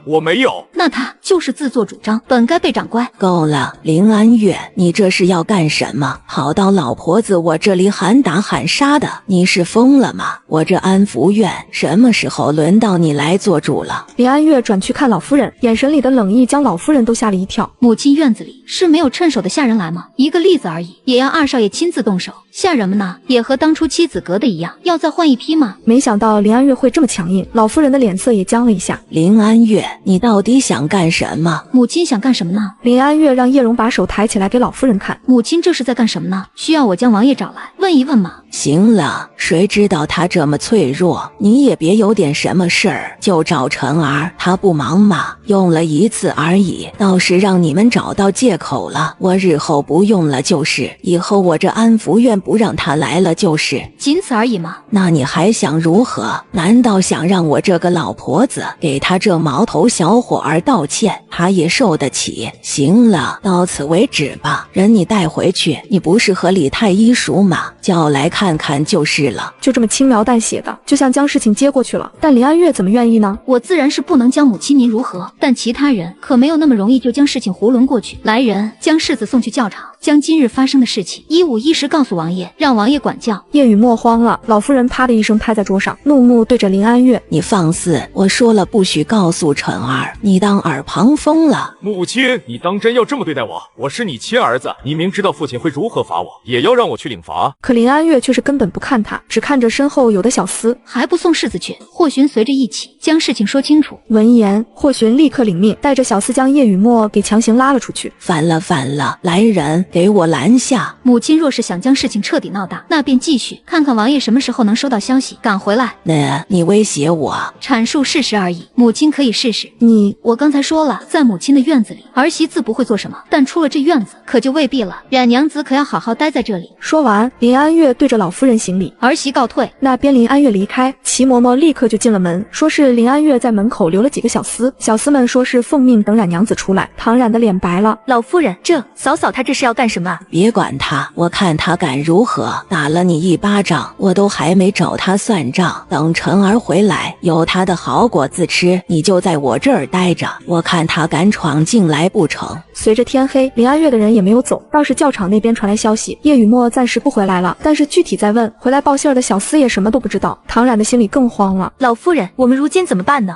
我没有。那他就是自作主张，本该被长乖。够了，林安月，你这是要干什么？跑到老婆子我这里喊打喊杀的，你是疯了吗？我这安福院什么时候轮到你来做主了？林安月转去看老夫人，眼神里的冷意将老夫人都吓了一跳。母亲院子里是没有趁手的下人来吗？一个例子而已，也要二少爷亲自动手。下人们呢，也和当初妻子隔的一样，要再换一批吗？没想到林安月会这么强硬，老夫人的脸色也僵了一下。林安月，你到底想干什么？母亲想干什么呢？林安月让叶蓉把手抬起来给老夫人看。母亲这是在干什么呢？需要我将王爷找来问一问吗？行了，谁知道他这么脆弱，你也别有点什么事儿就找晨儿，他不忙嘛，用了一次而已，倒是让你们找到借口了。我日后不用了就是，以后我这安福院不让他来了就是，仅此而已吗？那你还想如何？难道想让我这个老婆子给他这毛头小伙儿道歉，他也受得起？行了，到此为止吧。人你带回去，你不是和李太医熟吗？叫来看看就是了。就这么轻描淡写的，就像将事情接过去了。但林安月怎么愿意呢？我自然是不能将母亲您如何，但其他人可没有那么容易就将事情囫囵过去。来人，将世子送去教场，将今日发生的事情一五一十告诉王爷，让王爷管教。叶雨墨慌了，老夫人啪的一声拍在桌上，怒目对着林安月：你放肆！我说了不许告诉晨儿，你当耳旁风了？母亲，你当真要这么对待我？我是你亲儿子，你明知道父亲会如何罚我，也要让我去领罚。可林安月却是根本不看他，只看着身后有的小厮。还不送世子去？霍寻随着一起将事情说清楚。闻言，霍寻立刻领命，带着小厮将叶雨墨给强行拉了出去。反了反了，来人，给我拦下！母亲若是想将事情彻底闹大，那便继续，看看王爷什么时候能收到消息赶回来。你威胁我？阐述事实而已，母亲可以试试。我刚才说了，在母亲的院子里，儿媳自不会做什么，但出了这院子可就未必了。冉娘子可要好好待在这里。说完，林安月对着老夫人行礼，儿媳告退。那边林安月离开，齐嬷嬷立刻就进了门，说是林安月在门口留了几个小厮，小厮们说是奉命等冉娘子出来。唐冉的脸白了，老夫人，这嫂嫂她这是要干干什么？别管他，我看他敢如何。打了你一巴掌，我都还没找他算账。等晨儿回来，有他的好果子吃，你就在我这儿待着，我看他敢闯进来不成。随着天黑，林安月的人也没有走，倒是教场那边传来消息，叶雨墨暂时不回来了，但是具体再问，回来报信儿的小厮也什么都不知道。唐冉的心里更慌了。老夫人，我们如今怎么办呢？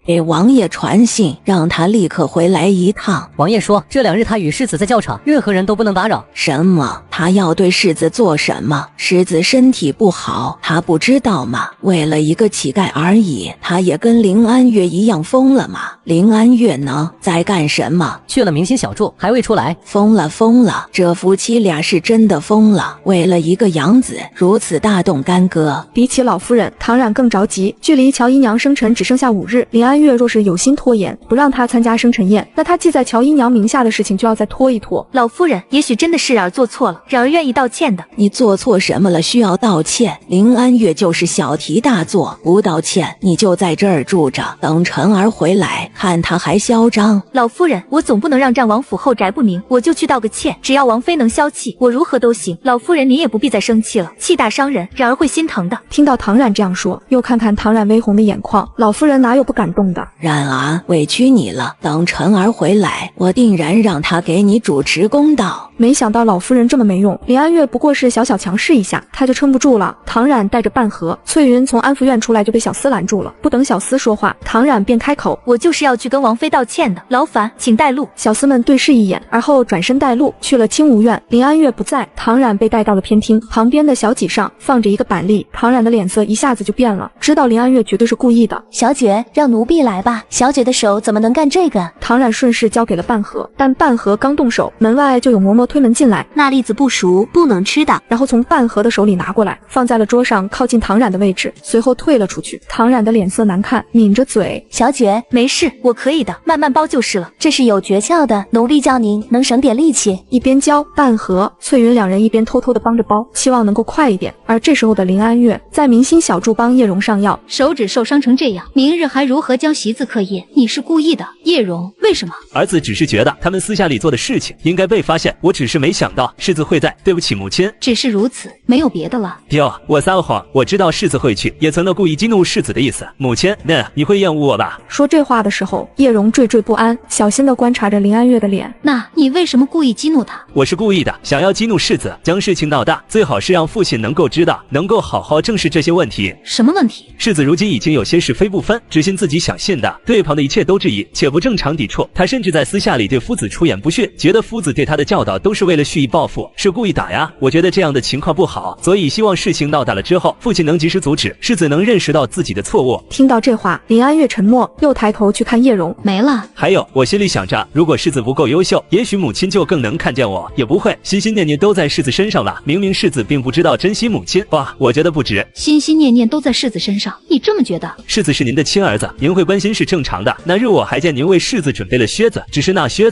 给王爷传信，让他立刻回来一趟。王爷说，这2日他与世子在教场，任何人都不能打扰。什么？他要对世子做什么？世子身体不好，他不知道吗？为了一个乞丐而已，他也跟林安月一样疯了吗？林安月呢？在干什么？去了明星小筑，还未出来。疯了，疯了！这夫妻俩是真的疯了，为了一个养子如此大动干戈。比起老夫人，唐冉更着急。距离乔姨娘生辰只剩下5日，林安月若是有心拖延，不让她参加生辰宴，那她记在乔姨娘名下的事情就要再拖一拖。老夫人，也许真的是冉儿做错了，冉儿愿意道歉的。你做错什么了？需要道歉？林安月就是小题大做，不道歉你就在这儿住着，等晨儿回来，看他还嚣张。老夫人，我总不能让战王府后宅不明，我就去道个歉，只要王妃能消气，我如何都行。老夫人，你也不必再生气了，气大伤人，冉儿会心疼的。听到唐冉这样说，又看看唐冉微红的眼眶，老夫人哪有不感动的？冉儿，委屈你了，等晨儿回来，我定然让他给你主持公道。没想到老夫人这么没用，林安月不过是小小强势一下，她就撑不住了。唐冉带着半盒，翠云从安福院出来就被小厮拦住了，不等小厮说话，唐冉便开口：我就是要去跟王妃道歉的，劳烦请带路。小厮们对视一眼，而后转身带路去了清无院。林安月不在，唐冉被带到了偏厅，旁边的小几上放着一个板栗，唐冉的脸色一下子就变了，知道林安月绝对是故意的。小姐，让奴婢来吧，小姐的手怎么能干这个？唐冉顺势交给了半盒，但半盒刚动手，门外就有嬷嬷推门进来，那栗子不熟，不能吃的。然后从半盒的手里拿过来，放在了桌上靠近唐冉的位置，随后退了出去。唐冉的脸色难看，抿着嘴：小姐，没事，我可以的，慢慢包就是了。这是有诀窍的，奴婢教您能省点力气。一边教半盒，翠云两人一边偷偷的帮着包，希望能够快一点。而这时候的林安月在明星小筑帮叶蓉上药，手指受伤成这样，明日还如何教习字课业？你是故意的，叶蓉，为什么？儿子只是觉得他们私下里做的事情应该被发现，我只是没想到世子会在，对不起母亲。只是如此，没有别的了。哟，我撒谎，我知道世子会去，也曾的故意激怒世子的意思。母亲，那你会厌恶我吧？说这话的时候，叶蓉惴惴不安，小心地观察着林安月的脸。那你为什么故意激怒他？我是故意的，想要激怒世子，将事情闹大，最好是让父亲能够知道，能够好好正视这些问题。什么问题？世子如今已经有些是非不分，只信自己想信的，对旁的一切都质疑，且不正常抵触。他甚至在私下里对夫子出言不逊，觉得夫子对他的教导都是为了蓄意报复，是故意打呀。我觉得这样的情况不好，所以希望事情闹大了之后，父亲能及时阻止，世子能认识到自己的错误。听到这话，林安月沉默，又抬头去看叶蓉，没了。还有，我心里想着，如果世子不够优秀，也许母亲就更能看见我，也不会心心念念都在世子身上了。明明世子并不知道珍惜母亲，哇，我觉得不值。心心念念都在世子身上，你这么觉得？世子是您的亲儿子，您会关心是正常的。那日我还见您为世子准备了靴子，只是那靴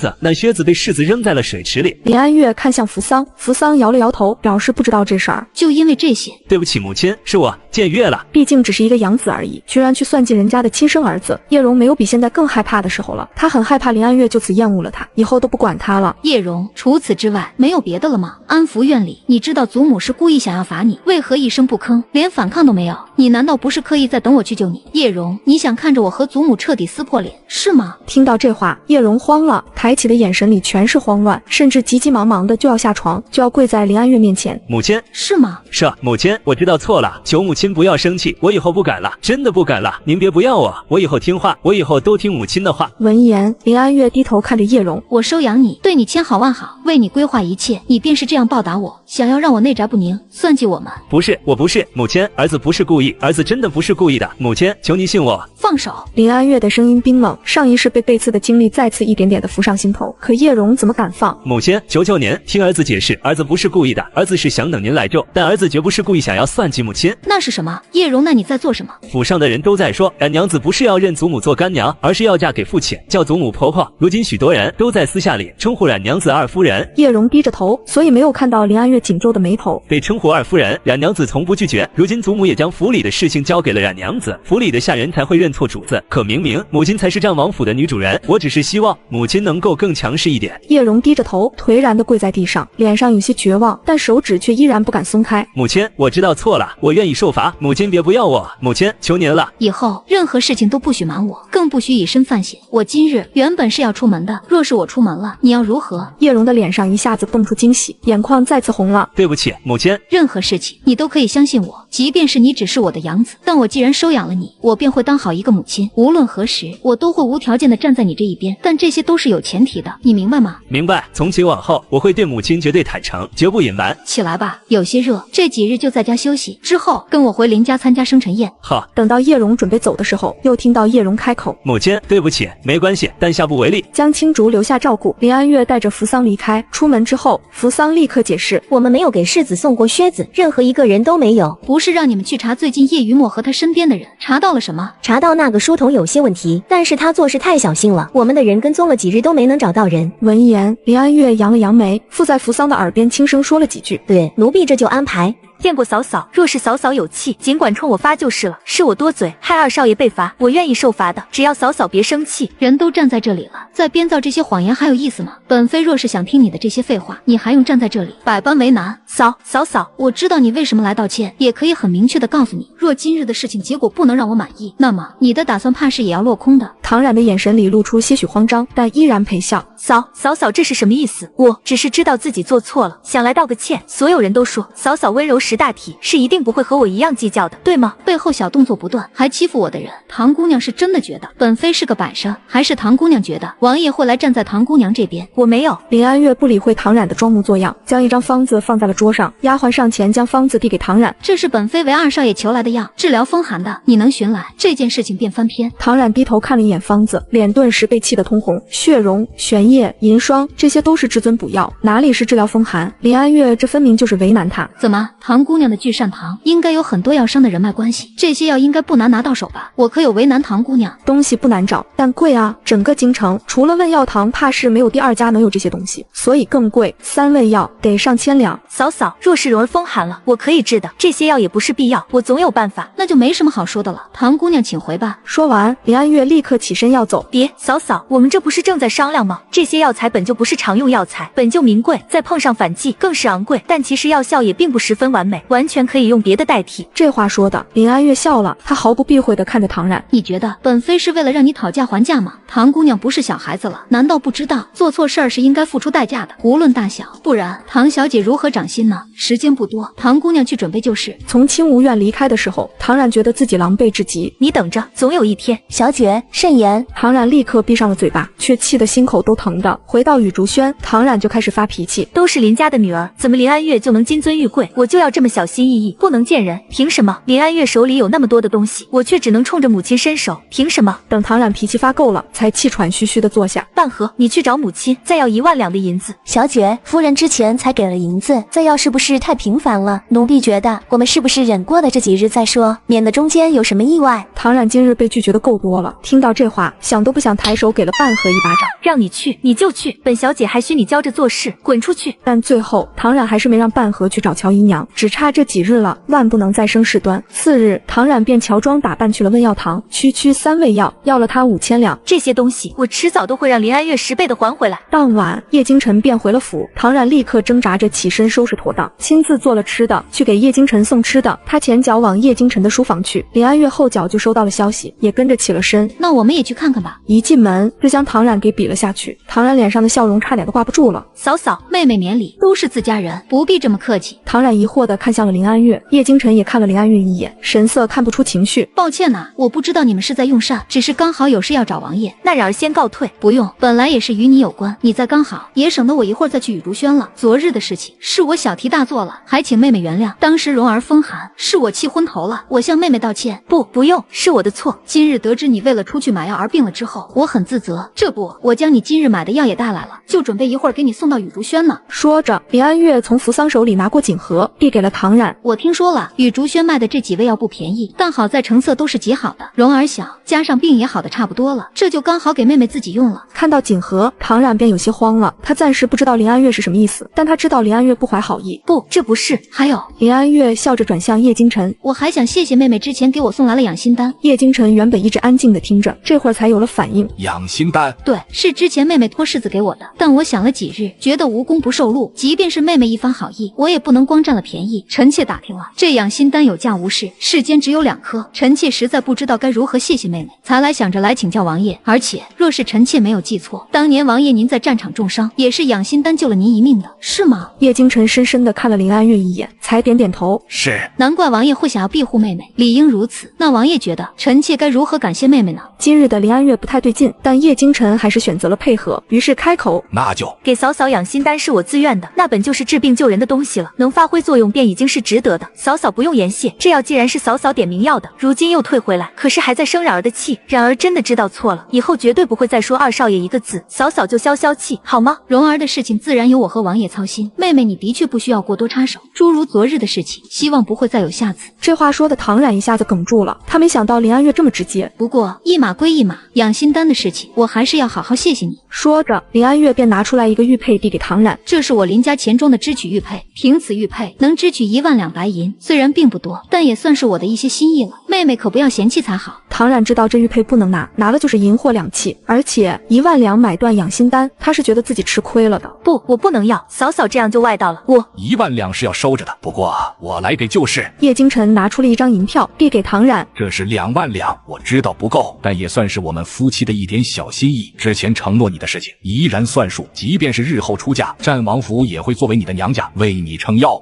子被世子扔在了水池里。林安月看向扶桑，扶桑摇了摇头，表示不知道这事儿。就因为这些？对不起母亲，是我僭越了。毕竟只是一个养子而已，居然去算计人家的亲生儿子。叶蓉没有比现在更害怕的时候了，她很害怕林安月就此厌恶了他，以后都不管他了。叶蓉，除此之外没有别的了吗？安福院里，你知道祖母是故意想要罚你，为何一声不吭，连反抗都没有？你难道不是刻意在等我去救你？叶蓉，你想看着我和祖母彻底撕破脸是吗？听到这话，叶蓉慌了，抬起的眼神里全是慌乱，甚至急急忙忙的就要下床，就要跪在林安月面前。母亲，是吗？是母亲，我知道错了，求母亲不要生气，我以后不敢了，真的不敢了，您别不要我，我以后听话，我以后都听母亲的话。闻言，林安月低头看着叶蓉，我收养你，对你千好万好，为你规划一切，你便是这样报答我，想要让我内宅不宁，算计我们？不是，我不是，母亲，儿子不是故意，儿子真的不是故意的，母亲，求您信我。放手！林安月的声音冰冷，上一世被刺的经历再次一点点的浮上心头，可叶蓉怎么敢放？母亲，求求您听儿子解释，儿子不是故意的，儿子是想等您来救，但儿子绝不是故意想要算计母亲。那是什么？叶蓉，那你在做什么？府上的人都在说，冉娘子不是要认祖母做干娘，而是要嫁给父亲，叫祖母婆婆。如今许多人都在私下里称呼冉娘子二夫人。叶蓉低着头，所以没有看到林安月紧皱的眉头。被称呼二夫人，冉娘子从不拒绝。如今祖母也将府里的事情交给了冉娘子，府里的下人才会认错主子。子，可明明母亲才是战王府的女主人，我只是希望母亲能够更强势一点。叶蓉低着头，颓然地跪在地上，脸上有些绝望，但手指却依然不敢松开。母亲，我知道错了，我愿意受罚，母亲别不要我，母亲，求您了。以后任何事情都不许瞒我，更不许以身犯险。我今日原本是要出门的，若是我出门了，你要如何？叶蓉的脸上一下子蹦出惊喜，眼眶再次红了。对不起，母亲。任何事情你都可以相信我，即便是你只是我的养子，但我既然收养了你，我便会当好一个母亲。无论何时，我都会无条件的站在你这一边，但这些都是有前提的，你明白吗？明白。从今往后，我会对母亲绝对坦诚，绝不隐瞒。起来吧，有些热，这几日就在家休息，之后跟我回林家参加生辰宴。好。等到叶蓉准备走的时候，又听到叶蓉开口：母亲，对不起，没关系，但下不为例。将青竹留下照顾。林安月带着扶桑离开，出门之后，扶桑立刻解释：我们没有给世子送过靴子，任何一个人都没有。不是让你们去查最近叶于墨和他身边的人，查到了什么？查到那个书童有些问题，但是他做事太小心了，我们的人跟踪了几日都没能找到人。闻言，林安月扬了扬眉，附在扶桑的耳边轻声说了几句：对，奴婢这就安排。见过嫂嫂，若是嫂嫂有气，尽管冲我发就是了。是我多嘴，害二少爷被罚，我愿意受罚的，只要嫂嫂别生气。人都站在这里了，再编造这些谎言还有意思吗？本妃若是想听你的这些废话，你还用站在这里，百般为难。嫂嫂，我知道你为什么来道歉，也可以很明确的告诉你，若今日的事情结果不能让我满意，那么你的打算怕是也要落空的。唐冉的眼神里露出些许慌张，但依然陪笑。嫂嫂，这是什么意思？我只是知道自己做错了，想来道个歉。所有人都说嫂嫂温柔识大体，是一定不会和我一样计较的，对吗？背后小动作不断，还欺负我的人，唐姑娘是真的觉得本妃是个摆设，还是唐姑娘觉得王爷会来站在唐姑娘这边？我没有。林安月不理会唐冉的装模作样，将一张方子放在了桌上，丫鬟上前将方子递给唐冉。这是本妃为二少爷求来的药，治疗风寒的，你能寻来，这件事情便翻篇。唐冉低头看了一眼方子，脸顿时被气得通红。血溶、玄液、银霜，这些都是至尊补药，哪里是治疗风寒？林安月这分明就是为难他。怎么，唐姑娘的聚善堂应该有很多药商的人脉关系，这些药应该不难拿到手吧？我可有为难唐姑娘？东西不难找，但贵啊！整个京城除了问药堂，怕是没有第二家能有这些东西，所以更贵。3味药得上千两。嫂嫂，若是蓉儿风寒了，我可以治的，这些药也不是必要，我总有办法。那就没什么好说的了，唐姑娘请回吧。说完，林安月立刻起身要走。别，嫂嫂，我们这不是正在商量吗？这些药材本就不是常用药材，本就名贵，再碰上反季更是昂贵，但其实药效也并不十分完美，完全可以用别的代替。这话说的，林安月笑了，她毫不避讳地看着唐冉。你觉得本妃是为了让你讨价还价吗？唐姑娘不是小孩子了，难道不知道做错事儿是应该付出代价的，无论大小，不然唐小姐如何掌心呢？时间不多，唐姑娘去准备就是。从清无院离开的时候，唐冉觉得自己狼狈至极。你等着，总有一天。小姐慎言。唐冉立刻闭上了嘴巴，却气得心口都疼的。回到雨竹轩，唐冉就开始发脾气。都是林家的女儿，怎么林安月就能金尊玉贵？我就要这么小心翼翼，不能见人。凭什么林安月手里有那么多的东西，我却只能冲着母亲伸手？凭什么？等唐冉脾气发够了，才气喘吁吁地坐下。半和，你去找母亲，再要1万两的银子。小姐，夫人之前才给了银子，再要是不是太频繁了？奴婢觉得我们是不是忍过了这几日再说，免得中间有什么意外。唐冉今日被拒绝的够多了，听到这话，想都不想抬手给了半和一巴掌。让你去你就去，本小姐还需你教着做事，滚出去！但最后唐冉还是没让半和去找乔姨娘，只差这几日了，万不能再生事端。次日，唐冉便乔装打扮去了问药堂，区3味药，要了他5000两。这些东西我迟早都会让林安月10倍的还回来。当晚，叶京晨便回了府，唐冉立刻挣扎着起身收拾妥当，亲自做了吃的，去给叶京晨送吃的。他前脚往叶京晨的书房去，林安月后脚就收到了消息，也跟着起了身。那我们也去看看吧。一进门就将唐冉给比了下去，唐冉脸上的笑容差点都挂不住了。嫂嫂，妹妹免礼，都是自家人，不必这么客气。唐冉疑惑地看向了林安月，叶京晨也看了林安月一眼，神色看不出情绪。抱歉呐，我不知道你们是在用膳，只是刚好有事要找王爷。那冉儿先告退。不用，本来也是与你有关，你在刚好，也省得我一会儿再去雨竹轩了。昨日的事情是我小题大做了，还请妹妹原谅。当时蓉儿风寒，是我气昏头了，我向妹妹道歉。不用，是我的错。今日得知你为了出去买药而病了之后，我很自责。这不，我将你今日买的药也带来了，就准备一会儿给你送到雨竹轩呢。说着，林安月从扶桑手里拿过锦盒，递给给了唐冉。我听说了，雨竹轩卖的这几味药不便宜，但好在成色都是极好的，蓉儿小，加上病也好的差不多了，这就刚好给妹妹自己用了。看到锦盒，唐冉便有些慌了，他暂时不知道林安月是什么意思，但他知道林安月不怀好意。不，这不是。还有，林安月笑着转向叶京晨，我还想谢谢妹妹之前给我送来了养心丹。叶京晨原本一直安静的听着，这会儿才有了反应。养心丹，对，是之前妹妹托世子给我的，但我想了几日，觉得无功不受禄，即便是妹妹一番好意，我也不能光占了便宜。臣妾打听了，这养心丹有价无市，世间只有2颗，臣妾实在不知道该如何谢谢妹妹，才来想着来请教王爷。而且若是臣妾没有记错，当年王爷您在战场重伤，也是养心丹救了您一命的，是吗？叶京晨深深地看了林安月一眼，才点点头。是。难怪王爷会想要庇护妹妹，理应如此。那王爷觉得臣妾该如何感谢妹妹呢？今日的林安月不太对劲，但叶京晨还是选择了配合，于是开口，那就给嫂嫂养心丹是我自愿的，那本就是治病救人的东西了，能发挥作用便已经是值得的，嫂嫂不用言谢。这药既然是嫂嫂点名要的，如今又退回来，可是还在生冉儿的气，冉儿真的知道错了，以后绝对不会再说二少爷一个字，嫂嫂就消消气好吗？蓉儿的事情自然由我和王爷操心，妹妹你的确不需要过多插手，诸如昨日的事情，希望不会再有下次。这话说的唐冉一下子哽住了，他没想到林安月这么直接。不过一码归一码，养心丹的事情我还是要好好谢谢你。说着，林安月便拿出来一个玉佩递给唐冉，这是我林家钱庄的支取玉佩，凭此玉佩能支取1万两白银，虽然并不多，但也算是我的一些心意了，妹妹可不要嫌弃才好。唐冉知道这玉佩不能拿，拿了就是银货两讫，而且1万两买断养心丹，他是觉得自己吃亏了的。不，我不能要，嫂嫂这样就外道了。我1万两是要收着的，不过我来给就是。叶京晨拿出了一张银票递给唐冉，这是2万两，我知道不够，但也算是我们夫妻的一点小心意。之前承诺你的事情依然算数，即便是日后出嫁，战王府也会作为你的娘家，为你撑腰。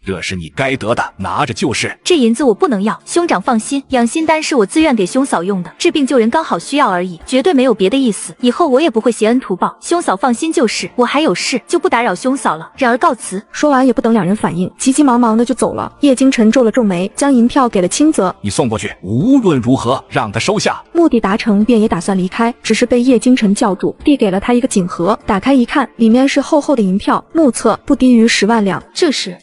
这是你该得的，拿着就是。这银子我不能要，兄长放心，养心丹是我自愿给兄嫂用的，治病救人刚好需要而已，绝对没有别的意思，以后我也不会挟恩图报，兄嫂放心就是。我还有事，就不打扰兄嫂了，冉儿告辞。说完也不等两人反应，急急忙忙的就走了。叶京晨皱了皱眉，将银票给了青泽，你送过去，无论如何让他收下。目的达成，便也打算离开，只是被叶京晨叫住，递给了他一个锦盒，打开一看，里面是厚厚的银票，目测不低于10万两。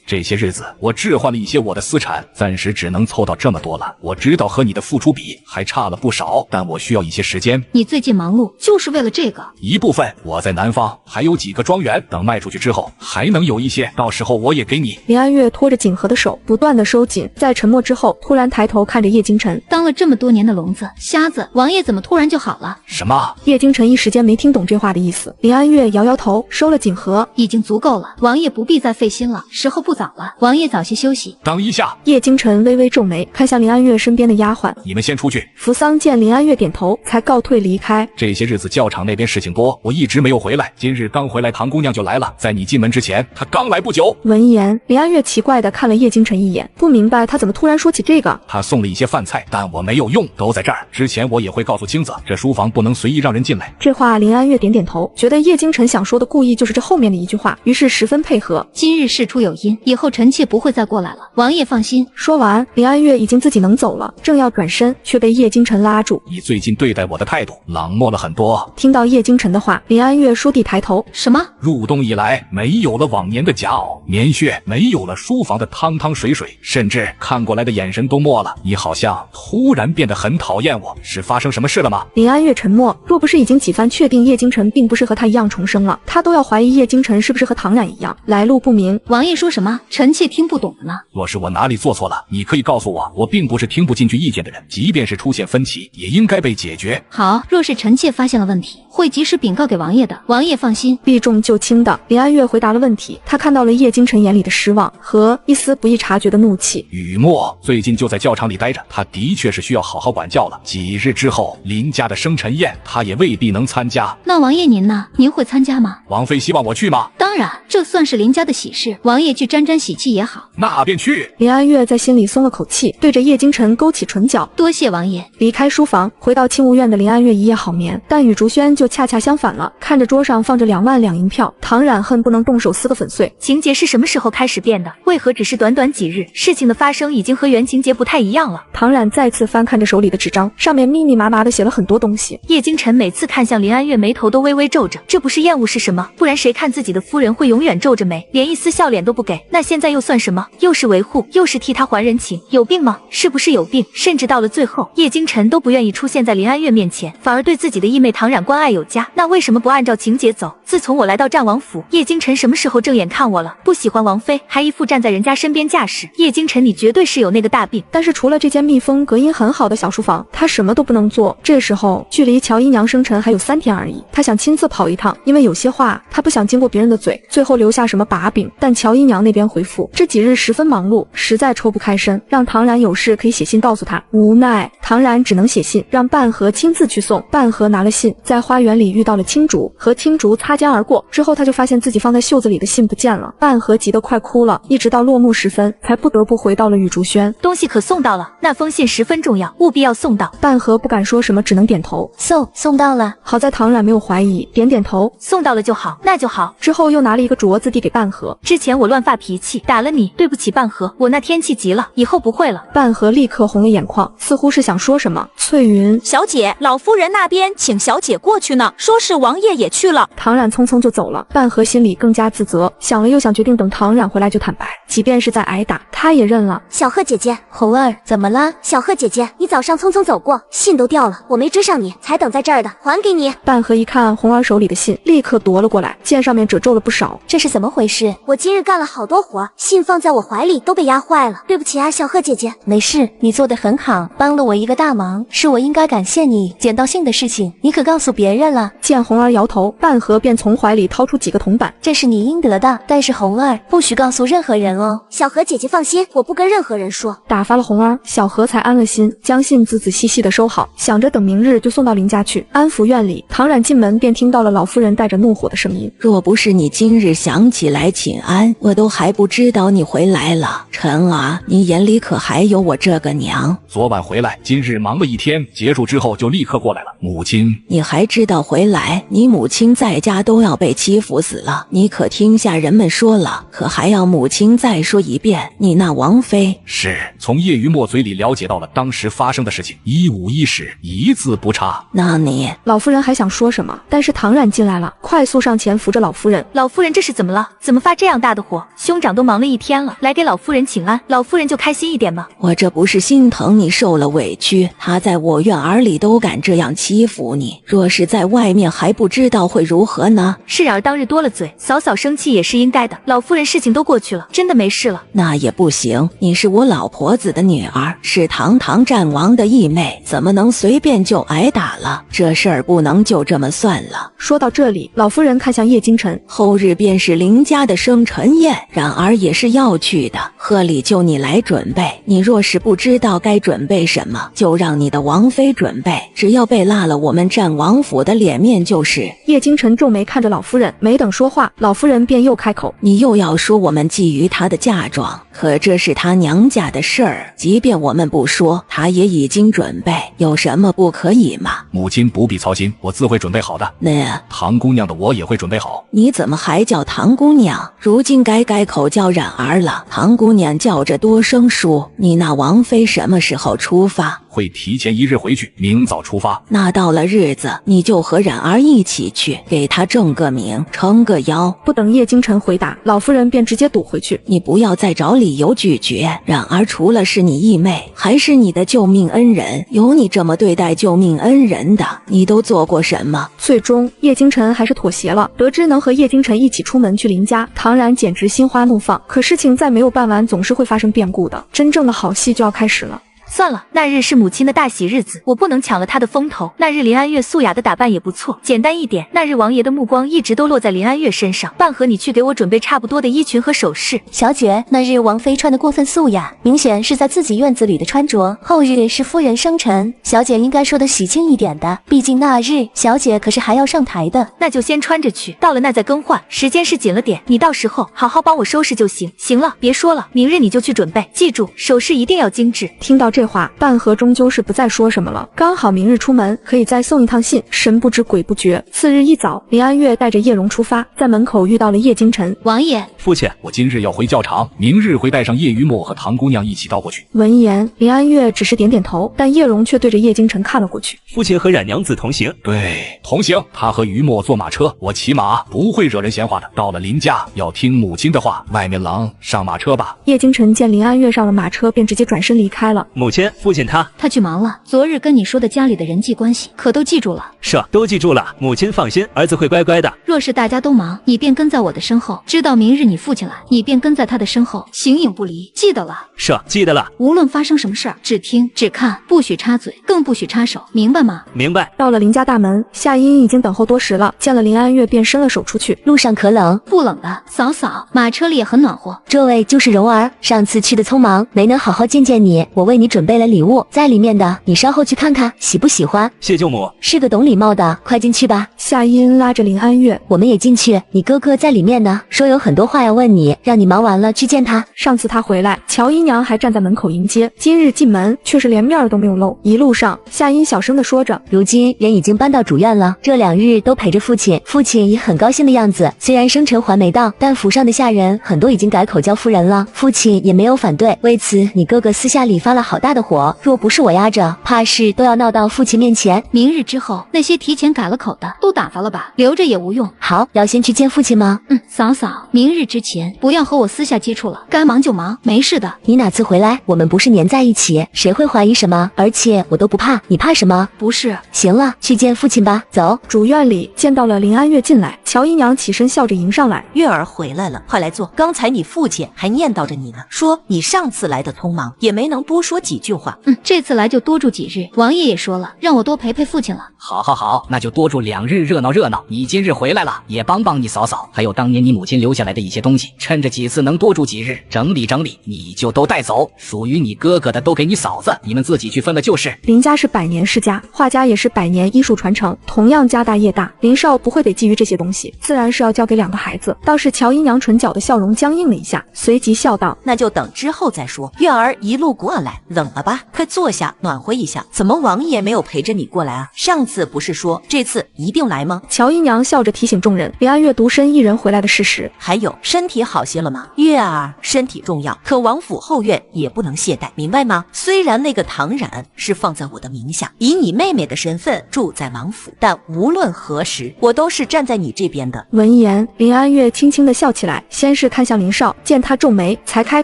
这些日子我置换了一些我的私产，暂时只能凑到这么多了。我知道和你的付出比还差了不少，但我需要一些时间。你最近忙碌就是为了这个？一部分我在南方还有几个庄园，等卖出去之后还能有一些，到时候我也给你。林安月拖着锦盒的手不断的收紧，在沉默之后突然抬头看着叶京晨，当了这么多年的聋子瞎子，王爷怎么突然就好了？什么？叶京晨一时间没听懂这话的意思。林安月摇摇头，收了锦盒，已经足够了，王爷不必再费心了，时候不早了，王爷早些休息。等一下。叶京晨微微皱眉，看向林安月身边的丫鬟，你们先出去。扶桑见林安月点头，才告退离开。这些日子教场那边事情多，我一直没有回来，今日刚回来，唐姑娘就来了，在你进门之前她刚来不久。闻言，林安月奇怪地看了叶京晨一眼，不明白他怎么突然说起这个。他送了一些饭菜，但我没有用，都在这儿。之前我也会告诉青子，这书房不能随意让人进来。这话林安月点点头，觉得叶京晨想说的故意就是这后面的一句话，于是十分配合。今日事出有因，以后臣妾不会再过来了，王爷放心。说完，林安月已经自己能走了，正要转身，却被叶京晨拉住。你最近对待我的态度冷漠了很多。听到叶京晨的话，林安月倏地抬头，什么？入冬以来，没有了往年的夹袄棉絮，没有了书房的汤汤水水，甚至看过来的眼神都没了。你好像突然变得很讨厌我，是发生什么事了吗？林安月沉默，若不是已经几番确定叶京晨并不是和他一样重生了，他都要怀疑叶京晨是不是和唐冉一样来路不明。王爷说什么？臣妾听不懂了呢。若是我哪里做错了，你可以告诉我，我并不是听不进去意见的人，即便是出现分歧，也应该被解决。好，若是臣妾发现了问题，会及时禀告给王爷的，王爷放心。避重就轻的林安月回答了问题，他看到了叶京晨眼里的失望和一丝不易察觉的怒气。雨墨最近就在教场里待着，他的确是需要好好管教了。几日之后，林家的生辰宴，他也未必能参加。那王爷您呢？您会参加吗？王妃希望我去吗？当然，这算是林家的喜事，王爷去沾沾喜气也好。那便去。林安月在心里松了口气，对着叶京晨勾起唇角，多谢王爷。离开书房，回到清无院的林安月一夜好眠，但雨竹轩就就恰恰相反了，看着桌上放着2万两银票，唐冉恨不能动手撕个粉碎。情节是什么时候开始变的？为何只是短短几日，事情的发生已经和原情节不太一样了？唐冉再次翻看着手里的纸张，上面密密麻麻的写了很多东西。叶京晨每次看向林安月，眉头都微微皱着，这不是厌恶是什么？不然谁看自己的夫人会永远皱着眉，连一丝笑脸都不给？那现在又算什么？又是维护，又是替他还人情，有病吗？是不是有病？甚至到了最后，叶京晨都不愿意出现在林安月面前，反而对自己的义妹唐冉关爱有加。那为什么不按照情节走？自从我来到战王府，叶京晨什么时候正眼看我了？不喜欢王妃，还一副站在人家身边架势。叶京晨，你绝对是有那个大病。但是除了这间密封隔音很好的小书房，他什么都不能做。这时候距离乔姨娘生辰还有3天而已，他想亲自跑一趟，因为有些话他不想经过别人的嘴，最后留下什么把柄。但乔姨娘那边回复，这几日十分忙碌，实在抽不开身，让唐冉有事可以写信告诉他。无奈唐冉只能写信，让半和亲自去送。半和拿了信，在花园里遇到了青竹，和青竹擦肩而过之后，他就发现自己放在袖子里的信不见了。半和急得快哭了，一直到落幕时分，才不得不回到了雨竹轩。东西可送到了，那封信十分重要，务必要送到。半和不敢说什么，只能点头。送到了。好在唐冉没有怀疑，点头，送到了就好，那就好。之后又拿了一个镯子递给半和。之前我乱发脾气，打了你，对不起半和，我那天气急了，以后不会了。半和立刻红了眼眶，似乎是想说什么。翠云，小姐，老夫人那边请小姐过去呢，说是王爷也去了。唐冉匆匆就走了。半和心里更加自责，想了又想，决定等唐冉回来就坦白，即便是在挨打，他也认了。小贺姐姐，红儿怎么了？小贺姐姐，你早上匆匆走过，信都掉了，我没追上你，才等在这儿的，还给你。半和一看红儿手里的信，立刻夺了过来，见上面褶皱了不少。这是怎么回事？我今日干了好多活，信放在我怀里都被压坏了，对不起啊，小贺姐姐。没事，你做得很好，帮了我一个大忙，是我应该感谢你。捡到信的事情，你可告诉别人了？见红儿摇头，半和便从怀里掏出几个铜板，这是你应得的，但是红儿不许告诉任何人哦。小何姐姐放心，我不跟任何人说。打发了红儿，小何才安了心，将信仔仔细细的收好，想着等明日就送到林家去。安福院里，唐冉进门便听到了老夫人带着怒火的声音：若不是你今日想起来请安，我都还不知道你回来了。臣啊，你眼里可还有我这个娘？昨晚回来，今日忙了一天，结束之后就立刻过来了。母亲，你还知道回来？你母亲在家都要被欺负死了，你可听下人们说了？可还要母亲再说一遍？你那王妃是从叶于墨嘴里了解到了当时发生的事情，一五一十，一字不差。那你……老夫人还想说什么，但是唐冉进来了，快速上前扶着老夫人。老夫人这是怎么了？怎么发这样大的火？兄长都忙了一天了，来给老夫人请安，老夫人就开心一点吗？我这不是心疼你受了委屈，他在我院儿里都敢这样欺负你，若是在外面还不知道会如何呢？是儿当日多了嘴，嫂嫂生气也是应该的。老夫人事情都过去了，真的没事了。那也不行，你是我老婆子的女儿，是堂堂战王的义妹，怎么能随便就挨打了？这事儿不能就这么算了。说到这里，老夫人看向叶京晨，后日便是林家的生辰宴，然而也是要去的，贺礼就你来准备。你若是不知道该准备什么，就让你的王妃准备，只要被落了我们战王府的脸面就是。叶京晨皱眉看着老夫人，没等说话，老夫人便又开口：你又要说我们觊觎她的嫁妆，可这是她娘家的事儿，即便我们不说，她也已经准备，有什么不可以吗？母亲不必操心，我自会准备好的。那唐姑娘的我也会准备好。你怎么还叫唐姑娘？如今改口叫冉儿了，唐姑娘叫着多生疏。你那王妃什么时候出发？会提前1日回去，明早出发。那到了日子，你就和冉儿一起去，给她正个名，撑个腰。不等叶京晨回答，老夫人便直接堵回去：你不要再找理由拒绝。冉儿除了是你义妹，还是你的救命恩人，有你这么对待救命恩人的，你都做过什么？最终叶京晨还是妥协了，得知能和叶京晨一起出门去林家，唐冉简直心花怒放。可事情再没有办完，总是会发生变故的，真正的好戏就要开始了。算了，那日是母亲的大喜日子，我不能抢了她的风头。那日林安月素雅的打扮也不错，简单一点。那日王爷的目光一直都落在林安月身上。半和，你去给我准备差不多的衣裙和首饰。小姐，那日王妃穿得过分素雅，明显是在自己院子里的穿着。后日是夫人生辰，小姐应该说的喜庆一点的，毕竟那日小姐可是还要上台的。那就先穿着去，到了那再更换，时间是紧了点，你到时候好好帮我收拾就行。行了，别说了，明日你就去准备，记住首饰一定要精致。听到这这话，半和终究是不再说什么了。刚好明日出门，可以再送一趟信。神不知鬼不觉，次日一早，林安月带着叶蓉出发，在门口遇到了叶京晨。王爷，父亲，我今日要回教场，明日会带上叶雨墨和唐姑娘一起到过去。闻言，林安月只是点点头，但叶蓉却对着叶京晨看了过去。父亲和冉娘子同行。对，同行。他和雨墨坐马车，我骑马，不会惹人闲话的。到了林家，要听母亲的话。外面狼，上马车吧。叶京晨见林安月上了马车，便直接转身离开了。母亲，父亲他去忙了。昨日跟你说的家里的人际关系，可都记住了？是，都记住了。母亲放心，儿子会乖乖的。若是大家都忙，你便跟在我的身后，知道明日你父亲来，你便跟在他的身后，形影不离。记得了？是，记得了。无论发生什么事儿，只听只看，不许插嘴，更不许插手，明白吗？明白。到了林家大门，夏茵已经等候多时了，见了林安月便伸了手出去。路上可冷？不冷的，嫂嫂，马车里也很暖和。这位就是蓉儿，上次去的匆忙，没能好好见见你，我为你准备了礼物，在里面的，你稍后去看看，喜不喜欢？谢舅母。是个懂礼貌的，快进去吧。夏茵拉着林安月，我们也进去，你哥哥在里面呢，说有很多话要问你，让你忙完了去见他。上次他回来，乔姨娘还站在门口迎接，今日进门却是连面都没有露。一路上，夏茵小声地说着，如今人已经搬到主院了，这2日都陪着父亲，父亲也很高兴的样子。虽然生辰还没到，但府上的下人很多已经改口叫夫人了，父亲也没有反对。为此，你哥哥私下里发了好大的火，若不是我压着，怕是都要闹到父亲面前。明日之后，那些提前改了口的都打发了吧，留着也无用。好，要先去见父亲吗？嫂嫂，明日之前不要和我私下接触了，该忙就忙，没事的。你哪次回来，我们不是黏在一起，谁会怀疑什么？而且我都不怕，你怕什么？不是。行了，去见父亲吧，走。主院里见到了林安月进来，乔姨娘起身笑着迎上来，月儿回来了，快来坐。刚才你父亲还念叨着你呢，说你上次来的匆忙，也没能多说几句话。这次来就多住几日，王爷也说了，让我多陪陪父亲了。好，那就多住2日，热闹热闹。你今日回来了，也帮帮你嫂嫂，还有当年你母亲留下来的一些东西，趁着几次能多住几日，整理整理，你就都带走。属于你哥哥的都给你嫂子，你们自己去分了就是。林家是100年世家，画家也是100年医术传承，同样家大业大，林少不会得觊觎这些东西，自然是要交给2个孩子。倒是乔姨娘唇角的笑容僵硬了一下，随即笑道：那就等之后再说。月儿一路过来，冷了吧？快坐下，暖和一下。怎么王爷没有陪着你过来啊？上次不是说这次一定来吗？乔姨娘笑着提醒众人林安月独身一人回来的事实。还有，身体好些了吗？月儿，身体重要，可王府后院也不能懈怠，明白吗？虽然那个唐冉是放在我的名下，以你妹妹的身份住在王府，但无论何时，我都是站在你这边的。闻言，林安月轻轻地笑起来，先是看向林少，见他皱眉，才开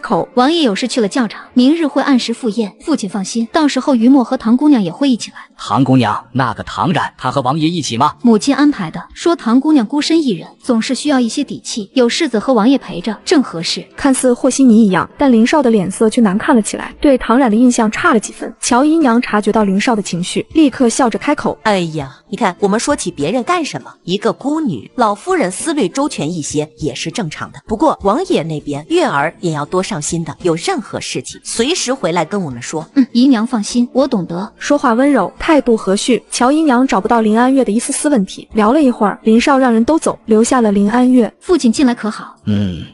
口：王爷有事去了教场，明日会按时赴宴，父亲放心，到时候于墨和唐姑娘也会一起来。唐姑娘，那个唐冉，她和王爷一起吗？母亲安排的，说唐姑娘孤身一人，总是需要一些底气，有世子和王爷陪着，正合适。看似和稀泥一样，但林少的脸色却难看了起来，对唐冉的印象差了几分。乔姨娘察觉到林少的情绪，立刻笑着开口：哎呀，你看我们说起别人干什么，一个孤女，老夫人思虑周全一些也是正常的。不过王爷那边，月儿也要多上心的，有任何事情随时回来跟我们说。姨娘放心，我懂得。说话温柔，态度和煦。乔姨娘找不到林安月的一丝丝问题，聊了一会儿，林少让人都走，留下了林安月。父亲近来可好？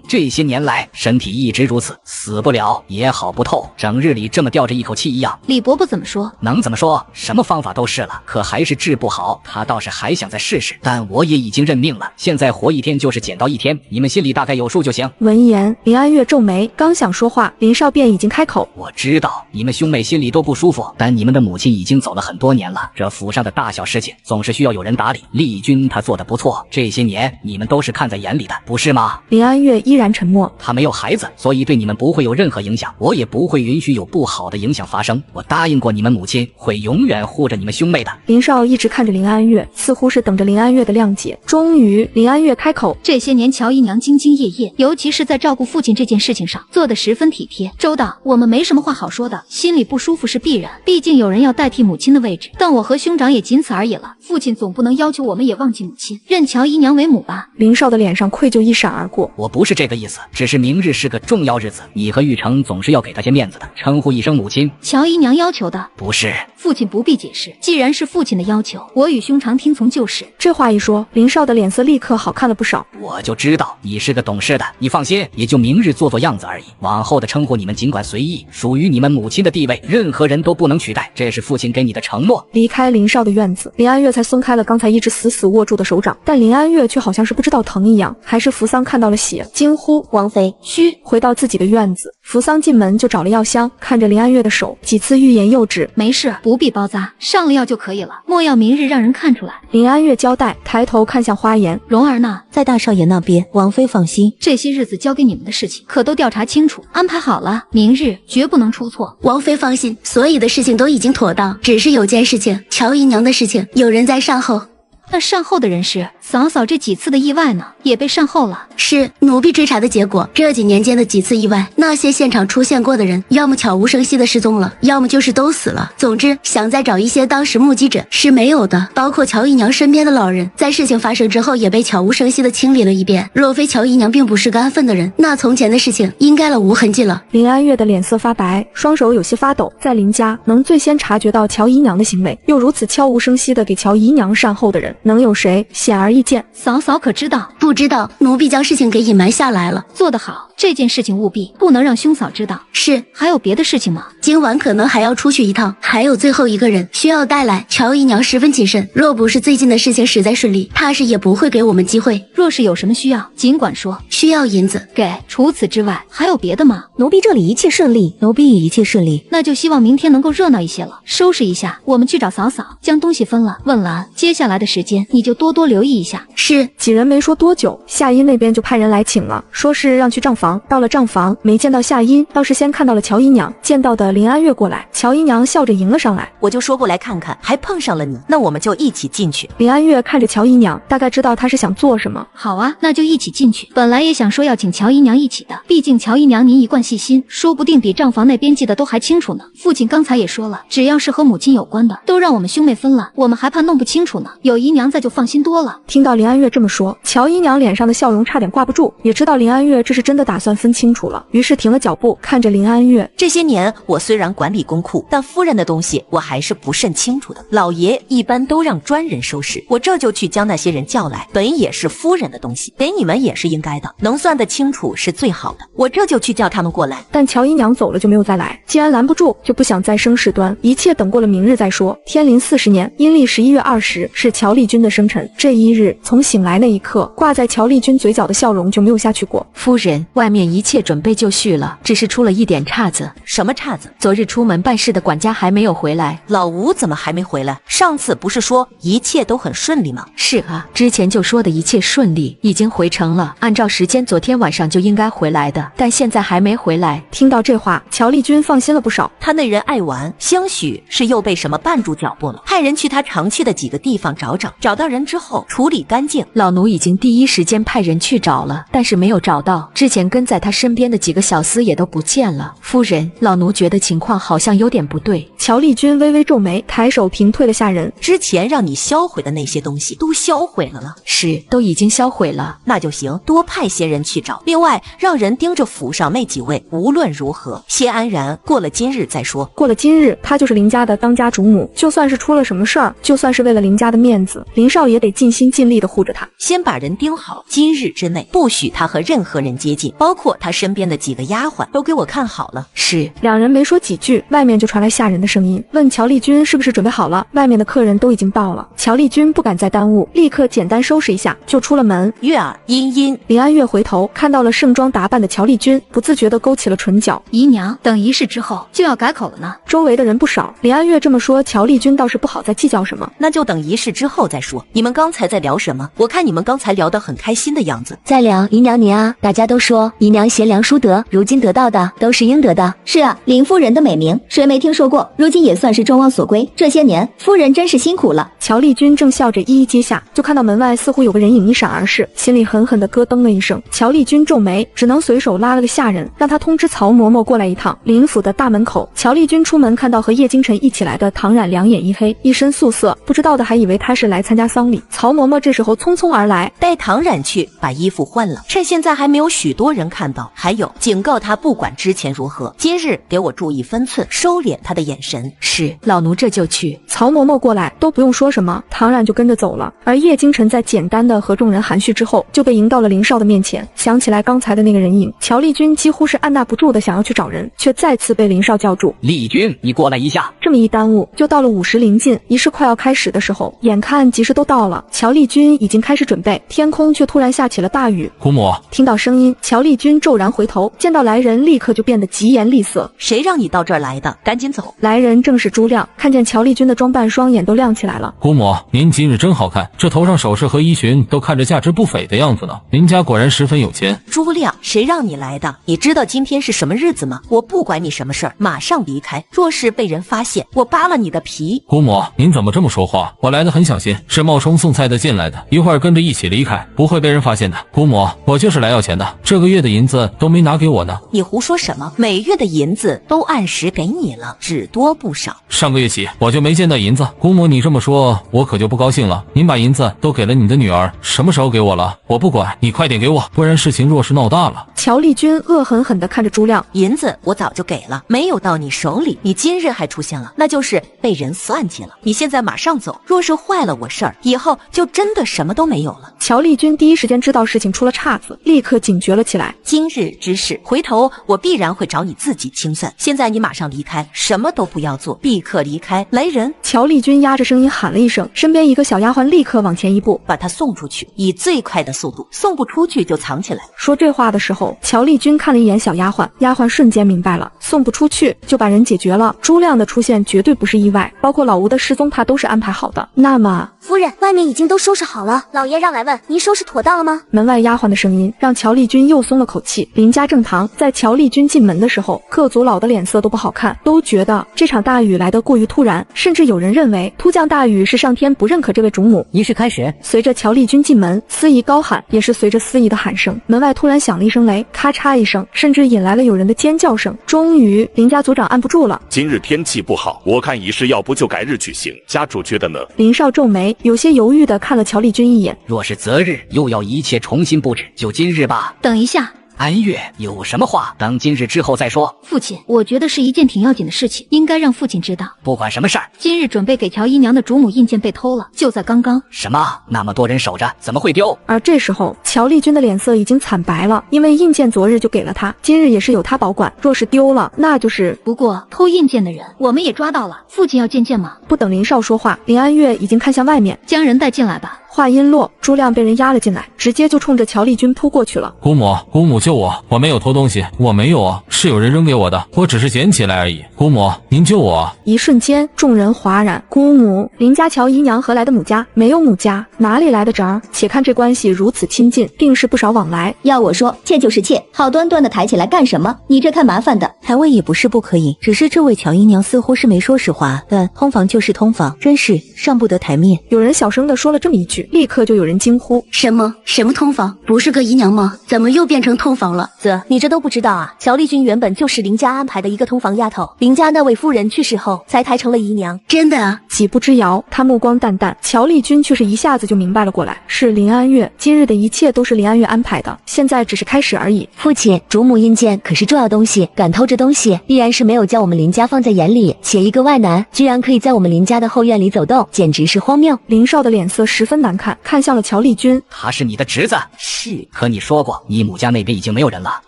这些年来身体一直如此，死不了也好不透，整日里这么吊着一口气一样。李伯伯怎么说？能怎么说？什么方法都试了，可还是治不好。他倒是还想再试试，但我也已经认命了，现在活1天就是减到1天，你们心里大概有数就行。闻言，林安月皱眉，刚想说话，林少便已经开口：我知道你们兄妹心里都不舒服，但你们的母亲已经走了很多年了，这府上的大小事情总是需要有人打理。丽君她做得不错，这些年你们都是看在眼里的，不是吗？林安月依然沉默。她没有孩子，所以对你们不会有任何影响，我也不会允许有不好的影响发生。我答应过你们母亲，会永远护着你们兄妹的。林少一直看着林安月，似乎是等着林安月的谅解。终于，林安月开口：这些年乔姨娘兢兢业业，尤其是在照顾父亲这件事情上，做得十分体贴周到。我们没什么话好说的，心里不舒服是必然，毕竟有人要代替母亲的位置。但我和兄长也仅此而已了，父亲总不能要求我们也忘记母亲，认乔姨娘为母吧。林少的脸上愧疚一闪而过。我不是这个意思，只是明日是个重要日子，你和玉成总是要给他些面子的，称呼一声母亲。乔姨娘要求的不是。父亲不必解释，既然是父亲的要求，我与兄长听从就是。这话一说，林少的脸色立刻好看了不少。我就知道你是个懂事的，你放心，也就明日做做样子而已，往后的称呼你们尽管随意，属于你们母亲的地位任何人都不能取代，这是父亲给你的承诺。离开林少的院子，林安月才松开了刚才一直死死握住的手掌，但林安月却好像是不知道疼一样。还是扶桑看到了血，惊呼：“王妃！”嘘，回到自己的院子，扶桑进门就找了药箱，看着林安月的手，几次欲言又止。没事，不必包扎，上了药就可以了，莫要明日让人看出来。林安月交代，抬头看向花颜，蓉儿呢？在大少爷那边，王妃放心，这些日子交给你们的事情可都调查清楚，安排好了，明日绝不能出错。王妃放心，所有的事情都已经妥当，只是有件事情，乔姨娘的事情，有人在善后。那善后的人是嫂嫂，这几次的意外呢，也被善后了。是奴婢追查的结果，这几年间的几次意外，那些现场出现过的人，要么悄无声息的失踪了，要么就是都死了。总之，想再找一些当时目击者是没有的，包括乔姨娘身边的老人，在事情发生之后也被悄无声息的清理了一遍。若非乔姨娘并不是个安分的人，那从前的事情应该了无痕迹了。林安月的脸色发白，双手有些发抖。在林家能最先察觉到乔姨娘的行为，又如此悄无声息的给乔姨娘善后的人，能有谁？显而易见，嫂嫂可知道？不知道，奴婢将事情给隐瞒下来了。做得好，这件事情务必不能让兄嫂知道。是。还有别的事情吗？今晚可能还要出去一趟，还有最后一个人需要带来。乔姨娘十分谨慎，若不是最近的事情实在顺利，踏实也不会给我们机会。若是有什么需要，尽管说。需要银子，给。除此之外，还有别的吗？奴婢这里一切顺利，奴婢一切顺利。那就希望明天能够热闹一些了，收拾一下，我们去找嫂嫂，将东西分了。问兰，接下来的时间你就多多留意一下。是。几人没说多久，夏音那边就派人来请了，说是让去账房。到了账房，没见到夏音，倒是先看到了乔姨娘，见到的林安月过来，乔姨娘笑着迎了上来。我就说过来看看，还碰上了你，那我们就一起进去。林安月看着乔姨娘，大概知道她是想做什么。好啊，那就一起进去。本来也想说要请乔姨娘一起的，毕竟乔姨娘您一贯细心，说不定比账房那边记得都还清楚呢。父亲刚才也说了，只要是和母亲有关的，都让我们兄妹分了，我们还怕弄不清楚呢。有姨娘在就放心多了。听到林安月这么说，乔姨娘脸上的笑容差点挂不住，也知道林安月这是真的打算分清楚了，于是停了脚步，看着林安月。这些年我虽然管理公库，但夫人的东西我还是不甚清楚的。老爷一般都让专人收拾，我这就去将那些人叫来，本也是夫人的东西，给你们也是应该的，能算得清楚是最好的。我这就去叫他们过来。但乔姨娘走了就没有再来，既然拦不住，就不想再生事端，一切等过了明日再说。天临40年，阴历11月20是乔丽君的生辰，这一日从醒来那一刻，挂在乔丽君嘴角的笑容就没有下去过。夫人，外面一切准备就绪了，只是出了一点岔子。什么岔子？昨日出门办事的管家还没有回来。老吴怎么还没回来？上次不是说一切都很顺利吗？是啊，之前就说的一切顺利，已经回城了，按照时间昨天晚上就应该回来的，但现在还没回来。听到这话，乔丽君放心了不少。他那人爱玩，兴许是又被什么绊住脚步了，派人去他常去的几个地方找找，找到人之后处理干净。老奴已经第一时间派人去找了，但是没有找到，之前跟在他身边的几个小厮也都不见了。夫人，老奴觉得情况好像有点不对。乔丽君微微皱眉，抬手平退了下人。之前让你销毁的那些东西都销毁了。是，都已经销毁了。那就行，多派些人去找，另外让人盯着府上那几位，无论如何先安然过了今日再说。过了今日，她就是林家的当家主母，就算是出了什么事儿，就算是为了林家的面子，林少爷得尽心尽力的护着她。先把人盯好，今日之内不许他和任何人接近，包括他身边的几个丫鬟都给我看好了。是。两人没说几句，外面就传来下人的声音，问乔丽君是不是准备好了。外面的客人都已经到了，乔丽君不敢再耽误，立刻简单收拾一下就出了门。月儿，茵茵。林安月回头看到了盛装打扮的乔丽君，不自觉地勾起了唇角。姨娘，等仪式之后就要改口了呢。周围的人不少，林安月这么说，乔丽君倒是不好再计较什么。那就等仪式之后再说。你们刚才在聊什么？我看你们刚才聊得很开心的样子。在聊姨娘您啊，大家都说姨娘贤良淑德，如今得到的都是应得的。是啊，林夫人的美名谁没听说过，如今也算是众望所归。这些年夫人真是辛苦了。乔丽君正笑着一一接下，就看到门外似乎有个人影一闪而逝，心里狠狠地咯噔了一声。乔丽君皱眉，只能随手拉了个下人，让他通知曹嬷嬷过来一趟。林府的大门口，乔丽君出门看到和叶京晨一起来的唐冉两眼一黑，一身素色，不知道的还以为他是来参加丧礼。曹嬷嬷这时候匆匆而来，带唐冉去把衣服换了，趁现在还没有许多人看到。还有，警告他不管之前如何，今日给我注意分寸，收敛他的眼神。是，老奴这就去。曹嬷嬷过来都不用说什么，唐冉就跟着走了。而叶京晨在简单的和众人寒暄之后，就被迎到了林少的面前。想起来刚才的那个人影，乔丽君几乎是按捺不住的想要去找人，却再次被林少叫住。丽君，你过来一下。这么一耽误，就到了午时临近，仪式快要开始的时候，眼看吉时都到了，乔丽君已经开始准备，天空却突然下起了大雨。姑母，听到声音，乔丽君骤然回头，见到来人，立刻就变得疾言厉色。谁让你到这儿来的？赶紧走！来人正是朱亮，看见乔丽君的装扮，双眼都亮起来了。姑母，您今日真好看，这头上首饰和衣裙都看着价值不菲的样子呢。林家果然十分有钱。朱亮，谁让你来的？你知道今天是什么日子吗？我不管你什么事儿，马上离开。若是被人发现，我扒了你的皮。姑母，您怎么这么说话？我来的很小心，是冒充送菜的进来的，一会儿跟着一起离开，不会被人发现的。姑母，我就是来要钱的，这个月的银子都没拿给我呢。你胡说什么？每月的银子都按时给你了，只多不少。上个月起我就没见到银子。姑母，你这么说，我可就不高兴了。您把银子都给了你的女儿，什么时候给我了？我不管，你快点给我，不然事情若是闹大了。乔丽君恶狠狠地看着朱亮，银子我早就给了，没有到你手里，你今日还出现了，那就是被人算计了。你现在马上走，若是坏了我事儿，以后就真的什么都没有了。乔丽君第一时间知道事情出了岔子，立刻警觉了起来。今日之事，回头我必然会找你自己清算。现在你马上离开，什么都不要做，立刻离开。来人！乔丽君压着声音喊了一声，身边一个小丫鬟立刻往前一步，把他送出去，以最快的速度，送不出去就藏起来。说这话的时候，乔丽君看了一眼小丫鬟，丫鬟瞬间明白了，送不出去就把人解决了。朱亮的出现绝对不是意外，包括老吴的失踪，他都是安排好的。那么，夫人，外面已经都收拾好了，老爷让来问您收拾妥当了吗？门外丫鬟的声音让乔丽君又松了口气。林家正堂，在乔丽君进门的时候，各族老的脸色都不好看，都觉得这场大雨来得过于突然，甚至有人认为突降大雨是上天不认可这位主母。仪式开始，随着乔丽君进门，司仪高喊，也是随着司仪的喊声，门外突然响了一声雷，咔嚓一声，甚至引来了有人的尖叫声。终于，林家族长按不住了，今日天气不好，我看仪式要不就改日举行，家主觉得呢？林少皱眉，有些犹豫地看了乔丽君一眼。若是择日，又要一切重新布置，就今日吧。等一下。安月，有什么话等今日之后再说。父亲，我觉得是一件挺要紧的事情，应该让父亲知道。不管什么事儿，今日准备给乔姨娘的主母印鉴被偷了，就在刚刚。什么？那么多人守着，怎么会丢？而这时候，乔丽君的脸色已经惨白了，因为印鉴昨日就给了她，今日也是由她保管，若是丢了，那就是……不过偷印鉴的人我们也抓到了，父亲要见见吗？不等林少说话，林安月已经看向外面，将人带进来吧。话音落，朱亮被人压了进来，直接就冲着乔丽君扑过去了。姑母救我，我没有偷东西，我没有啊，是有人扔给我的，我只是捡起来而已。姑母，您救我啊！一瞬间，众人哗然。姑母，林家乔姨娘何来的母家？没有母家，哪里来的侄儿？且看这关系如此亲近，定是不少往来。要我说，妾就是妾，好端端的抬起来干什么？你这看麻烦的。抬位也不是不可以，只是这位乔姨娘似乎是没说实话，但通房就是通房，真是上不得台面。有人小声的说了这么一句，立刻就有人惊呼：什么通房？不是个姨娘吗？怎么又变成通房了？你这都不知道啊？乔丽君原本就是林家安排的一个通房丫头，林家那位夫人去世后才抬成了姨娘。真的啊？几步之遥，他目光淡淡，乔丽君却是一下子就明白了过来，是林安月，今日的一切都是林安月安排的，现在只是开始而已。父亲，主母印鉴可是重要东西，敢偷这东西，必然是没有将我们林家放在眼里，且一个外男居然可以在我们林家的后院里走动，简直是荒谬。林少的脸色十分难看，看向了乔丽君。他是你的侄子？是。可你说过，你母家那边已经没有人了。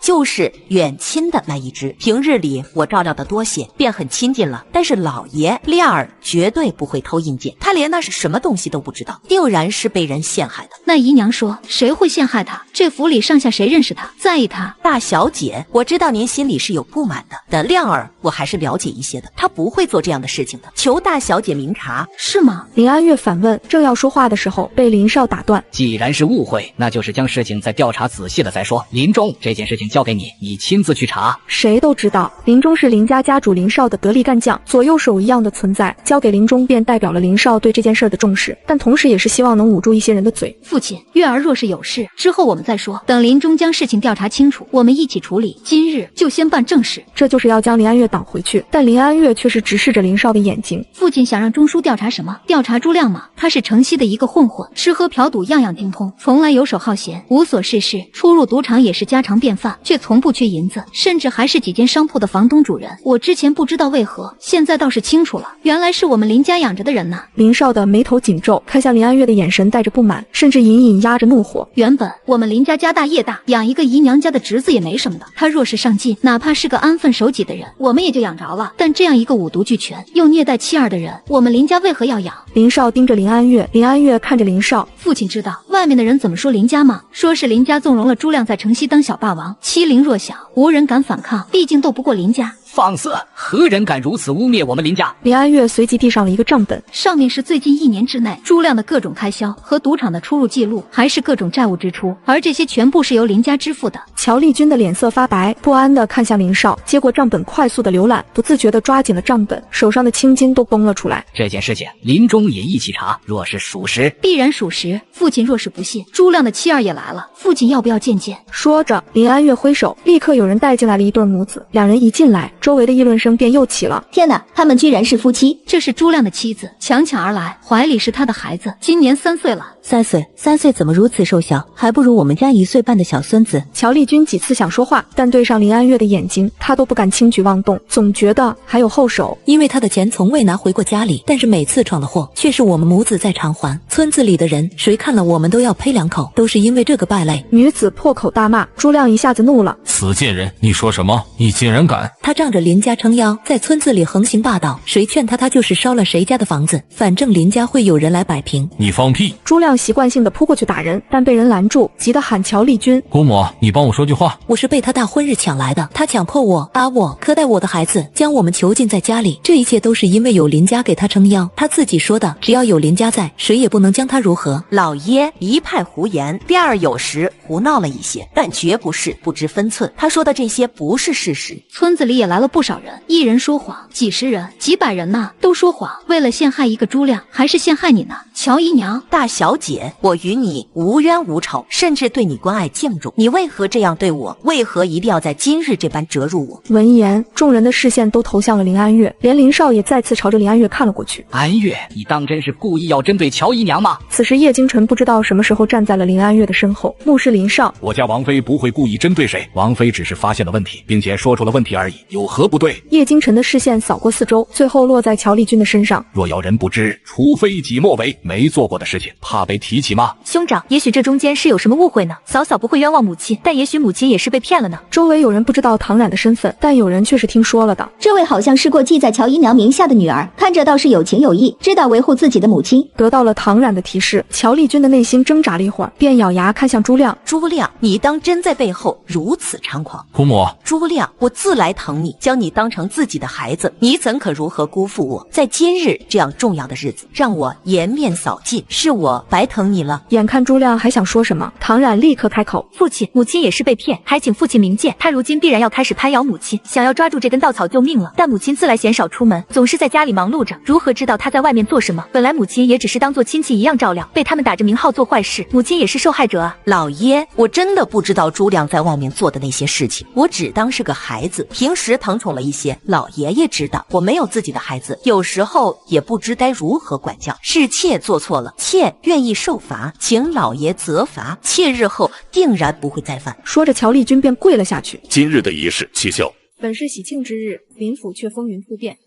就是远亲的那一支，平日里我照料的多些，便很亲近了。但是老爷亮儿绝对不会偷印鉴，他连那是什么东西都不知道，定然是被人陷害的。那姨娘说，谁会陷害他？这府里上下谁认识他，在意他？大小姐，我知道您心里是有不满的，但亮儿我还是了解一些的，他不会做这样的事情的，求大小姐明察。是吗？林安月反问，正要说话的时候，被林少打断。既然是误会，那就是将事情再调查仔细了再说。林中，这件事情交给你，你亲自去查。谁都知道，林中是林家家主林少的得力干将，左右手一样的存在，交给林中便代表了林少对这件事的重视，但同时也是希望能捂住一些人的嘴。父亲，月儿若是有事，之后我们再说，等林中将事情调查清楚，我们一起处理。今日就先办正事。这就是要将林安月挡回去，但林安月却是直视着林少的眼睛。父亲想让中书调查什么？调查朱亮吗？他是城西的一个混混，吃喝嫖赌样样精通，从来游手好闲，无所事事，出入赌场也是家常便饭，却从不缺银子，甚至还是几间商铺的房东主人。我之前不知道为何，现在倒是清楚了，原来是我们林家家养着的人呢？林少的眉头紧皱，看向林安月的眼神带着不满，甚至隐隐压着怒火。原本我们林家家大业大，养一个姨娘家的侄子也没什么的。他若是上进，哪怕是个安分守己的人，我们也就养着了。但这样一个五毒俱全又虐待妻儿的人，我们林家为何要养？林少盯着林安月，林安月看着林少。父亲知道外面的人怎么说林家吗？说是林家纵容了朱亮在城西当小霸王，欺凌弱小，无人敢反抗，毕竟斗不过林家。放肆！何人敢如此污蔑我们林家？林安月随即递上了一个账本，上面是最近1年之内朱亮的各种开销和赌场的出入记录，还是各种债务支出，而这些全部是由林家支付的。乔丽君的脸色发白，不安地看向林少，接过账本快速的浏览，不自觉地抓紧了账本，手上的青筋都绷了出来。这件事情林中也一起查，若是属实，必然属实。父亲若是不信，朱亮的妻儿也来了，父亲要不要见见？说着，林安月挥手，立刻有人带进来了一对母子。两人一进来，周围的议论声便又起了。天哪，他们居然是夫妻！这是朱亮的妻子，强抢而来，怀里是他的孩子，今年3岁了。3岁怎么如此瘦小，还不如我们家1岁半的小孙子。乔丽君几次想说话，但对上林安月的眼睛，她都不敢轻举妄动，总觉得还有后手。因为他的钱从未拿回过家里，但是每次闯的祸却是我们母子在偿还。村子里的人谁看了我们都要呸2口，都是因为这个败类。女子破口大骂，朱亮一下子怒了：死贱人，你说什么？你竟然敢！他仗着林家撑腰，在村子里横行霸道，谁劝他就是烧了谁家的房子，反正林家会有人来摆平。你放屁！朱亮习惯性的扑过去打人，但被人拦住，急得喊乔丽君：姑母，你帮我说句话。我是被他大婚日抢来的，他强迫我，把我苛待我的孩子，将我们囚禁在家里，这一切都是因为有林家给他撑腰。他自己说的，只要有林家在，谁也不能将他如何。老爷一派胡言，第二有时胡闹了一些，但绝不是不知分寸。他说的这些不是事实。村子里也来了不少人，一人说谎，几十人、几百人呢，都说谎，为了陷害一个朱亮，还是陷害你呢？乔姨娘，大小姐，我与你无冤无仇，甚至对你关爱敬重，你为何这样对我？为何一定要在今日这般折辱我？闻言，众人的视线都投向了林安月，连林少也再次朝着林安月看了过去。安月，你当真是故意要针对乔姨娘吗？此时叶京晨不知道什么时候站在了林安月的身后，目视林少。我家王妃不会故意针对谁，王妃只是发现了问题，并且说出了问题而已，有何不对？叶京晨的视线扫过四周，最后落在乔丽君的身上。若有人不知，除非己莫为，没做过的事情怕被提起吗？兄长，也许这中间是有什么误会呢？嫂嫂不会冤枉母亲，但也许母亲也是被骗了呢。周围有人不知道唐冉的身份，但有人却是听说了的。这位好像是过继在乔姨娘名下的女儿，看着倒是有情有义，知道维护自己的母亲。得到了唐冉的提示，乔丽君的内心挣扎了一会儿，便咬牙看向朱亮。朱亮，你当真在背后如此猖狂？姑母，朱亮，我自来疼你，将你当成自己的孩子，你怎可如何辜负我？在今日这样重要的日子，让我颜面扫尽，是我白疼你了。眼看朱亮还想说什么，唐冉立刻开口：父亲，母亲也是被骗，还请父亲明鉴。他如今必然要开始攀咬母亲，想要抓住这根稻草救命了。但母亲自来鲜少出门，总是在家里忙碌着，如何知道他在外面做什么？本来母亲也只是当做亲戚一样照料，被他们打着名号做坏事，母亲也是受害者啊。老爷，我真的不知道朱亮在外面做的那些事情，我只当是个孩子，平时疼宠了一些。老爷爷知道我没有自己的孩子，有时候也不知该如何管教，是妾做错了，妾愿意受罚，请老爷责罚，妾日后定然不会再犯。说着，乔丽君便跪了下去。今日的仪式起秀。本是喜庆之日，林府却风云突变，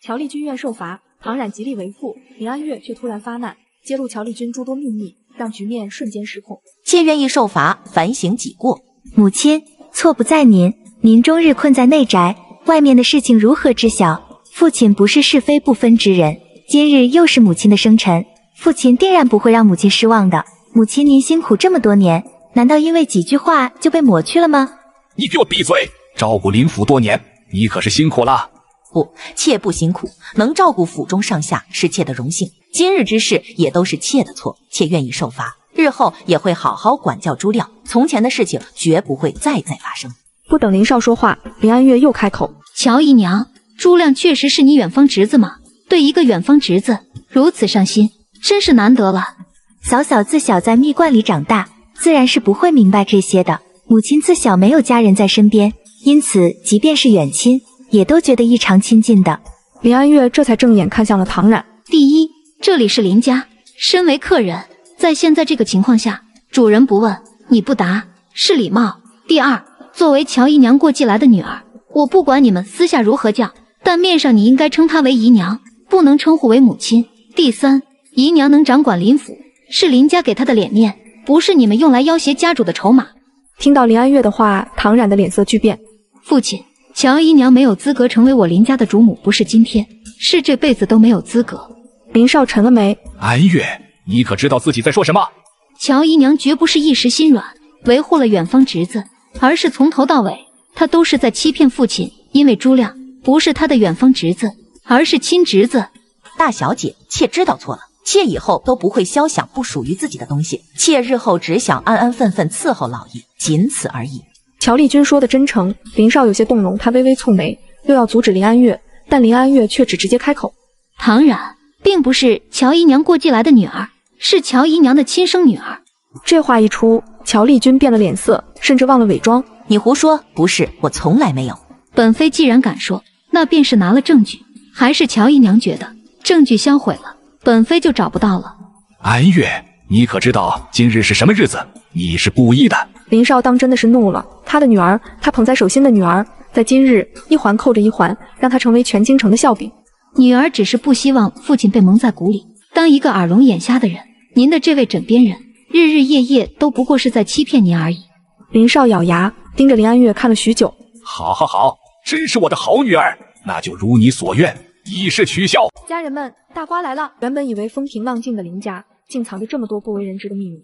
乔丽君愿受罚，唐冉极力维护，林安月却突然发难，揭露乔丽君诸多秘密，让局面瞬间失控。妾愿意受罚，反省己过。母亲，错不在您，您终日困在内宅，外面的事情如何知晓？父亲不是是非不分之人，今日又是母亲的生辰，父亲定然不会让母亲失望的。母亲您辛苦这么多年，难道因为几句话就被抹去了吗？你给我闭嘴！照顾林府多年，你可是辛苦了。不，妾不辛苦，能照顾府中上下是妾的荣幸。今日之事也都是妾的错，妾愿意受罚，日后也会好好管教朱亮，从前的事情绝不会再发生。不等林少说话，林安月又开口：乔姨娘，朱亮确实是你远方侄子吗？对一个远方侄子如此上心，真是难得了。嫂嫂自小在蜜罐里长大，自然是不会明白这些的。母亲自小没有家人在身边，因此即便是远亲，也都觉得异常亲近的。林安月这才正眼看向了唐冉。第一，这里是林家，身为客人，在现在这个情况下，主人不问你不答是礼貌。第二，作为乔姨娘过继来的女儿，我不管你们私下如何叫，但面上你应该称她为姨娘。不能称呼为母亲。第三，姨娘能掌管林府，是林家给她的脸面，不是你们用来要挟家主的筹码。听到林安月的话，唐冉的脸色巨变。父亲，乔姨娘没有资格成为我林家的主母，不是今天，是这辈子都没有资格。林少沉了眉。安月，你可知道自己在说什么？乔姨娘绝不是一时心软，维护了远方侄子，而是从头到尾，她都是在欺骗父亲。因为朱亮不是她的远方侄子，而是亲侄子。大小姐，妾知道错了，妾以后都不会肖想不属于自己的东西，妾日后只想安安分分伺候老爷，仅此而已。乔丽君说的真诚，林少有些动容，他微微蹙眉，又要阻止林安月，但林安月却只直接开口：唐冉并不是乔姨娘过继来的女儿，是乔姨娘的亲生女儿。这话一出，乔丽君变了脸色，甚至忘了伪装。你胡说，不是，我从来没有。本妃既然敢说，那便是拿了证据，还是乔姨娘觉得证据销毁了，本妃就找不到了。安月，你可知道今日是什么日子？你是故意的。林少当真的是怒了，他的女儿，他捧在手心的女儿，在今日一环扣着一环，让她成为全京城的笑柄。女儿只是不希望父亲被蒙在鼓里，当一个耳聋眼瞎的人。您的这位枕边人，日日夜夜都不过是在欺骗您而已。林少咬牙盯着林安月看了许久。好好好，真是我的好女儿，那就如你所愿，以示取笑。家人们，大瓜来了。原本以为风平浪静的林家竟藏着这么多不为人知的秘密，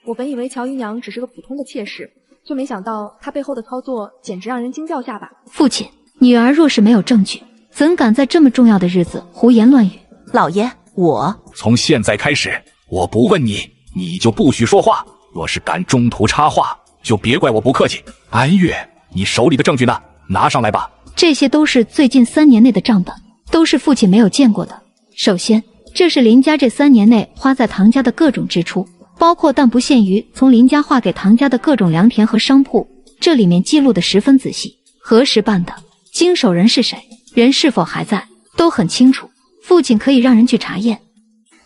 我本以为乔姨娘只是个普通的妾室，就没想到她背后的操作简直让人惊掉下巴。父亲，女儿若是没有证据，怎敢在这么重要的日子胡言乱语？老爷，我从现在开始，我不问你，你就不许说话。若是敢中途插话，就别怪我不客气。安月，你手里的证据呢？拿上来吧。这些都是最近3年内的账本，都是父亲没有见过的。首先，这是林家这3年内花在唐家的各种支出，包括但不限于从林家划给唐家的各种良田和商铺，这里面记录的十分仔细。何时办的，经手人是谁，人是否还在，都很清楚。父亲可以让人去查验。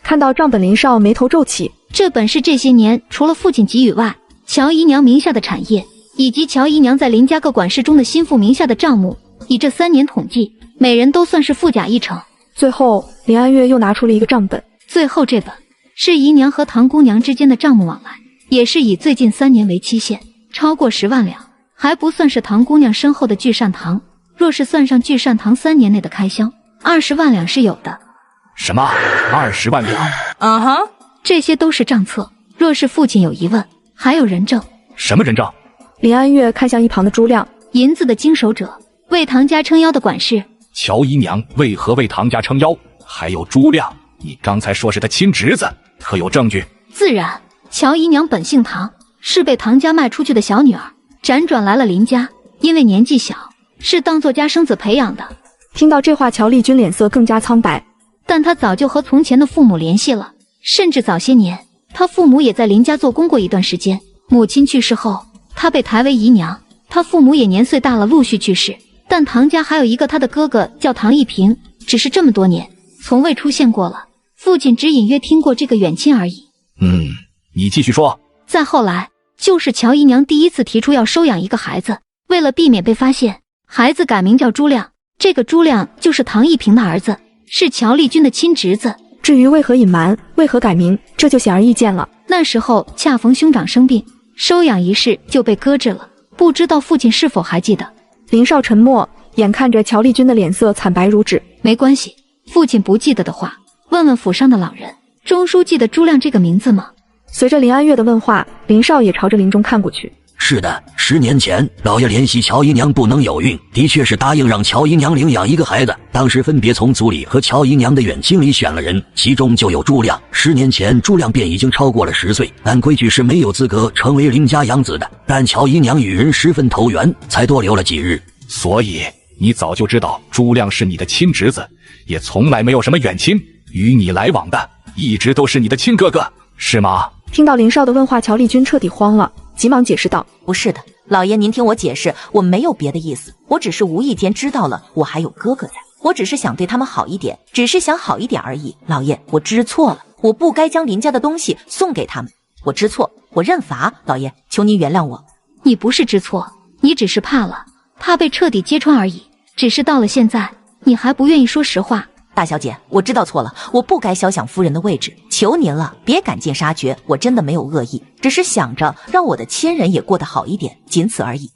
看到账本，林少眉头皱起。这本是这些年除了父亲给予外，乔姨娘名下的产业，以及乔姨娘在林家各管事中的心腹名下的账目，以这3年统计，每人都算是富甲一城。最后，林安月又拿出了一个账本。最后这本是姨娘和唐姑娘之间的账目往来，也是以最近3年为期限，超过10万两，还不算是唐姑娘身后的聚善堂。若是算上聚善堂3年内的开销，20万两是有的。什么？20万两？这些都是账册。若是父亲有疑问，还有人证。什么人证？林安月看向一旁的朱亮。银子的经手者，为唐家撑腰的管事。乔姨娘为何为唐家撑腰？还有朱亮，你刚才说是他亲侄子，可有证据？自然，乔姨娘本姓唐，是被唐家卖出去的小女儿，辗转来了林家，因为年纪小，是当作家生子培养的。听到这话，乔丽君脸色更加苍白。但她早就和从前的父母联系了，甚至早些年，她父母也在林家做工过一段时间。母亲去世后，她被抬为姨娘，她父母也年岁大了，陆续去世。但唐家还有一个她的哥哥叫唐一平，只是这么多年从未出现过了。父亲只隐约听过这个远亲而已。你继续说。再后来，就是乔姨娘第一次提出要收养一个孩子，为了避免被发现，孩子改名叫朱亮。这个朱亮就是唐一平的儿子，是乔丽君的亲侄子。至于为何隐瞒，为何改名，这就显而易见了。那时候恰逢兄长生病，收养一事就被搁置了，不知道父亲是否还记得。林少沉默，眼看着乔丽君的脸色惨白如纸。没关系，父亲不记得的话，问问府上的老人。钟书记得朱亮这个名字吗？随着林安月的问话，林少也朝着林中看过去。是的，10年前老爷联系乔姨娘不能有孕，的确是答应让乔姨娘领养一个孩子。当时分别从族里和乔姨娘的远亲里选了人，其中就有朱亮。10年前朱亮便已经超过了10岁，按规矩是没有资格成为林家养子的。但乔姨娘与人十分投缘，才多留了几日。所以你早就知道朱亮是你的亲侄子，也从来没有什么远亲，与你来往的一直都是你的亲哥哥，是吗？听到林少的问话，乔丽君彻底慌了，急忙解释道：不是的，老爷您听我解释，我没有别的意思，我只是无意间知道了我还有哥哥在，我只是想对他们好一点，只是想好一点而已。老爷，我知错了，我不该将林家的东西送给他们，我知错，我认罚，老爷求您原谅我。你不是知错，你只是怕了，怕被彻底揭穿而已。只是到了现在，你还不愿意说实话，大小姐，我知道错了，我不该肖想夫人的位置，求您了，别赶尽杀绝，我真的没有恶意，只是想着让我的亲人也过得好一点，仅此而已。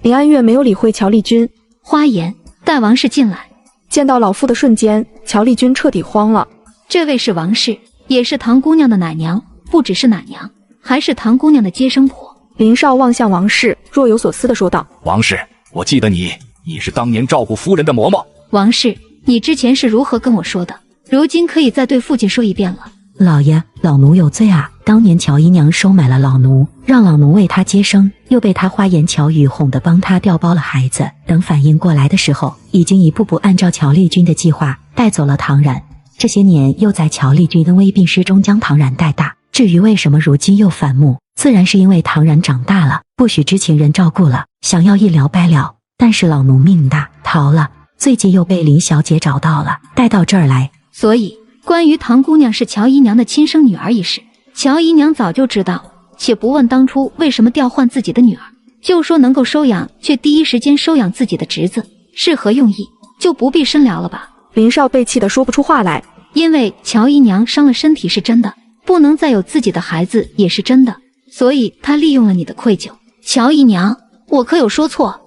林安月没有理会乔丽君，花颜带王氏进来。见到老妇的瞬间，乔丽君彻底慌了。这位是王氏，也是唐姑娘的奶娘，不只是奶娘，还是唐姑娘的接生婆。林少望向王氏，若有所思地说道：王氏，我记得你是当年照顾夫人的嬷嬷。王氏，你之前是如何跟我说的？如今可以再对父亲说一遍了。老爷，老奴有罪啊！当年乔姨娘收买了老奴，让老奴为她接生，又被她花言巧语哄得帮她调包了孩子。等反应过来的时候，已经一步步按照乔丽君的计划带走了唐然。这些年又在乔丽君的危病之中将唐然带大。至于为什么如今又反目，自然是因为唐然长大了，不许知情人照顾了，想要一了百了。但是老奴命大，逃了。最近又被林小姐找到了，带到这儿来。所以关于唐姑娘是乔姨娘的亲生女儿一事，乔姨娘早就知道，且不问当初为什么调换自己的女儿，就说能够收养，却第一时间收养自己的侄子，是何用意？就不必深聊了吧。林少被气得说不出话来，因为乔姨娘伤了身体是真的，不能再有自己的孩子也是真的，所以她利用了你的愧疚。乔姨娘，我可有说错？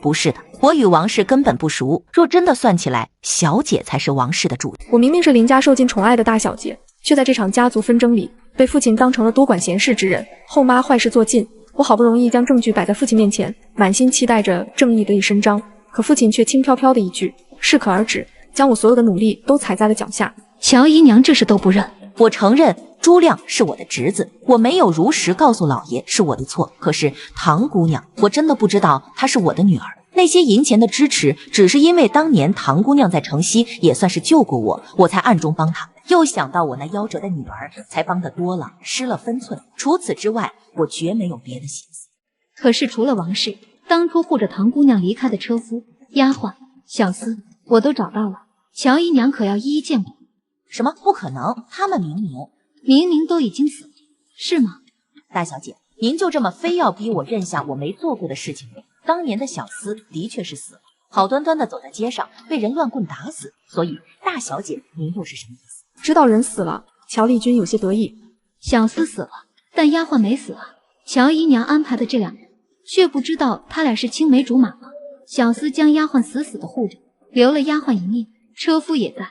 不是的，我与王氏根本不熟，若真的算起来，小姐才是王氏的主人。我明明是林家受尽宠爱的大小姐，却在这场家族纷争里被父亲当成了多管闲事之人，后妈坏事做尽。我好不容易将证据摆在父亲面前，满心期待着正义得以伸张，可父亲却轻飘飘的一句适可而止，将我所有的努力都踩在了脚下。乔姨娘这事都不认。我承认朱亮是我的侄子，我没有如实告诉老爷是我的错，可是唐姑娘，我真的不知道她是我的女儿。那些银钱的支持，只是因为当年唐姑娘在城西也算是救过我，我才暗中帮她。又想到我那夭折的女儿，才帮得多了，失了分寸。除此之外，我绝没有别的心思。可是除了王氏，当初护着唐姑娘离开的车夫、丫鬟、小厮，我都找到了。乔姨娘可要一一见过。什么？不可能，他们明明都已经死了，是吗？大小姐，您就这么非要逼我认下我没做过的事情吗？当年的小厮的确是死了，好端端的走在街上，被人乱棍打死。所以，大小姐，您又是什么意思？知道人死了，乔丽君有些得意。小厮死了，但丫鬟没死啊。乔姨娘安排的这两人，却不知道他俩是青梅竹马吗？小厮将丫鬟死死的护着，留了丫鬟一命，车夫也在。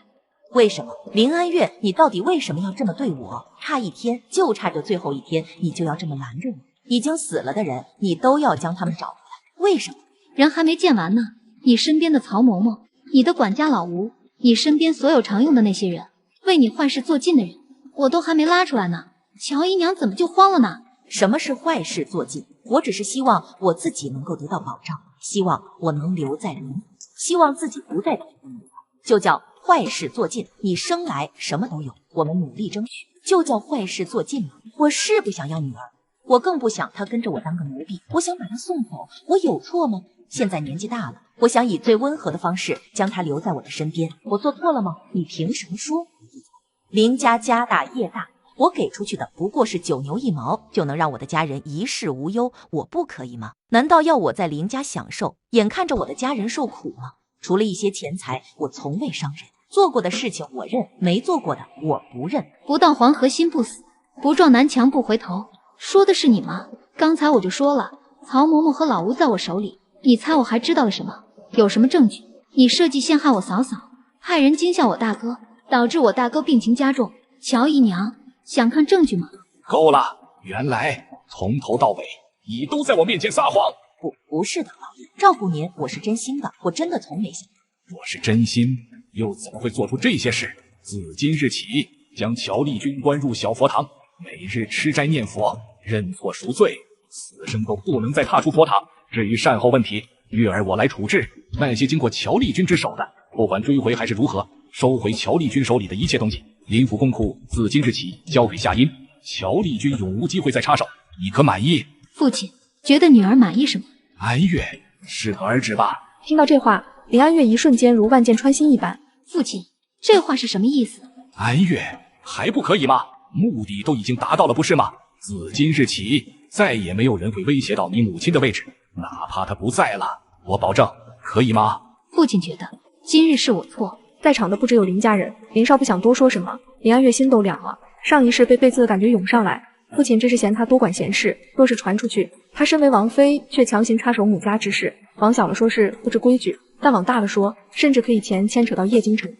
为什么？林安月，你到底为什么要这么对我？差一天，就差这最后一天，你就要这么拦着我？已经死了的人，你都要将他们找回来，为什么？人还没见完呢。你身边的曹嬷嬷，你的管家老吴，你身边所有常用的那些人，为你坏事做尽的人，我都还没拉出来呢。乔姨娘怎么就慌了呢？什么是坏事做尽？我只是希望我自己能够得到保障，希望我能留在人府，希望自己不再提供女儿，就叫坏事做尽。你生来什么都有，我们努力争取，就叫坏事做尽吗？我是不想要女儿，我更不想她跟着我当个奴婢，我想把她送走，我有错吗？现在年纪大了，我想以最温和的方式将她留在我的身边，我做错了吗？你凭什么说？林家家大业大，我给出去的不过是9牛1毛，就能让我的家人一世无忧，我不可以吗？难道要我在林家享受，眼看着我的家人受苦吗？除了一些钱财，我从未伤人，做过的事情我认，没做过的我不认。不到黄河心不死，不撞南墙不回头，说的是你吗？刚才我就说了，曹嬷嬷和老吴在我手里，你猜我还知道了什么？有什么证据？你设计陷害我嫂嫂，害人惊吓我大哥，导致我大哥病情加重。乔姨娘，想看证据吗？够了，原来从头到尾你都在我面前撒谎。不是的，老爷，照顾您我是真心的，我真的从没想。若是真心，又怎么会做出这些事？自今日起，将乔丽君关入小佛堂，每日吃斋念佛，认错赎罪，此生都不能再踏出佛堂。至于善后问题，月儿我来处置。那些经过乔丽君之手的，不管追回还是如何，收回乔丽君手里的一切东西。林府公库自今日起交给夏音，乔丽君永无机会再插手，你可满意？父亲觉得女儿满意什么？安月，适可而止吧。听到这话，林安月一瞬间如万箭穿心一般。父亲，这话是什么意思？安月，还不可以吗？目的都已经达到了，不是吗？自今日起，再也没有人会威胁到你母亲的位置，哪怕她不在了，我保证，可以吗？父亲觉得今日是我错，在场的不只有林家人，林少不想多说什么，林安月心都凉了。上一世被刺的感觉涌上来，父亲这是嫌他多管闲事，若是传出去，他身为王妃却强行插手母家之事，往小了说是不知规矩，但往大了说，甚至可以牵扯到叶京城。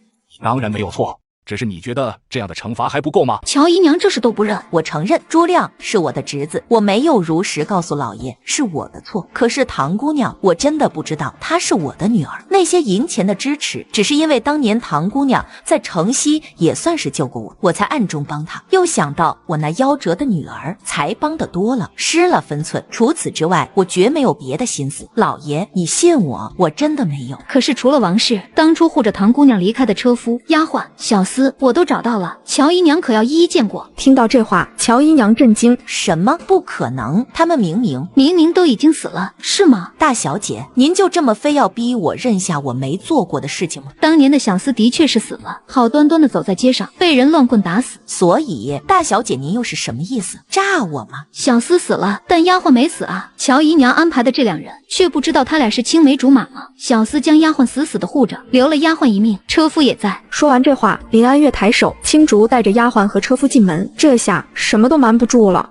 当然没有错。只是你觉得这样的惩罚还不够吗？乔姨娘这是都不认。我承认朱亮是我的侄子，我没有如实告诉老爷，是我的错。可是唐姑娘，我真的不知道她是我的女儿。那些银钱的支持，只是因为当年唐姑娘在城西也算是救过我，我才暗中帮她。又想到我那夭折的女儿，才帮得多了，失了分寸。除此之外，我绝没有别的心思。老爷，你信我，我真的没有。可是除了王氏，当初护着唐姑娘离开的车夫、丫鬟、小厮我都找到了，乔姨娘可要一一见过。听到这话，乔姨娘震惊，什么？不可能，他们明明都已经死了，是吗？大小姐，您就这么非要逼我认下我没做过的事情吗？当年的小厮的确是死了，好端端的走在街上，被人乱棍打死。所以，大小姐您又是什么意思？诈我吗？小厮死了，但丫鬟没死啊。乔姨娘安排的这两人，却不知道他俩是青梅竹马吗？小厮将丫鬟死死的护着，留了丫鬟一命，车夫也在。说完这话，林安月抬手，青竹带着丫鬟和车夫进门，这下什么都瞒不住了。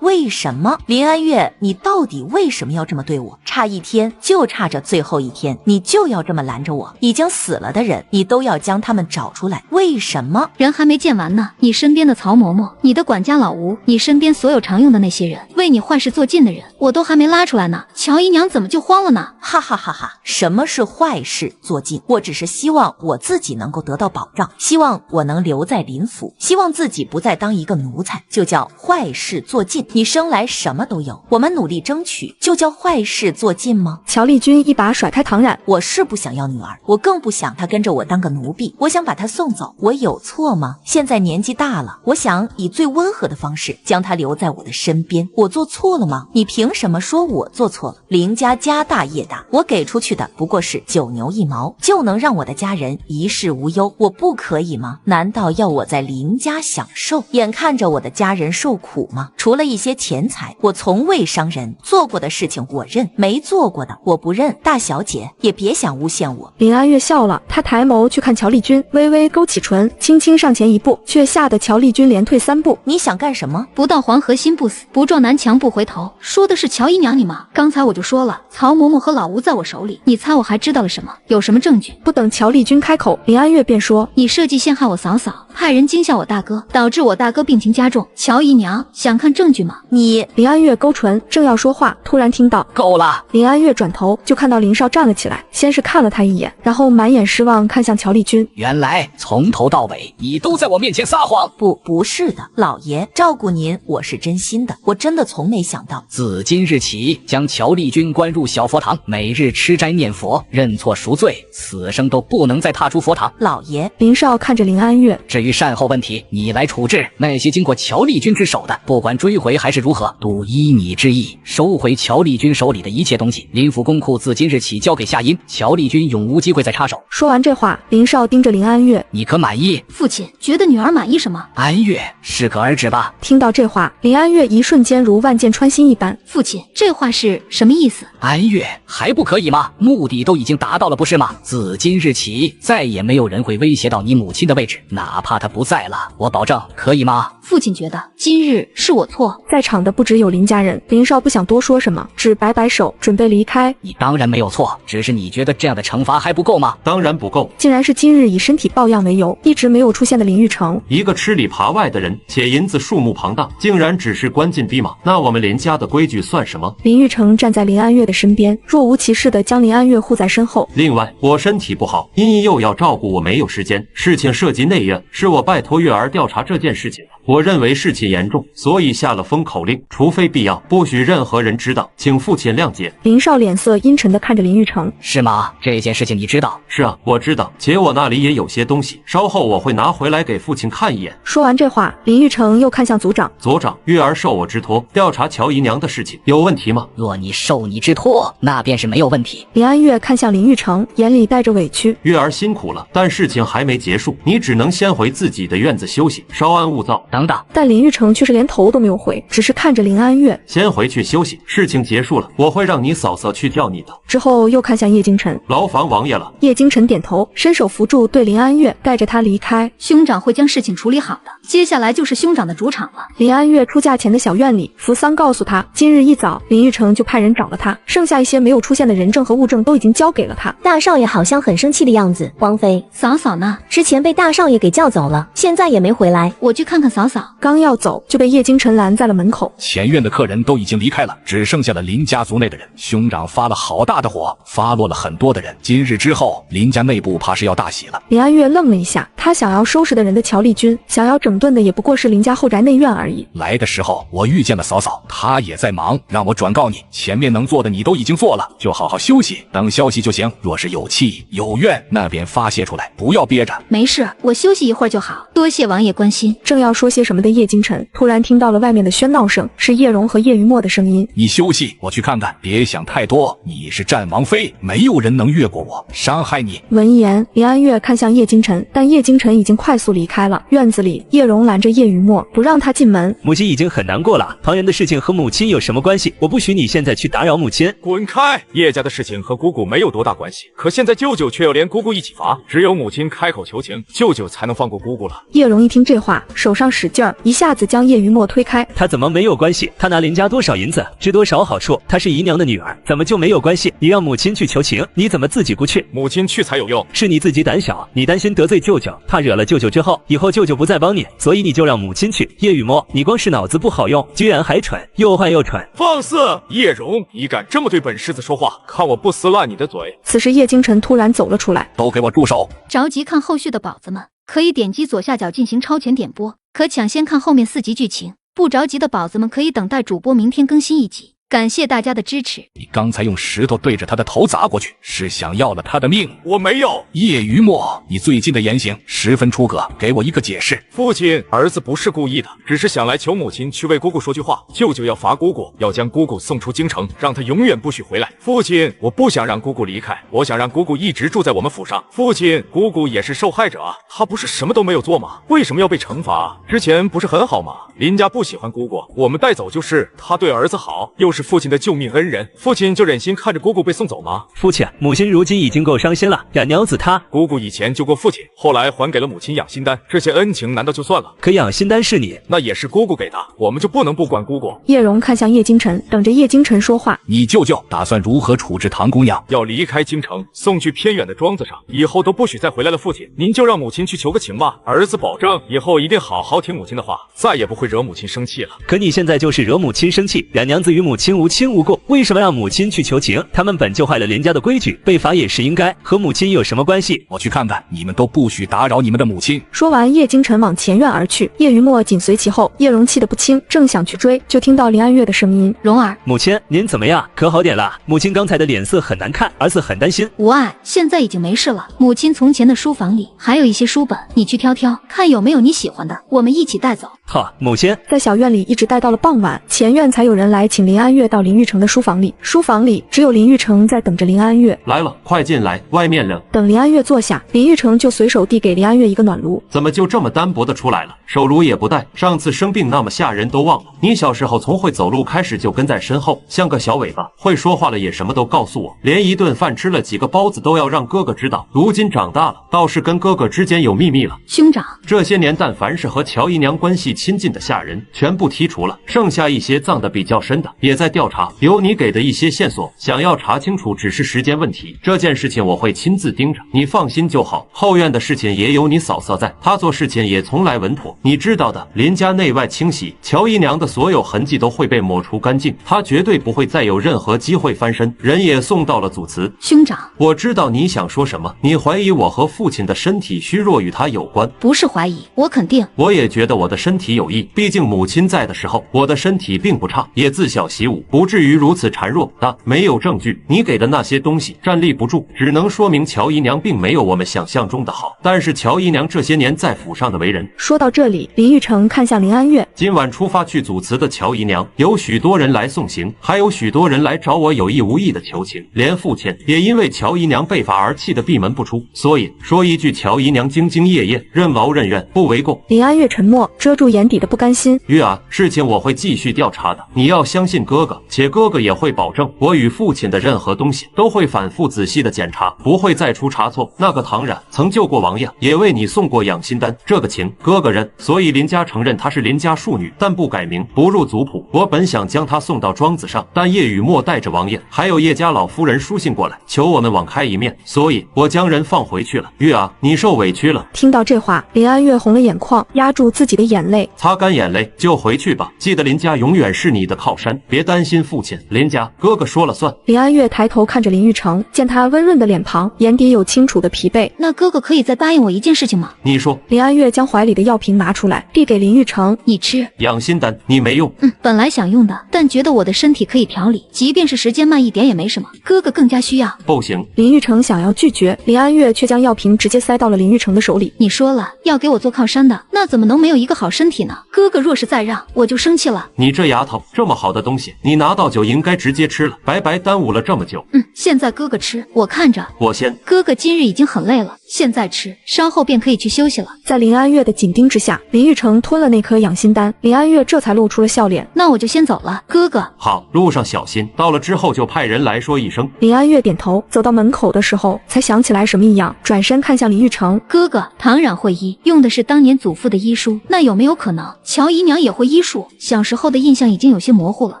为什么？林安月，你到底为什么要这么对我？差一天，就差这最后一天，你就要这么拦着我？已经死了的人，你都要将他们找出来，为什么？人还没见完呢，你身边的曹嬷嬷，你的管家老吴，你身边所有常用的那些人，为你坏事做尽的人，我都还没拉出来呢，乔姨娘怎么就慌了呢？哈哈哈哈！什么是坏事做尽？我只是希望我自己能够得到保障，希望我能留在林府，希望自己不再当一个奴才，就叫坏事做尽。你生来什么都有，我们努力争取，就叫坏事做尽吗？乔丽君一把甩开唐冉，我是不想要女儿，我更不想她跟着我当个奴婢，我想把她送走，我有错吗？现在年纪大了，我想以最温和的方式将她留在我的身边，我做错了吗？你凭什么说我做错了？林家家大业大，我给出去的不过是9牛1毛，就能让我的家人一世无忧，我不可以吗？难道要我在林家享受，眼看着我的家人受苦吗？除了一些钱财，我从未伤人，做过的事情我认，没做过的我不认。大小姐也别想诬陷我。林安月笑了，她抬眸去看乔丽君，微微勾起唇，轻轻上前一步，却吓得乔丽君连退3步。你想干什么？不到黄河心不死，不撞南墙不回头。说的是乔姨娘你吗？刚才我就说了，曹嬷嬷和老吴在我手里，你猜我还知道了什么？有什么证据？不等乔丽君开口，林安月便说，你设计陷害我嫂嫂，派人惊吓我大哥，导致我大哥病情加重。乔姨娘想看证据吗？你……林安月勾唇，正要说话，突然听到够了。林安月转头就看到林少站了起来，先是看了他一眼，然后满眼失望看向乔丽君。原来从头到尾你都在我面前撒谎。不是的，老爷，照顾您我是真心的，我真的从没想到。自今日起，将乔丽君关入小佛堂，每日吃斋念佛，认错赎罪，此生都不能再踏出佛堂。老爷，林少看着林安月，至于善后问题，你来处置。那些经过乔丽君之手的，不管追回还是如何，都依你之意收回乔丽君手里的一切东西。林府公库自今日起交给夏音，乔丽君永无机会再插手。说完这话，林少盯着林安月，你可满意？父亲觉得女儿满意什么？安月适可而止吧。听到这话，林安月一瞬间如万箭穿心一般。父亲，这话是什么意思？安月还不可以吗？目的都已经达到了，不是吗？自今日起，再也没有人会威胁到你母亲的位置，哪怕她不在了，我保证，可以吗？父亲觉得今日是我错。在场的不只有林家人，林少不想多说什么，只摆摆手准备离开。你当然没有错，只是你觉得这样的惩罚还不够吗？当然不够。竟然是今日以身体抱恙为由一直没有出现的林玉成，一个吃里扒外的人，且银子数目庞大，竟然只是关进逼马，那我们林家的规矩算什么？林玉成站在林安月的身边，若无其事地将林安月护在身后。另外，我身体不好，茵茵又要照顾我，没有时间。事情涉及内院，是我拜托月儿调查这件事情。我认为事情严重，所以下了封口令，除非必要，不许任何人知道，请父亲谅解。林少脸色阴沉地看着林玉成，是吗？这件事情你知道？是啊，我知道，且我那里也有些东西，稍后我会拿回来给父亲看一眼。说完这话，林玉成又看向族长，族长，月儿受我之托调查乔姨娘的事情，有问题吗？若你受你之托，那便是没有问题。林安月看向林玉成，眼里带着委屈。月儿辛苦了，但事情还没结束，你只能先回自己的院子休息，稍安勿躁。等等。但林玉成却是连头都没有回，只是看着林安月。先回去休息，事情结束了，我会让你嫂嫂去叫你的。之后又看向叶京晨，劳烦王爷了。叶京晨点头，伸手扶住对林安月，带着他离开。兄长会将事情处理好的，接下来就是兄长的主场了。林安月出嫁前的小院里，扶桑告诉他，今日一早林玉成就派人找了他，剩下一些没有出现的人证和物证都已经交给了他。大少爷好像很生气的样子。王妃，嫂嫂呢？之前被大少爷给叫走了，现在也没回来。我去看看嫂嫂。刚要走，就被叶京晨拦在了门口。前院的客人都已经离开了，只剩下了林家族内的人。兄长发了好大的火，发落了很多的人。今日之后，林家内部怕是要大喜了。林安月愣了一下，他想要收拾的人的乔丽君，想要整顿的也不过是林家后宅内院而已。来的时候我遇见了嫂嫂，她也在忙，让我转告你，前面能做的你都已经做了，就好好休息，等消息就行。若是有气有怨，那便发泄出来，不要憋着。没事，我休息一会儿就好。多谢王爷关心。正要说些什么的叶京晨突然听到了外面的喧闹声，是叶荣和叶余墨的声音。你休息，我去看看，别想太多。你是战王妃，没有人能越过我，伤害你。闻言，林安月看向叶京晨，但叶京晨已经快速离开了。院子里，叶荣拦着叶余墨，不让他进门。母亲已经很难过了，旁人的事情和母亲有什么关系？我不许你现在去打扰母亲。滚开！叶家的事情和姑姑没有多大关系，可现在舅舅却要连姑姑一起罚，只有母亲开口求情，舅舅才能放过姑姑了。叶荣一听这话，手上使劲儿，一下子将叶余墨推开。他怎么没有关系？他拿林家多少银子，值多少好处？他是姨娘的女儿，怎么就没有关系？你让母亲去求情，你怎么自己不去？母亲去才有用。是你自己胆小，你担心得罪舅舅，怕惹了舅舅之后，以后舅舅不再帮你，所以你就让母亲去。叶雨墨，你光是脑子不好用，居然还蠢，又坏又蠢。放肆！叶荣，你敢这么对本世子说话，看我不撕烂你的嘴！此时叶京晨突然走了出来，都给我住手！着急看后续的宝子们，可以点击左下角进行超前点播，可抢先看后面4集剧情。不着急的宝子们可以等待主播明天更新1集。感谢大家的支持。你刚才用石头对着他的头砸过去，是想要了他的命？我没有。叶余墨，你最近的言行十分出格，给我一个解释。父亲，儿子不是故意的，只是想来求母亲去为姑姑说句话。舅舅要罚姑姑，要将姑姑送出京城，让她永远不许回来。父亲，我不想让姑姑离开，我想让姑姑一直住在我们府上。父亲，姑姑也是受害者啊，她不是什么都没有做吗？为什么要被惩罚？之前不是很好吗？林家不喜欢姑姑，我们带走就是。她对儿子好，又是父亲的救命恩人，父亲就忍心看着姑姑被送走吗？父亲，母亲如今已经够伤心了，养娘子她，姑姑以前救过父亲，后来还给了母亲养心丹，这些恩情难道就算了？可养心丹是你，那也是姑姑给的，我们就不能不管姑姑？叶荣看向叶京晨，等着叶京晨说话。你舅舅打算如何处置唐姑娘？要离开京城，送去偏远的庄子上，以后都不许再回来了。父亲，您就让母亲去求个情吧，儿子保证以后一定好好听母亲的话，再也不会惹母亲生气了。可你现在就是惹母亲生气，两娘子与母亲无亲无故，为什么让母亲去求情？他们本就坏了林家的规矩，被罚也是应该，和母亲有什么关系？我去看看，你们都不许打扰你们的母亲。说完，叶京晨往前院而去，叶余墨紧随其后。叶荣气得不轻，正想去追，就听到林安月的声音：“蓉儿，母亲，您怎么样？可好点了？母亲刚才的脸色很难看，儿子很担心。”无碍，现在已经没事了。母亲从前的书房里还有一些书本，你去挑挑，看有没有你喜欢的，我们一起带走。好，母亲。在小院里一直待到了傍晚，前院才有人来请林安月到林玉成的书房里。书房里只有林玉成在等着林安月。来了，快进来，外面冷。等林安月坐下，林玉成就随手递给林安月一个暖炉。怎么就这么单薄的出来了？手炉也不带，上次生病那么吓人都忘了。你小时候从会走路开始就跟在身后，像个小尾巴，会说话了也什么都告诉我，连一顿饭吃了几个包子都要让哥哥知道。如今长大了，倒是跟哥哥之间有秘密了。兄长，这些年但凡是和乔姨娘关系亲近的下人，全部剔除了，剩下一些葬得比较深的，也在调查。有你给的一些线索，想要查清楚只是时间问题。这件事情我会亲自盯着，你放心就好。后院的事情也有你嫂嫂在，她做事情也从来稳妥。你知道的，林家内外清洗，乔姨娘的所有痕迹都会被抹除干净，她绝对不会再有任何机会翻身。人也送到了祖祠。兄长，我知道你想说什么，你怀疑我和父亲的身体虚弱与他有关？不是怀疑，我肯定。我也觉得我的身体有异，毕竟母亲在的时候，我的身体并不差，也自小习武。武，不至于如此孱弱。但没有证据，你给的那些东西站立不住，只能说明乔姨娘并没有我们想象中的好。但是乔姨娘这些年在府上的为人……说到这里，林玉成看向林安月，今晚出发去祖祠的乔姨娘，有许多人来送行，还有许多人来找我有意无意的求情，连父亲也因为乔姨娘被罚而气得闭门不出。所以说一句，乔姨娘兢兢业业，任劳任怨，不为过。林安月沉默，遮住眼底的不甘心。月儿，事情我会继续调查的，你要相信哥哥，且哥哥也会保证，我与父亲的任何东西都会反复仔细的检查，不会再出差错。那个唐冉曾救过王爷，也为你送过养心丹，这个情哥哥认，所以林家承认她是林家庶女，但不改名，不入族谱。我本想将她送到庄子上，但叶雨墨带着王爷还有叶家老夫人书信过来，求我们网开一面，所以我将人放回去了。月儿，你受委屈了。听到这话，林安月红了眼眶，压住自己的眼泪，擦干眼泪就回去吧。记得林家永远是你的靠山，别担心父亲，林家哥哥说了算。林安月抬头看着林玉成，见他温润的脸庞，眼底有清楚的疲惫。那哥哥可以再答应我一件事情吗？你说。林安月将怀里的药瓶拿出来，递给林玉成，你吃。养心丹你没用。本来想用的，但觉得我的身体可以调理，即便是时间慢一点也没什么，哥哥更加需要。不行。林玉成想要拒绝，林安月却将药瓶直接塞到了林玉成的手里。你说了要给我做靠山的，那怎么能没有一个好身体呢？哥哥若是再让，我就生气了。你这丫头，这么好的东西，你拿到就应该直接吃了，白白耽误了这么久。现在哥哥吃，我看着。我先。哥哥今日已经很累了，现在吃，稍后便可以去休息了。在林安月的紧盯之下，林玉成吞了那颗养心丹，林安月这才露出了笑脸。那我就先走了，哥哥。好，路上小心，到了之后就派人来说一声。林安月点头，走到门口的时候才想起来什么一样，转身看向林玉成，哥哥，唐冉会医，用的是当年祖父的医书，那有没有可能乔姨娘也会医术？小时候的印象已经有些模糊了，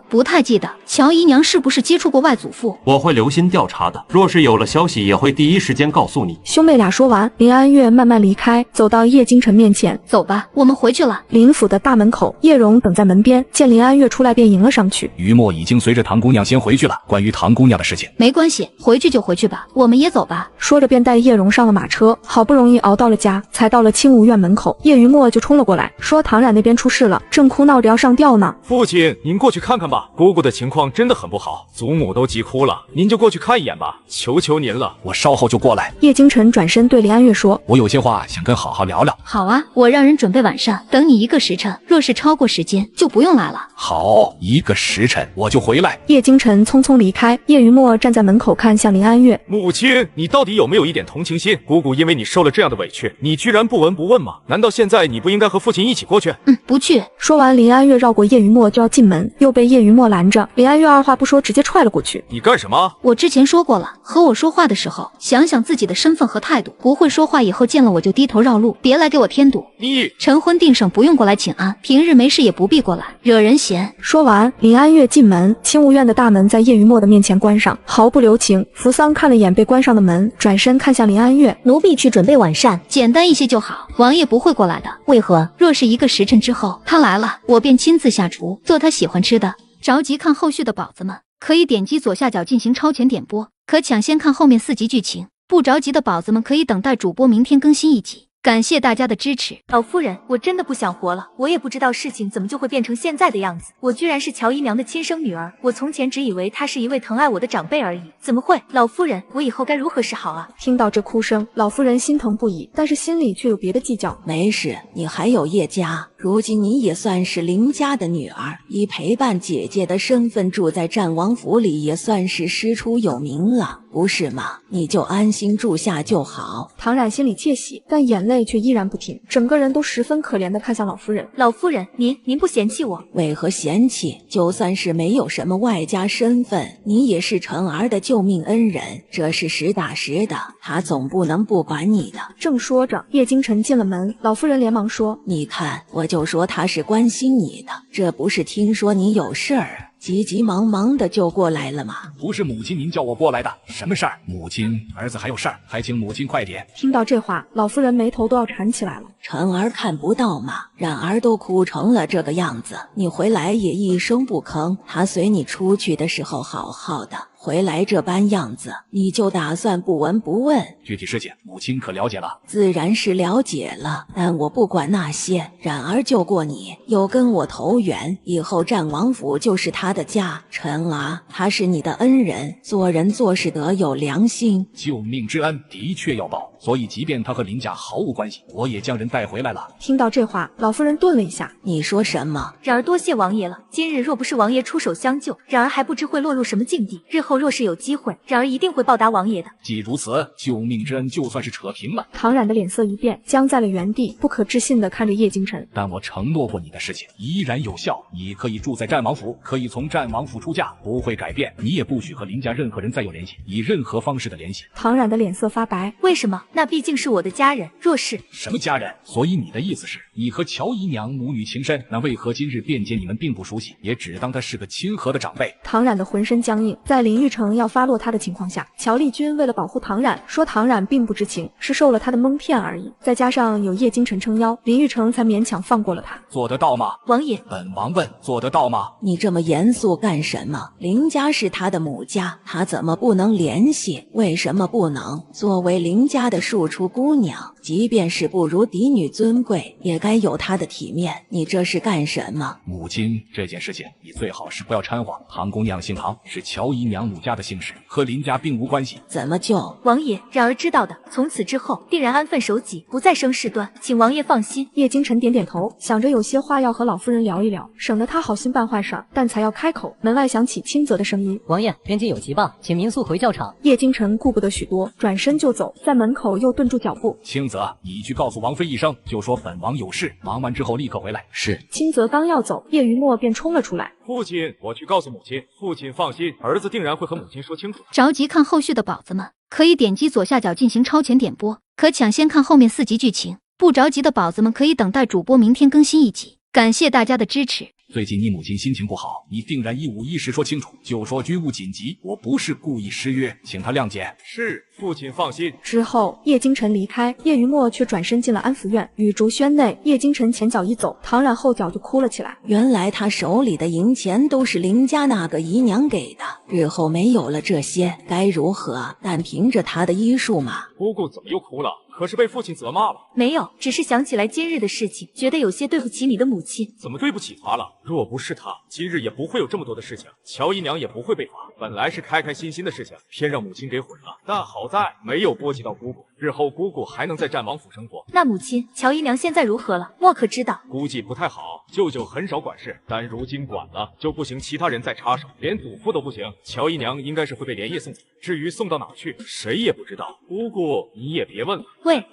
不太记得乔姨娘是不是接触过外祖父。我会留心调查的，若是有了消息也会第一时间告诉你。兄妹俩说完，林安月慢慢离开，走到叶京晨面前。走吧，我们回去了。林府的大门口，叶荣等在门边，见林安月出来便迎了上去。于墨已经随着唐姑娘先回去了，关于唐姑娘的事情没关系，回去就回去吧，我们也走吧。说着便带叶荣上了马车，好不容易熬到了家，才到了清无院门口，叶于墨就冲了过来，说唐冉那边出事了，正哭闹着要上吊呢。父亲，您过去看看吧，姑姑的情况真的很不好，祖母都急哭了，您就过去看一眼吧，求求您了。我稍后就过来。叶京晨转身对林安月说，我有些话想跟好好聊聊。好啊，我让人准备晚膳，等你1个时辰，若是超过时间就不用来了。好，1个时辰我就回来。叶京晨匆匆离开，叶于墨站在门口看向林安月，母亲，你到底有没有一点同情心？姑姑因为你受了这样的委屈，你居然不闻不问吗？难道现在你不应该和父亲一起过去？不去。说完，林安月绕过叶于墨就要进门，又被叶于墨拦着。林安月二话不说，直接踹了过去。你干什么？我之前说过了，和我说话的时候，想想自己的身份和态度，不会说话以后见了我就低头绕路，别来给我添堵。你晨昏定省不用过来请安，平日没事也不必过来，惹人嫌。说完，林安月进门，清无院的大门在叶于墨的面前关上，毫不留情。扶桑看了眼被关上的门，转身看向林安月，奴婢去准备晚膳，简单一些就好，王爷不会过来的。为何？若是1个时辰之后他来了，我便亲自下厨，做他喜欢吃的。着急看后续的宝子们，可以点击左下角进行超前点播，可抢先看后面4集剧情。不着急的宝子们可以等待主播明天更新1集。感谢大家的支持。老夫人，我真的不想活了，我也不知道事情怎么就会变成现在的样子。我居然是乔姨娘的亲生女儿，我从前只以为她是一位疼爱我的长辈而已，怎么会？老夫人，我以后该如何是好啊？听到这哭声，老夫人心疼不已，但是心里却有别的计较。没事，你还有叶家，如今你也算是林家的女儿，以陪伴姐姐的身份住在战王府里，也算是师出有名了，不是吗？你就安心住下就好。唐冉心里窃喜，但眼泪却依然不停，整个人都十分可怜地看向老夫人。老夫人，您不嫌弃我？为何嫌弃？就算是没有什么外家身份，你也是晨儿的救命恩人，这是实打实的，他总不能不管你的。正说着，叶京晨进了门，老夫人连忙说，你看，我就说他是关心你的，这不是听说你有事儿急急忙忙的就过来了吗？不是母亲您叫我过来的，什么事儿？母亲，儿子还有事儿，还请母亲快点。听到这话，老夫人眉头都要缠起来了。晨儿看不到吗？冉儿都哭成了这个样子，你回来也一声不吭。他随你出去的时候好好的，回来这般样子，你就打算不闻不问？具体事情，母亲可了解了？自然是了解了，但我不管那些。冉儿救过你，又跟我投缘，以后战王府就是他的家。陈儿，他是你的恩人，做人做事得有良心。救命之恩的确要报，所以即便他和林家毫无关系，我也将人带回来了。听到这话，老夫人顿了一下。你说什么？冉儿多谢王爷了，今日若不是王爷出手相救，冉儿还不知会落入什么境地。日后若是有机会，冉儿一定会报答王爷的。既如此，救命之恩就算是扯平了。唐冉的脸色一变，僵在了原地，不可置信地看着叶京晨。但我承诺过你的事情依然有效，你可以住在战王府，可以从战王府出嫁，不会改变。你也不许和林家任何人再有联系，以任何方式的联系。唐冉的脸色发白。为什么？那毕竟是我的家人，若是……什么家人？所以你的意思是，你和乔姨娘母女情深，那为何今日辩解你们并不熟悉，也只当他是个亲和的长辈？唐冉的浑身僵硬，在林玉成要发落他的情况下，乔丽君为了保护唐冉，说唐冉并不知情，是受了他的蒙骗而已。再加上有叶京晨撑腰，林玉成才勉强放过了他。做得到吗？王爷，本王问，做得到吗？你这么严肃干什么？林家是他的母家，他怎么不能联系？为什么不能？作为林家的庶出姑娘，即便是不如嫡女尊贵，也该有她的体面。你这是干什么？母亲，这件事情你最好是不要掺和。唐姑娘姓唐，是乔姨娘母家的姓氏，和林家并无关系。怎么就？王爷，冉儿知道的，从此之后定然安分守己，不再生事端，请王爷放心。叶京晨点点头，想着有些话要和老夫人聊一聊，省得他好心办坏事儿。但才要开口，门外响起轻仄的声音：“王爷，边境有急报，请民宿回教场。”叶京晨顾不得许多，转身就走，在门口又顿住脚步。青泽，你去告诉王妃一声，就说本王有事，忙完之后立刻回来。是。青泽刚要走，叶余墨便冲了出来。父亲，我去告诉母亲。父亲放心，儿子定然会和母亲说清楚。着急看后续的宝子们，可以点击左下角进行超前点播，可抢先看后面4集剧情。不着急的宝子们可以等待主播明天更新1集。感谢大家的支持。最近你母亲心情不好，你定然1五1十说清楚，就说军务紧急，我不是故意失约，请他谅解。是，父亲放心。之后，叶京晨离开，叶余墨却转身进了安福院。雨竹轩内，叶京晨前脚一走，唐冉后脚就哭了起来。原来他手里的银钱都是林家那个姨娘给的，日后没有了这些，该如何？但凭着他的医术嘛。姑姑怎么又哭了？可是被父亲责骂了？没有，只是想起来今日的事情，觉得有些对不起你的母亲。怎么对不起她了？若不是她，今日也不会有这么多的事情，乔姨娘也不会被罚。本来是开开心心的事情，偏让母亲给毁了。但好在没有波及到姑姑，日后姑姑还能在战王府生活。那母亲，乔姨娘现在如何了？我可知道。估计不太好，舅舅很少管事，但如今管了就不行，其他人再插手，连祖父都不行。乔姨娘应该是会被连夜送走，至于送到哪去，谁也不知道。姑姑，你也别问了。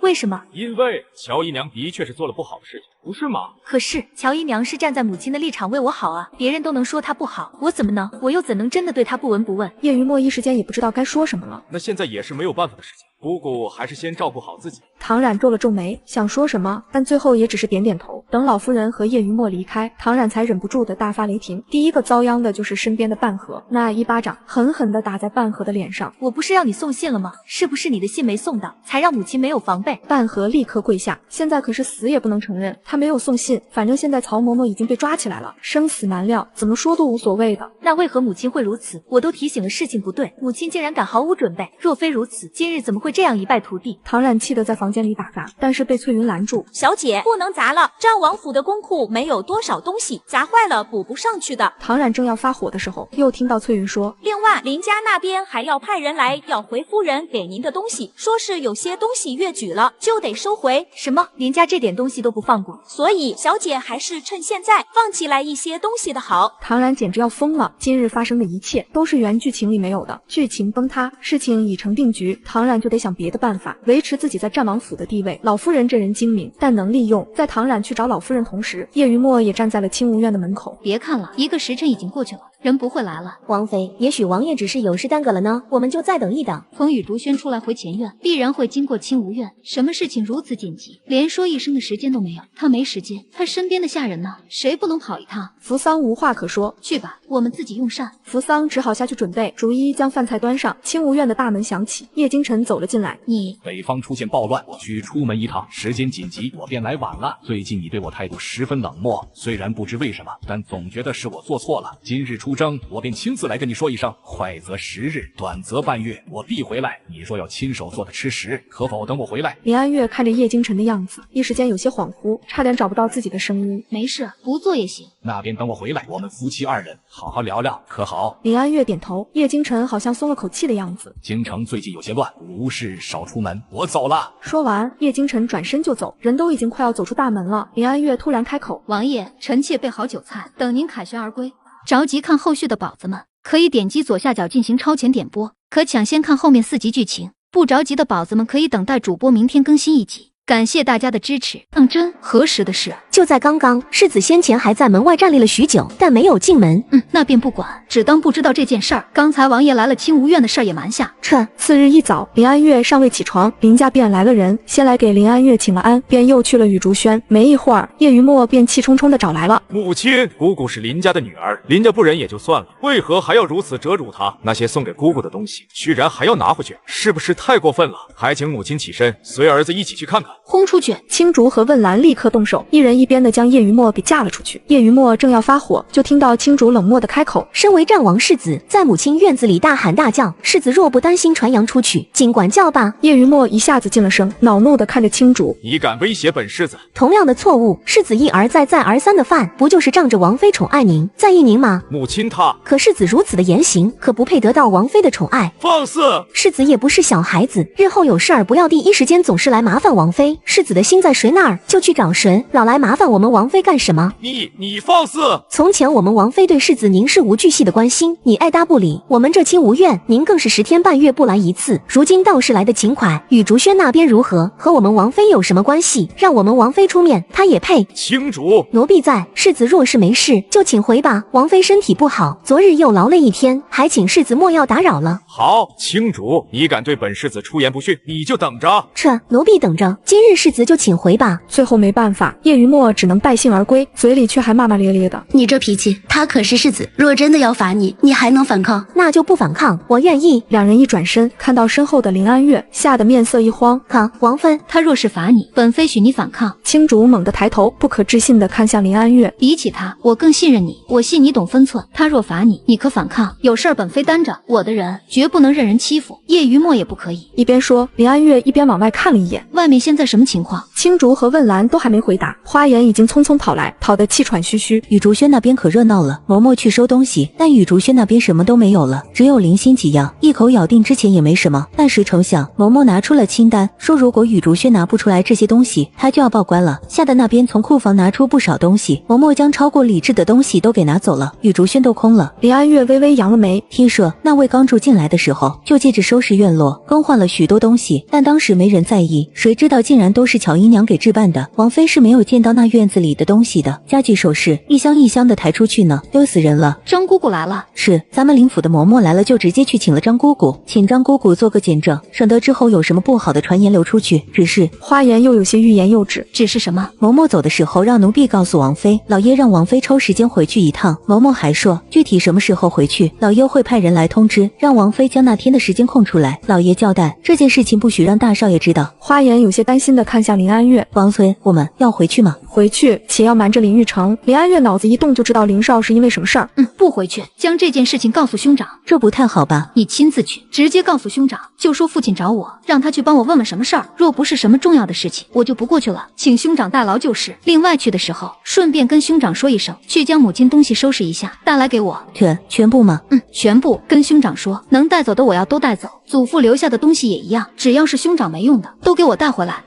为什么？因为乔姨娘的确是做了不好的事情，不是吗？可是乔姨娘是站在母亲的立场为我好啊，别人都能说她不好，我怎么能？我又怎能真的对她不闻不问？叶余墨一时间也不知道该说什么了。那现在也是没有办法的事情，姑姑还是先照顾好自己。唐冉皱了皱眉，想说什么，但最后也只是点点头。等老夫人和叶余墨离开，唐冉才忍不住的大发雷霆。第一个遭殃的就是身边的半合，那一巴掌狠狠地打在半合的脸上。我不是让你送信了吗？是不是你的信没送到，才让母亲没有防备？半合立刻跪下，现在可是死也不能承认他没有送信。反正现在曹嬷嬷已经被抓起来了，生死难料，怎么说都无所谓的。那为何母亲会如此？我都提醒了事情不对，母亲竟然敢毫无准备。若非如此，今日怎么会这样一败涂地？唐冉气得在房间里打杂，但是被翠云拦住。小姐不能砸了，战王府的公库没有多少东西，砸坏了补不上去的。唐冉正要发火的时候，又听到翠云说，另外林家那边还要派人来要回夫人给您的东西，说是有些东西越举了就得收回。什么？林家这点东西都不放过？所以小姐还是趁现在放起来一些东西的好。唐冉简直要疯了，今日发生的一切都是原剧情里没有的，剧情崩塌，事情已成定局，唐冉就得想别的办法维持自己在战王府的地位。老夫人这人精明，但能利用。在唐冉去找老夫人同时，叶余墨也站在了清无院的门口。别看了，1个时辰已经过去了，人不会来了。王妃，也许王爷只是有事耽搁了呢，我们就再等一等。从雨竹轩出来回前院，必然会经过清无院。什么事情如此紧急，连说一声的时间都没有？他没时间，他身边的下人呢？谁不能跑一趟？扶桑无话可说，去吧，我们自己用膳。扶桑只好下去准备，逐一将饭菜端上。清无院的大门响起，叶京晨走了进来。你北方出现暴乱，我需出门一趟，时间紧急，我便来晚了。最近你对我态度十分冷漠，虽然不知为什么，但总觉得是我做错了。今日出出征，我便亲自来跟你说一声，快则10日，短则半月，我必回来。你说要亲手做的吃食，可否等我回来？林安月看着叶京晨的样子，一时间有些恍惚，差点找不到自己的声音。没事，不做也行。那便等我回来，我们夫妻2人好好聊聊，可好？林安月点头，叶京晨好像松了口气的样子。京城最近有些乱，无事少出门，我走了。说完，叶京晨转身就走，人都已经快要走出大门了。林安月突然开口：“王爷，臣妾备好酒菜，等您凯旋而归。着急看后续的宝子们，可以点击左下角进行超前点播，可抢先看后面4集剧情。不着急的宝子们可以等待主播明天更新1集。”感谢大家的支持。真何时的事？就在刚刚，世子先前还在门外站立了许久，但没有进门。那便不管，只当不知道这件事儿。刚才王爷来了，清无怨的事儿也瞒下。次日一早，林安月尚未起床，林家便来了人，先来给林安月请了安，便又去了雨竹轩。没一会儿，叶于墨便气冲冲的找来了。母亲，姑姑是林家的女儿，林家不仁也就算了，为何还要如此折辱她？那些送给姑姑的东西，居然还要拿回去，是不是太过分了？还请母亲起身，随儿子一起去看看。轰出去！青竹和问兰立刻动手，一人一边的将叶于墨给架了出去。叶于墨正要发火，就听到青竹冷漠的开口：“身为战王世子，在母亲院子里大喊大叫，世子若不担心传扬出去，尽管叫吧。”叶于墨一下子噤了声，恼怒的看着青竹：“你敢威胁本世子？同样的错误，世子一而再再而三的犯，不就是仗着王妃宠爱您，在意您吗？”母亲她……可世子如此的言行，可不配得到王妃的宠爱。放肆！世子也不是小孩子，日后有事儿不要第一时间总是来麻烦王妃。世子的心在谁那儿，就去找谁，老来麻烦我们王妃干什么？你放肆！从前我们王妃对世子您是无巨细的关心，你爱搭不理，我们这亲无怨，您更是10天半月不来一次。如今倒是来的勤快，雨竹轩那边如何？和我们王妃有什么关系？让我们王妃出面，她也配？青竹，奴婢在，世子若是没事，就请回吧。王妃身体不好，昨日又劳累一天，还请世子莫要打扰了。好，青竹，你敢对本世子出言不逊，你就等着。奴婢等着，今日世子就请回吧。最后没办法，叶于墨只能败兴而归，嘴里却还骂骂咧咧的：“你这脾气，他可是世子，若真的要罚你，你还能反抗？那就不反抗，我愿意。”两人一转身，看到身后的林安月，吓得面色一慌：“王妃，他若是罚你，本妃许你反抗。”青竹猛地抬头，不可置信地看向林安月：“比起他，我更信任你，我信你懂分寸。他若罚你，你可反抗？有事儿本妃担着，我的人绝不能任人欺负，叶于墨也不可以。”一边说，林安月一边往外看了一眼，外面现在什么情况？青竹和问兰都还没回答，花颜已经匆匆跑来，跑得气喘吁吁。雨竹轩那边可热闹了，嬷嬷去收东西，但雨竹轩那边什么都没有了，只有零星几样，一口咬定之前也没什么，但谁成想嬷嬷拿出了清单，说如果雨竹轩拿不出来这些东西，她就要报官了。吓得那边从库房拿出不少东西，嬷嬷将超过理智的东西都给拿走了，雨竹轩都空了。林安月微微扬了眉，听说那位刚住进来的时候就借着收拾院落更换了许多东西，但当时没人在意，谁知道竟然都是巧姨娘给置办的。王妃是没有见到那院子里的东西的，家具首饰一箱一箱的抬出去呢，丢死人了。张姑姑来了，是咱们林府的嬷嬷来了，就直接去请了张姑姑，请张姑姑做个见证，省得之后有什么不好的传言流出去。只是花颜又有些欲言又止，只是什么？嬷嬷走的时候让奴婢告诉王妃，老爷让王妃抽时间回去一趟。嬷嬷还说具体什么时候回去，老爷会派人来通知，让王妃将那天的时间空出来。老爷交代这件事情不许让大少爷知道。花颜有些担心的看向林安月，王妃，我们要回去吗？回去，且要瞒着林玉成。林安月脑子一动就知道林少是因为什么事儿。不回去，将这件事情告诉兄长。这不太好吧？你亲自去，直接告诉兄长，就说父亲找我，让他去帮我问问什么事儿。若不是什么重要的事情，我就不过去了，请兄长代劳就是。另外去的时候，顺便跟兄长说一声，去将母亲东西收拾一下，带来给我。全部吗？全部。跟兄长说，能带走的我要都带走，祖父留下的东西也一样，只要是兄长没用的，都给我带回来。